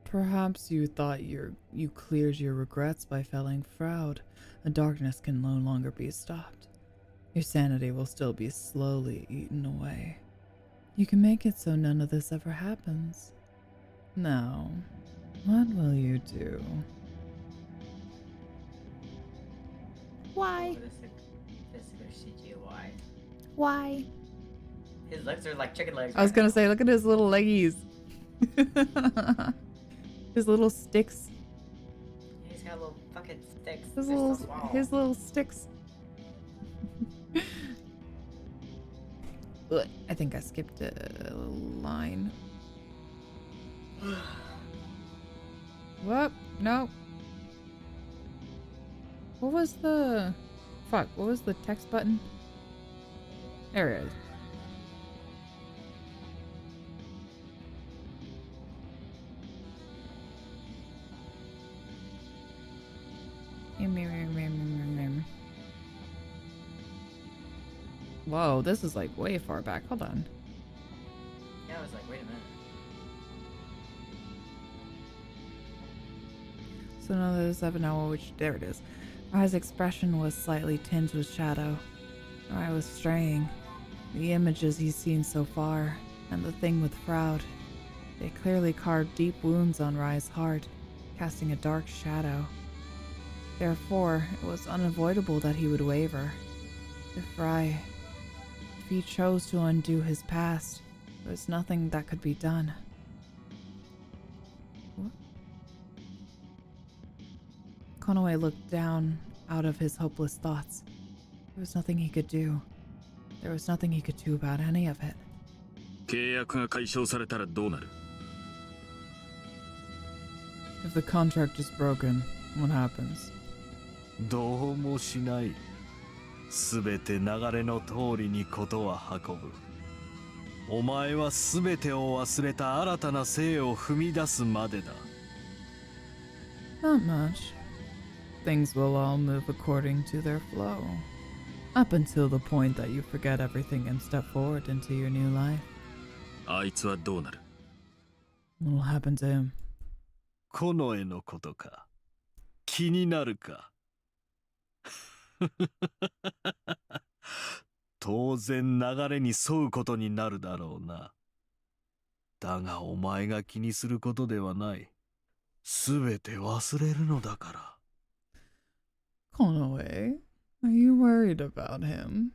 [SPEAKER 1] perhaps you thought you cleared your regrets by felling Froud. The darkness can no longer be stopped. Your sanity will still be slowly eaten away. You can make it so none of this ever happens. Now, what will you do?
[SPEAKER 10] Why?
[SPEAKER 2] This is CGY.
[SPEAKER 1] Why?
[SPEAKER 2] His legs are like chicken legs.
[SPEAKER 1] I was
[SPEAKER 2] right
[SPEAKER 1] gonna
[SPEAKER 2] now.
[SPEAKER 1] say, look at his little leggies. His little sticks.
[SPEAKER 2] He's got little fucking sticks.
[SPEAKER 1] His
[SPEAKER 2] They're so
[SPEAKER 1] little,
[SPEAKER 2] small.
[SPEAKER 1] his little sticks. Ugh, I think I skipped a line. What? No. What was the... Fuck, what was the text button? There it is. Whoa, this is like way far back. Hold on.
[SPEAKER 2] Yeah, I was like, wait a minute.
[SPEAKER 1] So now there's 7 hour, which there it is. Rai's expression was slightly tinged with shadow. Rai was straying. The images he's seen so far, and the thing with Froud, they clearly carved deep wounds on Rai's heart, casting a dark shadow. Therefore, it was unavoidable that he would waver. If he chose to undo his past, there was nothing that could be done. What? Konoe looked down out of his hopeless thoughts. There was nothing he could do. There was nothing he could do about any of it.
[SPEAKER 7] 契約が解消されたらどうなる？
[SPEAKER 1] If the contract is broken, what happens?
[SPEAKER 6] どうもしない。すべて流れの通りにことは運ぶ。お前はすべてを忘れた新たな生を踏み出すまでだ。
[SPEAKER 1] Not much. Things will all move according to their flow. Up until the point that you forget everything and step forward into your new life.
[SPEAKER 7] あいつはどうなる？
[SPEAKER 1] What'll happen to him?
[SPEAKER 6] この絵のことか。気になるか。当然流れに沿うことになるだろうな。だがお前が気にすることではない。すべて忘れるのだから。
[SPEAKER 1] Konoe, are you worried about him?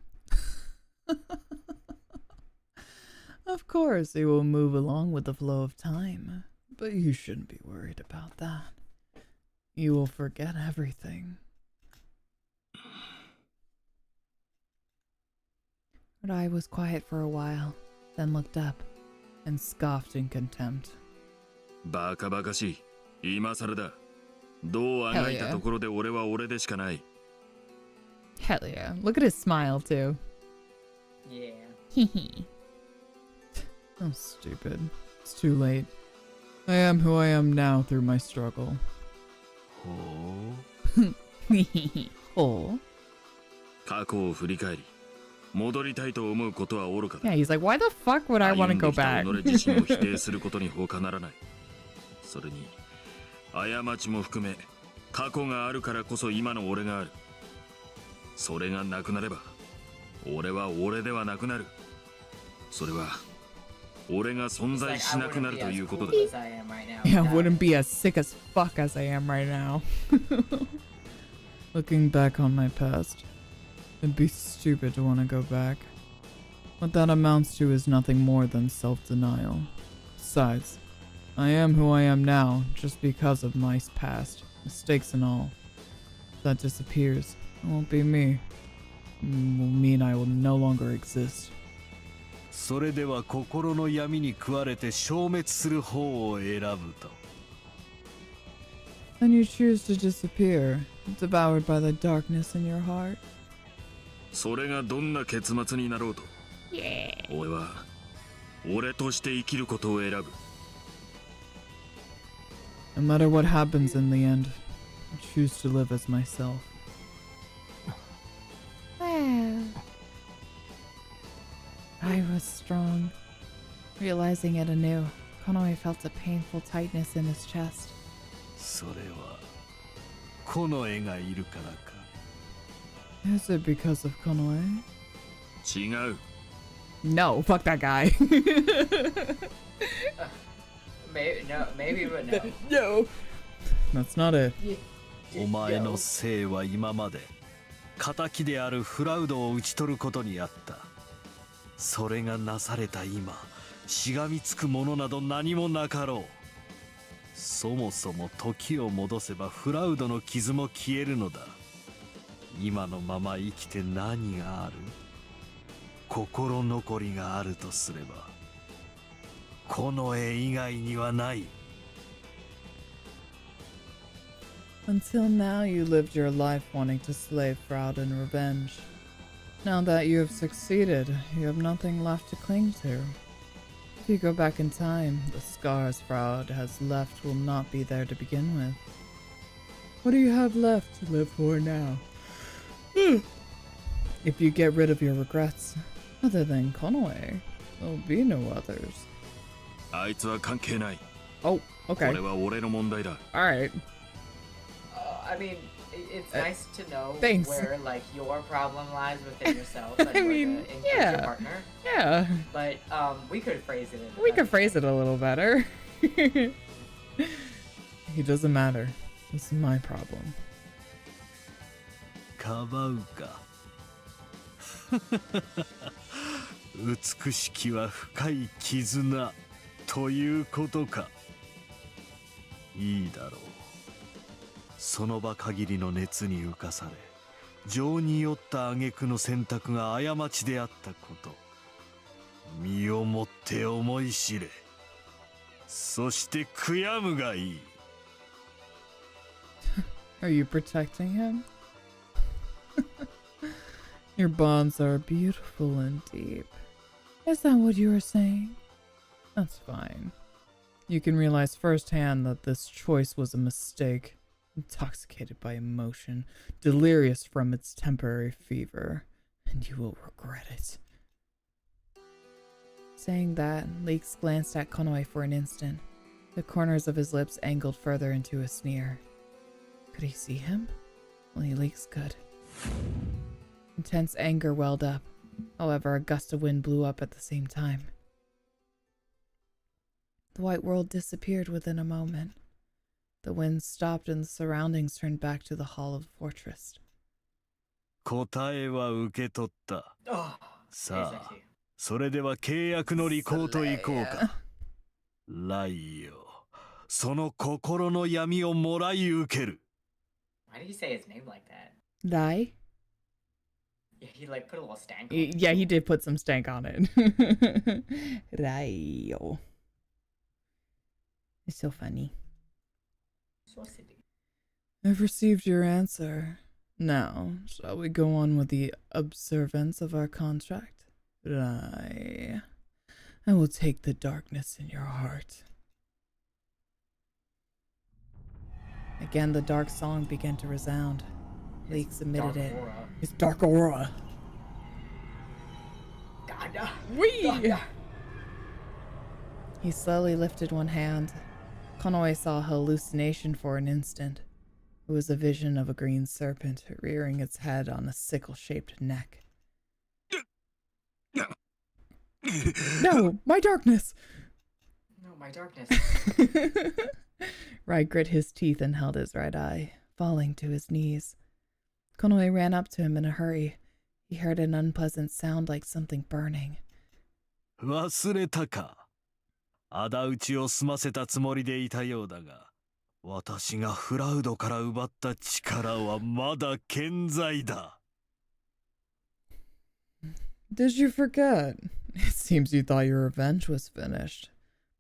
[SPEAKER 1] Of course, he will move along with the flow of time, but you shouldn't be worried about that. You will forget everything. Rai was quiet for a while, then looked up and scoffed in contempt.
[SPEAKER 7] バカバカしい。今更だ。どうあがいたところで俺は俺でしかない。
[SPEAKER 1] Hell yeah. Look at his smile, too.
[SPEAKER 2] Yeah.
[SPEAKER 1] Hehe. I'm stupid. It's too late. I am who I am now through my struggle.
[SPEAKER 6] ほう。
[SPEAKER 1] Oh.
[SPEAKER 7] 過去を振り返り、戻りたいと思うことは愚かだ。
[SPEAKER 1] Yeah, he's like, why the fuck would I want to go
[SPEAKER 7] 歩んできた
[SPEAKER 1] back?
[SPEAKER 7] 己自身を否定することに他ならない。それに、過ちも含め、過去があるからこそ今の俺がある。それがなくなれば、俺は俺ではなくなる。それは、俺が存在しなくなるということだ。
[SPEAKER 1] Yeah, I wouldn't be as sick as fuck as I am right now. Looking back on my past, it'd be stupid to want to go back. What that amounts to is nothing more than self-denial. Besides, I am who I am now just because of my past, mistakes and all. If that disappears, it won't be me. It will mean I will no longer exist.
[SPEAKER 6] それでは心の闇に食われて消滅する方を選ぶと。
[SPEAKER 1] Then you choose to disappear, devoured by the darkness in your heart.
[SPEAKER 7] それがどんな結末になろうと、俺は俺として生きることを選ぶ。
[SPEAKER 1] No matter what happens in the end, I choose to live as myself. Wow. I was strong. Realizing it anew, Konoe felt a painful tightness in his chest.
[SPEAKER 6] それはこの絵がいるからか。
[SPEAKER 1] Is it because of Konoe?
[SPEAKER 7] 違う。
[SPEAKER 1] No, fuck that guy.
[SPEAKER 2] Maybe no, maybe but no.
[SPEAKER 1] No. That's not it.
[SPEAKER 6] お前の生は今まで仇であるフラウドを討ち取ることにあった。それがなされた今、しがみつくものなど何もなかろう。そもそも時を戻せばフラウドの傷も消えるのだ。今のまま生きて何がある？心残りがあるとすれば、この絵以外にはない。
[SPEAKER 1] Until now, you lived your life wanting to slay Fraud in revenge. Now that you have succeeded, you have nothing left to cling to. If you go back in time, the scars Fraud has left will not be there to begin with. What do you have left to live for now? If you get rid of your regrets, other than Konoe, there will be no others.
[SPEAKER 7] あいつは関係ない。
[SPEAKER 1] Oh,
[SPEAKER 7] こ
[SPEAKER 1] okay.
[SPEAKER 7] れは俺の問題だ。
[SPEAKER 1] Alright.
[SPEAKER 2] I mean, it's nice to know
[SPEAKER 1] thanks.
[SPEAKER 2] where like your problem lies within yourself and
[SPEAKER 1] I
[SPEAKER 2] where
[SPEAKER 1] mean,
[SPEAKER 2] to engage
[SPEAKER 1] yeah.
[SPEAKER 2] your partner.
[SPEAKER 1] Yeah.
[SPEAKER 2] But we could phrase it. In a
[SPEAKER 1] We
[SPEAKER 2] better
[SPEAKER 1] could phrase it
[SPEAKER 2] way.
[SPEAKER 1] a little better. It doesn't matter. This is my problem.
[SPEAKER 6] かばうか。美しきは深い絆ということか。いいだろう。その場限りの熱に浮かされ、情に酔った挙句の選択が過ちであったこと、身をもって思い知れ。そして悔やむがいい。
[SPEAKER 1] Are you protecting him? Your bonds are beautiful and deep. Is that what you were saying? That's fine. You can realize firsthand that this choice was a mistake. Intoxicated by emotion, delirious from its temporary fever, and you will regret it. Saying that, Leeks glanced at Konoe for an instant, the corners of his lips angled further into a sneer. Could he see him? Only Leeks could. Intense anger welled up. However, a gust of wind blew up at the same time. The white world disappeared within a moment. The wind stopped and the surroundings turned back to the hall of the fortress.
[SPEAKER 6] 答えは受け取った。
[SPEAKER 2] Oh,
[SPEAKER 6] さあ、
[SPEAKER 2] exactly.
[SPEAKER 6] それでは契約の履行といこうか。ライよ、その心の闇をもらい受ける。
[SPEAKER 2] Why did he say his name like that?
[SPEAKER 1] Dai?
[SPEAKER 2] Yeah, he like put a little stank on it.
[SPEAKER 1] Yeah, he did put some stank on it. Raio. It's so funny.
[SPEAKER 2] So silly.
[SPEAKER 1] I've received your answer. Now, shall we go on with the observance of our contract? Rai. I will take the darkness in your heart. Again, the dark song began to resound. Leeks admitted it.
[SPEAKER 2] Aura.
[SPEAKER 1] It's dark aura.
[SPEAKER 2] God.
[SPEAKER 1] Whee! He slowly lifted one hand. Konoe saw a hallucination for an instant. It was a vision of a green serpent rearing its head on a sickle-shaped neck. No, my darkness!
[SPEAKER 2] No, my darkness.
[SPEAKER 1] Rai grit his teeth and held his right eye, falling to his knees. Konoe ran up to him in a hurry. He heard an unpleasant sound like something burning.
[SPEAKER 6] 忘れたか。仇討ちを済ませたつもりでいたようだが、私がフラウドから奪った力はまだ健在だ。
[SPEAKER 1] Did you forget? It seems you thought your revenge was finished.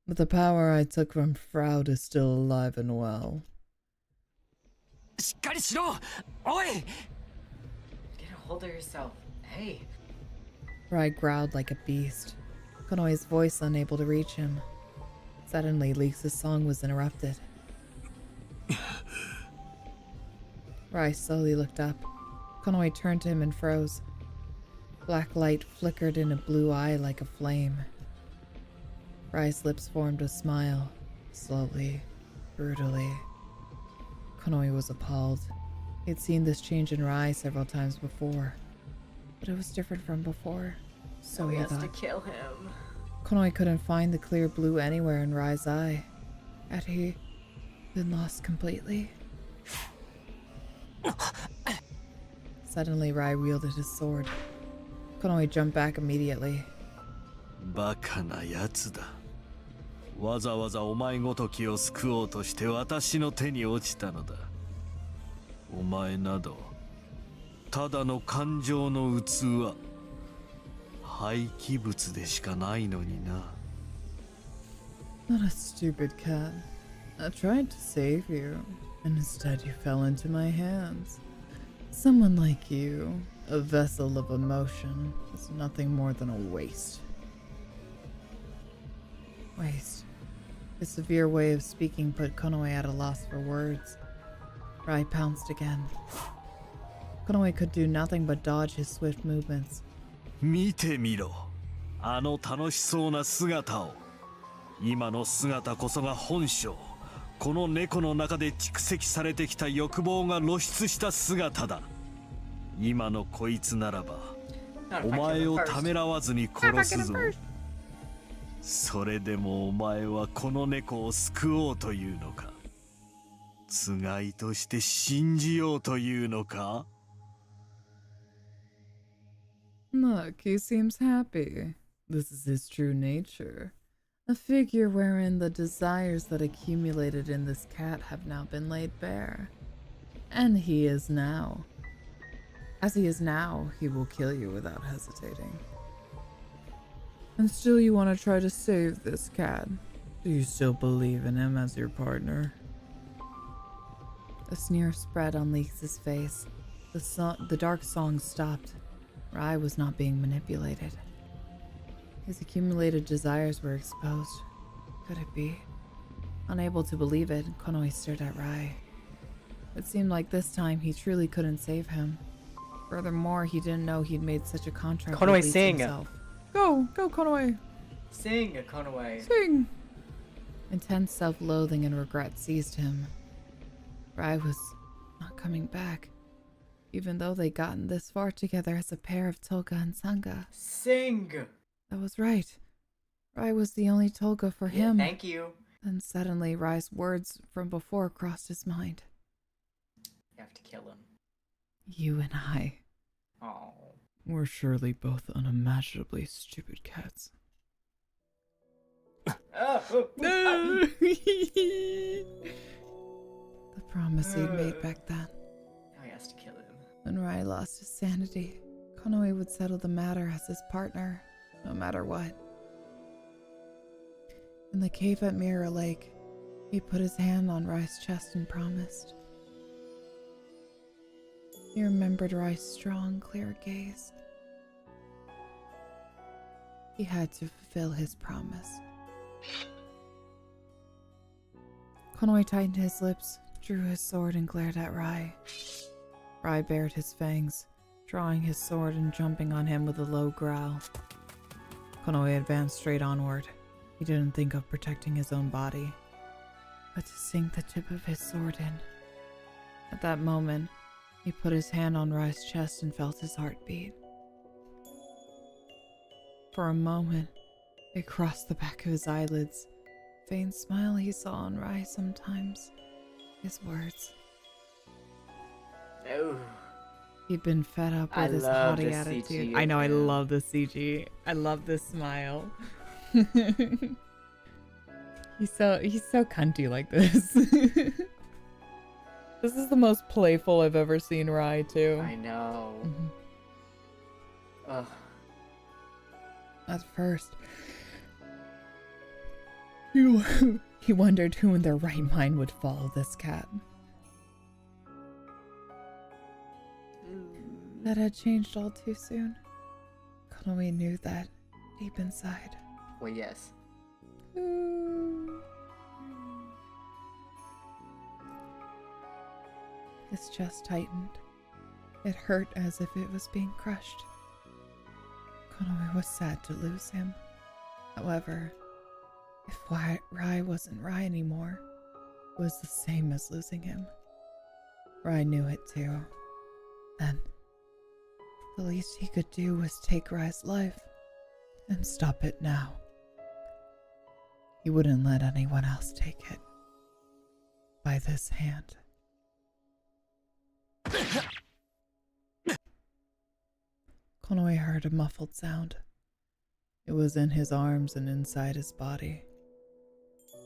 [SPEAKER 1] But the power I took from Fraud is still alive and well.
[SPEAKER 9] しっかりしろ。おい。
[SPEAKER 2] Get a hold of yourself. Hey.
[SPEAKER 1] Rai growled like a beast. Konoe's voice unable to reach him. Suddenly, Leeks' song was interrupted. Rai slowly looked up. Konoe turned to him and froze. Black light flickered in a blue eye like a flame. Rai's lips formed a smile, slowly, brutally. Konoe was appalled. He'd seen this change in Rai several times before, but it was different from before, so he
[SPEAKER 2] has to
[SPEAKER 1] thought.
[SPEAKER 2] kill him.
[SPEAKER 1] Konoe couldn't find the clear blue anywhere in Rai's eye. Had he been lost completely? Suddenly, Rai wielded his sword. Konoe jumped back immediately.
[SPEAKER 6] バカなやつだ。わざわざお前ごときを救おうとして私の手に落ちたのだ。お前などただの感情の器、廃棄物でしかないのにな。
[SPEAKER 1] Not a stupid cat. I tried to save you, and instead you fell into my hands. Someone like you, a vessel of emotion, is nothing more than a waste. Waste. His severe way of speaking put Konoe at a loss for words. Rai pounced again. Konoe could do nothing but dodge his swift movements.
[SPEAKER 6] 見てみろ、あの楽しそうな姿を。今の姿こそが本性。この猫の中で蓄積されてきた欲望が露出した姿だ。今のこいつならばお前をためらわずに殺すぞ。それでもお前はこの猫を救おうというのか。つがいとして信じようというのか。
[SPEAKER 1] Look, he seems happy. This is his true nature. A figure wherein the desires that accumulated in this cat have now been laid bare. And he is now. As he is now, he will kill you without hesitating. And still you want to try to save this cat? Do you still believe in him as your partner? A sneer spread on Leeks' face. The dark song stopped. Rai was not being manipulated. His accumulated desires were exposed. Could it be? Unable to believe it, Konoe stared at Rai. It seemed like this time he truly couldn't save him. Furthermore, he didn't know he'd made such a contract
[SPEAKER 2] Konoe,
[SPEAKER 1] with Leeks
[SPEAKER 2] sing!
[SPEAKER 1] himself. Go Konoe!
[SPEAKER 2] Sing, Konoe!
[SPEAKER 1] Sing! Intense self-loathing and regret seized him. Rai was not coming back, even though they'd gotten this far together as a pair of Tolga and Sanga.
[SPEAKER 2] Sing!
[SPEAKER 1] That was right. Rai was the only Tolga for him.
[SPEAKER 2] Thank you.
[SPEAKER 1] Then suddenly Rai's words from before crossed his mind.
[SPEAKER 2] You have to kill him.
[SPEAKER 1] You and I.
[SPEAKER 2] Oh.
[SPEAKER 1] We're surely both unimaginably stupid cats. The promise he'd made back then.
[SPEAKER 2] Now he has to kill him.
[SPEAKER 1] When Rai lost his sanity, Konoe would settle the matter as his partner, no matter what. In the cave at Mirror Lake, he put his hand on Rai's chest and promised. He remembered Rai's strong, clear gaze. He had to fulfill his promise. Konoe tightened his lips, drew his sword, and glared at Rai. Rai bared his fangs, drawing his sword and jumping on him with a low growl. Konoe advanced straight onward. He didn't think of protecting his own body, but to sink the tip of his sword in. At that moment, he put his hand on Rai's chest and felt his heart beat. For a moment, it crossed the back of his eyelids. Faint smile he saw on Rai sometimes. His words.
[SPEAKER 2] No.
[SPEAKER 1] He'd been fed up with his haughty attitude. I know, I love the CG. I love this smile. He's so cunty like this. This is the most playful I've ever seen Rai too.
[SPEAKER 2] I know. Ugh.
[SPEAKER 1] At first, he wondered who in their right mind would follow this cat. That had changed all too soon. Konoe knew that deep inside.
[SPEAKER 2] Well, yes.
[SPEAKER 1] His chest tightened. It hurt as if it was being crushed. Konoe was sad to lose him. However, if Rai wasn't Rai anymore, it was the same as losing him. Rai knew it too. Then, the least he could do was take Rai's life and stop it now. He wouldn't let anyone else take it. By this hand. Konoe heard a muffled sound. It was in his arms and inside his body.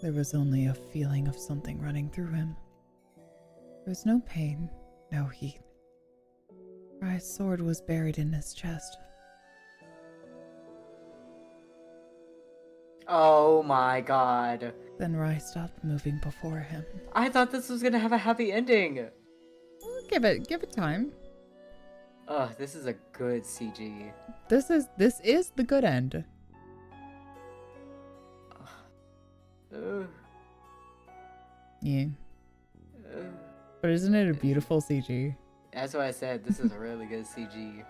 [SPEAKER 1] There was only a feeling of something running through him. There was no pain, no heat. Rai's sword was buried in his chest.
[SPEAKER 2] Oh my god.
[SPEAKER 1] Then Rai stopped moving before him.
[SPEAKER 2] I thought this was gonna have a happy ending.
[SPEAKER 1] Give it time.
[SPEAKER 2] Ugh, this is a good CG.
[SPEAKER 1] This is the good end.
[SPEAKER 2] Ugh.
[SPEAKER 1] Yeah.
[SPEAKER 2] Ugh.
[SPEAKER 1] But isn't it a beautiful CG?
[SPEAKER 2] That's why I said this is a really good CG.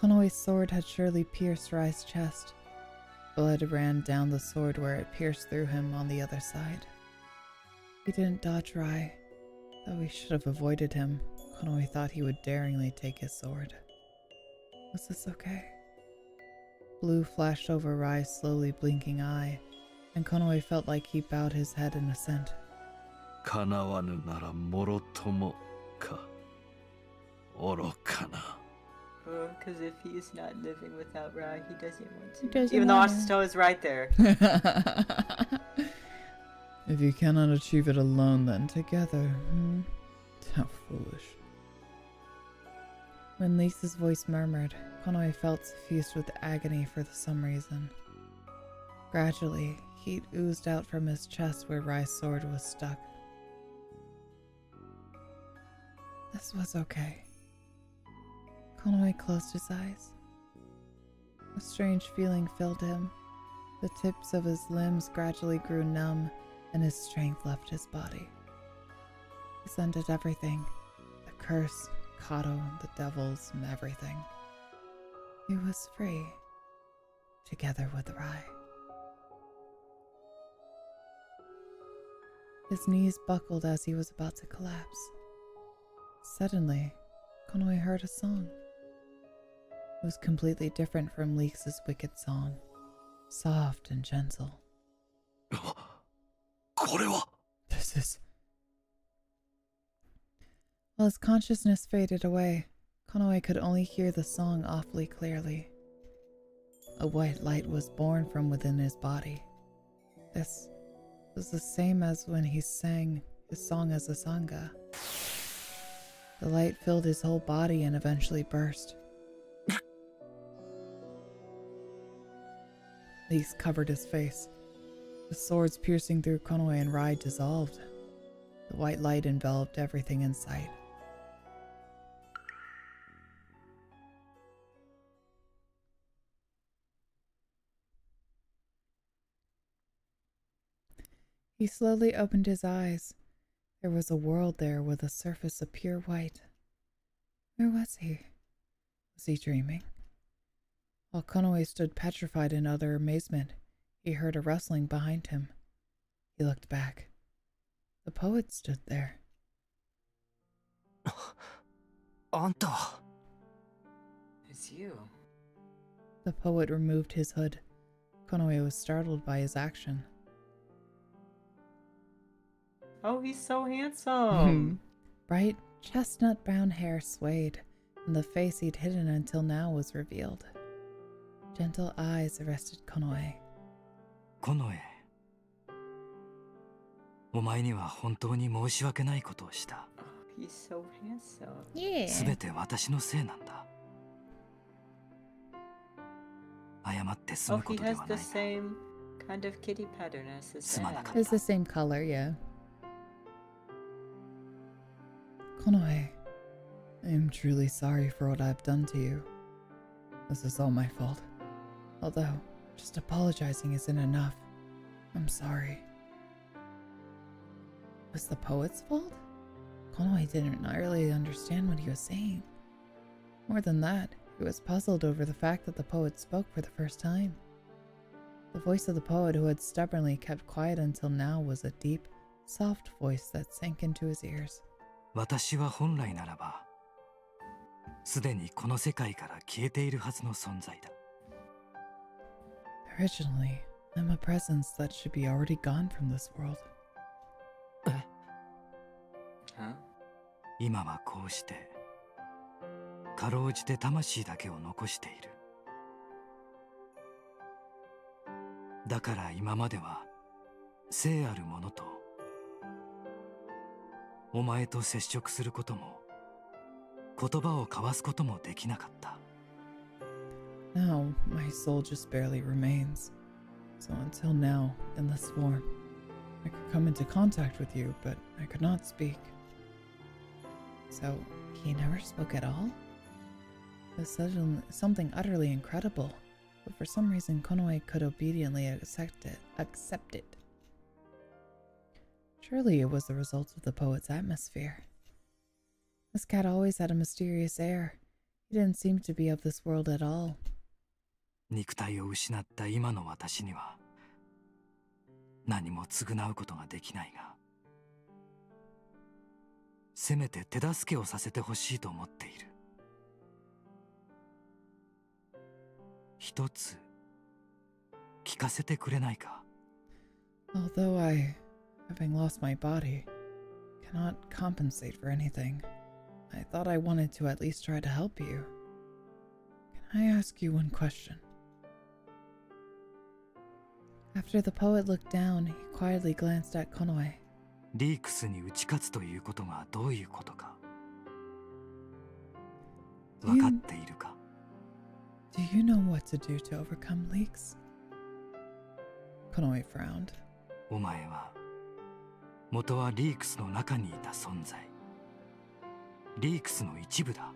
[SPEAKER 1] Konoe's sword had surely pierced Rai's chest. Blood ran down the sword where it pierced through him on the other side. He didn't dodge Rai, though he should have avoided him. Konoe thought he would daringly take his sword. Was this okay? Blue flashed over Rai's slowly blinking eye, and Konoe felt like he bowed his head in assent.
[SPEAKER 6] 叶わぬならもろともか愚かな
[SPEAKER 2] Because if he's not living without Rai, he doesn't want to.
[SPEAKER 1] Doesn't
[SPEAKER 2] Even though
[SPEAKER 1] want
[SPEAKER 2] Ashtal is right there.
[SPEAKER 1] If you cannot achieve it alone, then together. How foolish. When Lisa's voice murmured, Konoe felt suffused with agony for some reason. Gradually, heat oozed out from his chest where Rai's sword was stuck. This was okay. Konoe closed his eyes. A strange feeling filled him. The tips of his limbs gradually grew numb, and his strength left his body. He scented everything. The curse, Kato, the devils, and everything. He was free, together with Rai. His knees buckled as he was about to collapse. Suddenly, Konoe heard a song. It was completely different from Leeks' wicked song, soft and gentle.
[SPEAKER 6] これは
[SPEAKER 1] This is... While his consciousness faded away, Konoe could only hear the song awfully clearly. A white light was born from within his body. This was the same as when he sang his song as a sangha. The light filled his whole body and eventually burst. Leeks covered his face. The swords piercing through Konoe and Rai dissolved. The white light enveloped everything in sight. He slowly opened his eyes. There was a world there with a surface of pure white. Where was he? Was he dreaming? While Konoe stood petrified in utter amazement, he heard a rustling behind him. He looked back. The poet stood there.
[SPEAKER 9] あんた
[SPEAKER 2] It's you.
[SPEAKER 1] The poet removed his hood. Konoe was startled by his action.
[SPEAKER 2] Oh, he's so handsome.
[SPEAKER 1] Bright chestnut brown hair swayed, and the face he'd hidden until now was revealed. Gentle eyes arrested Konoe.
[SPEAKER 8] コノエお前には本当に申し訳ないことをした
[SPEAKER 2] He's so handsome.
[SPEAKER 8] すべて私のせいなんだ謝って済
[SPEAKER 2] Oh,
[SPEAKER 8] むこ
[SPEAKER 2] he
[SPEAKER 8] とで
[SPEAKER 2] has
[SPEAKER 8] は
[SPEAKER 2] the
[SPEAKER 8] ない
[SPEAKER 2] same kind of kitty pattern as his
[SPEAKER 8] すまな
[SPEAKER 2] dad.
[SPEAKER 8] かっ
[SPEAKER 1] It's
[SPEAKER 8] た
[SPEAKER 1] the same color, yeah. Konoe, I am truly sorry for what I've done to you. This is all my fault. Although, just apologizing isn't enough. I'm sorry. Was the poet's fault? Konoe didn't really understand what he was saying. More than that, he was puzzled over the fact that the poet spoke for the first time. The voice of the poet who had stubbornly kept quiet until now was a deep, soft voice that sank into his ears.
[SPEAKER 8] 私は本来ならばすでにこの世界から消えているはずの存在だ
[SPEAKER 1] Originally, I'm a presence that should be already gone from this world.
[SPEAKER 2] Huh?
[SPEAKER 8] 今はこうしてかろうじて魂だけを残している。だから今までは生あるものとお前と接触することも言葉を交わすこともできなかった。
[SPEAKER 1] Now, my soul just barely remains. So until now, in this form, I could come into contact with you, but I could not speak. So, he never spoke at all? It was something utterly incredible, but for some reason Konoe could obediently accept it. Surely it was the result of the poet's atmosphere. This cat always had a mysterious air. He didn't seem to be of this world at all.
[SPEAKER 8] 肉体を失った今の私には何も償うことができないが、せめて手助けをさせてほしいと思っている。一つ聞かせてくれないか？
[SPEAKER 1] Although I, having lost my body, cannot compensate for anything, I thought I wanted to at least try to help you. Can I ask you one question? After the poet looked down, he quietly glanced at Konoe.
[SPEAKER 8] リークスに打ち勝つということがどういうことか分かっているか？
[SPEAKER 1] Do you know what to do to overcome leaks? Konoe frowned.
[SPEAKER 8] お前は元はリークスの中にいた存在。リークスの一部だ。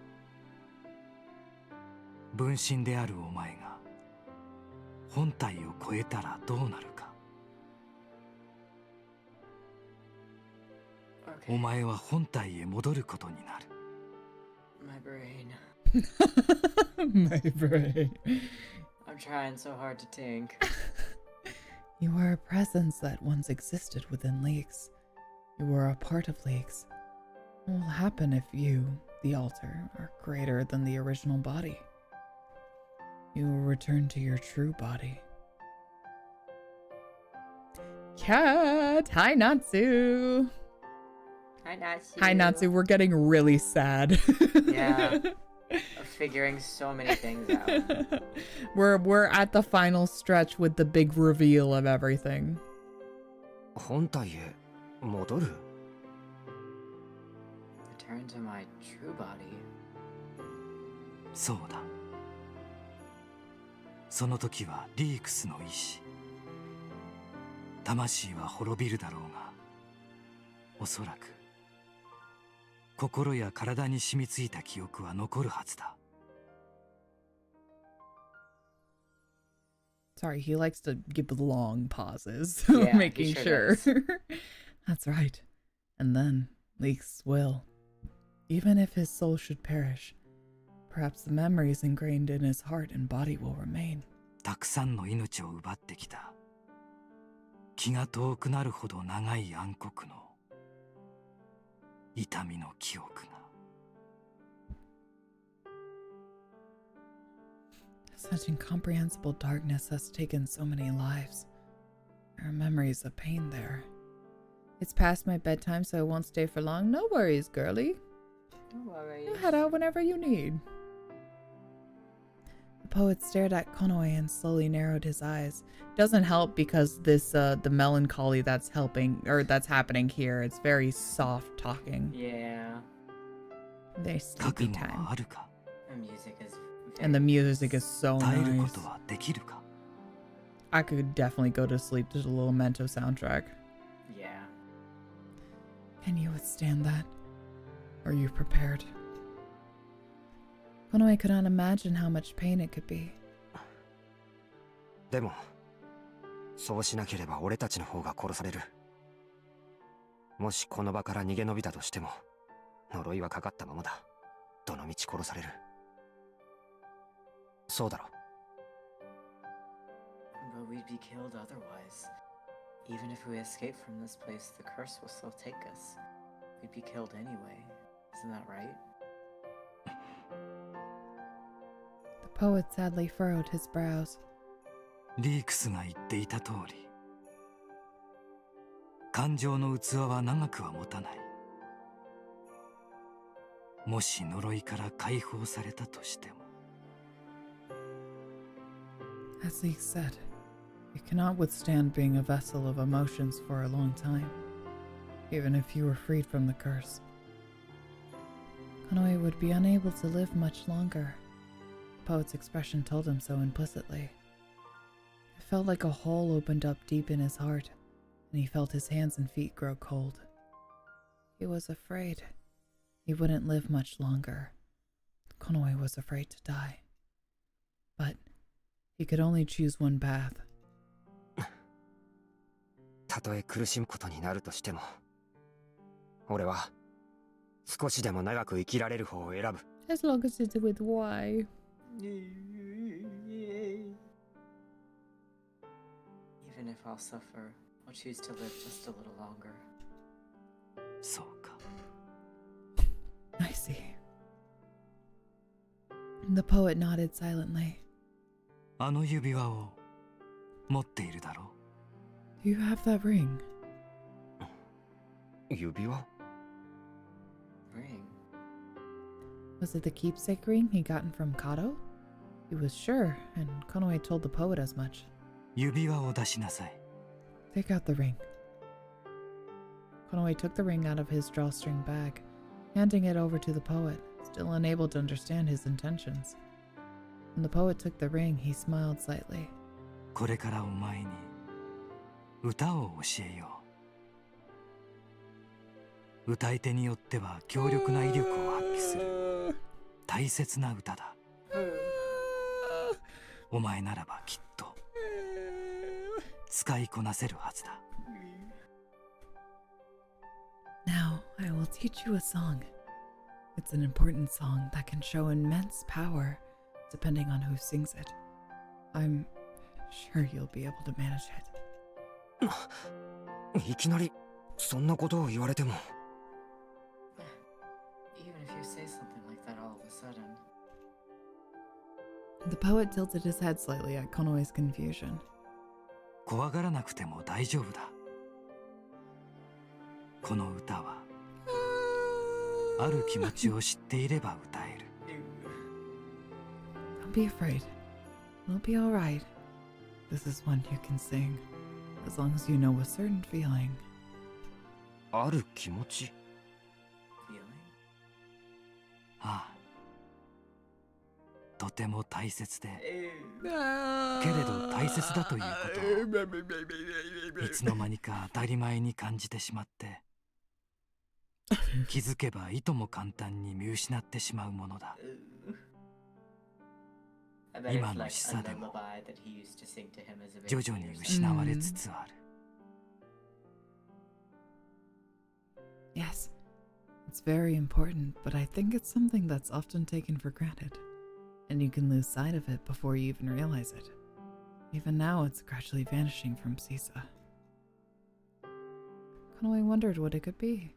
[SPEAKER 8] 分身であるお前が本体を超えたらどうなるか。お前は本体へ戻ることになる。
[SPEAKER 2] My brain.
[SPEAKER 1] My brain.
[SPEAKER 2] I'm trying so hard to think.
[SPEAKER 1] You are a presence that once existed within leaks. You were a part of leaks. What will happen if you, the altar, are greater than the original body? You will return to your true body. Cat! Hi, Natsu!
[SPEAKER 2] Hi, Natsu.
[SPEAKER 1] Hi, Natsu. We're getting really sad.
[SPEAKER 2] Yeah. Figuring so many things out.
[SPEAKER 1] We're at the final stretch with the big reveal of everything.
[SPEAKER 9] 本体へ戻る？
[SPEAKER 2] Return to my true body.
[SPEAKER 8] そうだ。その時はリークスの意志。魂は滅びるだろうが、おそらく心や体に染みついた記憶は残るはずだ。
[SPEAKER 1] Sorry, he likes to give long pauses,
[SPEAKER 2] Yeah,
[SPEAKER 1] making
[SPEAKER 2] he
[SPEAKER 1] sure.
[SPEAKER 2] sure
[SPEAKER 1] That's right. And then Leeks will. Even if his soul should perish, perhaps the memories ingrained in his heart and body will remain.
[SPEAKER 8] たくさんの命を奪ってきた。気が遠くなるほど長い暗黒の痛みの記憶が。
[SPEAKER 1] Such incomprehensible darkness has taken so many lives. There are memories of pain there. It's past my bedtime, so I won't stay for long. No worries, girlie.
[SPEAKER 2] No worries.
[SPEAKER 1] You head out whenever you need. The poet stared at Konoe and slowly narrowed his eyes. Doesn't help because this the melancholy that's happening here. It's very soft talking.
[SPEAKER 2] Yeah.
[SPEAKER 1] They sleepy time.
[SPEAKER 2] The music is
[SPEAKER 1] And the music is so
[SPEAKER 8] 耐えるこ
[SPEAKER 1] nice.
[SPEAKER 8] とはできるか？
[SPEAKER 1] I could definitely go to sleep to the LAMENTO soundtrack.
[SPEAKER 2] Yeah.
[SPEAKER 1] Can you withstand that? Are you prepared? Konoe could not imagine how much pain it could be.
[SPEAKER 9] でもそうしなければ俺たちの方が殺される。もしこの場から逃げ延びたとしても呪いはかかったままだ。どのみち殺される。そうだろ。
[SPEAKER 2] But we'd be killed otherwise. Even if we escape from this place, the curse will still take us. We'd be killed anyway. Isn't that right?
[SPEAKER 1] The poet sadly furrowed his brows.
[SPEAKER 8] リークスが言っていた通り、感情の器は長くは持たない。もし呪いから解放されたとしても。
[SPEAKER 1] As Leek said, you cannot withstand being a vessel of emotions for a long time, even if you were freed from the curse. Konoe would be unable to live much longer. The poet's expression told him so implicitly. It felt like a hole opened up deep in his heart, and he felt his hands and feet grow cold. He was afraid he wouldn't live much longer. Konoe was afraid to die. But he could only choose one path.
[SPEAKER 9] たとえ苦しむことになるとしても、俺は少しでも長く生きられる方を選ぶ。
[SPEAKER 1] As long as it's with Y.
[SPEAKER 2] Even if I'll suffer, I'll choose to live just a little longer.
[SPEAKER 8] そうか。
[SPEAKER 1] I see. The poet nodded silently.
[SPEAKER 8] あの指輪を持っているだろう。
[SPEAKER 1] Do you have that ring?
[SPEAKER 9] 指輪？
[SPEAKER 2] Ring.
[SPEAKER 1] Was it the keepsake ring he'd gotten from Kato? He was sure, and Konoe told the poet as much.
[SPEAKER 8] 指輪を出しなさい。
[SPEAKER 1] Take out the ring. Konoe took the ring out of his drawstring bag, handing it over to the poet, still unable to understand his intentions. When the poet took the ring, he smiled slightly.
[SPEAKER 8] これからお前に歌を教えよう。歌い手によっては強力な威力を発揮する大切な歌だ。お前ならばきっと使いこなせるはずだ。
[SPEAKER 1] Now I will teach you a song. It's an important song that can show immense power, depending on who sings it. I'm sure you'll be able to manage it.
[SPEAKER 9] いきなりそんなことを言われても。
[SPEAKER 2] Even if you say something like that all of a sudden.
[SPEAKER 1] The poet tilted his head slightly at Konoe's confusion.
[SPEAKER 8] 怖がらなくても大丈夫だ。この歌はある気持ちを知っていれば歌える。
[SPEAKER 1] Don't be afraid. It'll be alright. This is one you can sing, as long as you know a certain feeling.
[SPEAKER 9] ある気持ち？
[SPEAKER 2] Feeling?
[SPEAKER 8] ああ、とても大切で、
[SPEAKER 1] け
[SPEAKER 8] けれど大切だということをいつの間にか当たり前に感じてしまって、気づけばいとも簡単に見失ってしまうものだ。
[SPEAKER 2] I bet it's
[SPEAKER 8] Imano
[SPEAKER 2] like a
[SPEAKER 8] shisa demo.
[SPEAKER 2] lullaby that he used to sing to him as a
[SPEAKER 8] 徐
[SPEAKER 2] baby
[SPEAKER 8] 々に
[SPEAKER 2] or something.
[SPEAKER 8] 失われつつある。
[SPEAKER 1] Yes, it's very important, but I think it's something that's often taken for granted, and you can lose sight of it before you even realize it. Even now, it's gradually vanishing from Sisa. Konoe wondered what it could be.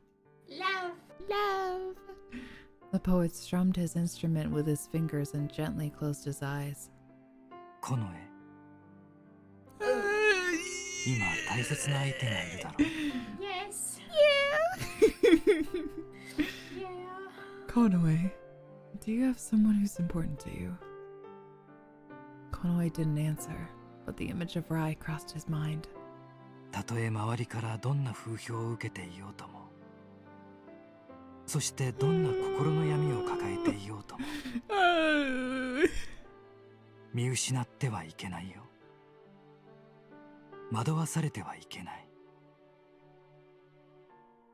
[SPEAKER 2] Love!
[SPEAKER 1] Love! The poet strummed his instrument with his fingers and gently closed his eyes.
[SPEAKER 8] この絵、今大切な相手がいるだろう。
[SPEAKER 2] Yes! Yeah!
[SPEAKER 1] Konoe, do you have someone who's important to you? Konoe didn't answer, but the image of Rai crossed his mind.
[SPEAKER 8] たとえ周りからどんな風評を受けていようとも、そしてどんな心の闇を抱えていようとも、見失ってはいけないよ。惑わされてはいけない。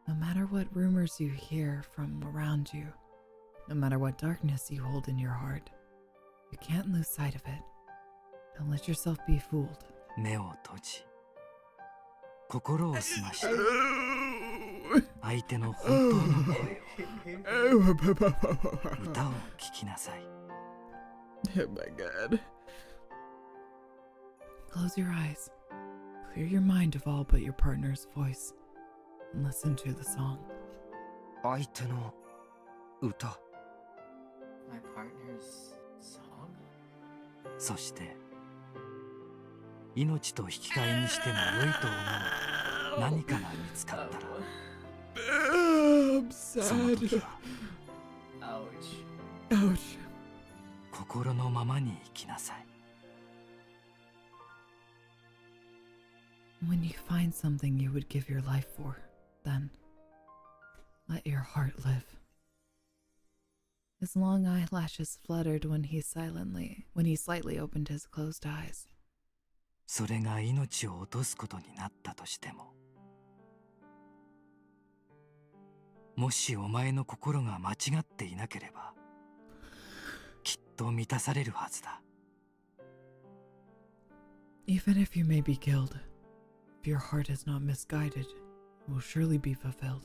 [SPEAKER 1] No matter what rumors you hear from around you, no matter what darkness you hold in your heart, you can't lose sight of it. Don't let yourself be fooled.
[SPEAKER 8] 目を閉じ、心を澄まして、相手の本当の声を、歌を聞きなさい。
[SPEAKER 1] Oh my god. Close your eyes. Clear your mind of all but your partner's voice. And listen to the song.
[SPEAKER 9] 相手の歌？
[SPEAKER 2] My partner's song?
[SPEAKER 8] そして命と引き換えにしても良いと思う何かが見つかったら、
[SPEAKER 1] I'm
[SPEAKER 8] その時は
[SPEAKER 2] Ouch.
[SPEAKER 1] Ouch.
[SPEAKER 8] 心のままに生きなさい。
[SPEAKER 1] When you find something you would give your life for, then let your heart live. His long eyelashes fluttered when he slightly opened his closed eyes.
[SPEAKER 8] それが命を落とすことになったとしても、もしお前の心が間違っていなければ、きっと満たされるはずだ。
[SPEAKER 1] Even if you may be killed, if your heart is not misguided, it will surely be fulfilled.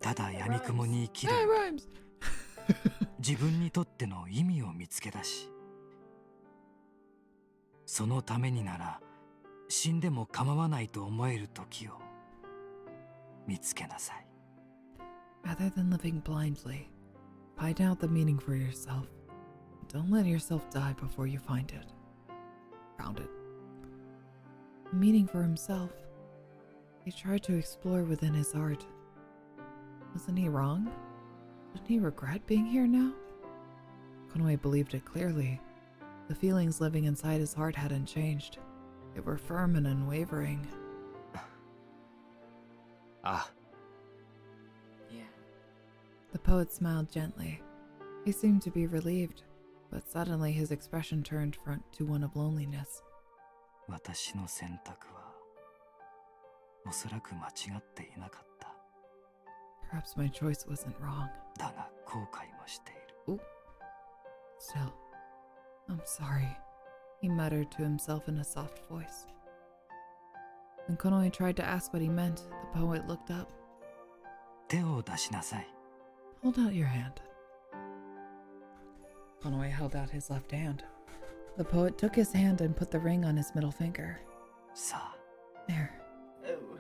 [SPEAKER 8] ただ闇雲に生きる
[SPEAKER 1] Hey, rhymes!
[SPEAKER 8] 自分にとっての意味を見つけ出し、そのためになら死んでも構わないと思える時を見つけなさい。
[SPEAKER 1] Rather than living blindly, find out the meaning for yourself. Don't let yourself die before you find it. Found it. The meaning for himself. He tried to explore within his heart. Wasn't he wrong? Didn't he regret being here now? Konoe believed it clearly. The feelings living inside his heart hadn't changed. They were firm and unwavering.
[SPEAKER 8] ああ、
[SPEAKER 2] Yeah.
[SPEAKER 1] The poet smiled gently. He seemed to be relieved, but suddenly his expression turned to one of loneliness.
[SPEAKER 8] 私の選択はおそらく間違っていなかった。
[SPEAKER 1] Perhaps my choice wasn't wrong.
[SPEAKER 8] だが後悔もしている。
[SPEAKER 1] Still, I'm sorry, he muttered to himself in a soft voice. When Konoe tried to ask what he meant, the poet looked up.
[SPEAKER 8] 手を出しなさい。
[SPEAKER 1] Hold out your hand. Konoe held out his left hand. The poet took his hand and put the ring on his middle finger.
[SPEAKER 8] さあ、
[SPEAKER 1] There.
[SPEAKER 2] Oh.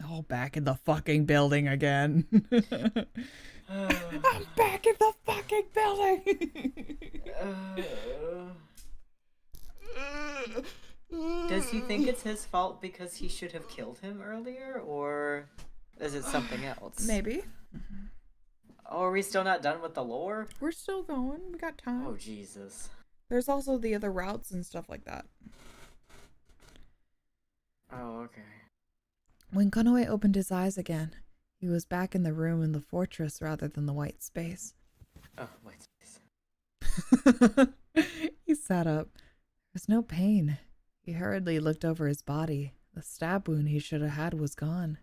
[SPEAKER 1] Oh, back in the fucking building again. I'm back in the fucking building.
[SPEAKER 2] Does he think it's his fault because he should have killed him earlier, or is it something else?
[SPEAKER 1] Maybe.
[SPEAKER 2] Oh, are we still not done with the lore?
[SPEAKER 1] We're still going. We got time.
[SPEAKER 2] Oh, Jesus.
[SPEAKER 1] There's also the other routes and stuff like that.
[SPEAKER 2] Oh, okay.
[SPEAKER 1] When Konoe opened his eyes again, he was back in the room in the fortress rather than the white space.
[SPEAKER 2] Oh, wait.
[SPEAKER 1] He sat up. There was no pain. He hurriedly looked over his body. The stab wound he should have had was gone.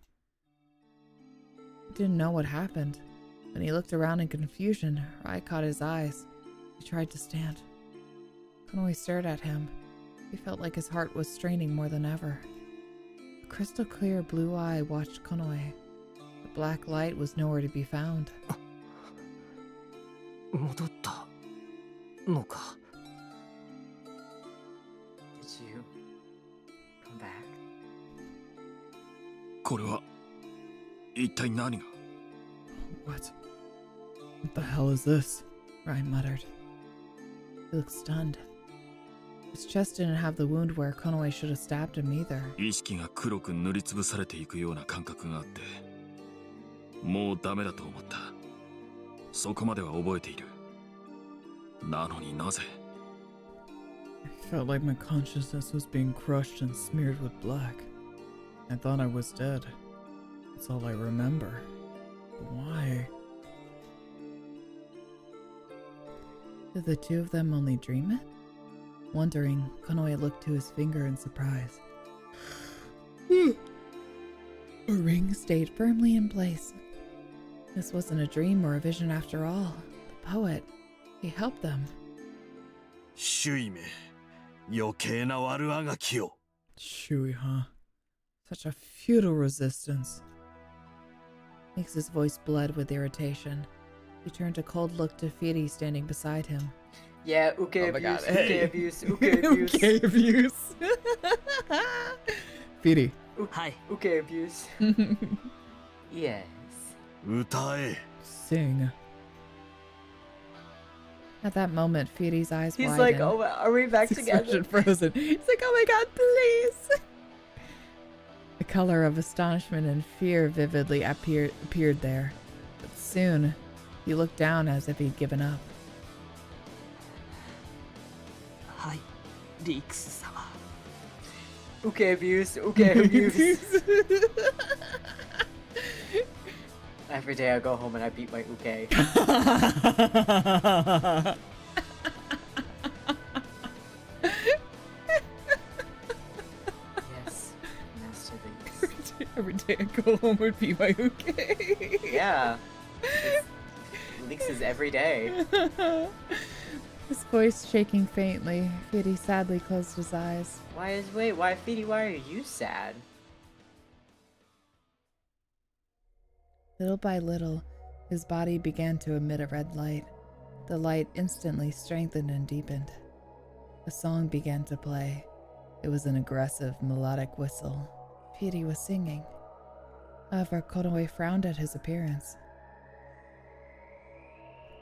[SPEAKER 1] He didn't know what happened. When he looked around in confusion, Rai caught his eyes. He tried to stand. Konoe stared at him. He felt like his heart was straining more than ever. A crystal clear blue eye watched Konoe. The black light was nowhere to be found.
[SPEAKER 9] 戻ったのか。
[SPEAKER 2] Did you come back?
[SPEAKER 7] これは一体何が。
[SPEAKER 1] What the hell is this? Rai muttered. He looked stunned. His chest didn't have the wound where Konoe should have stabbed him either.
[SPEAKER 7] 意識が黒く塗りつぶされていくような感覚があって、もうダメだと思った。そこまでは覚えている。なのになぜ。
[SPEAKER 1] I felt like my consciousness was being crushed and smeared with black. I thought I was dead. That's all I remember. But why? Did the two of them only dream it? Wondering, Konoe looked to his finger in surprise. A ring stayed firmly in place. This wasn't a dream or a vision after all. The poet, he helped them.
[SPEAKER 6] 周囲め、余計な悪あがきを。
[SPEAKER 1] Shui, huh? Such a futile resistance. Mix's voice bled with irritation. He turned a cold look to Firi standing beside him.
[SPEAKER 2] Yeah, uke
[SPEAKER 1] Oh my
[SPEAKER 2] abuse,
[SPEAKER 1] God.
[SPEAKER 2] uke
[SPEAKER 1] Hey.
[SPEAKER 2] abuse, uke abuse.
[SPEAKER 1] Okay, abuse. Firi.
[SPEAKER 3] はい。
[SPEAKER 2] Uke abuse. Yes.
[SPEAKER 6] 歌え。
[SPEAKER 1] Sing. At that moment, Fieri's eyes
[SPEAKER 2] He's
[SPEAKER 1] widened.
[SPEAKER 2] like, oh, are we back
[SPEAKER 1] His
[SPEAKER 2] together?
[SPEAKER 1] expression frozen. He's like, oh my god, please. The color of astonishment and fear vividly appeared there. But soon, he looked down as if he'd given up.
[SPEAKER 3] はい、リークス様。
[SPEAKER 2] Okay, abuse. Okay, abuse. Every day I go home and I beat my uke. Yes, Master Leaks.
[SPEAKER 1] Every day I go home and be my uke.
[SPEAKER 2] Yeah. Leaks is every day.
[SPEAKER 1] His voice shaking faintly, Fieri sadly closed his eyes.
[SPEAKER 2] Why, Feedy, why are you sad?
[SPEAKER 1] Little by little, his body began to emit a red light. The light instantly strengthened and deepened. A song began to play. It was an aggressive, melodic whistle. Fieri was singing. However, Konoe frowned at his appearance.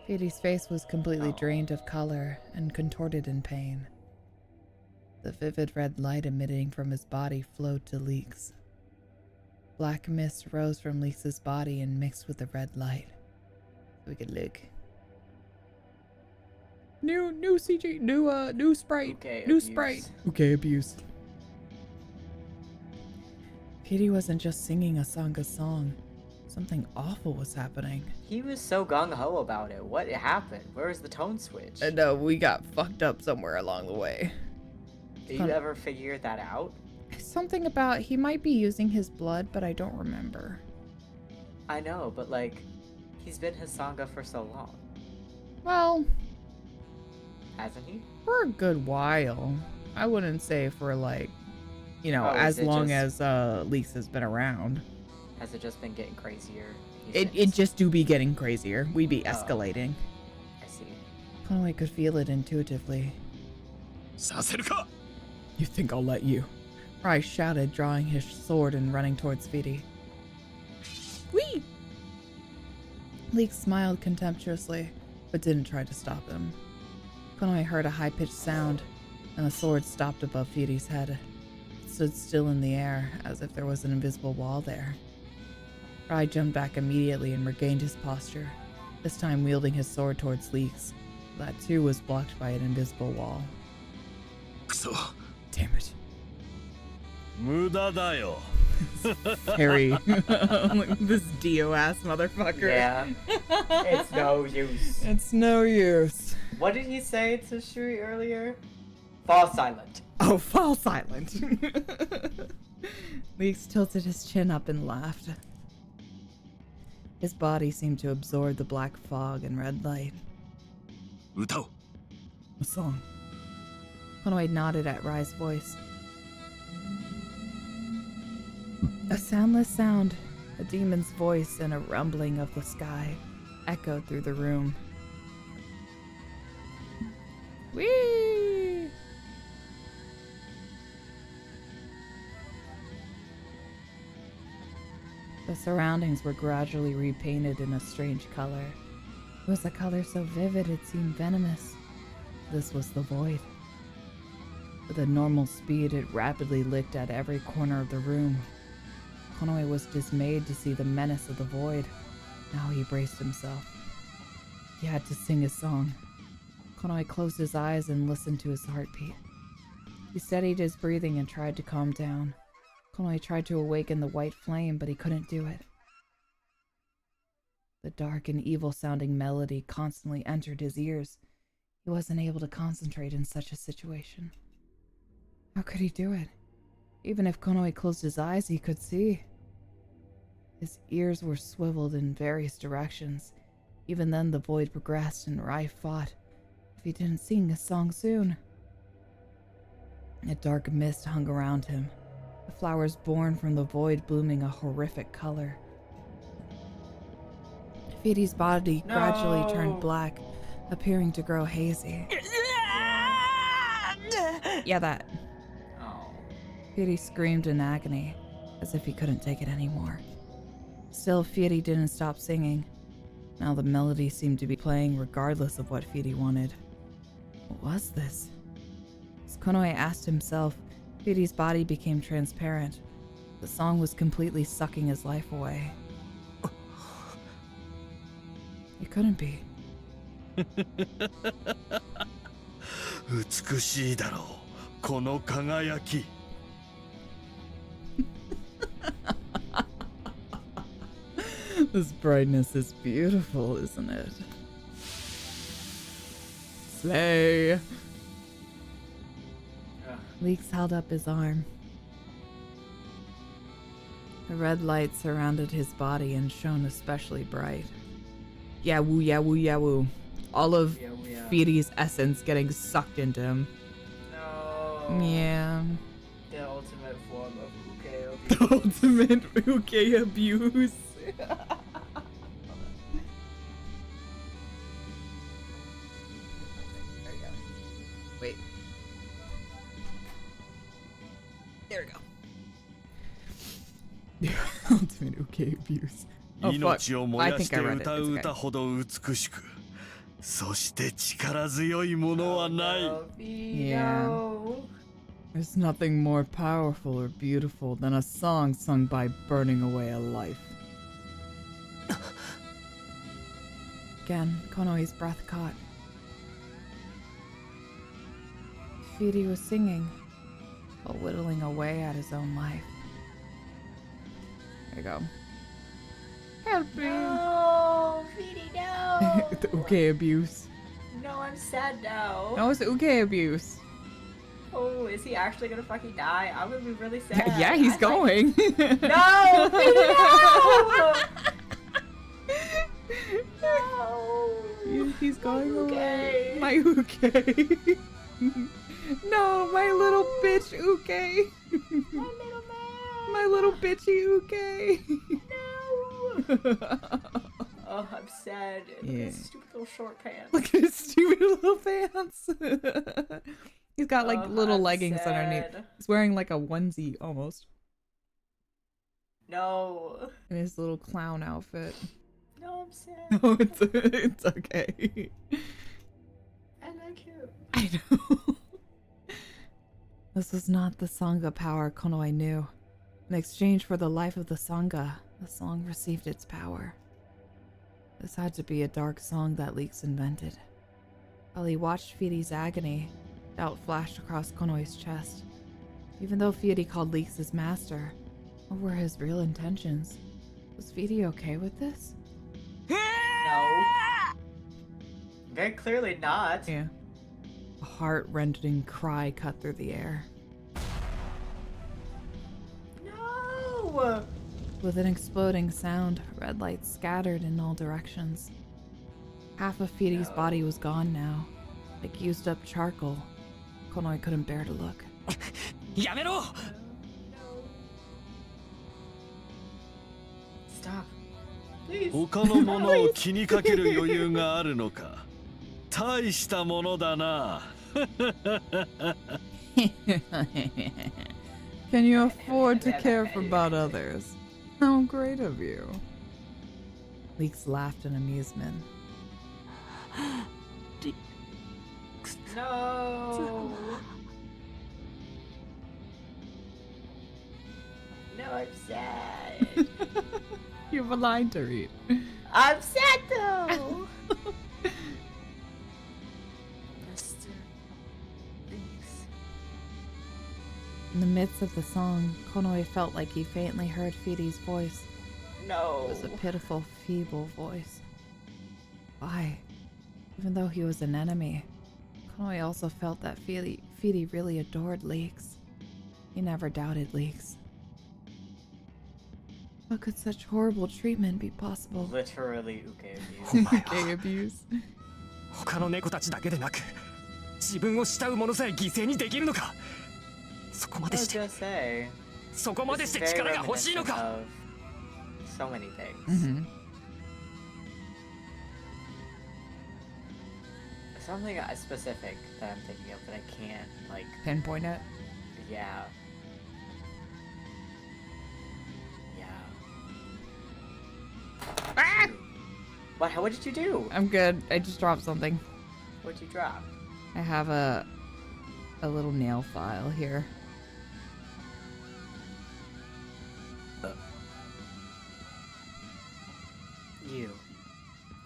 [SPEAKER 1] Fieri's face was completely drained of color and contorted in pain. The vivid red light emitting from his body flowed to Leeks. Black mist rose from Leeks' body and mixed with the red light. We could look. New CG, new sprite,
[SPEAKER 2] Okay,
[SPEAKER 1] new
[SPEAKER 2] abuse.
[SPEAKER 1] sprite. Okay, abuse. Fieri wasn't just singing a song. Something awful was happening.
[SPEAKER 2] He was so gung-ho about it. What happened? Where was the tone switch?
[SPEAKER 1] No, we got fucked up somewhere along the way.
[SPEAKER 2] Did you ever figure that out?
[SPEAKER 1] Something about he might be using his blood, but I don't remember.
[SPEAKER 2] I know, but like, he's been Hisanga for so long.
[SPEAKER 1] Well,
[SPEAKER 2] Hasn't he?
[SPEAKER 1] for a good while. I wouldn't say for like, you know,
[SPEAKER 2] Oh,
[SPEAKER 1] as
[SPEAKER 2] is it
[SPEAKER 1] long
[SPEAKER 2] just-
[SPEAKER 1] as Lisa's been around.
[SPEAKER 2] Has it just been getting crazier?
[SPEAKER 1] It just do be getting crazier. We be escalating.
[SPEAKER 2] I see.
[SPEAKER 1] Konoe could feel it intuitively.
[SPEAKER 7] させるか
[SPEAKER 1] You think I'll let you? Rai shouted, drawing his sword and running towards Vidi. Whee! Leek smiled contemptuously, but didn't try to stop him. Konoe heard a high-pitched sound, and the sword stopped above Vidi's head. It stood still in the air, as if there was an invisible wall there. Rai jumped back immediately and regained his posture, this time wielding his sword towards Leeks. That too was blocked by an invisible wall.
[SPEAKER 7] クソ
[SPEAKER 1] Damn it.
[SPEAKER 6] 無駄だよ
[SPEAKER 1] Harry. This Dio ass motherfucker.
[SPEAKER 2] Yeah. It's no use.
[SPEAKER 1] It's no use.
[SPEAKER 2] What did he say to Shuri earlier? Fall silent.
[SPEAKER 1] Oh, fall silent. Leeks tilted his chin up and laughed. His body seemed to absorb the black fog and red light.
[SPEAKER 7] 歌を
[SPEAKER 1] A song. Konoe nodded at Rai's voice. A soundless sound, a demon's voice and a rumbling of the sky echoed through the room. Whee! The surroundings were gradually repainted in a strange color. It was a color so vivid it seemed venomous. This was the void. With a normal speed, it rapidly licked at every corner of the room. Konoe was dismayed to see the menace of the void. Now he braced himself. He had to sing his song. Konoe closed his eyes and listened to his heartbeat. He steadied his breathing and tried to calm down. Konoe tried to awaken the white flame, but he couldn't do it. The dark and evil-sounding melody constantly entered his ears. He wasn't able to concentrate in such a situation. How could he do it? Even if Konoe closed his eyes, he could see. His ears were swiveled in various directions. Even then, the void progressed and Rai fought. If he didn't sing his song soon. A dark mist hung around him. The flowers born from the void blooming a horrific color. Vidi's body gradually turned black, appearing to grow hazy. Yeah, that.
[SPEAKER 2] Oh.
[SPEAKER 1] Vidi screamed in agony, as if he couldn't take it anymore. Still, Vidi didn't stop singing. Now the melody seemed to be playing regardless of what Fidi wanted. What was this? As Konoe asked himself, Fidi's body became transparent. The song was completely sucking his life away. It couldn't be.
[SPEAKER 6] 美しいだろうこの輝き
[SPEAKER 1] This brightness is beautiful, isn't it? Slay! Leeks held up his arm. The red light surrounded his body and shone especially bright. Yahoo, yahoo, yahoo. All of Fidi's essence getting sucked into him.
[SPEAKER 2] No.
[SPEAKER 1] Yeah.
[SPEAKER 2] The ultimate form of uke abuse.
[SPEAKER 1] The ultimate uke abuse. There you go. Wait. There we go. Ultimate uke abuse. Oh, fuck.
[SPEAKER 6] 命を燃
[SPEAKER 1] I
[SPEAKER 6] やし
[SPEAKER 1] think I
[SPEAKER 6] て
[SPEAKER 1] read it.
[SPEAKER 6] 歌う
[SPEAKER 1] It's
[SPEAKER 6] 歌
[SPEAKER 1] okay.
[SPEAKER 6] ほど美しくそして力強いものはない
[SPEAKER 1] Yeah. There's nothing more powerful or beautiful than a song sung by burning away a life. Again, Konoe's breath caught. Fidi was singing, while whittling away at his own life. There you go. Help me!
[SPEAKER 2] No, Fidi, no.
[SPEAKER 1] The uke abuse.
[SPEAKER 2] No, I'm sad now.
[SPEAKER 1] No, it's uke abuse.
[SPEAKER 2] Oh, is he actually gonna fucking die? I'm gonna be really sad.
[SPEAKER 1] Yeah, he's going.
[SPEAKER 2] No, Fidi, no! No.
[SPEAKER 1] He's going
[SPEAKER 2] Uke.
[SPEAKER 1] away. My uke. No, my little bitch uke.
[SPEAKER 2] My little man.
[SPEAKER 1] My little bitchy uke.
[SPEAKER 2] No. Oh, I'm sad. Look
[SPEAKER 1] Yeah.
[SPEAKER 2] at his stupid little short pants.
[SPEAKER 1] Look at his stupid little pants. He's got like
[SPEAKER 2] Oh,
[SPEAKER 1] little
[SPEAKER 2] I'm
[SPEAKER 1] leggings underneath.
[SPEAKER 2] sad.
[SPEAKER 1] He's wearing like a onesie almost.
[SPEAKER 2] No.
[SPEAKER 1] In his little clown outfit.
[SPEAKER 2] No, I'm sad.
[SPEAKER 1] No, it's okay.
[SPEAKER 2] I like him.
[SPEAKER 1] I know. This was not the Sangha power Konoe knew. In exchange for the life of the Sangha, the song received its power. This had to be a dark song that Leeks invented. While he watched Fidi's agony, doubt flashed across Konoe's chest. Even though Fidi called Leeks his master, what were his real intentions? Was Fidi okay with this?
[SPEAKER 2] No. Very clearly not.
[SPEAKER 1] Yeah. A heart-rending cry cut through the air.
[SPEAKER 2] No.
[SPEAKER 1] With an exploding sound, red lights scattered in all directions. Half of Fidi's body was gone now, like used up charcoal. Konoe couldn't bear to look.
[SPEAKER 9] やめろ
[SPEAKER 2] Stop. Please.
[SPEAKER 6] 他のものを気にかける余裕があるのか大したものだな
[SPEAKER 1] Can you afford to care about others? How great of you. Leeks laughed in amusement.
[SPEAKER 2] No. No, I'm sad.
[SPEAKER 1] You have a line to read.
[SPEAKER 2] I'm sad though. Mr. Thanks.
[SPEAKER 1] In the midst of the song, Konoe felt like he faintly heard Fidi's voice.
[SPEAKER 2] No.
[SPEAKER 1] It was a pitiful, feeble voice. Why? Even though he was an enemy, Konoe also felt that Fidi really adored Leeks. He never doubted Leeks. How could such horrible treatment be possible?
[SPEAKER 2] Literally uke abuse.
[SPEAKER 1] Gay abuse.
[SPEAKER 9] 他の猫たちだけでなく自分を慕う者さえ犠牲にできるのかそこま
[SPEAKER 2] I
[SPEAKER 9] で
[SPEAKER 2] was
[SPEAKER 9] して
[SPEAKER 2] gonna say.
[SPEAKER 9] そこまで
[SPEAKER 2] It's
[SPEAKER 9] して
[SPEAKER 2] very
[SPEAKER 9] 力が欲しいの
[SPEAKER 2] reminiscent
[SPEAKER 9] か
[SPEAKER 2] of so many things.
[SPEAKER 1] Mm-hmm.
[SPEAKER 2] Something specific that I'm thinking of, but I can't like.
[SPEAKER 1] Pinpoint it.
[SPEAKER 2] Yeah. Yeah. What did you do?
[SPEAKER 1] I'm good. I just dropped something.
[SPEAKER 2] What'd you drop?
[SPEAKER 1] I have a little nail file here.
[SPEAKER 2] You.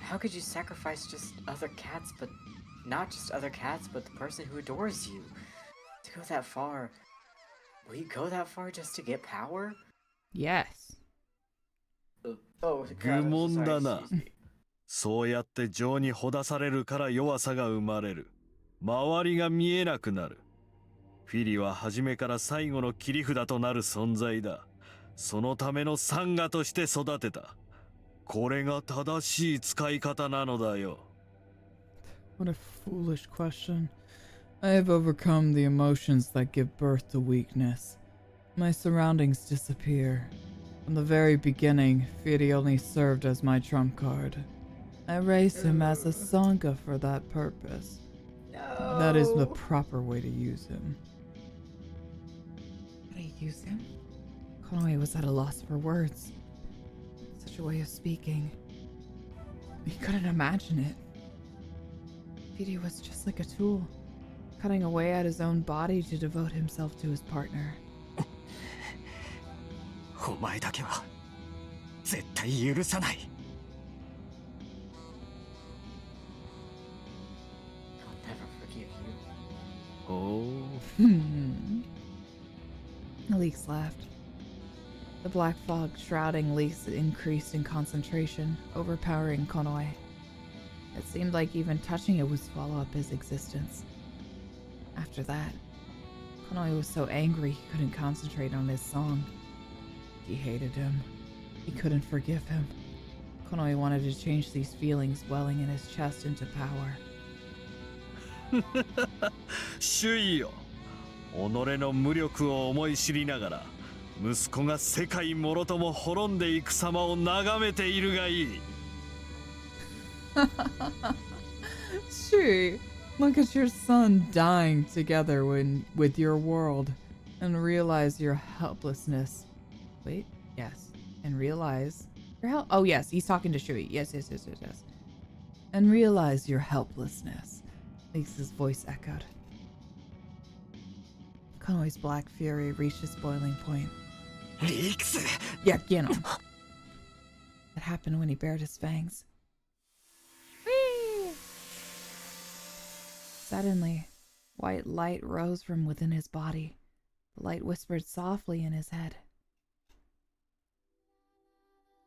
[SPEAKER 2] How could you sacrifice just other cats, but not just other cats, but the person who adores you? To go that far. Will you go that far just to get power?
[SPEAKER 1] Yes.
[SPEAKER 2] Oh,
[SPEAKER 6] 愚問だ
[SPEAKER 2] sorry,
[SPEAKER 6] な
[SPEAKER 2] excuse me.
[SPEAKER 6] そうやって情にほだされるから弱さが生まれる。周りが見えなくなる。フィリは初めから最後の切り札となる存在だ。そのためのサンガとして育てた。これが正しい使い方なのだよ。
[SPEAKER 1] What a foolish question. I have overcome the emotions that give birth to weakness. My surroundings disappear. From the very beginning, Firi only served as my trump card. I raised him as a Sangha for that purpose.
[SPEAKER 2] No.
[SPEAKER 1] That is the proper way to use him. How do I use him? Konoe was at a loss for words. Such a way of speaking. He couldn't imagine it. Firi was just like a tool, cutting away at his own body to devote himself to his partner.
[SPEAKER 9] お前だけは絶対許さない。
[SPEAKER 2] I'll never forgive you.
[SPEAKER 6] Oh.
[SPEAKER 1] Leeks laughed. The black fog shrouding Leeks increased in concentration, overpowering Konoe. It seemed like even touching it would swallow up his existence. After that, Konoe was so angry he couldn't concentrate on his song. He hated him. He couldn't forgive him. Konoe wanted to change these feelings welling in his chest into power.
[SPEAKER 6] 主意よ。己の無力を思い知りながら、息子が世界もろとも滅んでいく様を眺めているがいい。
[SPEAKER 1] She, look at your son dying together with your world, and realize your helplessness. Wait, yes, and realize your oh yes, he's talking to Shui. Yes. And realize your helplessness. Lisa's voice echoed. Konoe's black fury reached its boiling point.
[SPEAKER 9] リークス
[SPEAKER 1] Yeah, you know. It happened when he bared his fangs. Whee! Suddenly, white light rose from within his body. The light whispered softly in his head.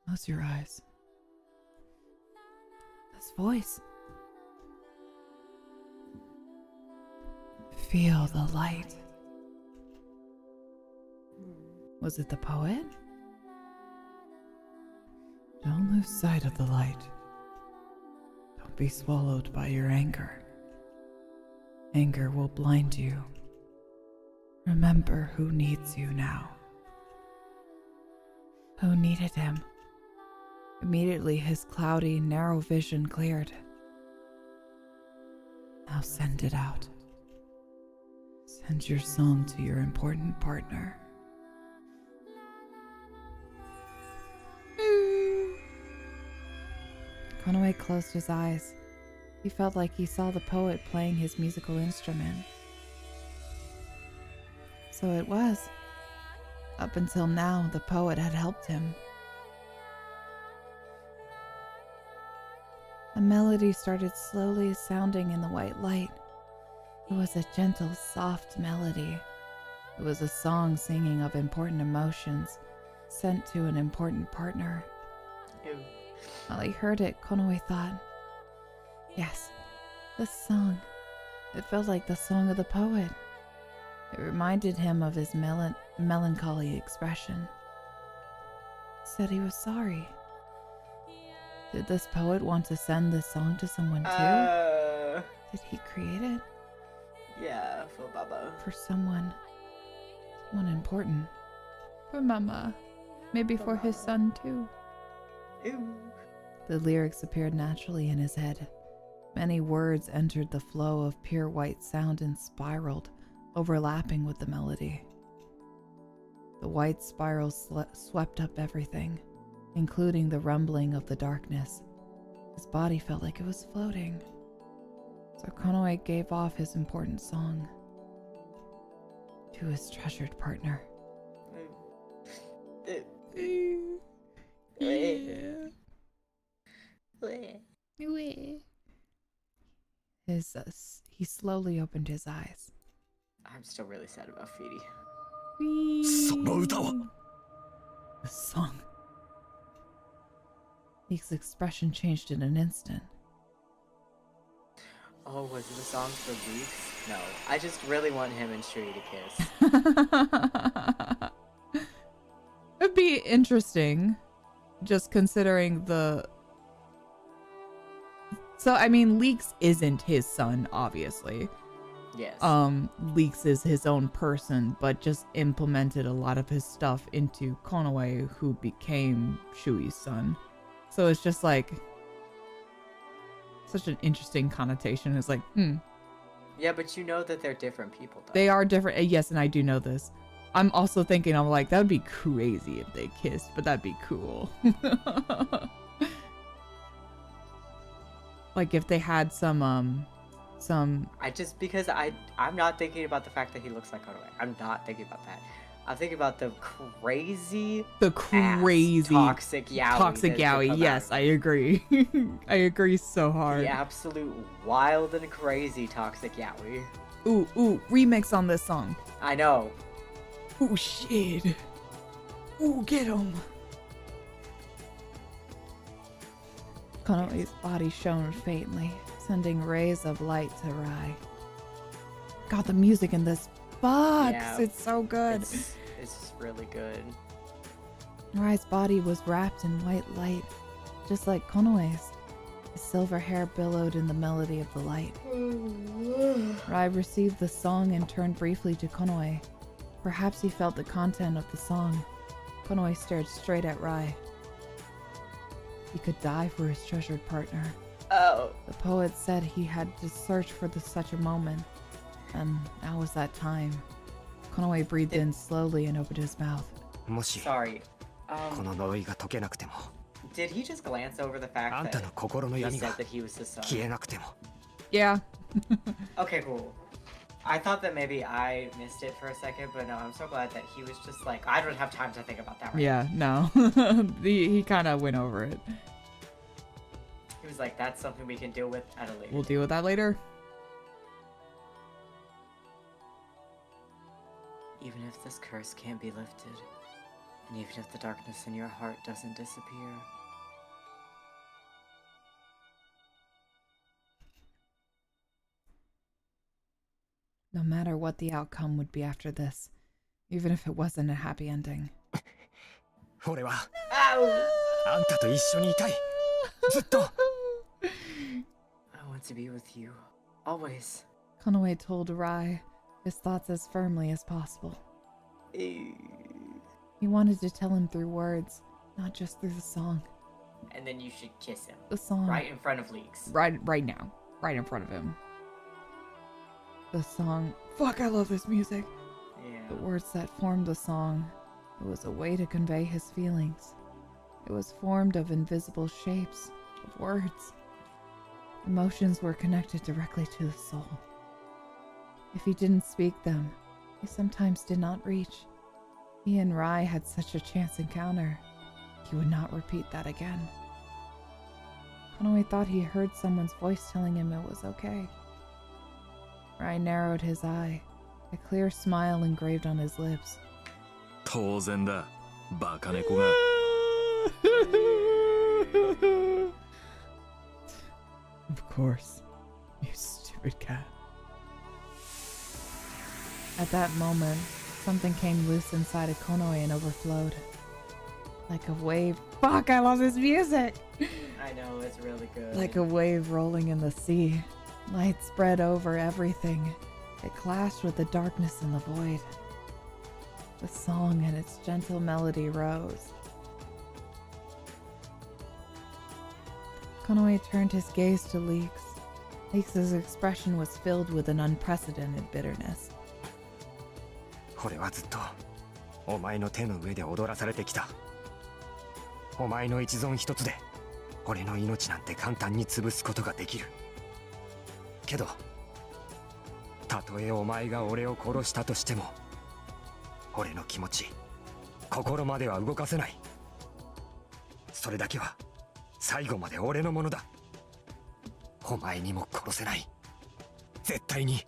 [SPEAKER 1] Close your eyes. This voice. Feel the light. Was it the poet? Don't lose sight of the light. Don't be swallowed by your anger. Anger will blind you. Remember who needs you now. Who needed him? Immediately his cloudy, narrow vision cleared. Now send it out. Send your song to your important partner. Konoe closed his eyes. He felt like he saw the poet playing his musical instrument. So it was. Up until now, the poet had helped him. A melody started slowly sounding in the white light. It was a gentle, soft melody. It was a song singing of important emotions, sent to an important partner.
[SPEAKER 2] Ew.
[SPEAKER 1] While he heard it, Konoe thought, yes, this song. It felt like the song of the poet. It reminded him of his melancholy expression. He said he was sorry. Did this poet want to send this song to someone too? Did he create it?
[SPEAKER 2] Yeah, for Baba.
[SPEAKER 1] For someone important. For Mama. Maybe for his son too.
[SPEAKER 2] Ew.
[SPEAKER 1] The lyrics appeared naturally in his head. Many words entered the flow of pure white sound and spiraled, overlapping with the melody. The white spiral swept up everything, including the rumbling of the darkness. His body felt like it was floating. So Konoe gave off his important song to his treasured partner. He slowly opened his eyes.
[SPEAKER 2] I'm still really sad about Feedy.
[SPEAKER 6] その歌は
[SPEAKER 1] The song. Leek's expression changed in an instant.
[SPEAKER 2] Oh, was it a song for Leaks? No. I just really want him and Shuri to kiss.
[SPEAKER 1] It'd be interesting, just considering the... So, I mean, Leeks isn't his son, obviously.
[SPEAKER 2] Yes.
[SPEAKER 1] Leeks is his own person, but just implemented a lot of his stuff into Konoe, who became Shui's son. So it's just like... such an interesting connotation. It's like,
[SPEAKER 2] Yeah, but you know that they're different people, though.
[SPEAKER 1] They are different. Yes, and I do know this. I'm also thinking, I'm like, that would be crazy if they kissed, but that'd be cool. Like if they had some
[SPEAKER 2] because I'm not thinking about the fact that he looks like Konoe. I'm not thinking about that. I'm thinking about the crazy toxic yaoi.
[SPEAKER 1] Yes, I agree. I agree so hard.
[SPEAKER 2] The absolute wild and crazy toxic yaoi.
[SPEAKER 1] Ooh, remix on this song.
[SPEAKER 2] I know.
[SPEAKER 1] Ooh, shit. Ooh, get him. Konoe's body shone faintly, sending rays of light to Rai. God, the music in this bucks.
[SPEAKER 2] Yeah,
[SPEAKER 1] it's so good.
[SPEAKER 2] It's really good.
[SPEAKER 1] Rai's body was wrapped in white light, just like Konoe's. His silver hair billowed in the melody of the light. Rai received the song and turned briefly to Konoe. Perhaps he felt the content of the song. Konoe stared straight at Rai. He could die for his treasured partner.
[SPEAKER 2] Oh.
[SPEAKER 1] The poet said he had to search for such a moment, and now was that time. Konoe breathed in slowly and opened his mouth.
[SPEAKER 2] Sorry.
[SPEAKER 9] この呪いが解けなくても
[SPEAKER 2] Did he just glance over the fact
[SPEAKER 9] あんたの
[SPEAKER 2] that
[SPEAKER 9] 心の
[SPEAKER 2] he
[SPEAKER 9] 闇
[SPEAKER 2] said
[SPEAKER 9] が
[SPEAKER 2] that he was his son?
[SPEAKER 9] 消えなくても
[SPEAKER 1] Yeah.
[SPEAKER 2] Okay, cool. I thought that maybe I missed it for a second, but no, I'm so glad that he was just like, I don't have time to think about that right
[SPEAKER 1] Yeah, no. He kind of went over it.
[SPEAKER 2] now. He was like, that's something we can deal with at a later
[SPEAKER 1] We'll deal with that later.
[SPEAKER 2] Even if this curse can't be lifted, and even if the darkness in your heart doesn't disappear,
[SPEAKER 1] No matter what the outcome would be after this, even if it wasn't a happy ending.
[SPEAKER 9] 俺は
[SPEAKER 2] Ow!
[SPEAKER 9] あんたと一緒にいたいずっと
[SPEAKER 2] I want to be with you, always.
[SPEAKER 1] Konoe told Rai his thoughts as firmly as possible. He wanted to tell him through words, not just through the song.
[SPEAKER 2] And then you should kiss him.
[SPEAKER 1] The song.
[SPEAKER 2] Right in front of Leeks.
[SPEAKER 1] Right now. Right in front of him. The song. Fuck, I love this music.
[SPEAKER 2] Yeah.
[SPEAKER 1] The words that formed the song. It was a way to convey his feelings. It was formed of invisible shapes, of words. Emotions were connected directly to the soul. If he didn't speak them, he sometimes did not reach. He and Rai had such a chance encounter. He would not repeat that again. Konoe thought he heard someone's voice telling him it was okay. Rai narrowed his eye, a clear smile engraved on his lips.
[SPEAKER 7] 当然だ、バカ猫が。
[SPEAKER 1] Of course, you stupid cat. At that moment, something came loose inside of Konoe and overflowed. Like a wave. Fuck, I love this music!
[SPEAKER 2] I know, it's really good.
[SPEAKER 1] Like a wave rolling in the sea. Light spread over everything. It clashed with the darkness in the void. The song and its gentle melody rose. Konoe turned his gaze to Leeks. Leeks' expression was filled with an unprecedented bitterness.
[SPEAKER 9] 俺はずっとお前の手の上で踊らされてきたお前の一存一つで俺の命なんて簡単に潰すことができる。けどたとえお前が俺を殺したとしても、俺の気持ち、心までは動かせない。それだけは最後まで俺のものだ。お前にも殺せない、絶対に。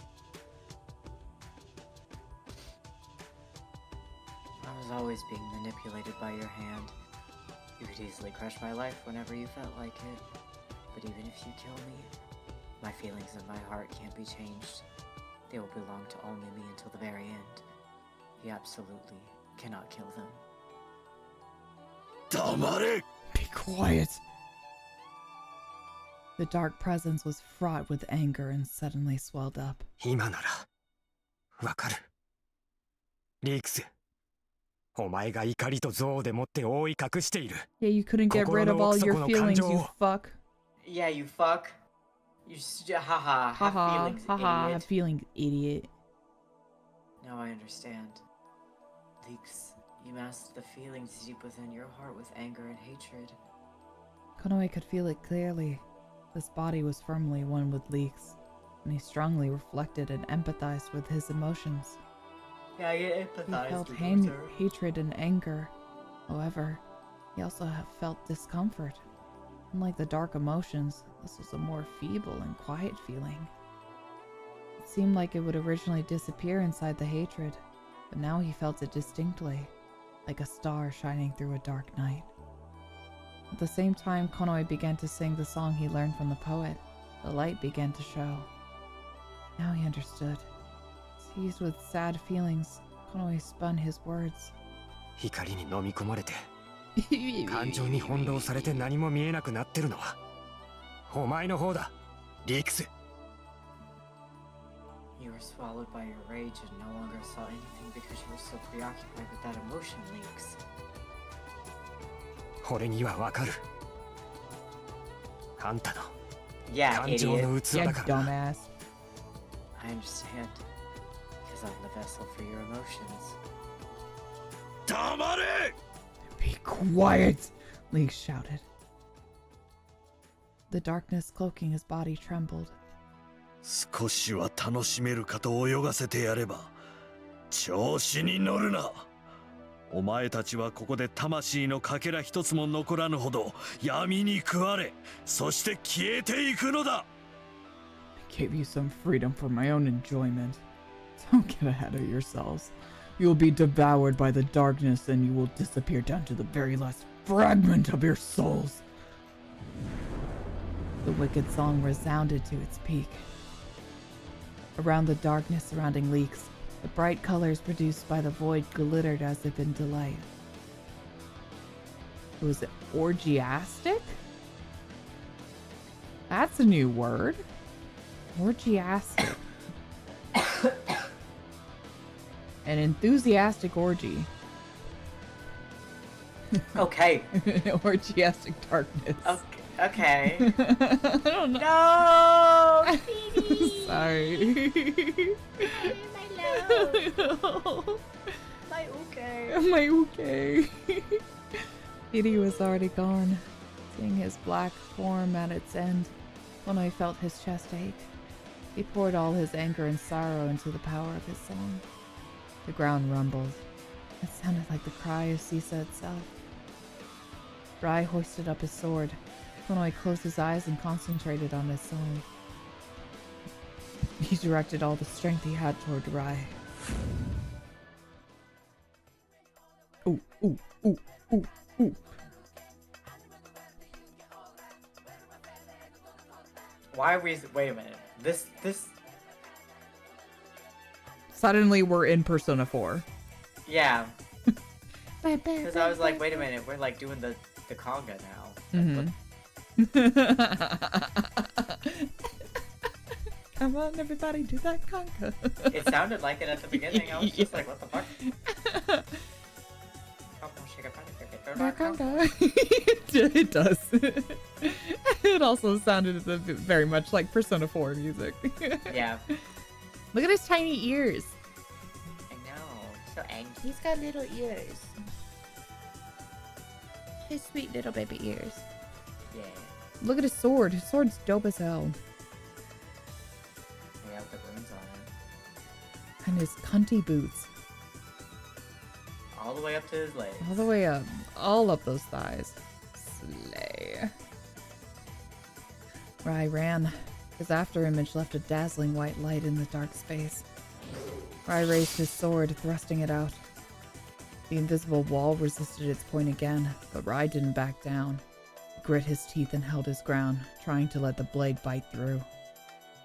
[SPEAKER 2] I was always being manipulated by your hand. You could easily crush my life whenever you felt like it. But even if you kill me, my feelings and my heart can't be changed. They will belong to only me until the very end. You absolutely cannot kill them.
[SPEAKER 6] 黙れ!
[SPEAKER 1] Be quiet. The dark presence was fraught with anger and suddenly swelled up.
[SPEAKER 9] 今ならわかる。リークス、お前が怒りと憎悪でもって覆い隠している。
[SPEAKER 1] Yeah, you couldn't get rid of all your feelings, you fuck.
[SPEAKER 2] Yeah, you fuck. You haha, have feelings,
[SPEAKER 1] haha,
[SPEAKER 2] idiot.
[SPEAKER 1] have feelings, idiot.
[SPEAKER 2] Now I understand. Leaks, you masked the feelings deep within your heart with anger and hatred.
[SPEAKER 1] Konoe could feel it clearly. This body was firmly one with Leeks, and he strongly reflected and empathized with his emotions.
[SPEAKER 2] Yeah, I
[SPEAKER 1] He
[SPEAKER 2] empathize
[SPEAKER 1] felt
[SPEAKER 2] with
[SPEAKER 1] hatred and anger. However, he also felt discomfort. Unlike the dark emotions, this was a more feeble and quiet feeling. It seemed like it would originally disappear inside the hatred, but now he felt it distinctly, like a star shining through a dark night. At the same time, Konoe began to sing the song he learned from the poet. The light began to show. Now he understood. Seized with sad feelings, Konoe spun his words.
[SPEAKER 9] 怒りに飲み込まれて感情に翻弄されて何も見えなくなってるのはお前の方だ、リークス。
[SPEAKER 2] You were swallowed by your rage and no longer saw anything because you were so preoccupied with that emotion, Leaks.
[SPEAKER 9] 俺にはわかる。あんたの
[SPEAKER 2] Yeah,
[SPEAKER 9] 感情
[SPEAKER 2] idiot.
[SPEAKER 9] の器
[SPEAKER 1] Yeah,
[SPEAKER 9] だからな。
[SPEAKER 1] dumbass.
[SPEAKER 2] I understand. Because I'm the vessel for your emotions.
[SPEAKER 6] 黙れ!
[SPEAKER 1] Be quiet! Leeks shouted. The darkness cloaking his body trembled.
[SPEAKER 6] 少しは楽しめるかと泳がせてやれば調子に乗るな。お前たちはここで魂のかけら一つも残らぬほど闇に食われ、そして消えていくのだ。
[SPEAKER 1] I gave you some freedom for my own enjoyment. Don't get ahead of yourselves. You'll be devoured by the darkness and you will disappear down to the very last fragment of your souls. The wicked song resounded to its peak. Around the darkness surrounding Leeks, the bright colors produced by the void glittered as if in delight. Was it orgiastic? That's a new word. Orgiastic. An enthusiastic orgy.
[SPEAKER 2] Okay.
[SPEAKER 1] Orgiastic darkness.
[SPEAKER 2] Okay.
[SPEAKER 1] I don't know.
[SPEAKER 2] No! Phoebe!
[SPEAKER 1] Sorry.
[SPEAKER 2] My love. My okay.
[SPEAKER 1] My okay. Edie was already gone. Seeing his black form at its end, Konoe felt his chest ache. He poured all his anger and sorrow into the power of his song. The ground rumbled. It sounded like the cry of Sisa itself. Rai hoisted up his sword. Konoe closed his eyes and concentrated on his song. He directed all the strength he had toward Rai. Ooh, ooh, ooh, ooh, ooh.
[SPEAKER 2] Why are we... Wait a minute. This...
[SPEAKER 1] Suddenly we're in Persona 4.
[SPEAKER 2] Yeah. Because I was like, wait a minute, we're like doing the conga now.
[SPEAKER 1] Mm-hmm. Come on, everybody, do that conga.
[SPEAKER 2] It sounded like it at the beginning. I was just like, what the fuck?
[SPEAKER 1] It does. It also sounded very much like Persona 4 music.
[SPEAKER 2] Yeah.
[SPEAKER 1] Look at his tiny ears.
[SPEAKER 2] I know. So angry.
[SPEAKER 10] He's got little ears. His sweet little baby ears.
[SPEAKER 2] Yeah.
[SPEAKER 1] Look at his sword. His sword's dope as hell.
[SPEAKER 2] We have the runes on it.
[SPEAKER 1] And his cunty boots.
[SPEAKER 2] All the way up to his legs.
[SPEAKER 1] All the way up. All up those thighs. Slay. Rai ran. His afterimage left a dazzling white light in the dark space. Rai raised his sword, thrusting it out. The invisible wall resisted its point again, but Rai didn't back down. He grit his teeth and held his ground, trying to let the blade bite through.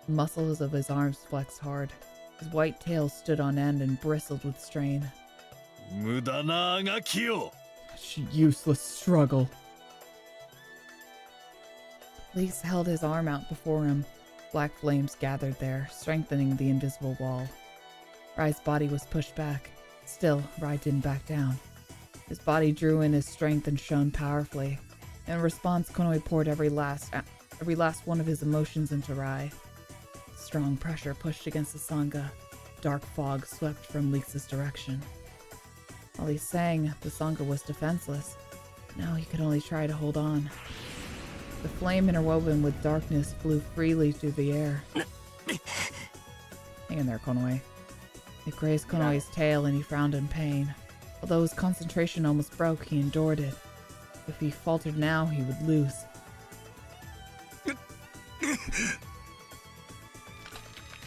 [SPEAKER 1] The muscles of his arms flexed hard. His white tail stood on end and bristled with strain.
[SPEAKER 6] 無駄なあがきよ
[SPEAKER 1] Useless struggle. Leaks held his arm out before him. Black flames gathered there, strengthening the invisible wall. Rai's body was pushed back. Still, Rai didn't back down. His body drew in his strength and shone powerfully. In response, Konoe poured every last one of his emotions into Rai. Strong pressure pushed against the Sangha. Dark fog swept from Leaks' direction. While he sang, the Sangha was defenseless. Now he could only try to hold on. The flame interwoven with darkness flew freely through the air. Hang in there, Konoe. It grazed Konoe's tail and he frowned in pain. Although his concentration almost broke, he endured it. If he faltered now, he would lose.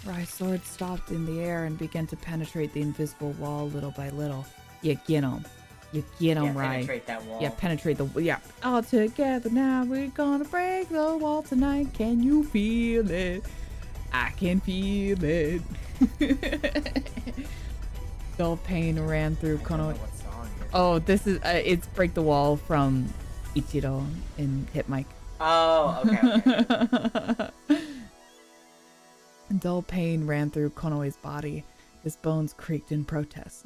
[SPEAKER 1] Rai's sword stopped in the air and began to penetrate the invisible wall little by little. You get him. You get him, Rai.
[SPEAKER 2] Penetrate that wall.
[SPEAKER 1] Yeah, penetrate the... Yeah. All together now, we're gonna break the wall tonight. Can you feel it? I can feel it. Dull pain ran through Konoe.
[SPEAKER 2] What song it is.
[SPEAKER 1] Oh, this is... it's Break the Wall from Ichiro in Hit Mike.
[SPEAKER 2] Oh, okay.
[SPEAKER 1] Dull pain ran through Konoe's body. His bones creaked in protest.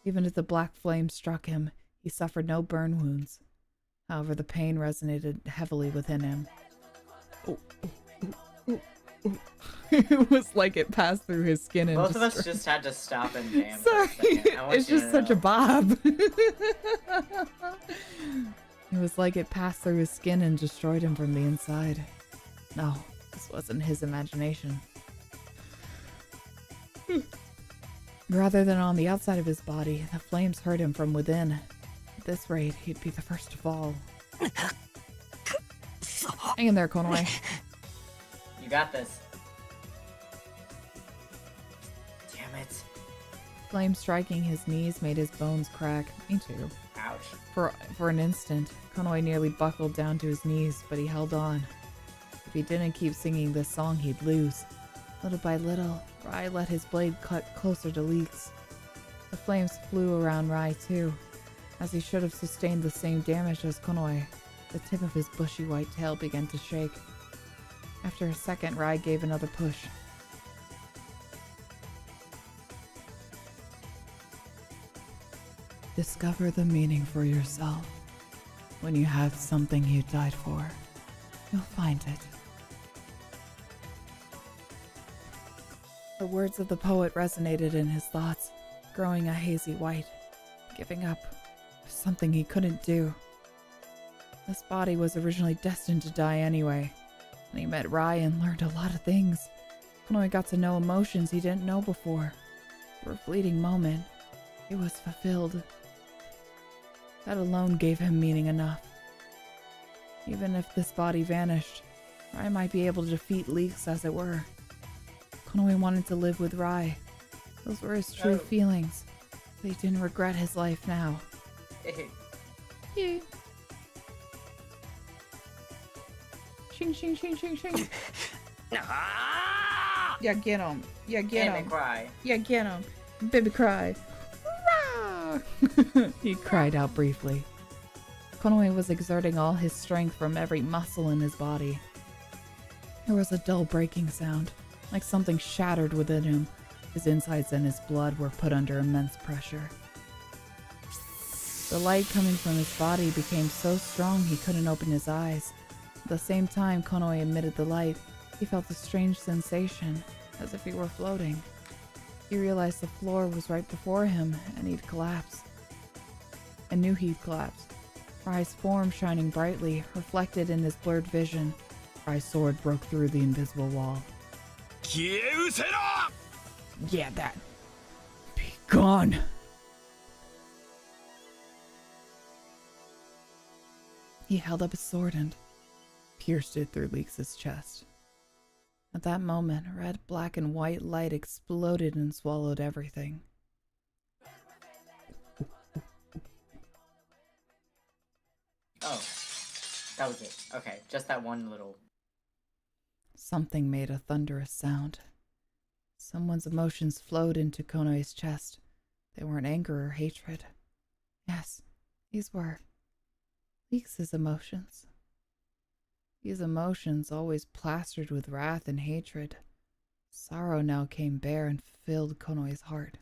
[SPEAKER 1] Even as the black flame struck him, he suffered no burn wounds. However, the pain resonated heavily within him. Oh, oh, oh, oh, oh. It was like it passed through his skin and
[SPEAKER 2] Both of us
[SPEAKER 1] destroyed-
[SPEAKER 2] just had to stop and jam.
[SPEAKER 1] Sorry,
[SPEAKER 2] For a second. I want
[SPEAKER 1] it's
[SPEAKER 2] you
[SPEAKER 1] just
[SPEAKER 2] to
[SPEAKER 1] such a
[SPEAKER 2] know.
[SPEAKER 1] bob. It was like it passed through his skin and destroyed him from the inside. No, this wasn't his imagination. Rather than on the outside of his body, the flames hurt him from within. At this rate, he'd be the first to fall. Hang in there, Konoe.
[SPEAKER 2] You got this. Damn it.
[SPEAKER 1] Flame striking his knees made his bones crack. Me too.
[SPEAKER 2] Ouch.
[SPEAKER 1] For an instant, Konoe nearly buckled down to his knees, but he held on. If he didn't keep singing this song, he'd lose. Little by little, Rai let his blade cut closer to Leaks. The flames flew around Rai too. As he should have sustained the same damage as Konoe, the tip of his bushy white tail began to shake. After a second, Rai gave another push. Discover the meaning for yourself. When you have something you died for, you'll find it. The words of the poet resonated in his thoughts, growing a hazy white. Giving up was something he couldn't do. This body was originally destined to die anyway, and he met Rai and learned a lot of things. Konoe got to know emotions he didn't know before. For a fleeting moment, he was fulfilled. That alone gave him meaning enough. Even if this body vanished, Rai might be able to defeat Leaks, as it were. Konoe wanted to live with Rai. Those were his true feelings. But he didn't regret his life now. Yeah. Shing, shing, shing, shing, shing. Yeah, get him. Yeah, get
[SPEAKER 2] And
[SPEAKER 1] him.
[SPEAKER 2] they cry.
[SPEAKER 1] Yeah, get him. Baby cry. Rah! He cried out briefly. Konoe was exerting all his strength from every muscle in his body. There was a dull breaking sound, like something shattered within him. His insides and his blood were put under immense pressure. The light coming from his body became so strong he couldn't open his eyes. At the same time Konoe emitted the light, he felt a strange sensation, as if he were floating. He realized the floor was right before him, and he'd collapsed. I knew he'd collapsed. Rai's form shining brightly, reflected in his blurred vision. Rai's sword broke through the invisible wall.
[SPEAKER 6] 消え失せろ!
[SPEAKER 1] Yeah, that. Be gone. He held up his sword and pierced it through Leeks' chest. At that moment, red, black, and white light exploded and swallowed everything.
[SPEAKER 2] Oh, that was it. Okay, just that one little...
[SPEAKER 1] Something made a thunderous sound. Someone's emotions flowed into Konoe's chest. They weren't anger or hatred. Yes, these were Leeks' emotions. These emotions, always plastered with wrath and hatred. Sorrow now came bare and filled Konoe's heart.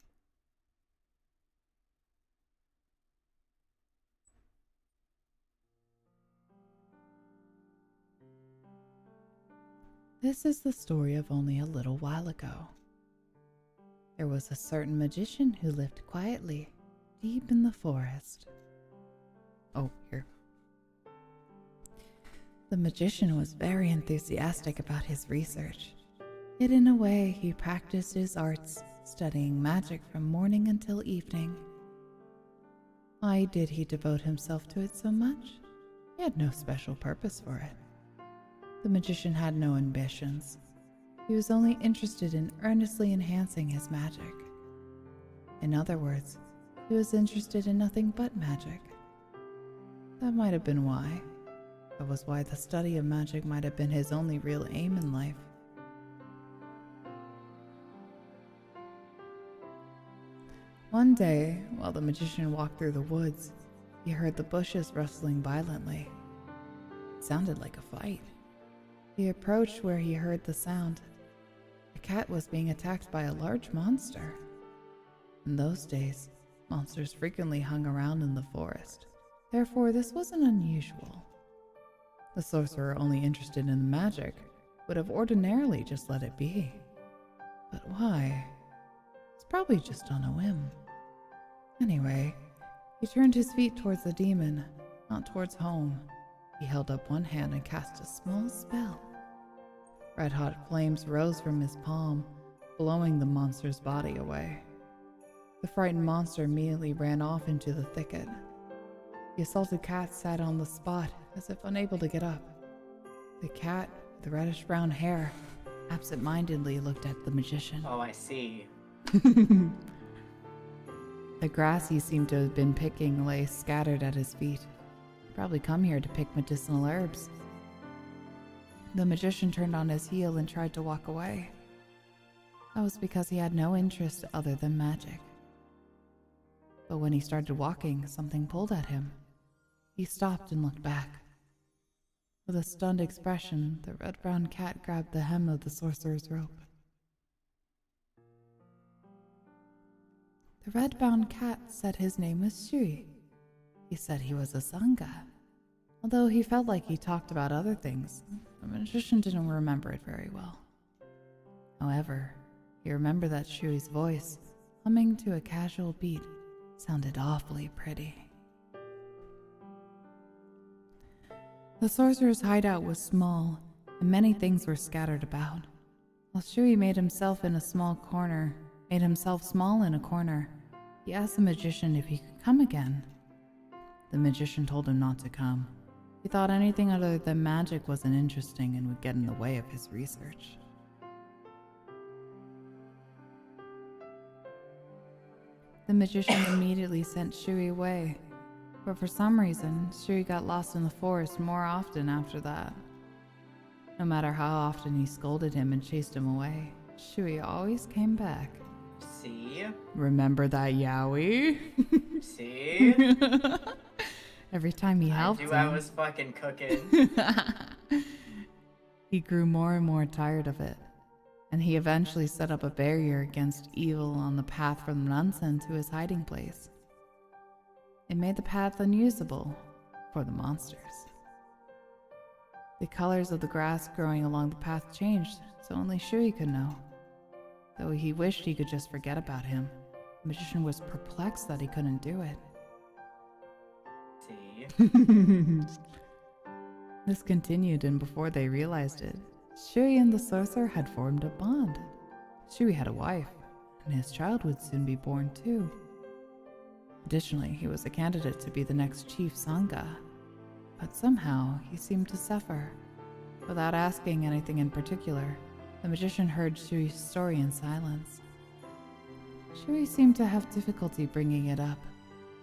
[SPEAKER 1] This is the story of only a little while ago. There was a certain magician who lived quietly, deep in the forest. Oh, here. The magician was very enthusiastic about his research. Hidden away, he practiced his arts, studying magic from morning until evening. Why did he devote himself to it so much? He had no special purpose for it. The magician had no ambitions. He was only interested in earnestly enhancing his magic. In other words, he was interested in nothing but magic. That might have been why. That was why the study of magic might have been his only real aim in life. One day, while the magician walked through the woods, he heard the bushes rustling violently. It sounded like a fight. He approached where he heard the sound. A cat was being attacked by a large monster. In those days, monsters frequently hung around in the forest. Therefore, this wasn't unusual. The sorcerer, only interested in the magic, would have ordinarily just let it be. But why? It's probably just on a whim. Anyway, he turned his feet towards the demon, not towards home. He held up one hand and cast a small spell. Red-hot flames rose from his palm, blowing the monster's body away. The frightened monster immediately ran off into the thicket. The assaulted cat sat on the spot, as if unable to get up. The cat, with reddish-brown hair, absent-mindedly looked at the magician.
[SPEAKER 2] Oh, I see.
[SPEAKER 1] The grass he seemed to have been picking lay scattered at his feet. He'd probably come here to pick medicinal herbs. The magician turned on his heel and tried to walk away. That was because he had no interest other than magic. But when he started walking, something pulled at him. He stopped and looked back. With a stunned expression, the red-brown cat grabbed the hem of the sorcerer's rope. The red-brown cat said his name was Shui. He said he was a Sangha. Although he felt like he talked about other things, the magician didn't remember it very well. However, he remembered that Shui's voice, humming to a casual beat, sounded awfully pretty. The sorcerer's hideout was small, and many things were scattered about. While Shui made himself small in a corner, he asked the magician if he could come again. The magician told him not to come. He thought anything other than magic wasn't interesting and would get in the way of his research. The magician immediately sent Shui away, but for some reason, Shui got lost in the forest more often after that. No matter how often he scolded him and chased him away, Shui always came back.
[SPEAKER 2] See?
[SPEAKER 1] Remember that yaoi?
[SPEAKER 2] See?
[SPEAKER 1] Every time he helped him,
[SPEAKER 2] I was fucking cooking.
[SPEAKER 1] he grew more and more tired of it, and he eventually set up a barrier against evil on the path from Nansen to his hiding place. It made the path unusable for the monsters. The colors of the grass growing along the path changed, so only Shui could know. Though he wished he could just forget about him, the magician was perplexed that he couldn't do it.
[SPEAKER 2] See? Daddy.
[SPEAKER 1] This continued, and before they realized it, Shui and the sorcerer had formed a bond. Shui had a wife, and his child would soon be born too. Additionally, he was a candidate to be the next chief Sangha, but somehow he seemed to suffer. Without asking anything in particular, the magician heard Shui's story in silence. Shui seemed to have difficulty bringing it up,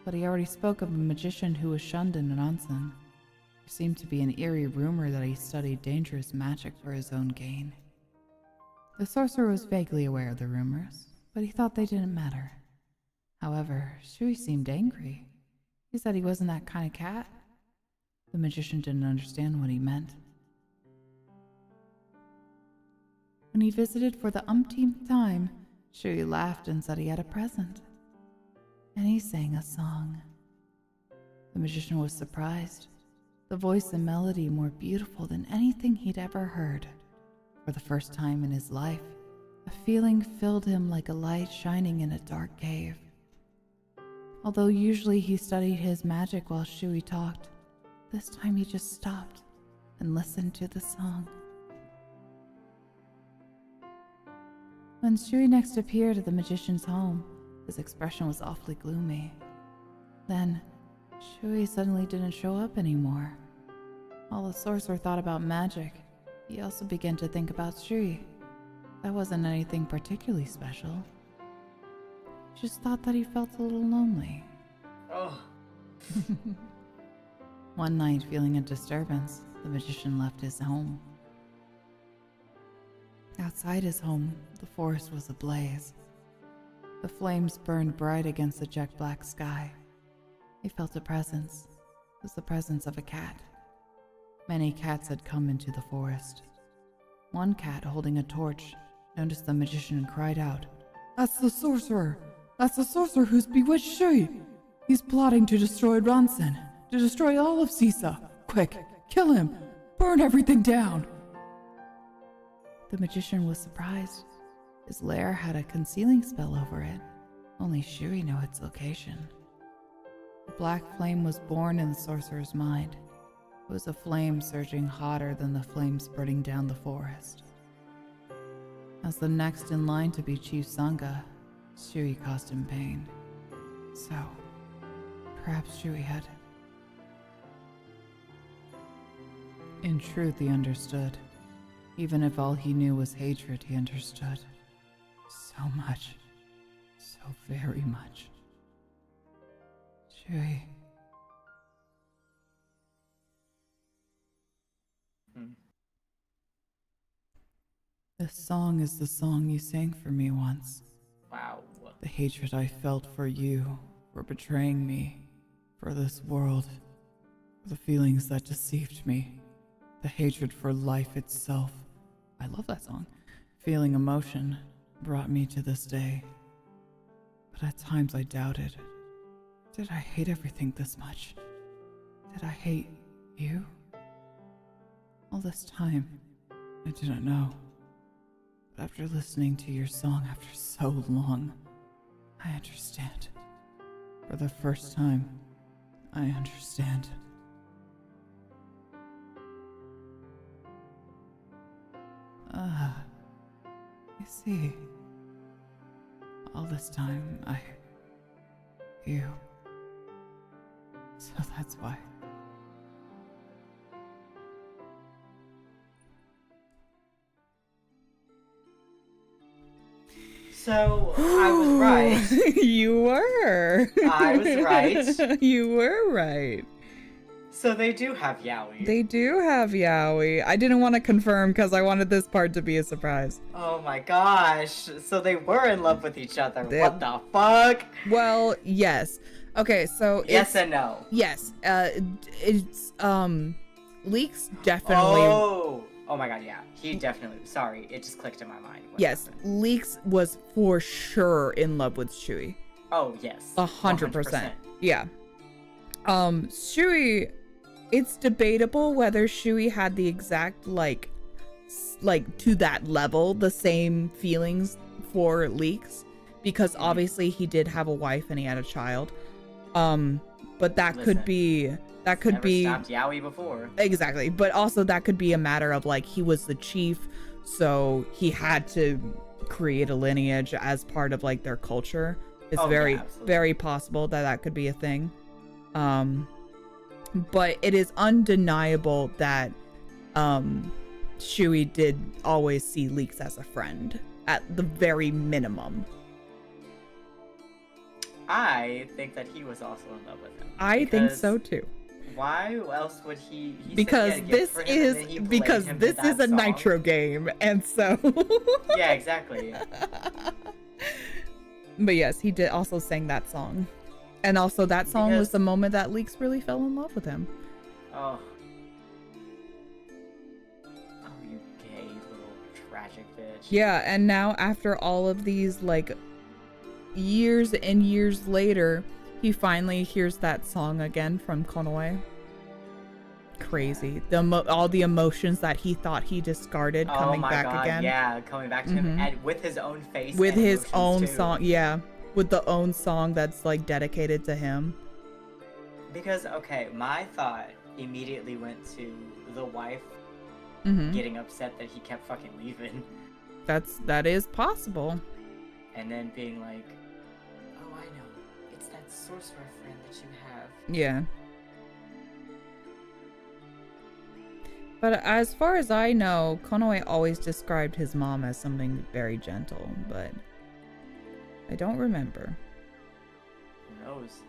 [SPEAKER 1] but he already spoke of a magician who was shunned in Ronson. There seemed to be an eerie rumor that he studied dangerous magic for his own gain. The sorcerer was vaguely aware of the rumors, but he thought they didn't matter. However, Shui seemed angry. He said he wasn't that kind of cat. The magician didn't understand what he meant. When he visited for the umpteenth time, Shui laughed and said he had a present. And he sang a song. The magician was surprised. The voice and melody more beautiful than anything he'd ever heard. For the first time in his life, a feeling filled him like a light shining in a dark cave. Although usually he studied his magic while Shui talked, this time he just stopped and listened to the song. When Shui next appeared at the magician's home, his expression was awfully gloomy. Then, Shui suddenly didn't show up anymore. While the sorcerer thought about magic, he also began to think about Shui. That wasn't anything particularly special. He just thought that he felt a little lonely.
[SPEAKER 2] Oh.
[SPEAKER 1] One night, feeling a disturbance, the magician left his home. Outside his home, the forest was ablaze. The flames burned bright against the jet black sky. He felt a presence. It was the presence of a cat. Many cats had come into the forest. One cat, holding a torch, noticed the magician and cried out, "That's the sorcerer! That's the sorcerer who's bewitched Shui! He's plotting to destroy Ronson, to destroy all of Sisa! Quick, kill him! Burn everything down!" The magician was surprised. His lair had a concealing spell over it. Only Shui knew its location. A black flame was born in the sorcerer's mind. It was a flame surging hotter than the flames burning down the forest. As the next in line to be Chief Sangha, Shui caused him pain. So, perhaps Shui had... In truth, he understood. Even if all he knew was hatred, he understood. So much. So very much. Shui. This song is the song you sang for me once.
[SPEAKER 2] Wow.
[SPEAKER 1] The hatred I felt for you, for betraying me, for this world, for the feelings that deceived me, the hatred for life itself. I love that song. Feeling emotion brought me to this day. But at times I doubted. Did I hate everything this much? Did I hate you? All this time, I didn't know. But after listening to your song after so long, I understand. For the first time, I understand. I see. All this time, you. So that's why.
[SPEAKER 2] So, I was right.
[SPEAKER 1] You were.
[SPEAKER 2] I was right.
[SPEAKER 1] You were right.
[SPEAKER 2] So they do have yaoi.
[SPEAKER 1] They do have yaoi. I didn't want to confirm because I wanted this part to be a surprise.
[SPEAKER 2] Oh my gosh. So they were in love with each other. What the fuck?
[SPEAKER 1] Well, yes. Okay, so
[SPEAKER 2] yes and no.
[SPEAKER 1] Yes. It's Leaks definitely.
[SPEAKER 2] Oh my god, yeah. He definitely. Sorry, it just clicked in my mind.
[SPEAKER 1] Yes, Leaks was for sure in love with Shui.
[SPEAKER 2] Oh yes.
[SPEAKER 1] 100%. Yeah. Shui, it's debatable whether Shui had the exact like to that level the same feelings for Leaks, because obviously he did have a wife and he had a child. But that could be that could
[SPEAKER 2] Never
[SPEAKER 1] be
[SPEAKER 2] stopped Yaoi before.
[SPEAKER 1] exactly, but also that could be a matter of like he was the chief, so he had to create a lineage as part of like their culture. It's very possible that that could be a thing. But it is undeniable that Shui did always see Leeks as a friend at the very minimum.
[SPEAKER 2] I think that he was also in love with him.
[SPEAKER 1] I think so too.
[SPEAKER 2] Why else would he
[SPEAKER 1] because this is a
[SPEAKER 2] song.
[SPEAKER 1] Nitro game, and so
[SPEAKER 2] yeah, exactly.
[SPEAKER 1] But yes, he did also sang that song, and also that song was the moment that Leeks really fell in love with him.
[SPEAKER 2] Oh, you gay little tragic bitch.
[SPEAKER 1] Yeah, and now after all of these like years and years later, he finally hears that song again from Konoe. Crazy. All the emotions that he thought he discarded coming back again.
[SPEAKER 2] Yeah, coming back to him, and with his own face.
[SPEAKER 1] With
[SPEAKER 2] and
[SPEAKER 1] his own
[SPEAKER 2] too.
[SPEAKER 1] song, yeah. With the own song that's like dedicated to him.
[SPEAKER 2] Because, okay, my thought immediately went to the wife getting upset that he kept fucking leaving.
[SPEAKER 1] That is possible.
[SPEAKER 2] And then being like, oh, I know. It's that sorcerer friend that you have.
[SPEAKER 1] Yeah. But as far as I know, Konoe always described his mom as something very gentle, but I don't remember.
[SPEAKER 2] Who knows?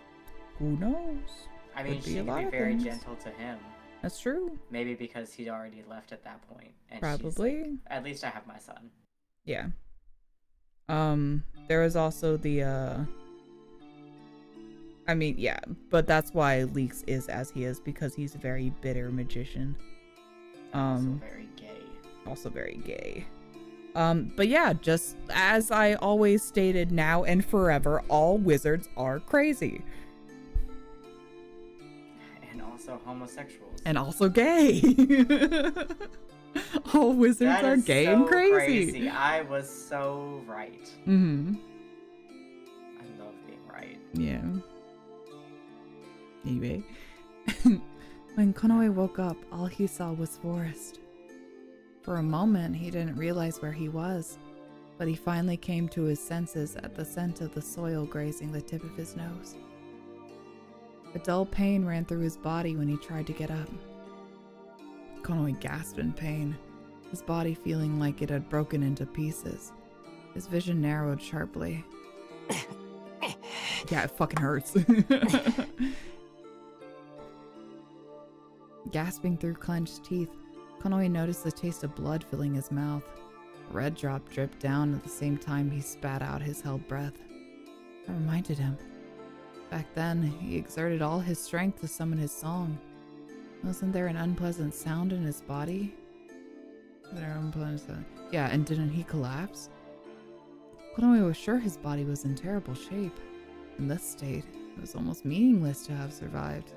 [SPEAKER 1] Who knows?
[SPEAKER 2] I mean, she could be very gentle to him.
[SPEAKER 1] That's true.
[SPEAKER 2] Maybe because he'd already left at that point. And
[SPEAKER 1] probably.
[SPEAKER 2] She's like, at least I have my son.
[SPEAKER 1] Yeah. There was also the, I mean, yeah, but that's why Leeks is as he is, because he's a very bitter magician.
[SPEAKER 2] Also very gay.
[SPEAKER 1] Also very gay. But yeah, just as I always stated, now and forever, all wizards are crazy.
[SPEAKER 2] And also homosexuals.
[SPEAKER 1] And also gay. All wizards are gay and crazy.
[SPEAKER 2] I was so right.
[SPEAKER 1] Mm-hmm.
[SPEAKER 2] I love being right.
[SPEAKER 1] Yeah. Anyway. When Konoe woke up, all he saw was forest. For a moment, he didn't realize where he was, but he finally came to his senses at the scent of the soil grazing the tip of his nose. A dull pain ran through his body when he tried to get up. Konoe gasped in pain, his body feeling like it had broken into pieces. His vision narrowed sharply. Yeah, it fucking hurts. Gasping through clenched teeth, Konoe noticed the taste of blood filling his mouth. A red drop dripped down at the same time he spat out his held breath. That reminded him. Back then, he exerted all his strength to summon his song. Wasn't there an unpleasant sound in his body? Yeah, and didn't he collapse? Konoe was sure his body was in terrible shape. In this state, it was almost meaningless to have survived.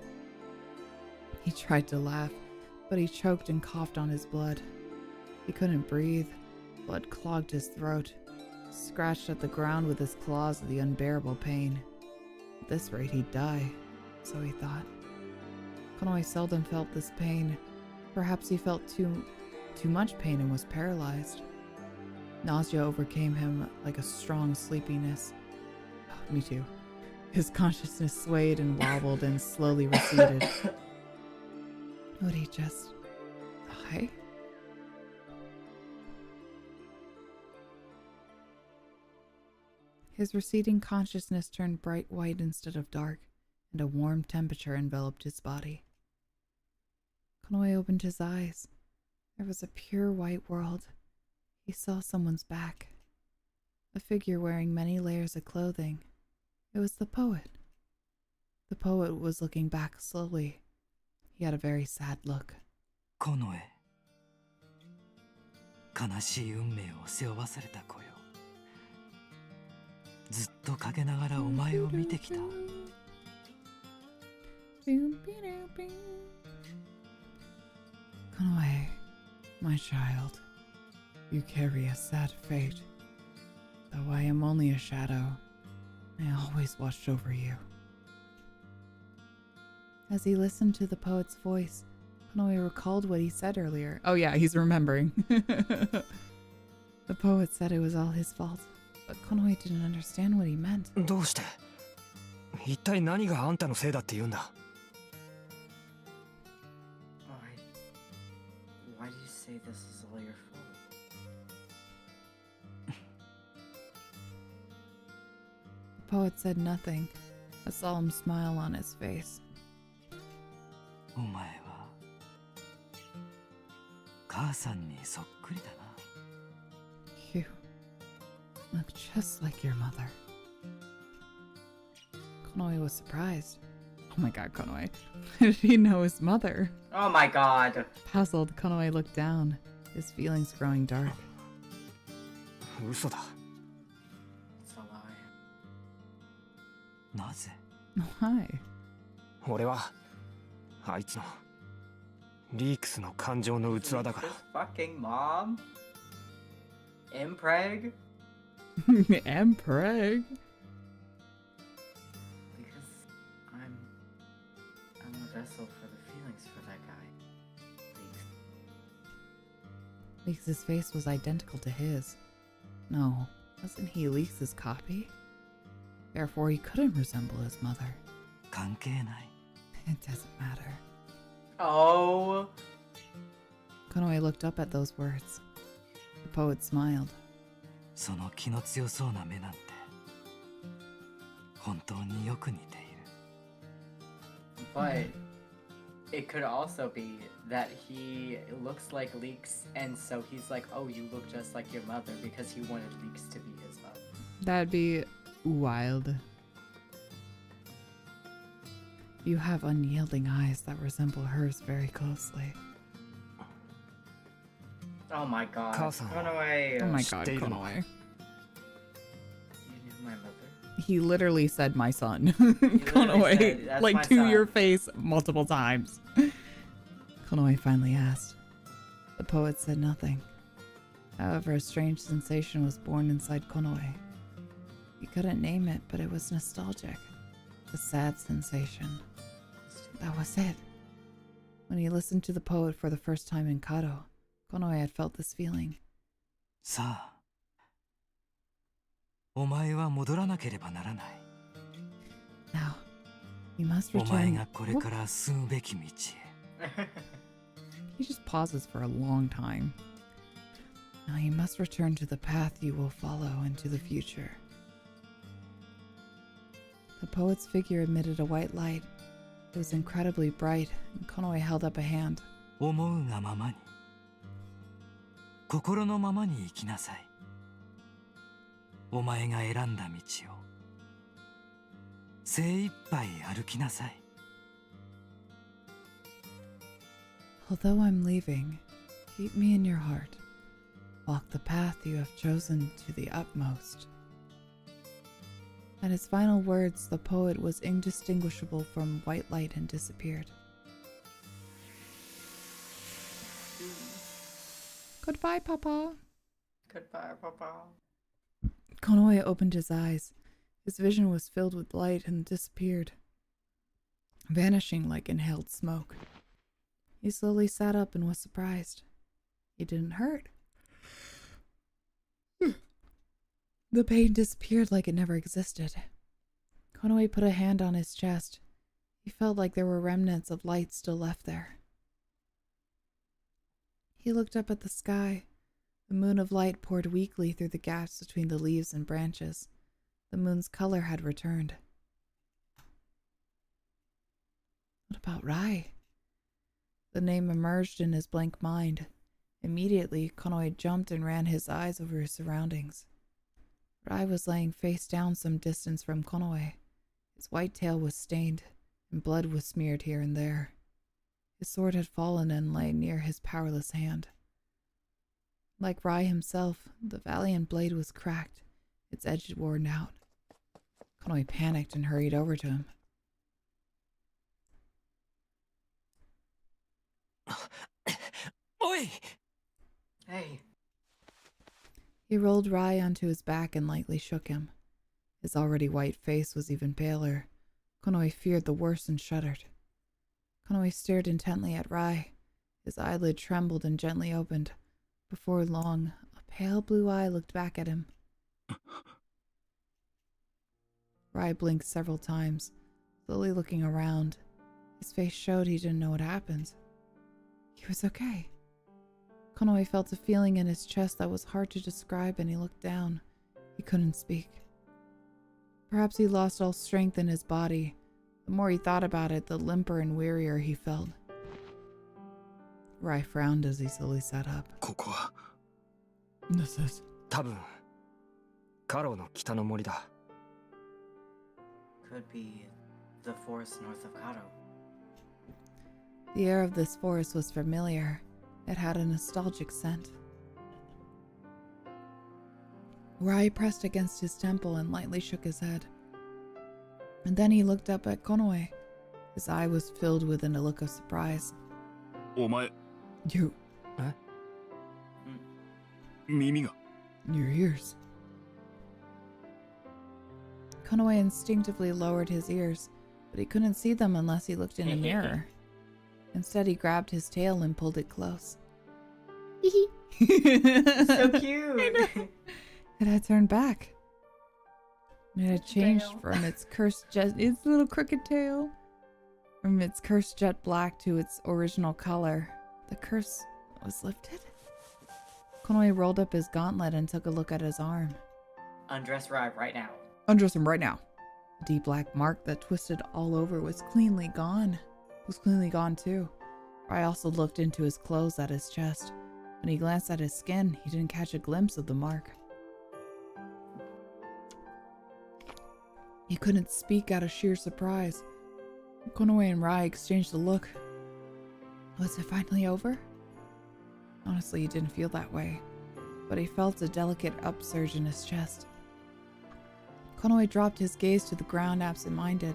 [SPEAKER 1] He tried to laugh, but he choked and coughed on his blood. He couldn't breathe. Blood clogged his throat. He scratched at the ground with his claws in the unbearable pain. At this rate, he'd die, so he thought. Konoe seldom felt this pain. Perhaps he felt too much pain and was paralyzed. Nausea overcame him like a strong sleepiness. Oh, me too. His consciousness swayed and wobbled and slowly receded. Would he just die? His receding consciousness turned bright white instead of dark, and a warm temperature enveloped his body. Konoe opened his eyes. There was a pure white world. He saw someone's back. A figure wearing many layers of clothing. It was the poet. The poet was looking back slowly. He had a very sad look.
[SPEAKER 8] コノエ、悲しい運命を背負わされた子よ。ずっと陰ながらお前を見てきた。
[SPEAKER 1] Konoe, my child, you carry a sad fate. Though I am only a shadow, I always watched over you. As he listened to the poet's voice, Konoe recalled what he said earlier. Oh yeah, he's remembering. The poet said it was all his fault, but Konoe didn't understand what he meant.
[SPEAKER 9] どうして一体何があんたのせいだって言うんだ
[SPEAKER 2] Why do you say this is all your fault?
[SPEAKER 1] The poet said nothing, a solemn smile on his face.
[SPEAKER 8] お前は母さんにそっくりだな。
[SPEAKER 1] You look just like your mother. Konoe was surprised. Oh my god, Konoe. How did he know his mother?
[SPEAKER 2] Oh my god.
[SPEAKER 1] Puzzled, Konoe looked down, his feelings growing dark.
[SPEAKER 9] 嘘だ
[SPEAKER 2] It's a lie.
[SPEAKER 8] なぜ
[SPEAKER 1] Why?
[SPEAKER 9] 俺はあいつのリークスの感情の器だから
[SPEAKER 2] His fucking mom? Impreg?
[SPEAKER 1] And Preg.
[SPEAKER 2] Because I'm a vessel for the feelings for that guy. Leaks.
[SPEAKER 1] Leaks' face was identical to his. No, wasn't he Leaks' copy? Therefore, he couldn't resemble his mother.
[SPEAKER 8] 関係ない。
[SPEAKER 1] It doesn't matter.
[SPEAKER 2] Oh.
[SPEAKER 1] Konoe looked up at those words. The poet smiled.
[SPEAKER 8] その気の強そうな目なんて本当によく似ている。
[SPEAKER 2] But it could also be that he looks like Leaks, and so he's like, oh, you look just like your mother, because he wanted Leaks to be his mother.
[SPEAKER 1] That'd be wild. You have unyielding eyes that resemble hers very closely.
[SPEAKER 2] Oh my god.
[SPEAKER 9] Cousin.
[SPEAKER 2] Run away.
[SPEAKER 1] Oh my god,
[SPEAKER 9] Stay
[SPEAKER 1] Konoe.
[SPEAKER 2] You knew my mother?
[SPEAKER 1] He literally said my son.
[SPEAKER 2] literally
[SPEAKER 1] Konoe,
[SPEAKER 2] said, "That's my
[SPEAKER 1] like to
[SPEAKER 2] son."
[SPEAKER 1] your face multiple times. Konoe finally asked. The poet said nothing. However, a strange sensation was born inside Konoe. He couldn't name it, but it was nostalgic. A sad sensation. That was it. When he listened to the poet for the first time in Kado, Konoe had felt this feeling.
[SPEAKER 8] さあ、お前は戻らなければならない。
[SPEAKER 1] Now, you must
[SPEAKER 8] お前
[SPEAKER 1] return.
[SPEAKER 8] がこれから進むべき道へ。
[SPEAKER 1] He just pauses for a long time. Now you must return to the path you will follow into the future. The poet's figure emitted a white light. It was incredibly bright, and Konoe held up a hand.
[SPEAKER 8] 思うがままに、心のままに生きなさい。お前が選んだ道を精一杯歩きなさい。
[SPEAKER 1] Although I'm leaving, keep me in your heart. Walk the path you have chosen to the utmost. At his final words, the poet was indistinguishable from white light and disappeared. Goodbye, Papa.
[SPEAKER 2] Goodbye, Papa.
[SPEAKER 1] Konoe opened his eyes. His vision was filled with light and disappeared, vanishing like inhaled smoke. He slowly sat up and was surprised. It didn't hurt. The pain disappeared like it never existed. Konoe put a hand on his chest. He felt like there were remnants of light still left there. He looked up at the sky. The moon of light poured weakly through the gaps between the leaves and branches. The moon's color had returned. What about Rai? The name emerged in his blank mind. Immediately, Konoe jumped and ran his eyes over his surroundings. Rai was laying face down some distance from Konoe. His white tail was stained, and blood was smeared here and there. His sword had fallen and lay near his powerless hand. Like Rai himself, the valiant blade was cracked, its edge worn out. Konoe panicked and hurried over to him.
[SPEAKER 9] Oi!
[SPEAKER 2] Hey.
[SPEAKER 1] He rolled Rai onto his back and lightly shook him. His already white face was even paler. Konoe feared the worst and shuddered. Konoe stared intently at Rai. His eyelid trembled and gently opened. Before long, a pale blue eye looked back at him. Rai blinked several times, slowly looking around. His face showed he didn't know what happened. He was okay. Konoe felt a feeling in his chest that was hard to describe, and he looked down. He couldn't speak. Perhaps he lost all strength in his body. The more he thought about it, the limper and wearier he felt. Rai frowned as he slowly sat up.
[SPEAKER 7] ここは
[SPEAKER 1] This is...
[SPEAKER 9] 多分カローの北の森だ。
[SPEAKER 2] Could be the forest north of Kado.
[SPEAKER 1] The air of this forest was familiar. It had a nostalgic scent. Rai pressed against his temple and lightly shook his head. And then he looked up at Konoe. His eye was filled with a look of surprise.
[SPEAKER 7] お前
[SPEAKER 1] You...
[SPEAKER 7] 耳が
[SPEAKER 1] your ears. Konoe instinctively lowered his ears, but he couldn't see them unless he looked in a mirror. Instead, he grabbed his tail and pulled it close.
[SPEAKER 2] So cute!
[SPEAKER 1] It had turned back. It had changed
[SPEAKER 2] Tail.
[SPEAKER 1] from its cursed its little crooked tail, from its cursed jet black to its original color. The curse was lifted. Konoe rolled up his gauntlet and took a look at his arm.
[SPEAKER 2] Undress Rai right now.
[SPEAKER 1] Undress him right now. The deep black mark that twisted all over was cleanly gone. Too. Rai also looked into his clothes at his chest. When he glanced at his skin, he didn't catch a glimpse of the mark. He couldn't speak out of sheer surprise. Konoe and Rai exchanged a look. Was it finally over? Honestly, he didn't feel that way, but he felt a delicate upsurge in his chest. Konoe dropped his gaze to the ground absent-minded,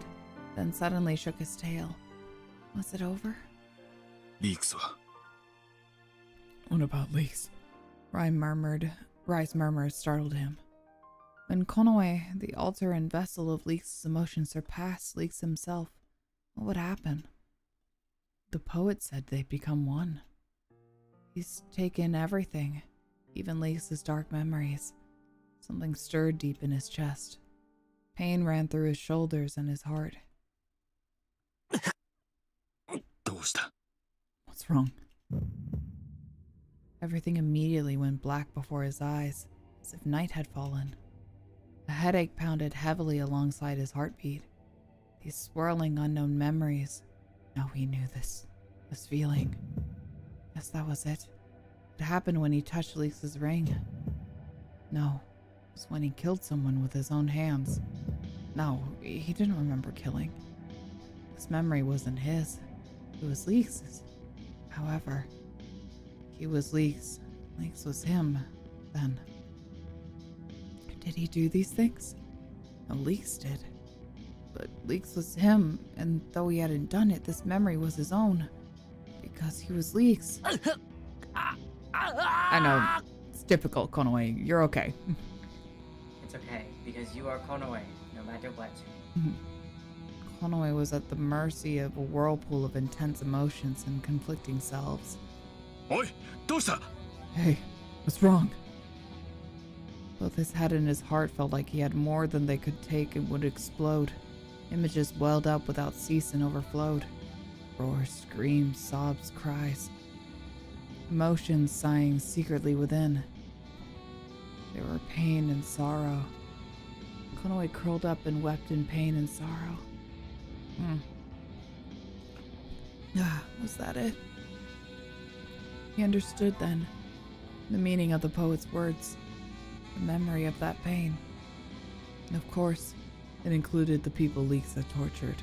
[SPEAKER 1] then suddenly shook his tail. Was it over?
[SPEAKER 7] リークスは
[SPEAKER 1] What about Leaks? Rai murmured. Rai's murmur startled him. When Konoe, the altar and vessel of Leaks' emotion, surpassed Leaks himself, what would happen? The poet said they'd become one. He's taken everything, even Leaks' dark memories. Something stirred deep in his chest. Pain ran through his shoulders and his heart.
[SPEAKER 7] どうした
[SPEAKER 1] What's wrong? Everything immediately went black before his eyes, as if night had fallen. A headache pounded heavily alongside his heartbeat. These swirling unknown memories. Now he knew this feeling. Yes, that was it. It happened when he touched Leaks' ring. No, it was when he killed someone with his own hands. No, he didn't remember killing. This memory wasn't his. It was Leaks'. However, he was Leaks. Leaks was him, then. Did he do these things? No, Leaks did. But Leaks was him, and though he hadn't done it, this memory was his own. Because he was Leaks. I know, it's difficult, Konoe. You're okay.
[SPEAKER 2] It's okay, because you are Konoe, no matter what.
[SPEAKER 1] Konoe was at the mercy of a whirlpool of intense emotions and conflicting selves.
[SPEAKER 7] おいどうした
[SPEAKER 1] Hey, what's wrong? Both his head and his heart felt like he had more than they could take and would explode. Images welled up without cease and overflowed. Roars, screams, sobs, cries. Emotions sighing secretly within. There were pain and sorrow. Konoe curled up and wept in pain and sorrow. Was that it? He understood then the meaning of the poet's words, the memory of that pain. And of course, it included the people Leaks had tortured.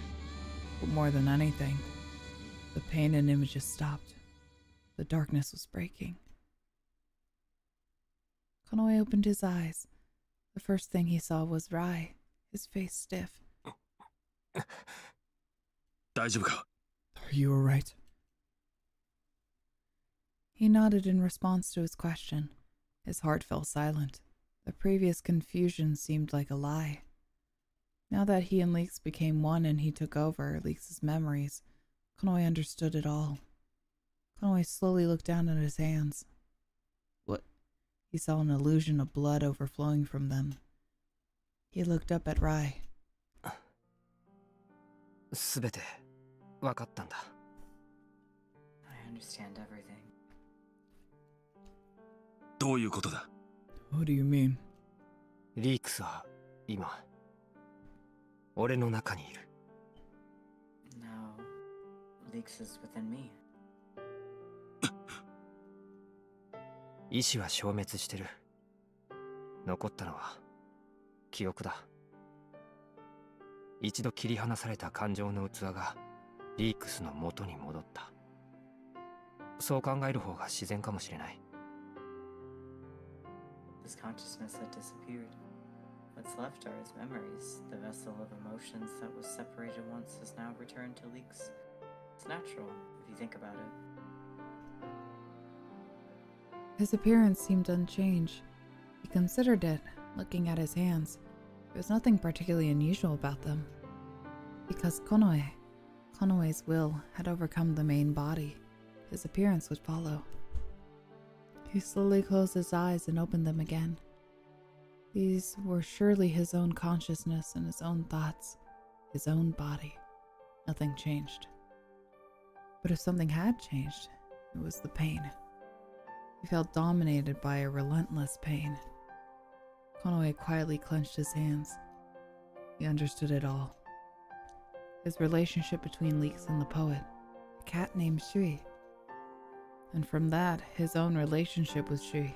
[SPEAKER 1] But more than anything, the pain and images stopped. The darkness was breaking. Konoe opened his eyes. The first thing he saw was Rai, his face stiff.
[SPEAKER 7] 大丈夫か
[SPEAKER 1] Are you alright? He nodded in response to his question. His heart fell silent. The previous confusion seemed like a lie. Now that he and Leaks became one and he took over Leaks' memories, Konoe understood it all. Konoe slowly looked down at his hands. What? He saw an illusion of blood overflowing from them. He looked up at Rai.
[SPEAKER 9] すべて分かったんだ。
[SPEAKER 2] I understand everything.
[SPEAKER 7] どういうことだ？
[SPEAKER 1] What do you mean?
[SPEAKER 9] リークスは今俺の中にいる。
[SPEAKER 2] Now, Leaks is within me.
[SPEAKER 9] 意志は消滅してる。残ったのは記憶だ。一度切り離された感情の器がリークスの元に戻った。そう考える方が自然かもしれない。
[SPEAKER 2] His consciousness had disappeared. What's left are his memories. The vessel of emotions that was separated once has now returned to Leaks. It's natural, if you think about it.
[SPEAKER 1] His appearance seemed unchanged. He considered it, looking at his hands. There was nothing particularly unusual about them. Because Konoe's will had overcome the main body, his appearance would follow. He slowly closed his eyes and opened them again. These were surely his own consciousness and his own thoughts, his own body. Nothing changed. But if something had changed, it was the pain. He felt dominated by a relentless pain. Konoe quietly clenched his hands. He understood it all. His relationship between Leaks and the poet, a cat named Shui. And from that, his own relationship with Shui.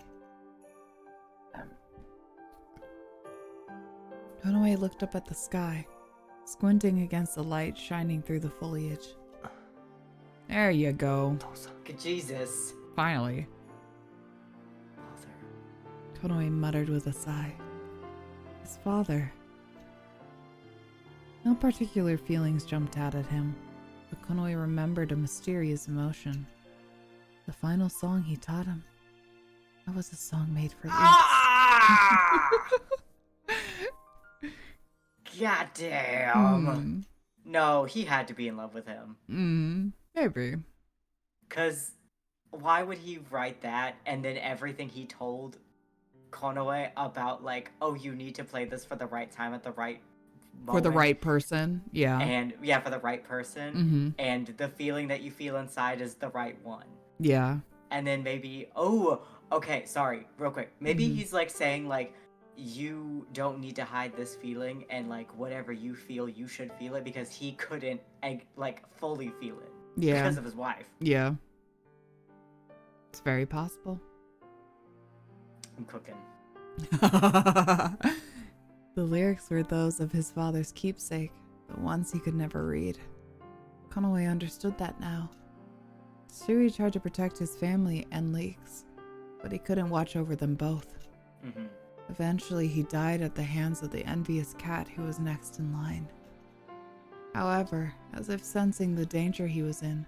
[SPEAKER 1] Konoe looked up at the sky, squinting against the light shining through the foliage. There you go.
[SPEAKER 2] Good Jesus.
[SPEAKER 1] Finally.
[SPEAKER 2] Father.
[SPEAKER 1] Konoe muttered with a sigh. His father. No particular feelings jumped out at him, but Konoe remembered a mysterious emotion. The final song he taught him. That was a song made for
[SPEAKER 2] God damn. No, he had to be in love with him.
[SPEAKER 1] Maybe.
[SPEAKER 2] Because why would he write that and then everything he told Konoe about, like, oh, you need to play this for the right time at the right moment.
[SPEAKER 1] For the right person, yeah.
[SPEAKER 2] And, yeah, for the right person. And the feeling that you feel inside is the right one.
[SPEAKER 1] Yeah.
[SPEAKER 2] And then maybe, oh, okay, sorry, real quick. Maybe he's, like, saying, like, you don't need to hide this feeling and, like, whatever you feel, you should feel it because he couldn't, like, fully feel it.
[SPEAKER 1] Yeah.
[SPEAKER 2] Because of his wife.
[SPEAKER 1] Yeah. It's very possible.
[SPEAKER 2] I'm cooking.
[SPEAKER 1] The lyrics were those of his father's keepsake, the ones he could never read. Konoe understood that now. Shui tried to protect his family and Leaks, but he couldn't watch over them both. Eventually, he died at the hands of the envious cat who was next in line. However, as if sensing the danger he was in,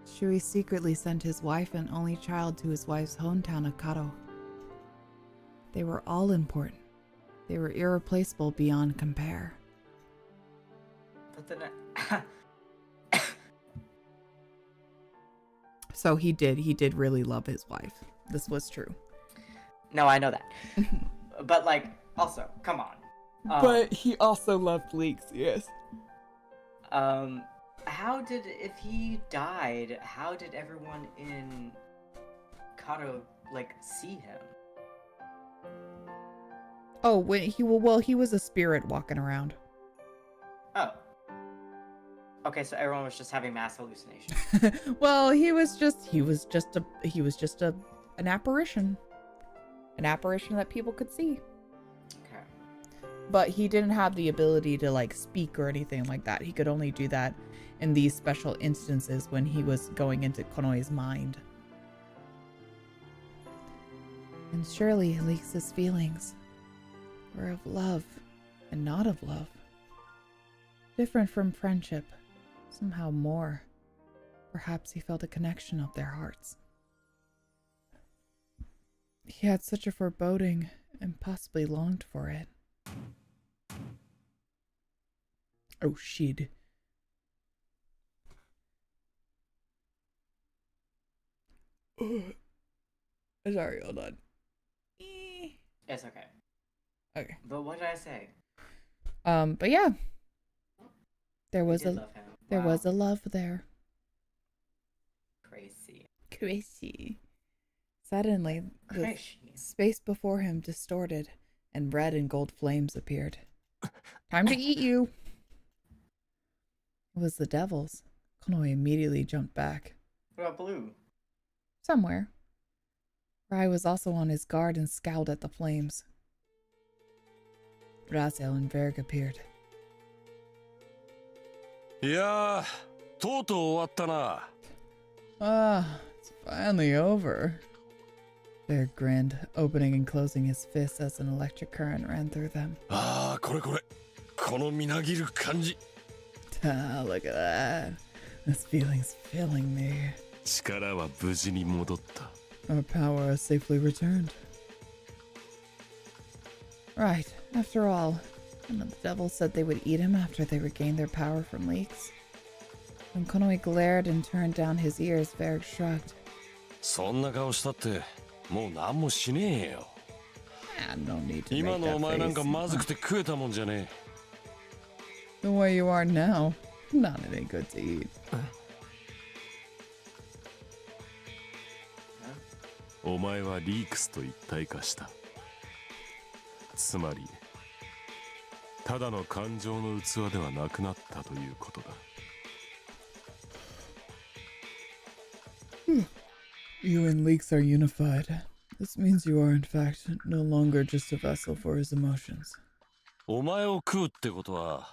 [SPEAKER 1] Shui secretly sent his wife and only child to his wife's hometown of Karo. They were all important. They were irreplaceable beyond compare.
[SPEAKER 2] But then
[SPEAKER 1] So he did really love his wife. This was true.
[SPEAKER 2] No, I know that. But, like, also, come on.
[SPEAKER 1] But he also loved Leaks, yes.
[SPEAKER 2] If he died, how did everyone in Karo, like, see him?
[SPEAKER 1] Oh, he was a spirit walking around.
[SPEAKER 2] Oh. Okay, so everyone was just having mass hallucinations.
[SPEAKER 1] Well, he was just an apparition. An apparition that people could see.
[SPEAKER 2] Okay.
[SPEAKER 1] But he didn't have the ability to, like, speak or anything like that. He could only do that in these special instances when he was going into Konoe's mind. And surely Leaks' feelings were of love and not of love. Different from friendship, somehow more. Perhaps he felt a connection of their hearts. He had such a foreboding and possibly longed for it. Oh, shit. Sorry, hold on.
[SPEAKER 2] It's okay.
[SPEAKER 1] Okay.
[SPEAKER 2] But what did I say?
[SPEAKER 1] But yeah. There was
[SPEAKER 2] did love him.
[SPEAKER 1] there
[SPEAKER 2] Wow.
[SPEAKER 1] was a love there.
[SPEAKER 2] Crazy.
[SPEAKER 1] Crazy. Suddenly, the
[SPEAKER 2] Crazy.
[SPEAKER 1] space before him distorted, and red and gold flames appeared. Time to eat you! It was the devils. Konoe immediately jumped back.
[SPEAKER 2] What about blue?
[SPEAKER 1] Somewhere. Rai was also on his guard and scowled at the flames. Raziel and Verg appeared.
[SPEAKER 4] いやー、とうとう終わったな。
[SPEAKER 1] Ah, it's finally over. Verg grinned, opening and closing his fists as an electric current ran through them.
[SPEAKER 4] ああ、これ。このみなぎる感じ。
[SPEAKER 1] Ah, look at that. This feeling's filling me.
[SPEAKER 5] 力は無事に戻った。
[SPEAKER 1] Our power has safely returned. Right, after all, none of the devils said they would eat him after they regained their power from leaks. When Konoe glared and turned down his ears, Verg shrugged.
[SPEAKER 4] そんな顔したってもう何もしねえよ。
[SPEAKER 1] Ah, no need to
[SPEAKER 4] 今
[SPEAKER 1] make
[SPEAKER 4] のお
[SPEAKER 1] that
[SPEAKER 4] 前なんか
[SPEAKER 1] face.
[SPEAKER 4] まずくて食えたもんじゃね
[SPEAKER 1] The way you are now, not any good to eat.
[SPEAKER 5] お前はリークスと一体化した。つまりただの感情の器ではなくなったということだ。
[SPEAKER 1] You and Leeks are unified. This means you are in fact no longer just a vessel for his emotions.
[SPEAKER 4] え。お前を食うってことは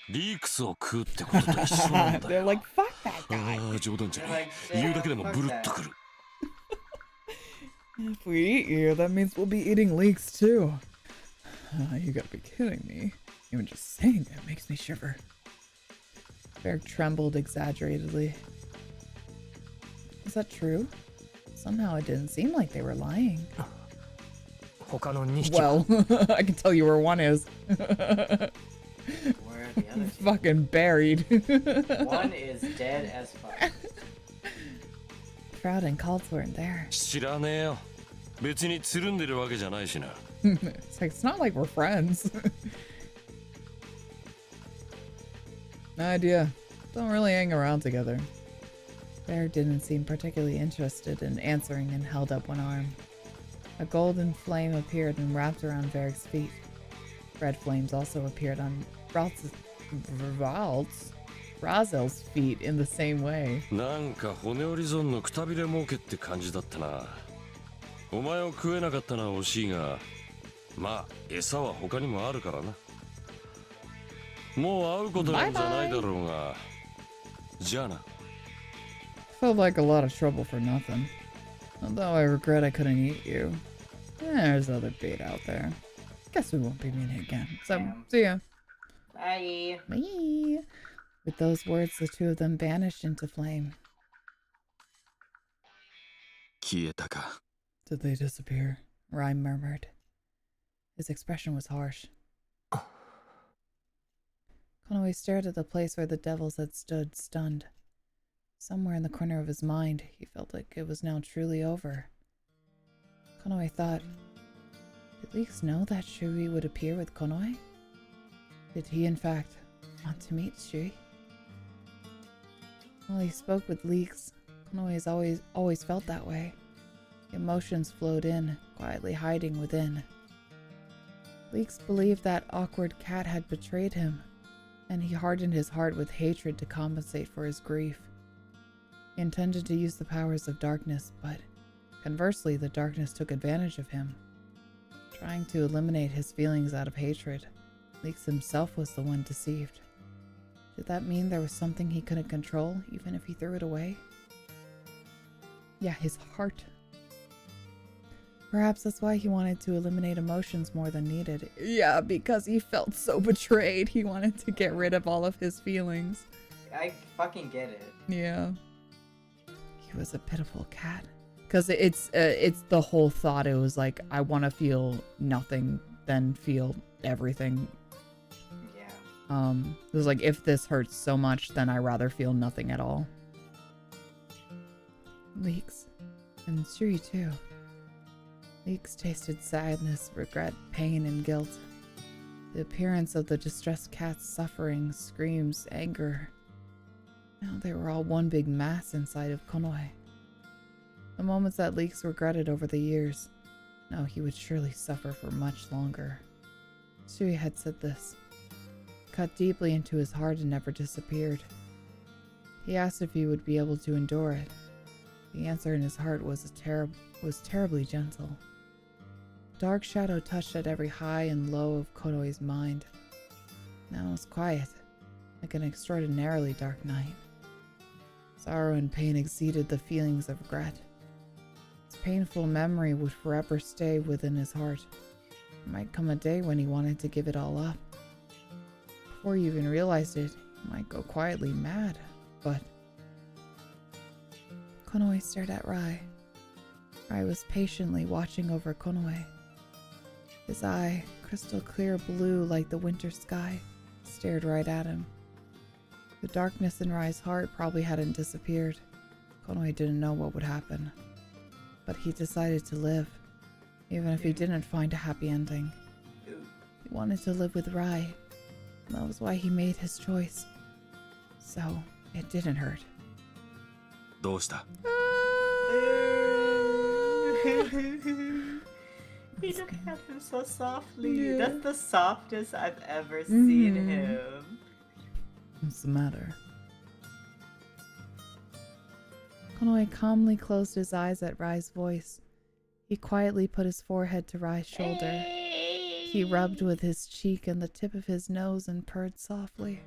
[SPEAKER 4] リークスを食うってことと一緒なんだ
[SPEAKER 1] They're
[SPEAKER 4] よ。
[SPEAKER 1] like, fuck that
[SPEAKER 4] あ
[SPEAKER 1] guy.
[SPEAKER 4] あ、冗談じゃ
[SPEAKER 2] They're
[SPEAKER 4] ね
[SPEAKER 2] like,
[SPEAKER 4] え。言うだけでも
[SPEAKER 2] fuck
[SPEAKER 4] ブル
[SPEAKER 2] that.
[SPEAKER 4] ッとくる。
[SPEAKER 1] If we eat you, that means we'll be eating Leeks too. You gotta be kidding me. Even just saying it makes me shiver. Verg trembled exaggeratedly. Is that true? Somehow it didn't seem like they were lying.
[SPEAKER 9] 他の2匹は
[SPEAKER 1] Well, I can tell you where one is.
[SPEAKER 2] Where are the other two?
[SPEAKER 1] Fucking buried.
[SPEAKER 2] One is dead as fuck.
[SPEAKER 1] Proud and Calds weren't there.
[SPEAKER 4] 知らねえよ。別につるんでるわけじゃないしな。
[SPEAKER 1] It's like, it's not like we're friends. No idea. Don't really hang around together. Bear didn't seem particularly interested in answering and held up one arm. A golden flame appeared and wrapped around Verg's feet. Red flames also appeared on Razel's feet in the same way.
[SPEAKER 4] なんか骨折り損のくたびれ儲けって感じだったな。お前を食えなかったのは惜しいが、まあ餌は他にもあるからな。もう会うことなんじゃないだろうが。じゃあな。
[SPEAKER 1] Felt like a lot of trouble for nothing. Although I regret I couldn't eat you. There's other bait out there. Guess we won't be meeting again. So,
[SPEAKER 2] Damn.
[SPEAKER 1] see ya.
[SPEAKER 2] Bye.
[SPEAKER 1] Bye. With those words, the two of them vanished into flame.
[SPEAKER 7] 消えたか。
[SPEAKER 1] Did they disappear? Rai murmured. His expression was harsh. Konoe stared at the place where the devils had stood, stunned. Somewhere in the corner of his mind, he felt like it was now truly over. Konoe thought, did Leeks know that Shui would appear with Konoe? Did he, in fact, want to meet Shui? While he spoke with Leeks, Konoe has always felt that way. Emotions flowed in, quietly hiding within. Leeks believed that awkward cat had betrayed him, and he hardened his heart with hatred to compensate for his grief. He intended to use the powers of darkness, but conversely, the darkness took advantage of him. Trying to eliminate his feelings out of hatred, Leeks himself was the one deceived. Did that mean there was something he couldn't control, even if he threw it away? Yeah, his heart. Perhaps that's why he wanted to eliminate emotions more than needed. Yeah, because he felt so betrayed. He wanted to get rid of all of his feelings.
[SPEAKER 2] I fucking get it.
[SPEAKER 1] Yeah. He was a pitiful cat. Because it's the whole thought. It was like, I want to feel nothing, then feel everything.
[SPEAKER 2] Yeah.
[SPEAKER 1] It was like, if this hurts so much, then I'd rather feel nothing at all. Leeks. And Shuri too. Leeks tasted sadness, regret, pain, and guilt. The appearance of the distressed cats, suffering, screams, anger. Now they were all one big mass inside of Konoe. The moments that Leeks regretted over the years. Now he would surely suffer for much longer. Shuri had said this. Cut deeply into his heart and never disappeared. He asked if he would be able to endure it. The answer in his heart was terribly gentle. Dark shadow touched at every high and low of Konoe's mind. Now it was quiet, like an extraordinarily dark night. Sorrow and pain exceeded the feelings of regret. This painful memory would forever stay within his heart. There might come a day when he wanted to give it all up. Before he even realized it, he might go quietly mad, but... Konoe stared at Rai. Rai was patiently watching over Konoe. His eye, crystal clear blue like the winter sky, stared right at him. The darkness in Rai's heart probably hadn't disappeared. Konoe didn't know what would happen. But he decided to live, even if he didn't find a happy ending. He wanted to live with Rai. And that was why he made his choice. So, it didn't hurt.
[SPEAKER 7] どうした?
[SPEAKER 2] He looked at him so softly. Yeah. That's the softest I've ever seen him.
[SPEAKER 1] What's the matter? Konoe calmly closed his eyes at Rai's voice. He quietly put his forehead to Rai's shoulder. He rubbed with his cheek and the tip of his nose and purred softly.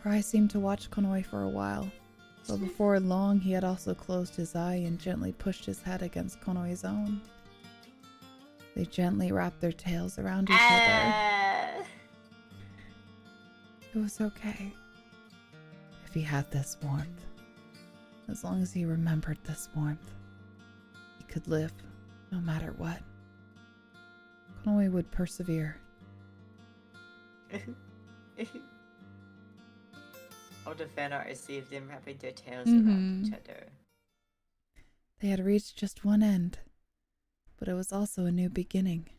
[SPEAKER 1] Rai seemed to watch Konoe for a while, but before long he had also closed his eye and gently pushed his head against Konoe's own. They gently wrapped their tails around each other. It was okay. If he had this warmth, as long as he remembered this warmth, he could live no matter what. Konoe would persevere.
[SPEAKER 2] All the fan art received them wrapping their tails around each other.
[SPEAKER 1] They had reached just one end, but it was also a new beginning.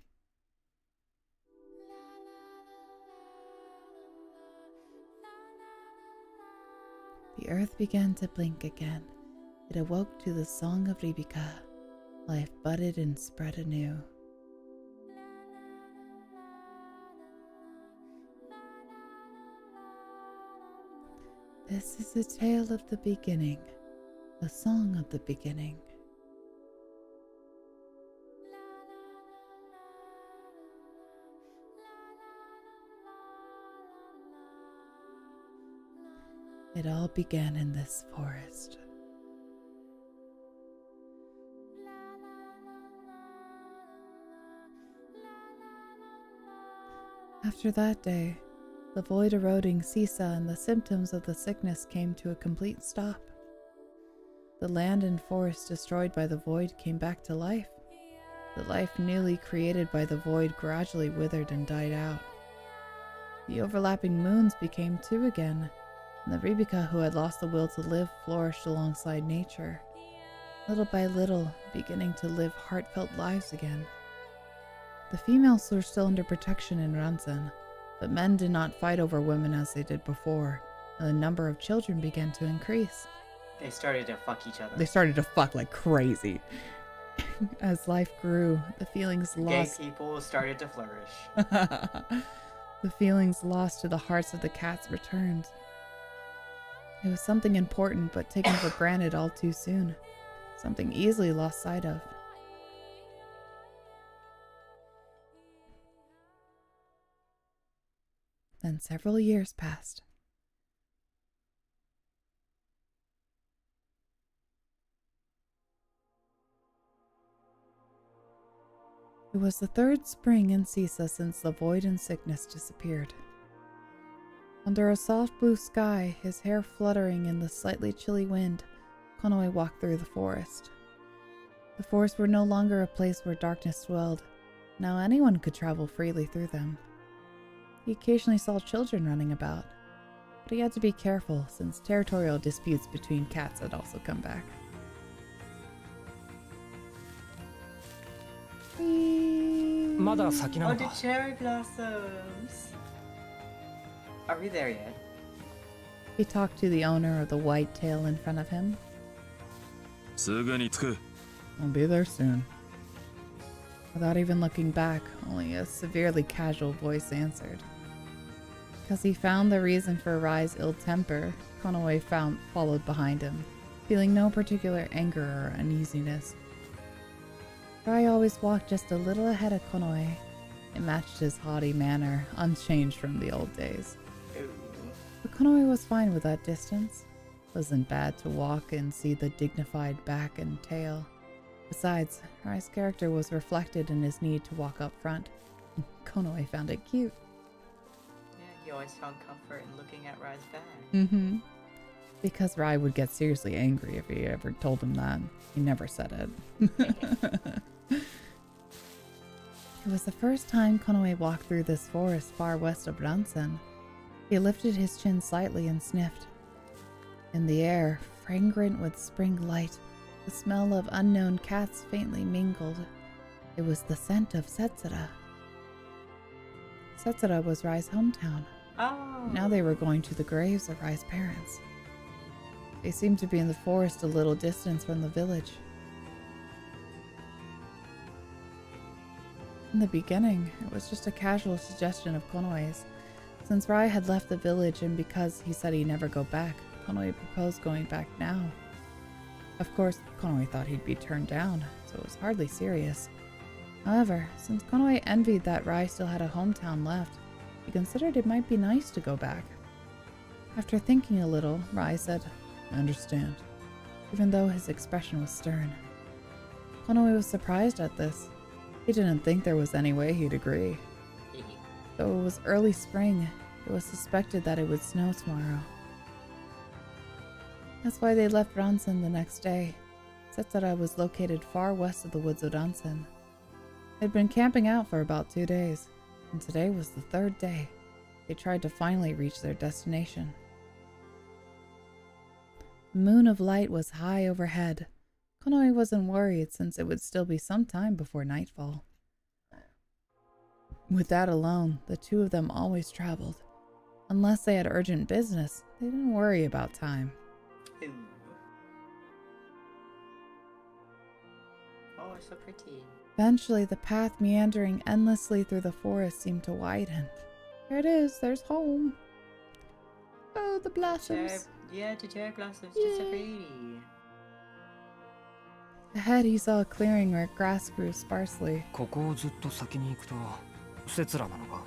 [SPEAKER 1] The earth began to blink again. It awoke to the song of Ribika. Life budded and spread anew. This is the tale of the beginning, the song of the beginning. It all began in this forest. After that day, the void eroding Sisa and the symptoms of the sickness came to a complete stop. The land and forest destroyed by the void came back to life. The life newly created by the void gradually withered and died out. The overlapping moons became two again, and the Ribika who had lost the will to live flourished alongside nature, little by little beginning to live heartfelt lives again. The females were still under protection in Ransen, but men did not fight over women as they did before, and the number of children began to increase.
[SPEAKER 2] They started to fuck each other.
[SPEAKER 1] They started to fuck like crazy. As life grew, the feelings lost...
[SPEAKER 2] Gay people started to flourish.
[SPEAKER 1] The feelings lost to the hearts of the cats returned. It was something important but taken for granted all too soon. Something easily lost sight of. Then several years passed. It was the third spring in Sisa since the void and sickness disappeared. Under a soft blue sky, his hair fluttering in the slightly chilly wind, Konoe walked through the forest. The forests were no longer a place where darkness dwelled. Now anyone could travel freely through them. He occasionally saw children running about, but he had to be careful since territorial disputes between cats had also come back.
[SPEAKER 9] まだ先な
[SPEAKER 2] Oh,
[SPEAKER 9] の
[SPEAKER 2] the
[SPEAKER 9] か。
[SPEAKER 2] cherry blossoms. Are we there yet?
[SPEAKER 1] He talked to the owner of the white tail in front of him.
[SPEAKER 7] すぐに着く。
[SPEAKER 1] I'll be there soon. Without even looking back, only a severely casual voice answered. Because he found the reason for Rai's ill temper, Konoe followed behind him, feeling no particular anger or uneasiness. Rai always walked just a little ahead of Konoe. It matched his haughty manner, unchanged from the old days.
[SPEAKER 2] Ooh.
[SPEAKER 1] But Konoe was fine with that distance. It wasn't bad to walk and see the dignified back and tail. Besides, Rai's character was reflected in his need to walk up front. Konoe found it cute.
[SPEAKER 2] Yeah, he always found comfort in looking at Rai's back.
[SPEAKER 1] Mm-hmm. Because Rai would get seriously angry if he ever told him that. He never said it. It was the first time Konoe walked through this forest far west of Ransen. He lifted his chin slightly and sniffed. In the air, fragrant with spring light, the smell of unknown cats faintly mingled. It was the scent of Setsura. Setsura was Rai's hometown.
[SPEAKER 2] Oh.
[SPEAKER 1] Now they were going to the graves of Rai's parents. They seemed to be in the forest a little distance from the village. In the beginning, it was just a casual suggestion of Konoe's. Since Rai had left the village and because he said he'd never go back, Konoe proposed going back now. Of course, Konoe thought he'd be turned down, so it was hardly serious. However, since Konoe envied that Rai still had a hometown left, he considered it might be nice to go back. After thinking a little, Rai said, "I understand," even though his expression was stern. Konoe was surprised at this. He didn't think there was any way he'd agree. Though it was early spring, it was suspected that it would snow tomorrow. That's why they left Ransen the next day. Setsura was located far west of the woods of Ransen. They'd been camping out for about 2 days, and today was the 3rd day. They tried to finally reach their destination. The moon of light was high overhead. Konoe wasn't worried since it would still be some time before nightfall. With that alone, the two of them always traveled. Unless they had urgent business, they didn't worry about time.
[SPEAKER 2] Ooh. Oh, it's so pretty.
[SPEAKER 1] Eventually, the path meandering endlessly through the forest seemed to widen. There it is, there's home. Oh, the blossoms.
[SPEAKER 2] Yeah, the cherry blossoms, just so pretty.
[SPEAKER 1] Ahead, he saw a clearing where grass grew sparsely.
[SPEAKER 9] ここをずっと先に行くとセツラなのか。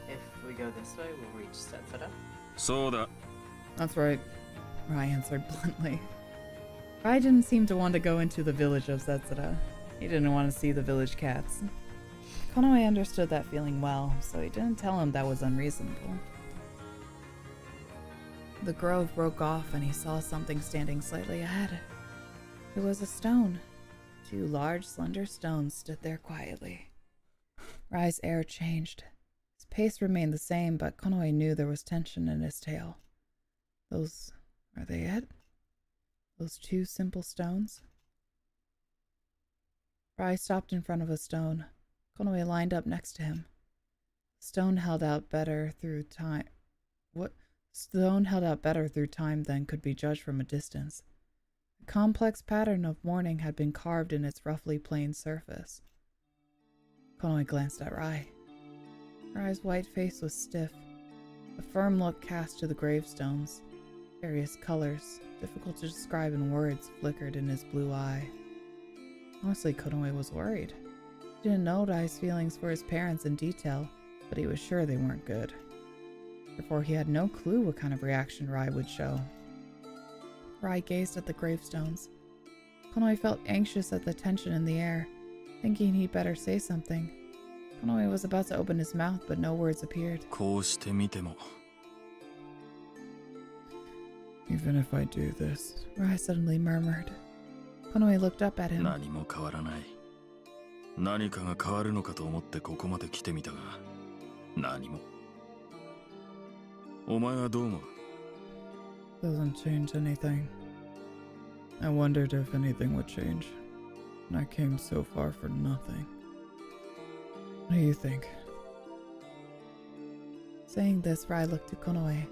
[SPEAKER 2] If we go this way, we'll reach Setsura.
[SPEAKER 7] そうだ。
[SPEAKER 1] That's right, Rai answered bluntly. Rai didn't seem to want to go into the village of Setsura. He didn't want to see the village cats. Konoe understood that feeling well, so he didn't tell him that was unreasonable. The grove broke off and he saw something standing slightly ahead. It was a stone. 2 large, slender stones stood there quietly. Rai's air changed. His pace remained the same, but Konoe knew there was tension in his tail. Are they it? Those 2 simple stones? Rai stopped in front of a stone. Konoe lined up next to him. The stone held out better through time. What? Stone held out better through time than could be judged from a distance. A complex pattern of mourning had been carved in its roughly plain surface. Konoe glanced at Rai. Rai's white face was stiff. A firm look cast to the gravestones. Various colors, difficult to describe in words, flickered in his blue eye. Honestly, Konoe was worried. He didn't know Rai's feelings for his parents in detail, but he was sure they weren't good. Therefore, he had no clue what kind of reaction Rai would show. Rai gazed at the gravestones. Konoe felt anxious at the tension in the air, thinking he'd better say something. Konoe was about to open his mouth, but no words appeared.
[SPEAKER 7] こうしてみても。
[SPEAKER 1] Even if I do this, Rai suddenly murmured. Konoe looked up at him.
[SPEAKER 7] 何も変わらない。何かが変わるのかと思ってここまで来てみたが、何も。お前はどう思う？
[SPEAKER 1] Doesn't change anything. I wondered if anything would change. And I came so far for nothing. What do you think? Saying this, Rai looked to Konoe.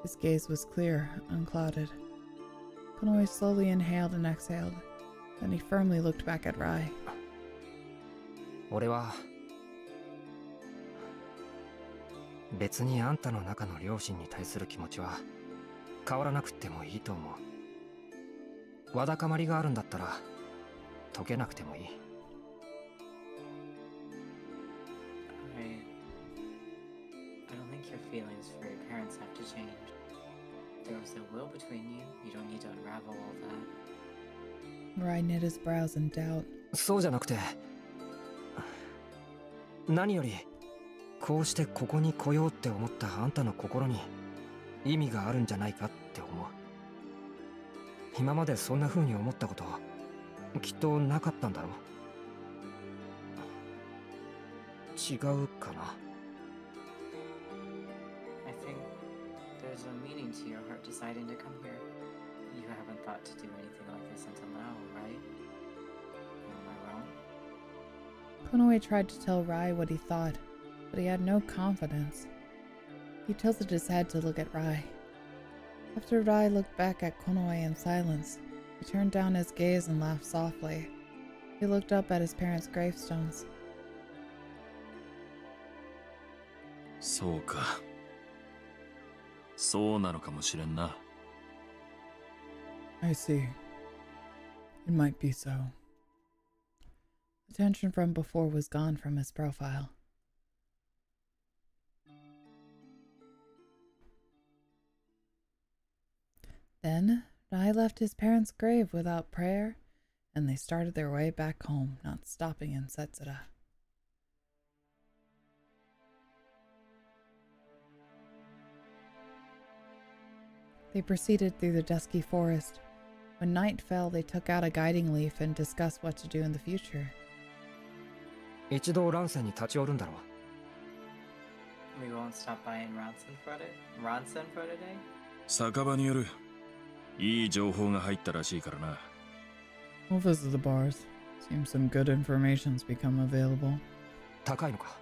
[SPEAKER 1] His gaze was clear, unclouded. Konoe slowly inhaled and exhaled. Then he firmly looked back at Rai.
[SPEAKER 9] 俺は別にあんたの中の両親に対する気持ちは変わらなくてもいいと思う。わだかまりがあるんだったら解けなくてもいい。
[SPEAKER 2] I don't think your feelings for your parents have to change. There was a will between you. You don't need to unravel all that.
[SPEAKER 1] Rai knit his brows in doubt.
[SPEAKER 9] そうじゃなくて、何よりこうしてここに来ようって思ったあんたの心に意味があるんじゃないかって思う。今までそんな風に思ったこときっとなかったんだろう。違うかな。
[SPEAKER 2] I think there's a meaning to your heart deciding to come here. You haven't thought to do anything like this until now, right? Am I wrong?
[SPEAKER 1] Konoe tried to tell Rai what he thought, but he had no confidence. He tilted his head to look at Rai. After Rai looked back at Konoe in silence, he turned down his gaze and laughed softly. He looked up at his parents' gravestones.
[SPEAKER 7] そうか。そうなのかもしれんな。
[SPEAKER 1] I see. It might be so. The tension from before was gone from his profile. Then, Rai left his parents' grave without prayer, and they started their way back home, not stopping in Setsura. They proceeded through the dusky forest. When night fell, they took out a guiding leaf and discussed what to do in the future.
[SPEAKER 9] 一度乱世に立ち寄るんだろう。
[SPEAKER 2] We won't stop by in Ronson for today?
[SPEAKER 7] 酒場によるいい情報が入ったらしいからな。
[SPEAKER 1] We'll visit the bars. Seems some good information's become available.
[SPEAKER 9] 高いのか。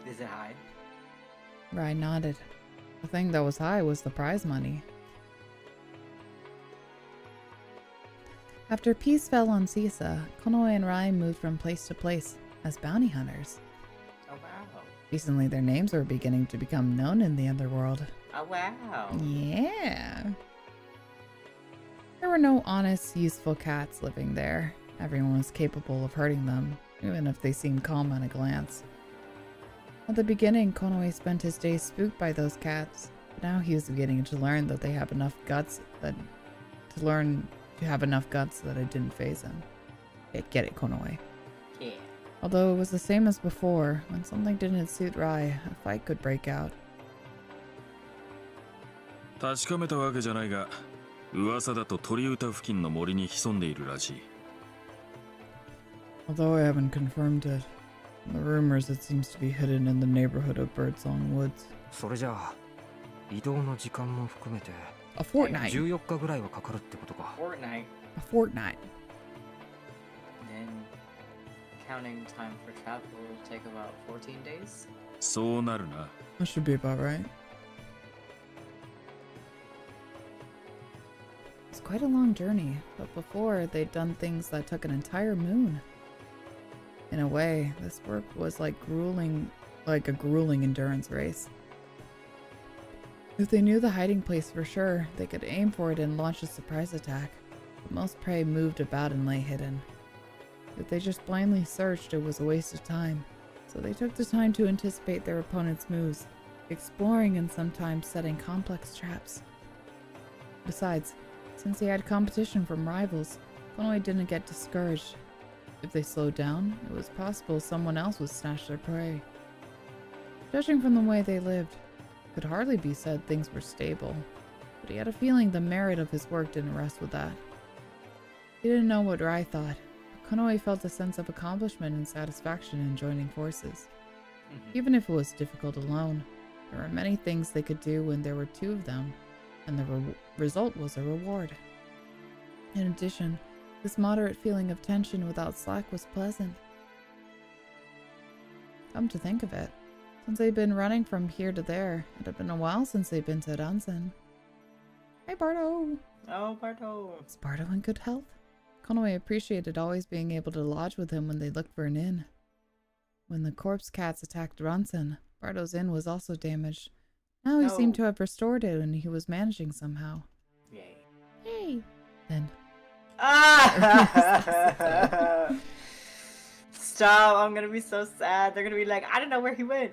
[SPEAKER 2] Is it high?
[SPEAKER 1] Rai nodded. The thing that was high was the prize money. After peace fell on Sisa, Konoe and Rai moved from place to place as bounty hunters.
[SPEAKER 2] Oh wow.
[SPEAKER 1] Recently, their names were beginning to become known in the underworld.
[SPEAKER 2] Oh wow.
[SPEAKER 1] Yeah. There were no honest, useful cats living there. Everyone was capable of hurting them, even if they seemed calm at a glance. At the beginning, Konoe spent his days spooked by those cats, but now he was beginning to learn that they have enough guts that it didn't faze him. Get it, Konoe.
[SPEAKER 2] Yeah.
[SPEAKER 1] Although it was the same as before, when something didn't suit Rai, a fight could break out.
[SPEAKER 7] 確かめたわけじゃないが、噂だと鳥歌付近の森に潜んでいるらしい。
[SPEAKER 1] Although I haven't confirmed it, the rumors it seems to be hidden in the neighborhood of Birdsong Woods.
[SPEAKER 9] それじゃあ移動の時間も含めて
[SPEAKER 1] A fortnight.
[SPEAKER 9] 14日ぐらいはかかるってことか。
[SPEAKER 2] Fortnite.
[SPEAKER 1] A fortnight.
[SPEAKER 2] Then counting time for travel will take about 14 days.
[SPEAKER 7] そうなるな。
[SPEAKER 1] That should be about right. It's quite a long journey, but before they'd done things that took an entire moon. In a way, this work was like a grueling endurance race. If they knew the hiding place for sure, they could aim for it and launch a surprise attack. But most prey moved about and lay hidden. If they just blindly searched, it was a waste of time. So they took the time to anticipate their opponent's moves, exploring and sometimes setting complex traps. Besides, since he had competition from rivals, Konoe didn't get discouraged. If they slowed down, it was possible someone else would snatch their prey. Judging from the way they lived, it could hardly be said things were stable, but he had a feeling the merit of his work didn't rest with that. He didn't know what Rai thought, but Konoe felt a sense of accomplishment and satisfaction in joining forces. Even if it was difficult alone, there were many things they could do when there were two of them, and the result was a reward. In addition, This moderate feeling of tension without slack was pleasant. Come to think of it, since they'd been running from here to there, it had been a while since they'd been to Dunson. Hey, Bardo!
[SPEAKER 2] Oh, Bardo!
[SPEAKER 1] Is Bardo in good health? Konoe appreciated always being able to lodge with him when they looked for an inn. When the corpse cats attacked Ronson, Bardo's inn was also damaged. Now he seemed to have restored it and he was managing somehow.
[SPEAKER 2] Yay.
[SPEAKER 1] Yay! Then.
[SPEAKER 2] Ah! Stop! I'm gonna be so sad. They're gonna be like, I don't know where he went.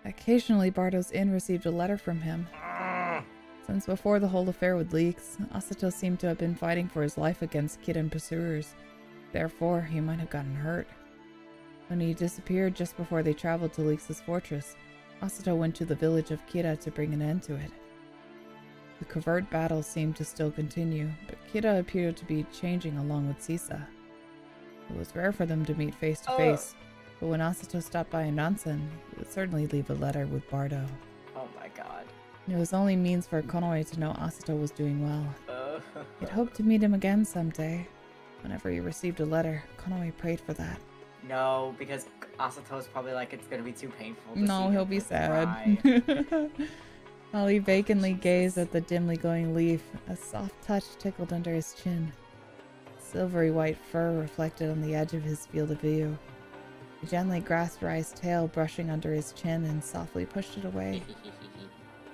[SPEAKER 1] Occasionally, Bardo's inn received a letter from him. Since before the whole affair with Leeks, Asato seemed to have been fighting for his life against Kid and pursuers. Therefore, he might have gotten hurt. When he disappeared just before they traveled to Leeks' fortress, Asato went to the village of Kira to bring an end to it. The covert battle seemed to still continue, but Kira appeared to be changing along with Sisa. It was rare for them to meet face to face, but when Asato stopped by in Nansen, he would certainly leave a letter with Bardo.
[SPEAKER 2] Oh my god.
[SPEAKER 1] It was only means for Konoe to know Asato was doing well. He'd hoped to meet him again someday. Whenever he received a letter, Konoe prayed for that.
[SPEAKER 2] No, because Asato's probably like, it's gonna be too painful to
[SPEAKER 1] No,
[SPEAKER 2] see
[SPEAKER 1] he'll
[SPEAKER 2] him
[SPEAKER 1] be sad.
[SPEAKER 2] cry.
[SPEAKER 1] While he vacantly gazed at the dimly glowing leaf, a soft touch tickled under his chin. Silvery white fur reflected on the edge of his field of view. He gently grasped Rai's tail, brushing under his chin, and softly pushed it away.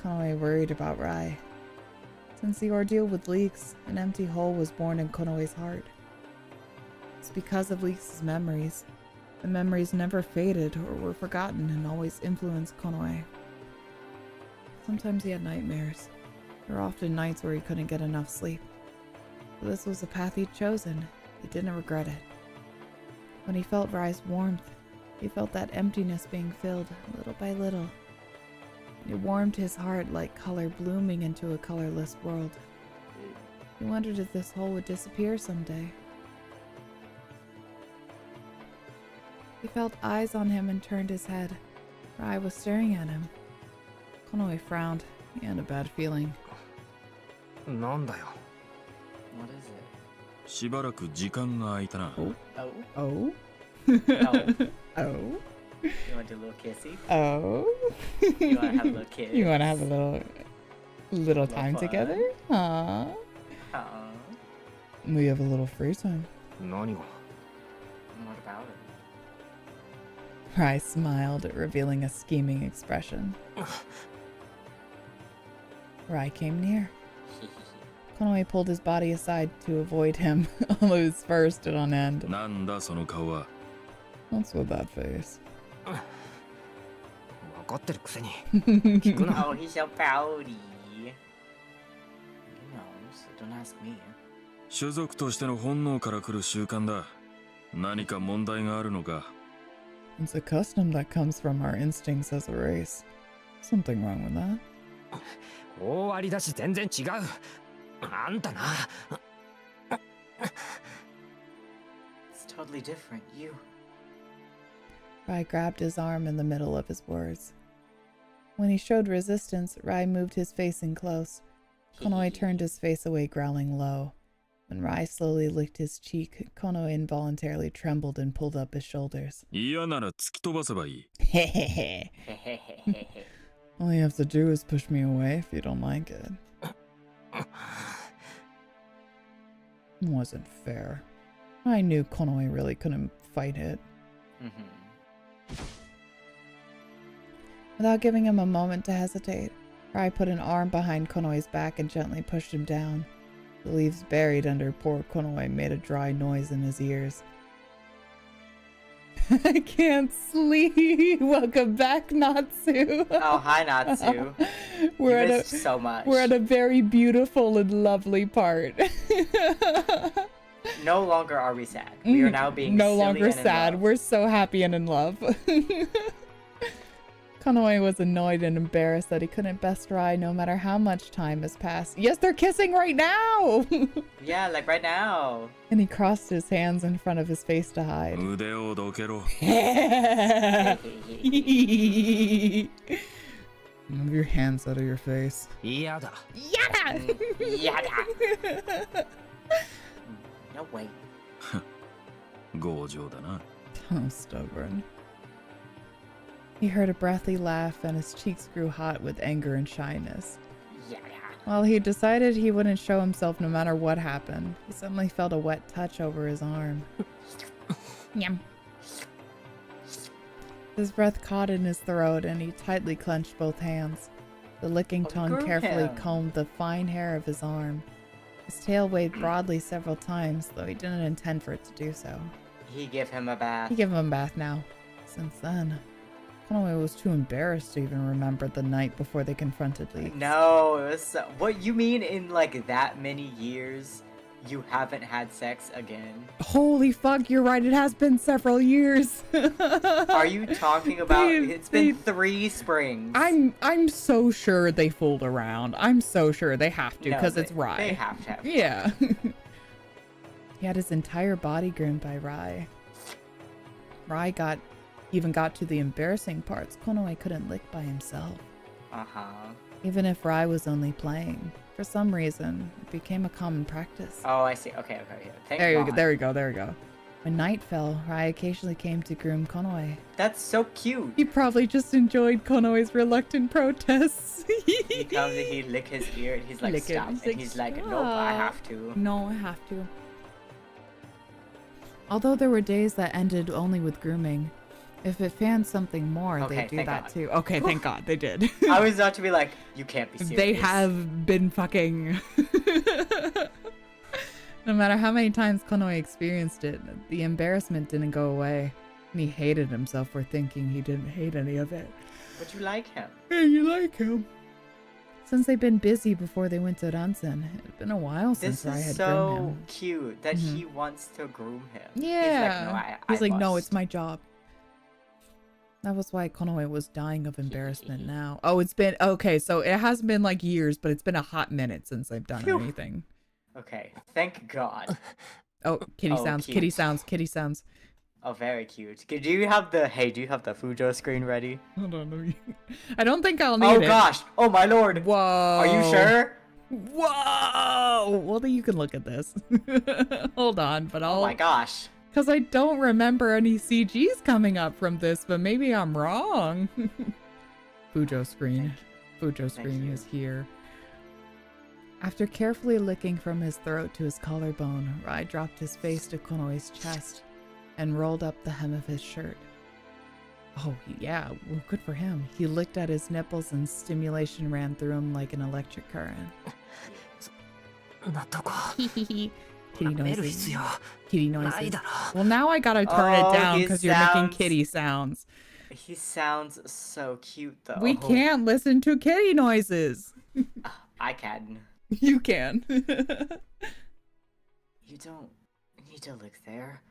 [SPEAKER 1] Konoe worried about Rai. Since the ordeal with Leeks, an empty hole was born in Konoe's heart. It's because of Leeks' memories. The memories never faded or were forgotten and always influenced Konoe. Sometimes he had nightmares. There were often nights where he couldn't get enough sleep. But this was the path he'd chosen. He didn't regret it. When he felt Rai's warmth, he felt that emptiness being filled little by little. It warmed his heart like color blooming into a colorless world. He wondered if this hole would disappear someday. He felt eyes on him and turned his head. Rai was staring at him. Konoe frowned. He had a bad feeling.
[SPEAKER 9] なんだよ。
[SPEAKER 2] What is it?
[SPEAKER 7] しばらく時間が空いたな。
[SPEAKER 2] Oh?
[SPEAKER 1] Oh?
[SPEAKER 2] Oh?
[SPEAKER 1] Oh?
[SPEAKER 2] You wanna do a little kissy?
[SPEAKER 1] Oh?
[SPEAKER 2] You wanna have a little kiss?
[SPEAKER 1] You wanna have a little time
[SPEAKER 2] fun.
[SPEAKER 1] together? Aww.
[SPEAKER 2] Uh-uh.
[SPEAKER 1] We have a little free time.
[SPEAKER 9] 何が
[SPEAKER 2] What about it?
[SPEAKER 1] Rai smiled, revealing a scheming expression. Rai came near. Konoe pulled his body aside to avoid him, although his fur stood on end.
[SPEAKER 7] なんだその顔は。
[SPEAKER 1] What's with that face?
[SPEAKER 9] 分かってるくせに聞くな。
[SPEAKER 2] Oh, he's so pouty. You know, so don't ask me.
[SPEAKER 7] 種族としての本能から来る習慣だ。何か問題があるのか。
[SPEAKER 1] It's a custom that comes from our instincts as a race. Something wrong with that?
[SPEAKER 9] 大ありだし全然違う。あんたな。
[SPEAKER 2] It's totally different. You.
[SPEAKER 1] Rai grabbed his arm in the middle of his words. When he showed resistance, Rai moved his face in close. Konoe turned his face away, growling low. When Rai slowly licked his cheek, Konoe involuntarily trembled and pulled up his shoulders.
[SPEAKER 7] 嫌なら突き飛ばせばいい。
[SPEAKER 1] Hehehe. All you have to do is push me away if you don't like it. It wasn't fair. I knew Konoe really couldn't fight it. Without giving him a moment to hesitate, Rai put an arm behind Konoe's back and gently pushed him down. The leaves buried under poor Konoe made a dry noise in his ears. I can't sleep. Welcome back, Natsu.
[SPEAKER 2] Oh, hi, Natsu.
[SPEAKER 1] We're
[SPEAKER 2] You
[SPEAKER 1] at
[SPEAKER 2] missed so much.
[SPEAKER 1] We're at a very beautiful and lovely part.
[SPEAKER 2] No longer are we sad. We are now being
[SPEAKER 1] no
[SPEAKER 2] silly
[SPEAKER 1] longer
[SPEAKER 2] and in
[SPEAKER 1] sad.
[SPEAKER 2] love.
[SPEAKER 1] We're so happy and in love. Konoe was annoyed and embarrassed that he couldn't best Rai no matter how much time has passed. Yes, they're kissing right now!
[SPEAKER 2] Yeah, like right now.
[SPEAKER 1] And he crossed his hands in front of his face to hide.
[SPEAKER 7] 腕をどけろ。
[SPEAKER 1] Move your hands out of your face.
[SPEAKER 9] 嫌だ。
[SPEAKER 1] Yada!
[SPEAKER 2] Yada.
[SPEAKER 7] 表情だな。
[SPEAKER 1] Oh, stubborn. He heard a breathy laugh and his cheeks grew hot with anger and shyness.
[SPEAKER 2] Yeah.
[SPEAKER 1] While he decided he wouldn't show himself no matter what happened, he suddenly felt a wet touch over his arm. Yum. His breath caught in his throat and he tightly clenched both hands. The licking tongue
[SPEAKER 2] groom
[SPEAKER 1] carefully
[SPEAKER 2] him.
[SPEAKER 1] combed the fine hair of his arm. His tail waved broadly several times, though he didn't intend for it to do so.
[SPEAKER 2] He give him a bath.
[SPEAKER 1] He gave him a bath now. Since then, Konoe was too embarrassed to even remember the night before they confronted Leaks.
[SPEAKER 2] No, it was what you mean in like that many years you haven't had sex again?
[SPEAKER 1] Holy fuck, you're right, it has been several years.
[SPEAKER 2] Are you talking about it's been
[SPEAKER 1] they-
[SPEAKER 2] 3 springs?
[SPEAKER 1] I'm so sure they fooled around. I'm so sure they have to,
[SPEAKER 2] No,
[SPEAKER 1] because it's
[SPEAKER 2] they-
[SPEAKER 1] Rai.
[SPEAKER 2] They have to have
[SPEAKER 1] Yeah. He had his entire body groomed by Rai. Rai even got to the embarrassing parts Konoe couldn't lick by himself.
[SPEAKER 2] Uh-huh.
[SPEAKER 1] Even if Rai was only playing. For some reason, it became a common practice.
[SPEAKER 2] Oh, I see. Okay. Thank
[SPEAKER 1] There
[SPEAKER 2] God.
[SPEAKER 1] we go. When night fell, Rai occasionally came to groom Konoe.
[SPEAKER 2] That's so cute.
[SPEAKER 1] He probably just enjoyed Konoe's reluctant protests.
[SPEAKER 2] He comes and he lick his ear and he's like,
[SPEAKER 1] Lick it.
[SPEAKER 2] stop.
[SPEAKER 1] He's
[SPEAKER 2] And
[SPEAKER 1] like,
[SPEAKER 2] he's like, nope, I
[SPEAKER 1] "Stop."
[SPEAKER 2] have to.
[SPEAKER 1] No, I have to. Although there were days that ended only with grooming, if it fanned something more,
[SPEAKER 2] Okay,
[SPEAKER 1] they'd do
[SPEAKER 2] thank
[SPEAKER 1] that
[SPEAKER 2] God.
[SPEAKER 1] too. Okay, thank God, they did.
[SPEAKER 2] I was about to be like, you can't be serious.
[SPEAKER 1] They have been fucking. No matter how many times Konoe experienced it, the embarrassment didn't go away. And he hated himself for thinking he didn't hate any of it.
[SPEAKER 2] But you like him.
[SPEAKER 1] Hey, you like him? Since they'd been busy before they went to Ransen, it had been a while since
[SPEAKER 2] This
[SPEAKER 1] I
[SPEAKER 2] is
[SPEAKER 1] had
[SPEAKER 2] so
[SPEAKER 1] groomed him.
[SPEAKER 2] cute that
[SPEAKER 1] Mhm.
[SPEAKER 2] he wants to groom him.
[SPEAKER 1] Yeah.
[SPEAKER 2] He's like,
[SPEAKER 1] no,
[SPEAKER 2] must."
[SPEAKER 1] it's my job. That was why Konoe was dying of embarrassment now. Oh, it's been okay, so it hasn't been like years, but it's been a hot minute since I've done
[SPEAKER 2] Phew.
[SPEAKER 1] anything.
[SPEAKER 2] Okay, thank God.
[SPEAKER 1] Oh, kitty
[SPEAKER 2] Oh,
[SPEAKER 1] sounds,
[SPEAKER 2] cute.
[SPEAKER 1] kitty sounds.
[SPEAKER 2] Oh, very cute. Do you have the Fujo screen ready?
[SPEAKER 1] Hold on, I don't think I'll need
[SPEAKER 2] Oh
[SPEAKER 1] it.
[SPEAKER 2] gosh! Oh my lord!
[SPEAKER 1] Whoa.
[SPEAKER 2] Are you sure?
[SPEAKER 1] Whoa! Well, then you can look at this. Hold on, but I'll.
[SPEAKER 2] Oh my gosh!
[SPEAKER 1] Because I don't remember any CGs coming up from this, but maybe I'm wrong. Fujo screen. Fujo screen
[SPEAKER 2] you.
[SPEAKER 1] is here. After carefully licking from his throat to his collarbone, Rai dropped his face to Konoe's chest and rolled up the hem of his shirt. Oh, yeah, well, good for him. He licked at his nipples and stimulation ran through him like an electric current.
[SPEAKER 3] なとこ
[SPEAKER 1] Kitty
[SPEAKER 3] 舐める
[SPEAKER 1] noises.
[SPEAKER 3] 必要
[SPEAKER 1] Kitty
[SPEAKER 3] ない
[SPEAKER 1] noises.
[SPEAKER 3] だろ
[SPEAKER 1] Well, now I gotta turn it
[SPEAKER 2] Oh,
[SPEAKER 1] down
[SPEAKER 2] he
[SPEAKER 1] because you're making
[SPEAKER 2] sounds-
[SPEAKER 1] kitty sounds.
[SPEAKER 2] He sounds so cute though.
[SPEAKER 1] We can't listen to kitty noises.
[SPEAKER 2] I can.
[SPEAKER 1] You can.
[SPEAKER 2] You don't need to lick there.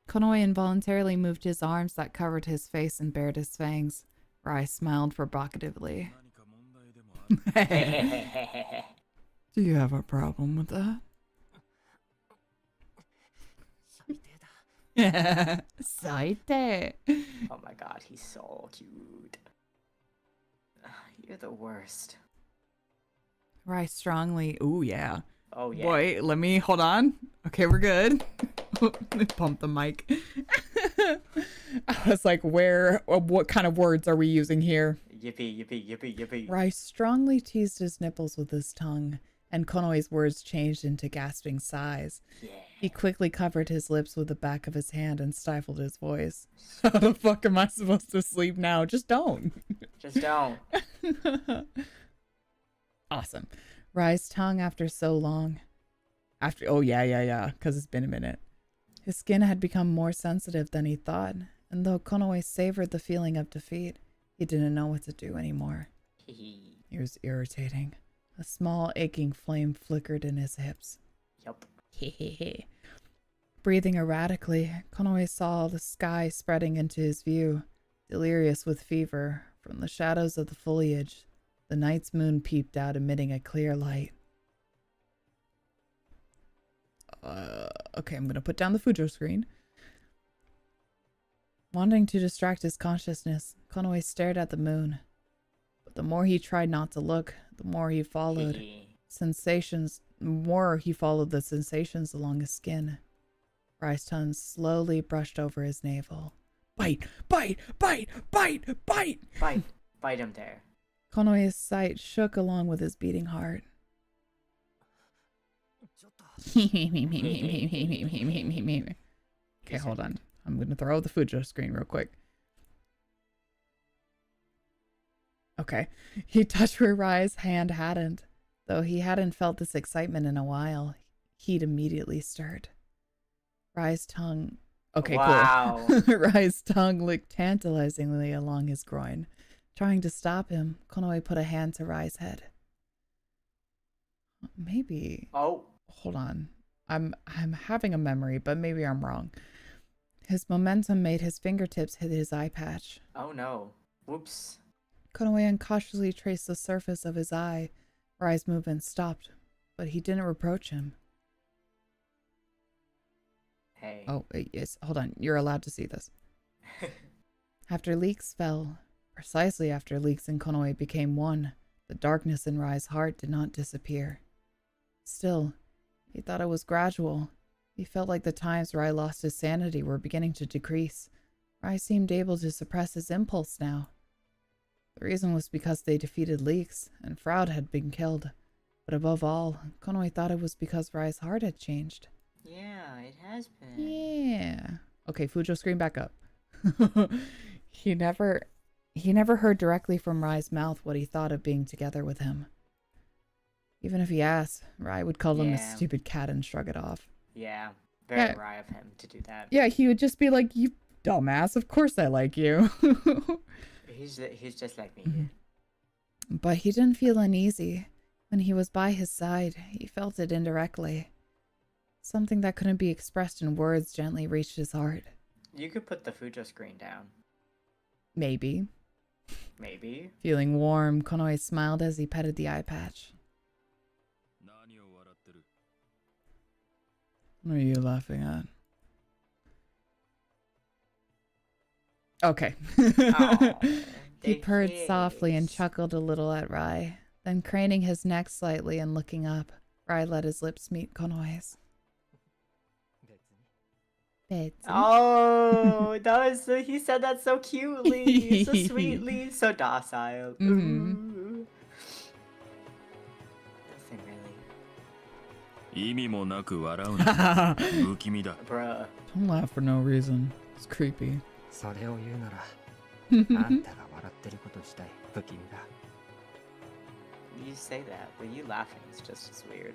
[SPEAKER 1] Konoe involuntarily moved his arms that covered his face and bared his fangs. Rai smiled provocatively. Do you have a problem with that? Saite.
[SPEAKER 2] Oh my god, he's so cute. You're the worst.
[SPEAKER 1] Rai strongly. Ooh, yeah.
[SPEAKER 2] Oh yeah.
[SPEAKER 1] Wait, let me hold on. Okay, we're good. Pump the mic. I was like, what kind of words are we using here?
[SPEAKER 2] Yippee, yippee, yippee, yippee.
[SPEAKER 1] Rai strongly teased his nipples with his tongue, and Konoe's words changed into gasping sighs.
[SPEAKER 2] Yeah.
[SPEAKER 1] He quickly covered his lips with the back of his hand and stifled his voice. How the fuck am I supposed to sleep now? Just don't.
[SPEAKER 2] Just don't.
[SPEAKER 1] Awesome. Rai's tongue after so long. Oh yeah, because it's been a minute. His skin had become more sensitive than he thought, and though Konoe savored the feeling of defeat, he didn't know what to do anymore. It was irritating. A small aching flame flickered in his hips.
[SPEAKER 2] Yup.
[SPEAKER 1] Breathing erratically, Konoe saw the sky spreading into his view. Delirious with fever, from the shadows of the foliage, the night's moon peeped out, emitting a clear light. Okay, I'm gonna put down the Fujo screen. Wanting to distract his consciousness, Konoe stared at the moon. But the more he tried not to look, the more he followed the sensations along his skin. Rai's tongue slowly brushed over his navel. Bite! Bite! Bite! Bite! Bite!
[SPEAKER 2] Bite. Bite him there.
[SPEAKER 1] Konoe's sight shook along with his beating heart. Okay, hold on. I'm going to throw the Fujo screen real quick. Okay. He touched where Rai's hand hadn't. Though he hadn't felt this excitement in a while, he'd immediately stirred. Rai's tongue... Okay,
[SPEAKER 2] wow.
[SPEAKER 1] cool. Rai's tongue licked tantalizingly along his groin. Trying to stop him, Konoe put a hand to Rai's head. Maybe...
[SPEAKER 2] Oh.
[SPEAKER 1] Hold on. I'm having a memory, but maybe I'm wrong. His momentum made his fingertips hit his eye patch.
[SPEAKER 2] Oh no. Whoops.
[SPEAKER 1] Konoe incautiously traced the surface of his eye. Rai's movement stopped, but he didn't reproach him.
[SPEAKER 2] Hey.
[SPEAKER 1] Oh, yes. Hold on. You're allowed to see this. After leaks fell, precisely after leaks and Konoe became one, the darkness in Rai's heart did not disappear. Still, he thought it was gradual. He felt like the times Rai lost his sanity were beginning to decrease. Rai seemed able to suppress his impulse now. The reason was because they defeated Leaks, and Froud had been killed. But above all, Konoe thought it was because Rai's heart had changed.
[SPEAKER 2] Yeah, it has been.
[SPEAKER 1] Yeah. Okay, Fujo, screen back up. He never heard directly from Rai's mouth what he thought of being together with him. Even if he asked, Rai would call him a stupid cat and shrug it off.
[SPEAKER 2] Yeah, very Rai of him to do that.
[SPEAKER 1] Yeah, he would just be like, "You dumbass, of course I like you."
[SPEAKER 2] He's just like me.
[SPEAKER 1] But he didn't feel uneasy. When he was by his side, he felt it indirectly. Something that couldn't be expressed in words gently reached his heart.
[SPEAKER 2] You could put the Fujo screen down.
[SPEAKER 1] Maybe.
[SPEAKER 2] Maybe.
[SPEAKER 1] Feeling warm, Konoe smiled as he petted the eye patch. What are you laughing at? Okay. He purred softly and chuckled a little at Rai. Then craning his neck slightly and looking up, Rai let his lips meet Konoe's.
[SPEAKER 2] Oh, that was he said that so cutely, so sweetly, so docile. Nothing really. Bruh.
[SPEAKER 1] Don't laugh for no reason. It's creepy.
[SPEAKER 9] それを言うならあんたが笑ってること自体不気味だ
[SPEAKER 2] You say that, but you laughing is just as weird.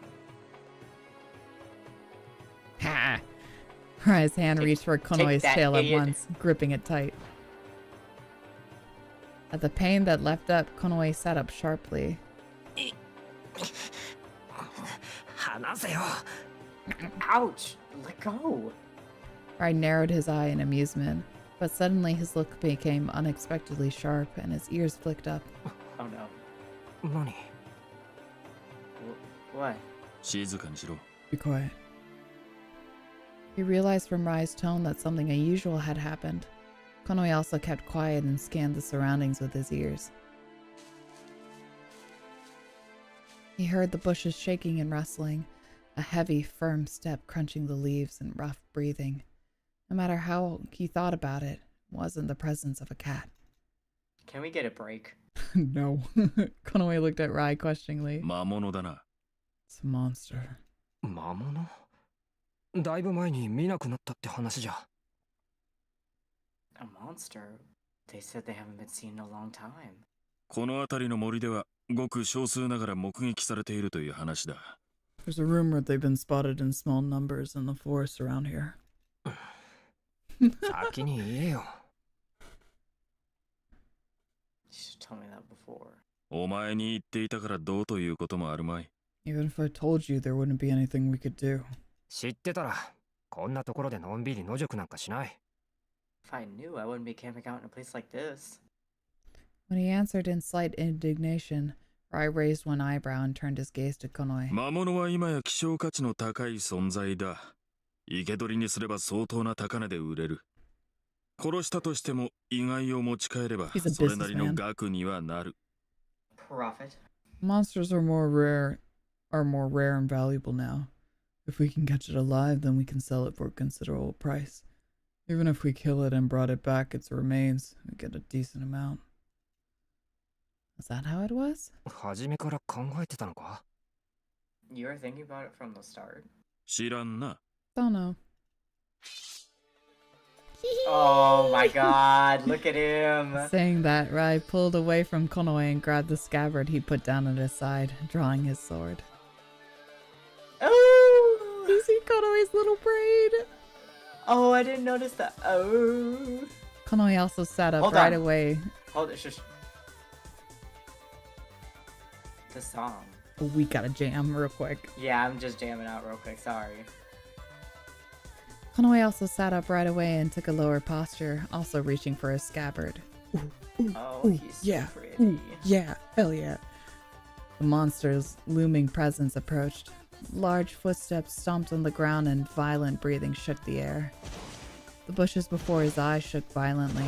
[SPEAKER 1] Ha! Rai's hand reached for Konoe's tail at once, gripping it tight. At the pain that leapt up, Konoe sat up sharply.
[SPEAKER 9] 離せよ
[SPEAKER 2] Ouch! Let go!
[SPEAKER 1] Rai narrowed his eye in amusement, but suddenly his look became unexpectedly sharp and his ears flicked up.
[SPEAKER 2] Oh no.
[SPEAKER 9] 何
[SPEAKER 2] What?
[SPEAKER 1] Be quiet. He realized from Rai's tone that something unusual had happened. Konoe also kept quiet and scanned the surroundings with his ears. He heard the bushes shaking and rustling, a heavy, firm step crunching the leaves and rough breathing. No matter how he thought about it, it wasn't the presence of a cat.
[SPEAKER 2] Can we get a break?
[SPEAKER 1] No. Konoe looked at Rai questioningly. It's a monster.
[SPEAKER 9] 魔物だいぶ前に見なくなったって話じゃ
[SPEAKER 2] A monster? They said they haven't been seen in a long time.
[SPEAKER 7] この辺りの森ではごく少数ながら目撃されているという話だ。
[SPEAKER 1] There's a rumor they've been spotted in small numbers in the forest around here.
[SPEAKER 9] 先に言えよ
[SPEAKER 2] You should tell me that before.
[SPEAKER 7] お前に言っていたからどうということもあるまい。
[SPEAKER 1] Even if I told you, there wouldn't be anything we could do.
[SPEAKER 9] 知ってたらこんなところでのんびり野宿なんかしない
[SPEAKER 2] If I knew, I wouldn't be camping out in a place like this.
[SPEAKER 1] When he answered in slight indignation, Rai raised one eyebrow and turned his gaze to Konoe.
[SPEAKER 7] 魔物は今や希少価値の高い存在だ。生け捕りにすれば相当な高値で売れる。殺したとしても意外を持ち帰ればそれなりの額にはなる。
[SPEAKER 2] Profit.
[SPEAKER 1] Monsters are more rare and valuable now. If we can catch it alive, then we can sell it for a considerable price. Even if we kill it and brought it back its remains, we get a decent amount. Is that how it was?
[SPEAKER 9] 初めから考えてたのか?
[SPEAKER 2] You were thinking about it from the start?
[SPEAKER 7] 知らんな。
[SPEAKER 1] Don't know.
[SPEAKER 2] Oh my god, look at him!
[SPEAKER 1] Saying that, Rai pulled away from Konoe and grabbed the scabbard he put down at his side, drawing his sword.
[SPEAKER 2] Oh!
[SPEAKER 1] You see Konoe's little braid?
[SPEAKER 2] Oh, I didn't notice that. Oh!
[SPEAKER 1] Konoe also sat up
[SPEAKER 2] Hold
[SPEAKER 1] right
[SPEAKER 2] on.
[SPEAKER 1] away.
[SPEAKER 2] Hold it, shush. The song.
[SPEAKER 1] We gotta jam real quick.
[SPEAKER 2] Yeah, I'm just jamming out real quick, sorry.
[SPEAKER 1] Konoe also sat up right away and took a lower posture, also reaching for his scabbard.
[SPEAKER 2] Oh, he's so pretty.
[SPEAKER 1] Yeah, hell yeah. The monster's looming presence approached. Large footsteps stomped on the ground and violent breathing shook the air. The bushes before his eyes shook violently,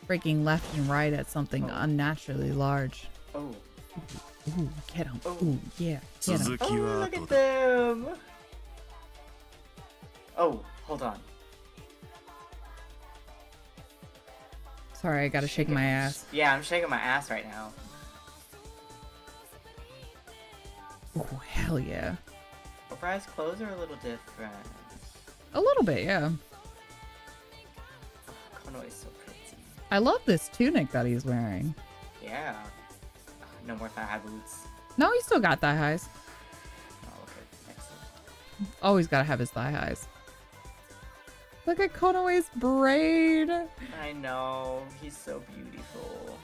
[SPEAKER 1] breaking left and right at something unnaturally large.
[SPEAKER 2] Oh.
[SPEAKER 1] Ooh, get him. Ooh, yeah, get him.
[SPEAKER 7] 続き
[SPEAKER 2] Oh,
[SPEAKER 7] は
[SPEAKER 2] look
[SPEAKER 7] 後
[SPEAKER 2] at
[SPEAKER 7] だ。
[SPEAKER 2] them! Oh, hold on.
[SPEAKER 1] Sorry, I gotta shake my ass.
[SPEAKER 2] Yeah, I'm shaking my ass right now.
[SPEAKER 1] Ooh, hell yeah.
[SPEAKER 2] Oprah's clothes are a little different.
[SPEAKER 1] A little bit, yeah.
[SPEAKER 2] Konoe is so pretty.
[SPEAKER 1] I love this tunic that he's wearing.
[SPEAKER 2] Yeah. No more thigh-high boots.
[SPEAKER 1] No, he still got thigh highs.
[SPEAKER 2] Oh, okay. Excellent.
[SPEAKER 1] Always gotta have his thigh highs. Look at Konoe's braid.
[SPEAKER 2] I know. He's so beautiful.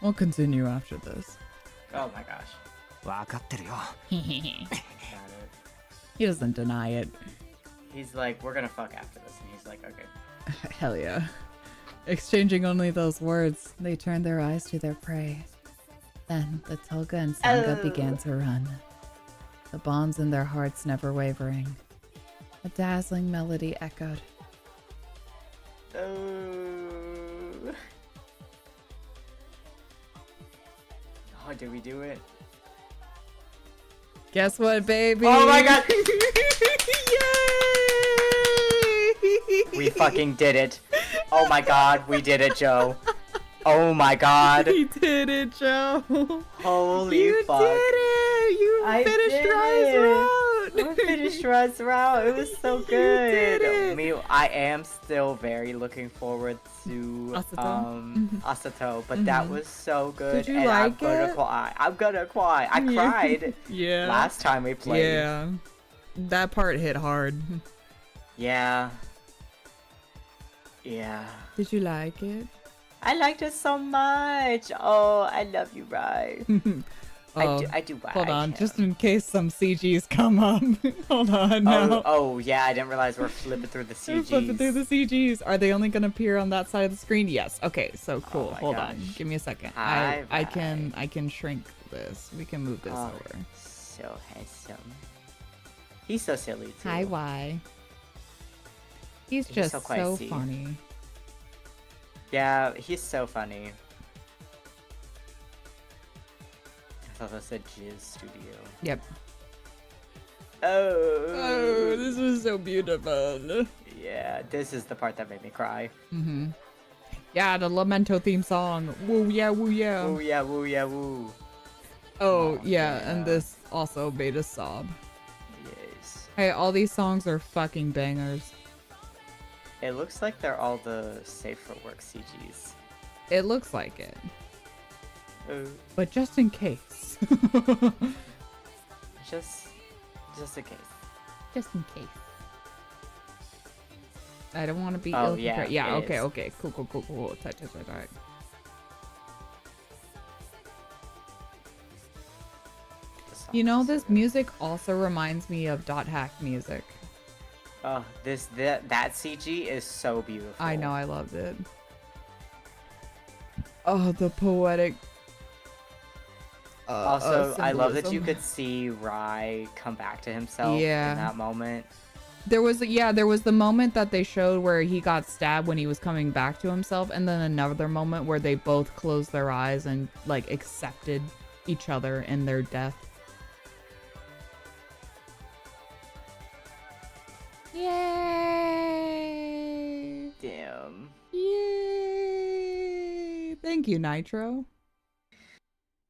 [SPEAKER 1] We'll continue after this.
[SPEAKER 2] Oh my gosh.
[SPEAKER 9] 分かってるよ。
[SPEAKER 1] He
[SPEAKER 2] Got it.
[SPEAKER 1] doesn't deny it.
[SPEAKER 2] He's like, we're gonna fuck after this. And he's like, okay.
[SPEAKER 1] Hell yeah. Exchanging only those words, they turned their eyes to their prey. Then the Toga and Sangha began to run, the bonds in their hearts never wavering. A dazzling melody echoed.
[SPEAKER 2] Oh. Oh, did we do it?
[SPEAKER 1] Guess what, baby?
[SPEAKER 2] Oh my god!
[SPEAKER 1] Yay!
[SPEAKER 2] We fucking did it. Oh my god, we did it, Joe. Oh my god.
[SPEAKER 1] We did it, Joe.
[SPEAKER 2] Holy
[SPEAKER 1] You
[SPEAKER 2] fuck.
[SPEAKER 1] did it! You
[SPEAKER 2] I
[SPEAKER 1] finished
[SPEAKER 2] did
[SPEAKER 1] Rise
[SPEAKER 2] it.
[SPEAKER 1] Road!
[SPEAKER 2] I finished Rise Route. It was so good.
[SPEAKER 1] did it.
[SPEAKER 2] Me, I am still very looking forward to
[SPEAKER 1] Asato?
[SPEAKER 2] Asato, but that was so good.
[SPEAKER 1] Did you
[SPEAKER 2] and
[SPEAKER 1] like
[SPEAKER 2] I'm gonna
[SPEAKER 1] it?
[SPEAKER 2] cry. I'm gonna cry. I cried
[SPEAKER 1] Yeah.
[SPEAKER 2] last time we played.
[SPEAKER 1] Yeah. That part hit hard.
[SPEAKER 2] Yeah. Yeah.
[SPEAKER 1] Did you like it?
[SPEAKER 2] I liked it so much. Oh, I love you, Rai. I do.
[SPEAKER 1] Hold
[SPEAKER 2] I
[SPEAKER 1] on,
[SPEAKER 2] can.
[SPEAKER 1] just in case some CGs come up. Hold on, no.
[SPEAKER 2] Oh, yeah, I didn't realize we're flipping through the
[SPEAKER 1] We're
[SPEAKER 2] CGs.
[SPEAKER 1] flipping through the CGs. Are they only gonna appear on that side of the screen? Yes. Okay, so cool.
[SPEAKER 2] my
[SPEAKER 1] Hold
[SPEAKER 2] gosh.
[SPEAKER 1] on. Give me a second.
[SPEAKER 2] Hi,
[SPEAKER 1] I can shrink this. We can move this
[SPEAKER 2] Oh,
[SPEAKER 1] over.
[SPEAKER 2] so handsome. He's so silly too.
[SPEAKER 1] Hi, Y. He's
[SPEAKER 2] He's
[SPEAKER 1] just
[SPEAKER 2] so
[SPEAKER 1] so
[SPEAKER 2] quicey.
[SPEAKER 1] funny.
[SPEAKER 2] Yeah, he's so funny. I thought that said Jizz Studio.
[SPEAKER 1] Yep.
[SPEAKER 2] Oh,
[SPEAKER 1] this was so beautiful.
[SPEAKER 2] yeah, this is the part that made me cry.
[SPEAKER 1] Mm-hmm. Yeah, the Lamento theme song. Woo yeah, woo yeah.
[SPEAKER 2] Woo yeah, woo yeah, woo.
[SPEAKER 1] Oh,
[SPEAKER 2] Oh,
[SPEAKER 1] yeah,
[SPEAKER 2] yeah.
[SPEAKER 1] and this also made us sob.
[SPEAKER 2] Yes.
[SPEAKER 1] Hey, all these songs are fucking bangers.
[SPEAKER 2] It looks like they're all the safe for work CGs.
[SPEAKER 1] It looks like it.
[SPEAKER 2] Oh,
[SPEAKER 1] But just in case.
[SPEAKER 2] just in case.
[SPEAKER 1] Just in case. I don't want to be
[SPEAKER 2] Oh,
[SPEAKER 1] ill
[SPEAKER 2] yeah,
[SPEAKER 1] prepared. Yeah,
[SPEAKER 2] it
[SPEAKER 1] okay,
[SPEAKER 2] is.
[SPEAKER 1] okay. Cool. Tight.
[SPEAKER 2] The song
[SPEAKER 1] You know,
[SPEAKER 2] is so
[SPEAKER 1] this
[SPEAKER 2] good.
[SPEAKER 1] music also reminds me of Dot Hack music.
[SPEAKER 2] Oh, that CG is so beautiful.
[SPEAKER 1] I know, I loved it. Oh, the poetic.
[SPEAKER 2] Also, I love that you
[SPEAKER 1] symbolism.
[SPEAKER 2] could see Rai come back to himself
[SPEAKER 1] Yeah.
[SPEAKER 2] in that moment.
[SPEAKER 1] There was the moment that they showed where he got stabbed when he was coming back to himself, and then another moment where they both closed their eyes and like accepted each other in their death. Yay!
[SPEAKER 2] Damn.
[SPEAKER 1] Yay! Thank you, Nitro.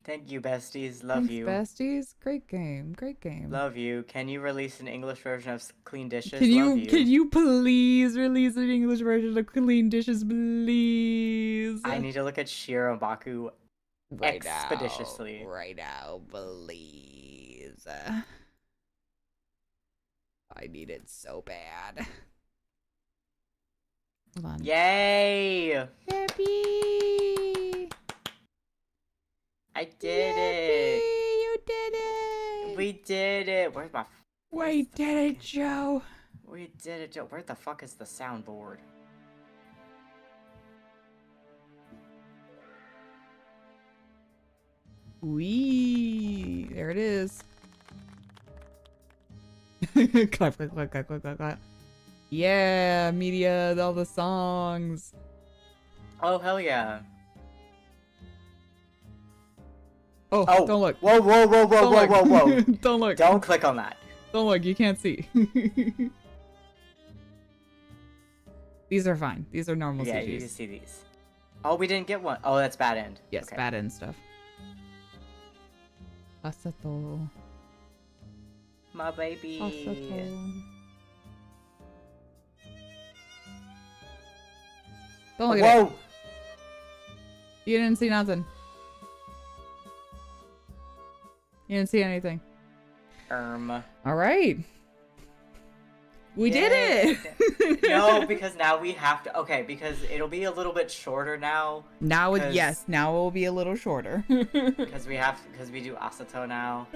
[SPEAKER 2] Thank you, besties. Love
[SPEAKER 1] Thanks,
[SPEAKER 2] you.
[SPEAKER 1] besties. Great game. Great game.
[SPEAKER 2] Love you. Can you release an English version of Clean Dishes?
[SPEAKER 1] Can
[SPEAKER 2] Love
[SPEAKER 1] you please release an English version of Clean Dishes, please?
[SPEAKER 2] I need to look at Shirabaku
[SPEAKER 1] right
[SPEAKER 2] expeditiously.
[SPEAKER 1] Now, right now, please. I need it so bad. Hold on.
[SPEAKER 2] Yay!
[SPEAKER 1] Yippee!
[SPEAKER 2] I did it!
[SPEAKER 1] You did it!
[SPEAKER 2] We did it! Where's my...
[SPEAKER 1] We did it, Joe!
[SPEAKER 2] We did it, Joe. Where the fuck is the soundboard?
[SPEAKER 1] Wee! There it is. Clap, clap, clap, clap, clap, clap, clap. Yeah, media, all the songs.
[SPEAKER 2] Oh, hell yeah.
[SPEAKER 1] Oh,
[SPEAKER 2] Oh,
[SPEAKER 1] don't look.
[SPEAKER 2] Whoa, whoa, whoa, whoa,
[SPEAKER 1] Don't
[SPEAKER 2] whoa,
[SPEAKER 1] look.
[SPEAKER 2] whoa, whoa.
[SPEAKER 1] Don't look.
[SPEAKER 2] Don't click on that.
[SPEAKER 1] Don't look, you can't see. These are fine. These are normal
[SPEAKER 2] Yeah,
[SPEAKER 1] CGs.
[SPEAKER 2] you can see these. Oh, we didn't get one. Oh, that's bad end.
[SPEAKER 1] Yes,
[SPEAKER 2] Okay.
[SPEAKER 1] bad end stuff. Asato.
[SPEAKER 2] My baby.
[SPEAKER 1] Asato. Don't look at it.
[SPEAKER 2] Whoa!
[SPEAKER 1] You didn't see nothing. You didn't see anything. All right. We did it.
[SPEAKER 2] No, because now we have to. Okay, because it'll be a little bit shorter now.
[SPEAKER 1] Now, yes, now it will be a little shorter.
[SPEAKER 2] Because we do Asato now.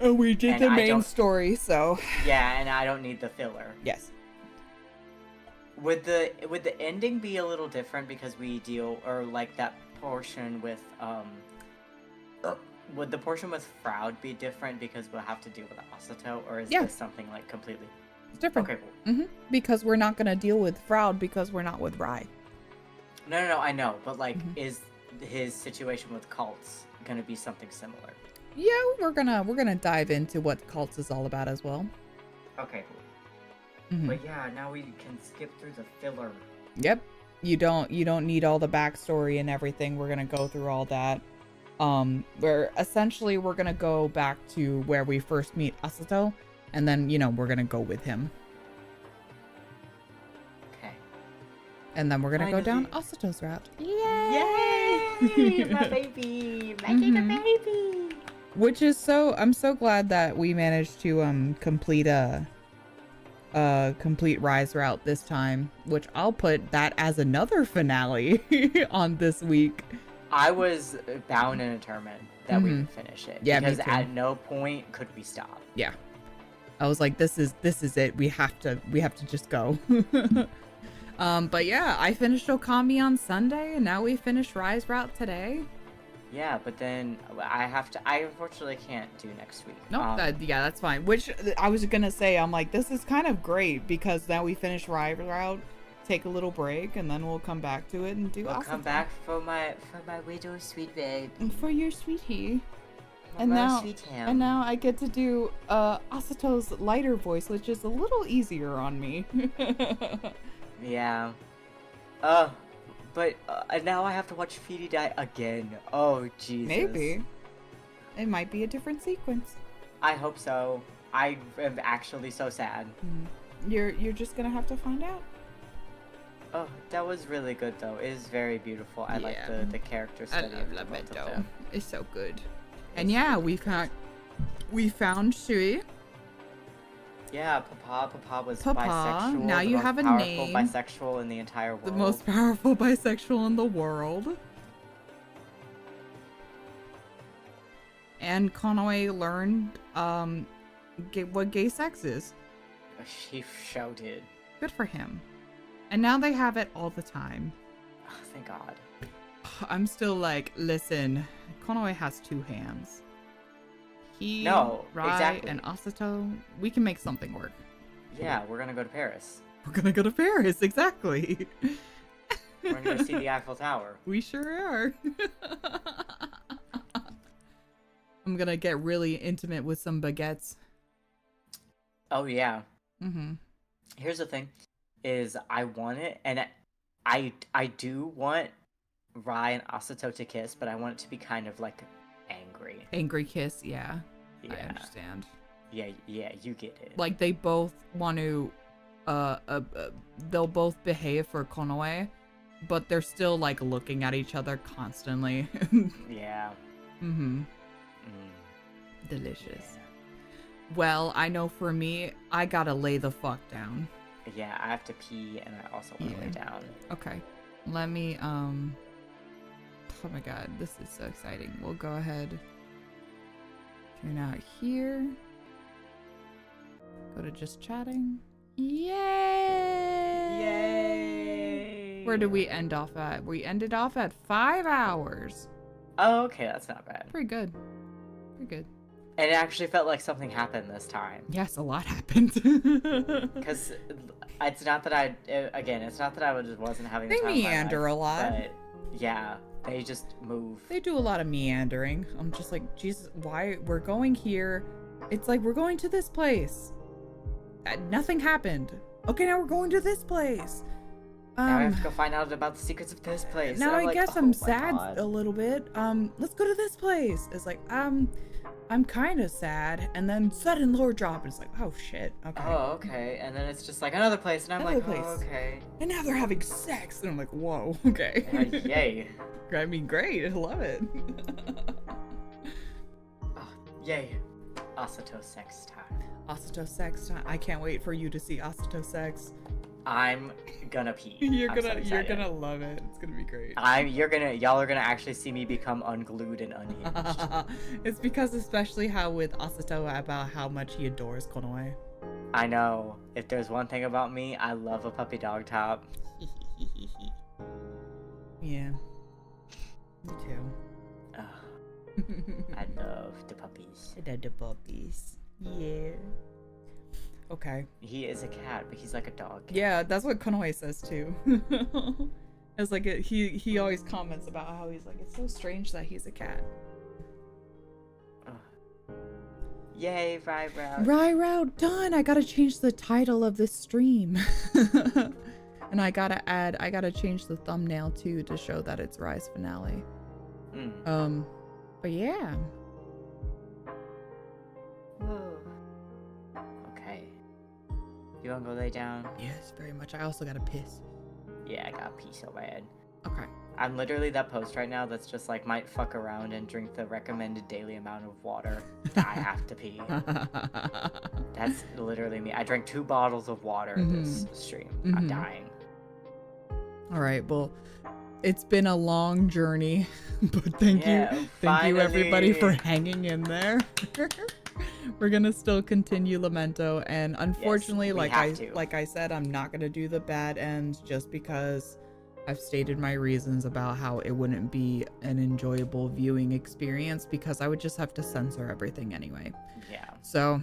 [SPEAKER 1] And we did
[SPEAKER 2] And
[SPEAKER 1] the
[SPEAKER 2] I
[SPEAKER 1] main
[SPEAKER 2] don't-
[SPEAKER 1] story, so
[SPEAKER 2] Yeah, and I don't need the filler.
[SPEAKER 1] yes.
[SPEAKER 2] Would the ending be a little different because we deal, or like that portion with would the portion with Froud be different because we'll have to deal with Asato, or is
[SPEAKER 1] Yeah.
[SPEAKER 2] this something like completely
[SPEAKER 1] It's different.
[SPEAKER 2] okay? Cool.
[SPEAKER 1] Because we're not gonna deal with Froud because we're not with Rai.
[SPEAKER 2] No, I know, but like,
[SPEAKER 1] Mhm.
[SPEAKER 2] is his situation with cults gonna be something similar?
[SPEAKER 1] Yeah, we're gonna dive into what cults is all about as well.
[SPEAKER 2] Okay, cool.
[SPEAKER 1] Mhm.
[SPEAKER 2] But yeah, now we can skip through the filler.
[SPEAKER 1] Yep. You don't need all the backstory and everything. We're gonna go through all that. We're gonna go back to where we first meet Asato, and then we're gonna go with him,
[SPEAKER 2] Okay.
[SPEAKER 1] and then we're gonna go down
[SPEAKER 2] Finally.
[SPEAKER 1] Asato's route.
[SPEAKER 2] Yay! My baby, making a baby.
[SPEAKER 1] Which is I'm so glad that we managed to complete complete Rise route this time, which I'll put that as another finale on this week.
[SPEAKER 2] I was bound and determined that we
[SPEAKER 1] Mhm.
[SPEAKER 2] would finish it.
[SPEAKER 1] Yeah, me
[SPEAKER 2] because
[SPEAKER 1] too.
[SPEAKER 2] at no point could we stop.
[SPEAKER 1] Yeah, I was like, this is it. We have to just go. But yeah, I finished Okami on Sunday, and now we finished Rise route today.
[SPEAKER 2] Yeah, but then I unfortunately can't do next week.
[SPEAKER 1] No, yeah, that's fine. Which I was gonna say, I'm like, this is kind of great because now we finish Rise route, take a little break, and then we'll come back to it and do.
[SPEAKER 2] We'll come
[SPEAKER 1] Asata.
[SPEAKER 2] back for my widow sweet babe.
[SPEAKER 1] And for your sweetie.
[SPEAKER 2] For
[SPEAKER 1] And
[SPEAKER 2] my
[SPEAKER 1] now,
[SPEAKER 2] sweet ham.
[SPEAKER 1] and now I get to do Asato's lighter voice, which is a little easier on me.
[SPEAKER 2] Yeah. But now I have to watch Feedy die again. Oh Jesus.
[SPEAKER 1] Maybe. It might be a different sequence.
[SPEAKER 2] I hope so. I am actually so sad.
[SPEAKER 1] You're just gonna have to find out.
[SPEAKER 2] Oh, that was really good though. It is very beautiful. I like
[SPEAKER 1] Yeah.
[SPEAKER 2] the character
[SPEAKER 1] I
[SPEAKER 2] study
[SPEAKER 1] love
[SPEAKER 2] of the both of
[SPEAKER 1] LAMENTO.
[SPEAKER 2] them.
[SPEAKER 1] It's so good. And yeah, we found Shui.
[SPEAKER 2] Yeah, Papa was
[SPEAKER 1] Papa,
[SPEAKER 2] bisexual.
[SPEAKER 1] now
[SPEAKER 2] the
[SPEAKER 1] you
[SPEAKER 2] most
[SPEAKER 1] have a
[SPEAKER 2] powerful
[SPEAKER 1] name.
[SPEAKER 2] bisexual in the entire world.
[SPEAKER 1] The most powerful bisexual in the world. And Konoe learned what gay sex is.
[SPEAKER 2] He shouted.
[SPEAKER 1] Good for him. And now they have it all the time.
[SPEAKER 2] Oh, thank God.
[SPEAKER 1] I'm still like, listen, Konoe has two hands.
[SPEAKER 2] No,
[SPEAKER 1] Rai,
[SPEAKER 2] exactly.
[SPEAKER 1] and Asato, we can make something work.
[SPEAKER 2] Yeah, we're gonna go to Paris.
[SPEAKER 1] We're gonna go to Paris, exactly.
[SPEAKER 2] We're gonna go see the Eiffel Tower.
[SPEAKER 1] We sure are. I'm gonna get really intimate with some baguettes.
[SPEAKER 2] Oh yeah.
[SPEAKER 1] Mm-hmm.
[SPEAKER 2] Here's the thing, is I want it, and I do want Rai and Asato to kiss, but I want it to be kind of like angry.
[SPEAKER 1] Angry kiss, yeah.
[SPEAKER 2] Yeah.
[SPEAKER 1] I understand.
[SPEAKER 2] Yeah, you get it.
[SPEAKER 1] Like they both want to, they'll both behave for Konoe, but they're still like looking at each other constantly.
[SPEAKER 2] Yeah.
[SPEAKER 1] Mm-hmm. Delicious. Well, I know for me, I gotta lay the fuck down.
[SPEAKER 2] Yeah, I have to pee, and I also want to lay down.
[SPEAKER 1] Okay. Let me, oh my god, this is so exciting. We'll go ahead. Tune out here. Go to just chatting. Yay!
[SPEAKER 2] Yay!
[SPEAKER 1] Where did we end off at? We ended off at 5 hours.
[SPEAKER 2] Oh, okay, that's not bad.
[SPEAKER 1] Pretty good. Pretty good.
[SPEAKER 2] And it actually felt like something happened this time.
[SPEAKER 1] Yes, a lot happened.
[SPEAKER 2] Because it's not that it's not that I just wasn't having the
[SPEAKER 1] They
[SPEAKER 2] time of my
[SPEAKER 1] meander
[SPEAKER 2] life,
[SPEAKER 1] a lot.
[SPEAKER 2] But yeah, they just move.
[SPEAKER 1] They do a lot of meandering. I'm just like, Jesus, why? We're going here. It's like, we're going to this place. Nothing happened. Okay, now we're going to this place.
[SPEAKER 2] Now I have to go find out about the secrets of this place.
[SPEAKER 1] Now
[SPEAKER 2] And I'm
[SPEAKER 1] I
[SPEAKER 2] like,
[SPEAKER 1] guess
[SPEAKER 2] oh
[SPEAKER 1] I'm
[SPEAKER 2] my
[SPEAKER 1] sad
[SPEAKER 2] God.
[SPEAKER 1] a little bit. Let's go to this place. It's like, I'm kind of sad. And then sudden lore drop. It's like, oh shit. Okay.
[SPEAKER 2] Oh, okay. And then it's just like another place, and I'm
[SPEAKER 1] Another
[SPEAKER 2] like,
[SPEAKER 1] place.
[SPEAKER 2] oh, okay.
[SPEAKER 1] And now they're having sex. And I'm like, whoa, okay.
[SPEAKER 2] Yay.
[SPEAKER 1] I mean, great. I love it.
[SPEAKER 2] Oh, yay. Asato sex time.
[SPEAKER 1] Asato sex time. I can't wait for you to see Asato sex.
[SPEAKER 2] I'm gonna pee.
[SPEAKER 1] You're
[SPEAKER 2] I'm so
[SPEAKER 1] gonna
[SPEAKER 2] excited.
[SPEAKER 1] love it. It's gonna be great.
[SPEAKER 2] Y'all are gonna actually see me become unglued and unhinged.
[SPEAKER 1] It's because especially how with Asato about how much he adores Konoe.
[SPEAKER 2] I know. If there's one thing about me, I love a puppy dog top.
[SPEAKER 1] Yeah. Me too.
[SPEAKER 2] I love the puppies.
[SPEAKER 1] I love the puppies. Yeah. Okay.
[SPEAKER 2] He is a cat, but he's like a dog.
[SPEAKER 1] Yeah, that's what Konoe says too. It's like he always comments about how he's like, it's so strange that he's a cat.
[SPEAKER 2] Yay, Rai Route.
[SPEAKER 1] Rai Route done. I gotta change the title of this stream. And I gotta change the thumbnail too to show that it's Rai's finale. But yeah.
[SPEAKER 2] Okay. You wanna go lay down?
[SPEAKER 1] Yes, very much. I also gotta piss.
[SPEAKER 2] Yeah, I gotta pee so bad.
[SPEAKER 1] Okay.
[SPEAKER 2] I'm literally that post right now that's just like, might fuck around and drink the recommended daily amount of water. I have to pee. That's literally me. I drank 2 bottles of water this stream. I'm dying.
[SPEAKER 1] All right, well, it's been a long journey, but thank you everybody for hanging in there. We're gonna still continue Lamento, and unfortunately,
[SPEAKER 2] yes,
[SPEAKER 1] like I said, I'm not gonna do the bad ends just because I've stated my reasons about how it wouldn't be an enjoyable viewing experience because I would just have to censor everything anyway.
[SPEAKER 2] Yeah.
[SPEAKER 1] So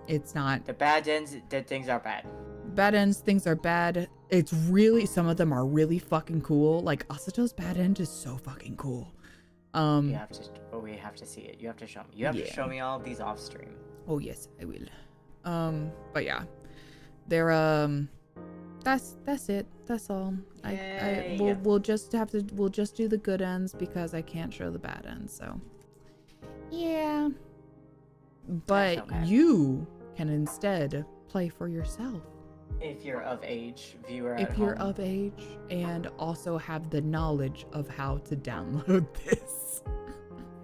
[SPEAKER 1] it's not
[SPEAKER 2] the bad ends. The things are bad.
[SPEAKER 1] Bad ends, things are bad. It's really, some of them are really fucking cool. Like Asato's bad end is so fucking cool.
[SPEAKER 2] We have to see it. You have to show me. You have to show me all of these off stream.
[SPEAKER 1] Oh yes, I will. But yeah, they're that's it. That's all. We'll just do the good ends because I can't show the bad ends. So yeah, but
[SPEAKER 2] okay.
[SPEAKER 1] You can instead play for yourself.
[SPEAKER 2] If you're of age, viewer at
[SPEAKER 1] If you're
[SPEAKER 2] home.
[SPEAKER 1] of age and also have the knowledge of how to download this.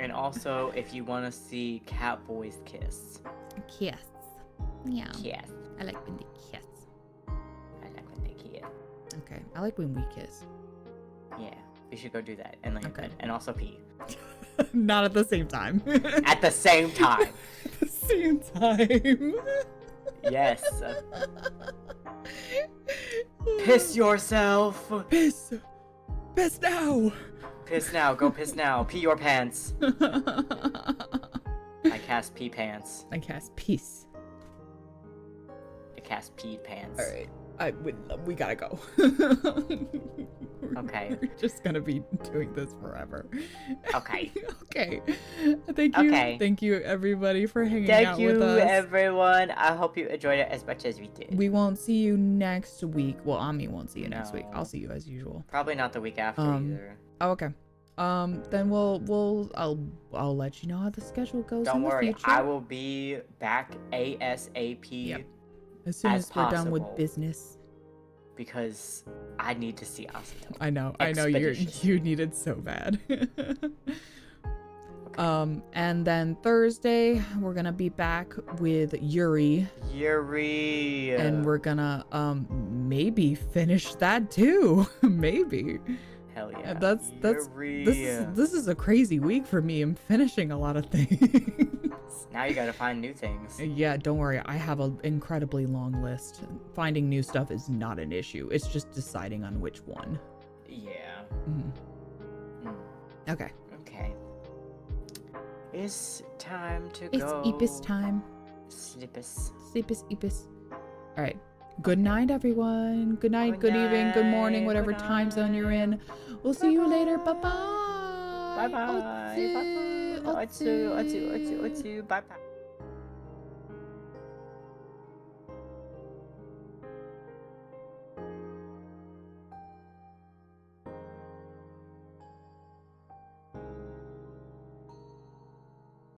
[SPEAKER 2] And also, if you want to see cat boys kiss.
[SPEAKER 1] Kiss. Yeah.
[SPEAKER 2] Kiss.
[SPEAKER 1] I like when they kiss.
[SPEAKER 2] I like when they kiss.
[SPEAKER 1] Okay. I like when we kiss.
[SPEAKER 2] Yeah, we should go do that and lay in bed and also pee.
[SPEAKER 1] Not at the same time.
[SPEAKER 2] At the same time.
[SPEAKER 1] At the same time.
[SPEAKER 2] Yes. Piss yourself.
[SPEAKER 1] Piss. Piss now.
[SPEAKER 2] Piss now. Go piss now. Pee your pants. I cast pee pants.
[SPEAKER 1] I cast peace.
[SPEAKER 2] I cast pee pants.
[SPEAKER 1] All right. We gotta go.
[SPEAKER 2] Okay.
[SPEAKER 1] We're just gonna be doing this forever.
[SPEAKER 2] Okay.
[SPEAKER 1] Okay. Thank you.
[SPEAKER 2] Okay.
[SPEAKER 1] Thank you, everybody, for hanging
[SPEAKER 2] Thank
[SPEAKER 1] out
[SPEAKER 2] you,
[SPEAKER 1] with us.
[SPEAKER 2] everyone. I hope you enjoyed it as much as we did.
[SPEAKER 1] We won't see you next week. Well, Ami won't see you next week.
[SPEAKER 2] No.
[SPEAKER 1] I'll see you as usual.
[SPEAKER 2] Probably not the week after either.
[SPEAKER 1] Oh, okay. Then I'll let you know how the schedule goes
[SPEAKER 2] Don't
[SPEAKER 1] in
[SPEAKER 2] worry,
[SPEAKER 1] the future.
[SPEAKER 2] I will be back ASAP.
[SPEAKER 1] Yep. As soon as we're done with
[SPEAKER 2] possible.
[SPEAKER 1] business.
[SPEAKER 2] Because I need to see Astral.
[SPEAKER 1] I know you needed so bad. And then Thursday we're gonna be back with Yuri. And we're gonna maybe finish that too. Maybe.
[SPEAKER 2] Hell yeah.
[SPEAKER 1] This is a crazy week for me. I'm finishing a lot of things.
[SPEAKER 2] Now you gotta find new things.
[SPEAKER 1] Yeah, don't worry. I have an incredibly long list. Finding new stuff is not an issue. It's just deciding on which one.
[SPEAKER 2] Yeah.
[SPEAKER 1] Okay.
[SPEAKER 2] Okay. It's time to
[SPEAKER 1] It's
[SPEAKER 2] go.
[SPEAKER 1] Epis time.
[SPEAKER 2] Sleepus.
[SPEAKER 1] Epis. All right. Good night, everyone. Good night, good evening, good morning, whatever time zone you're in. We'll see you later. Bye-bye.
[SPEAKER 2] Bye-bye. Bye-bye. Bye-bye. Bye-bye.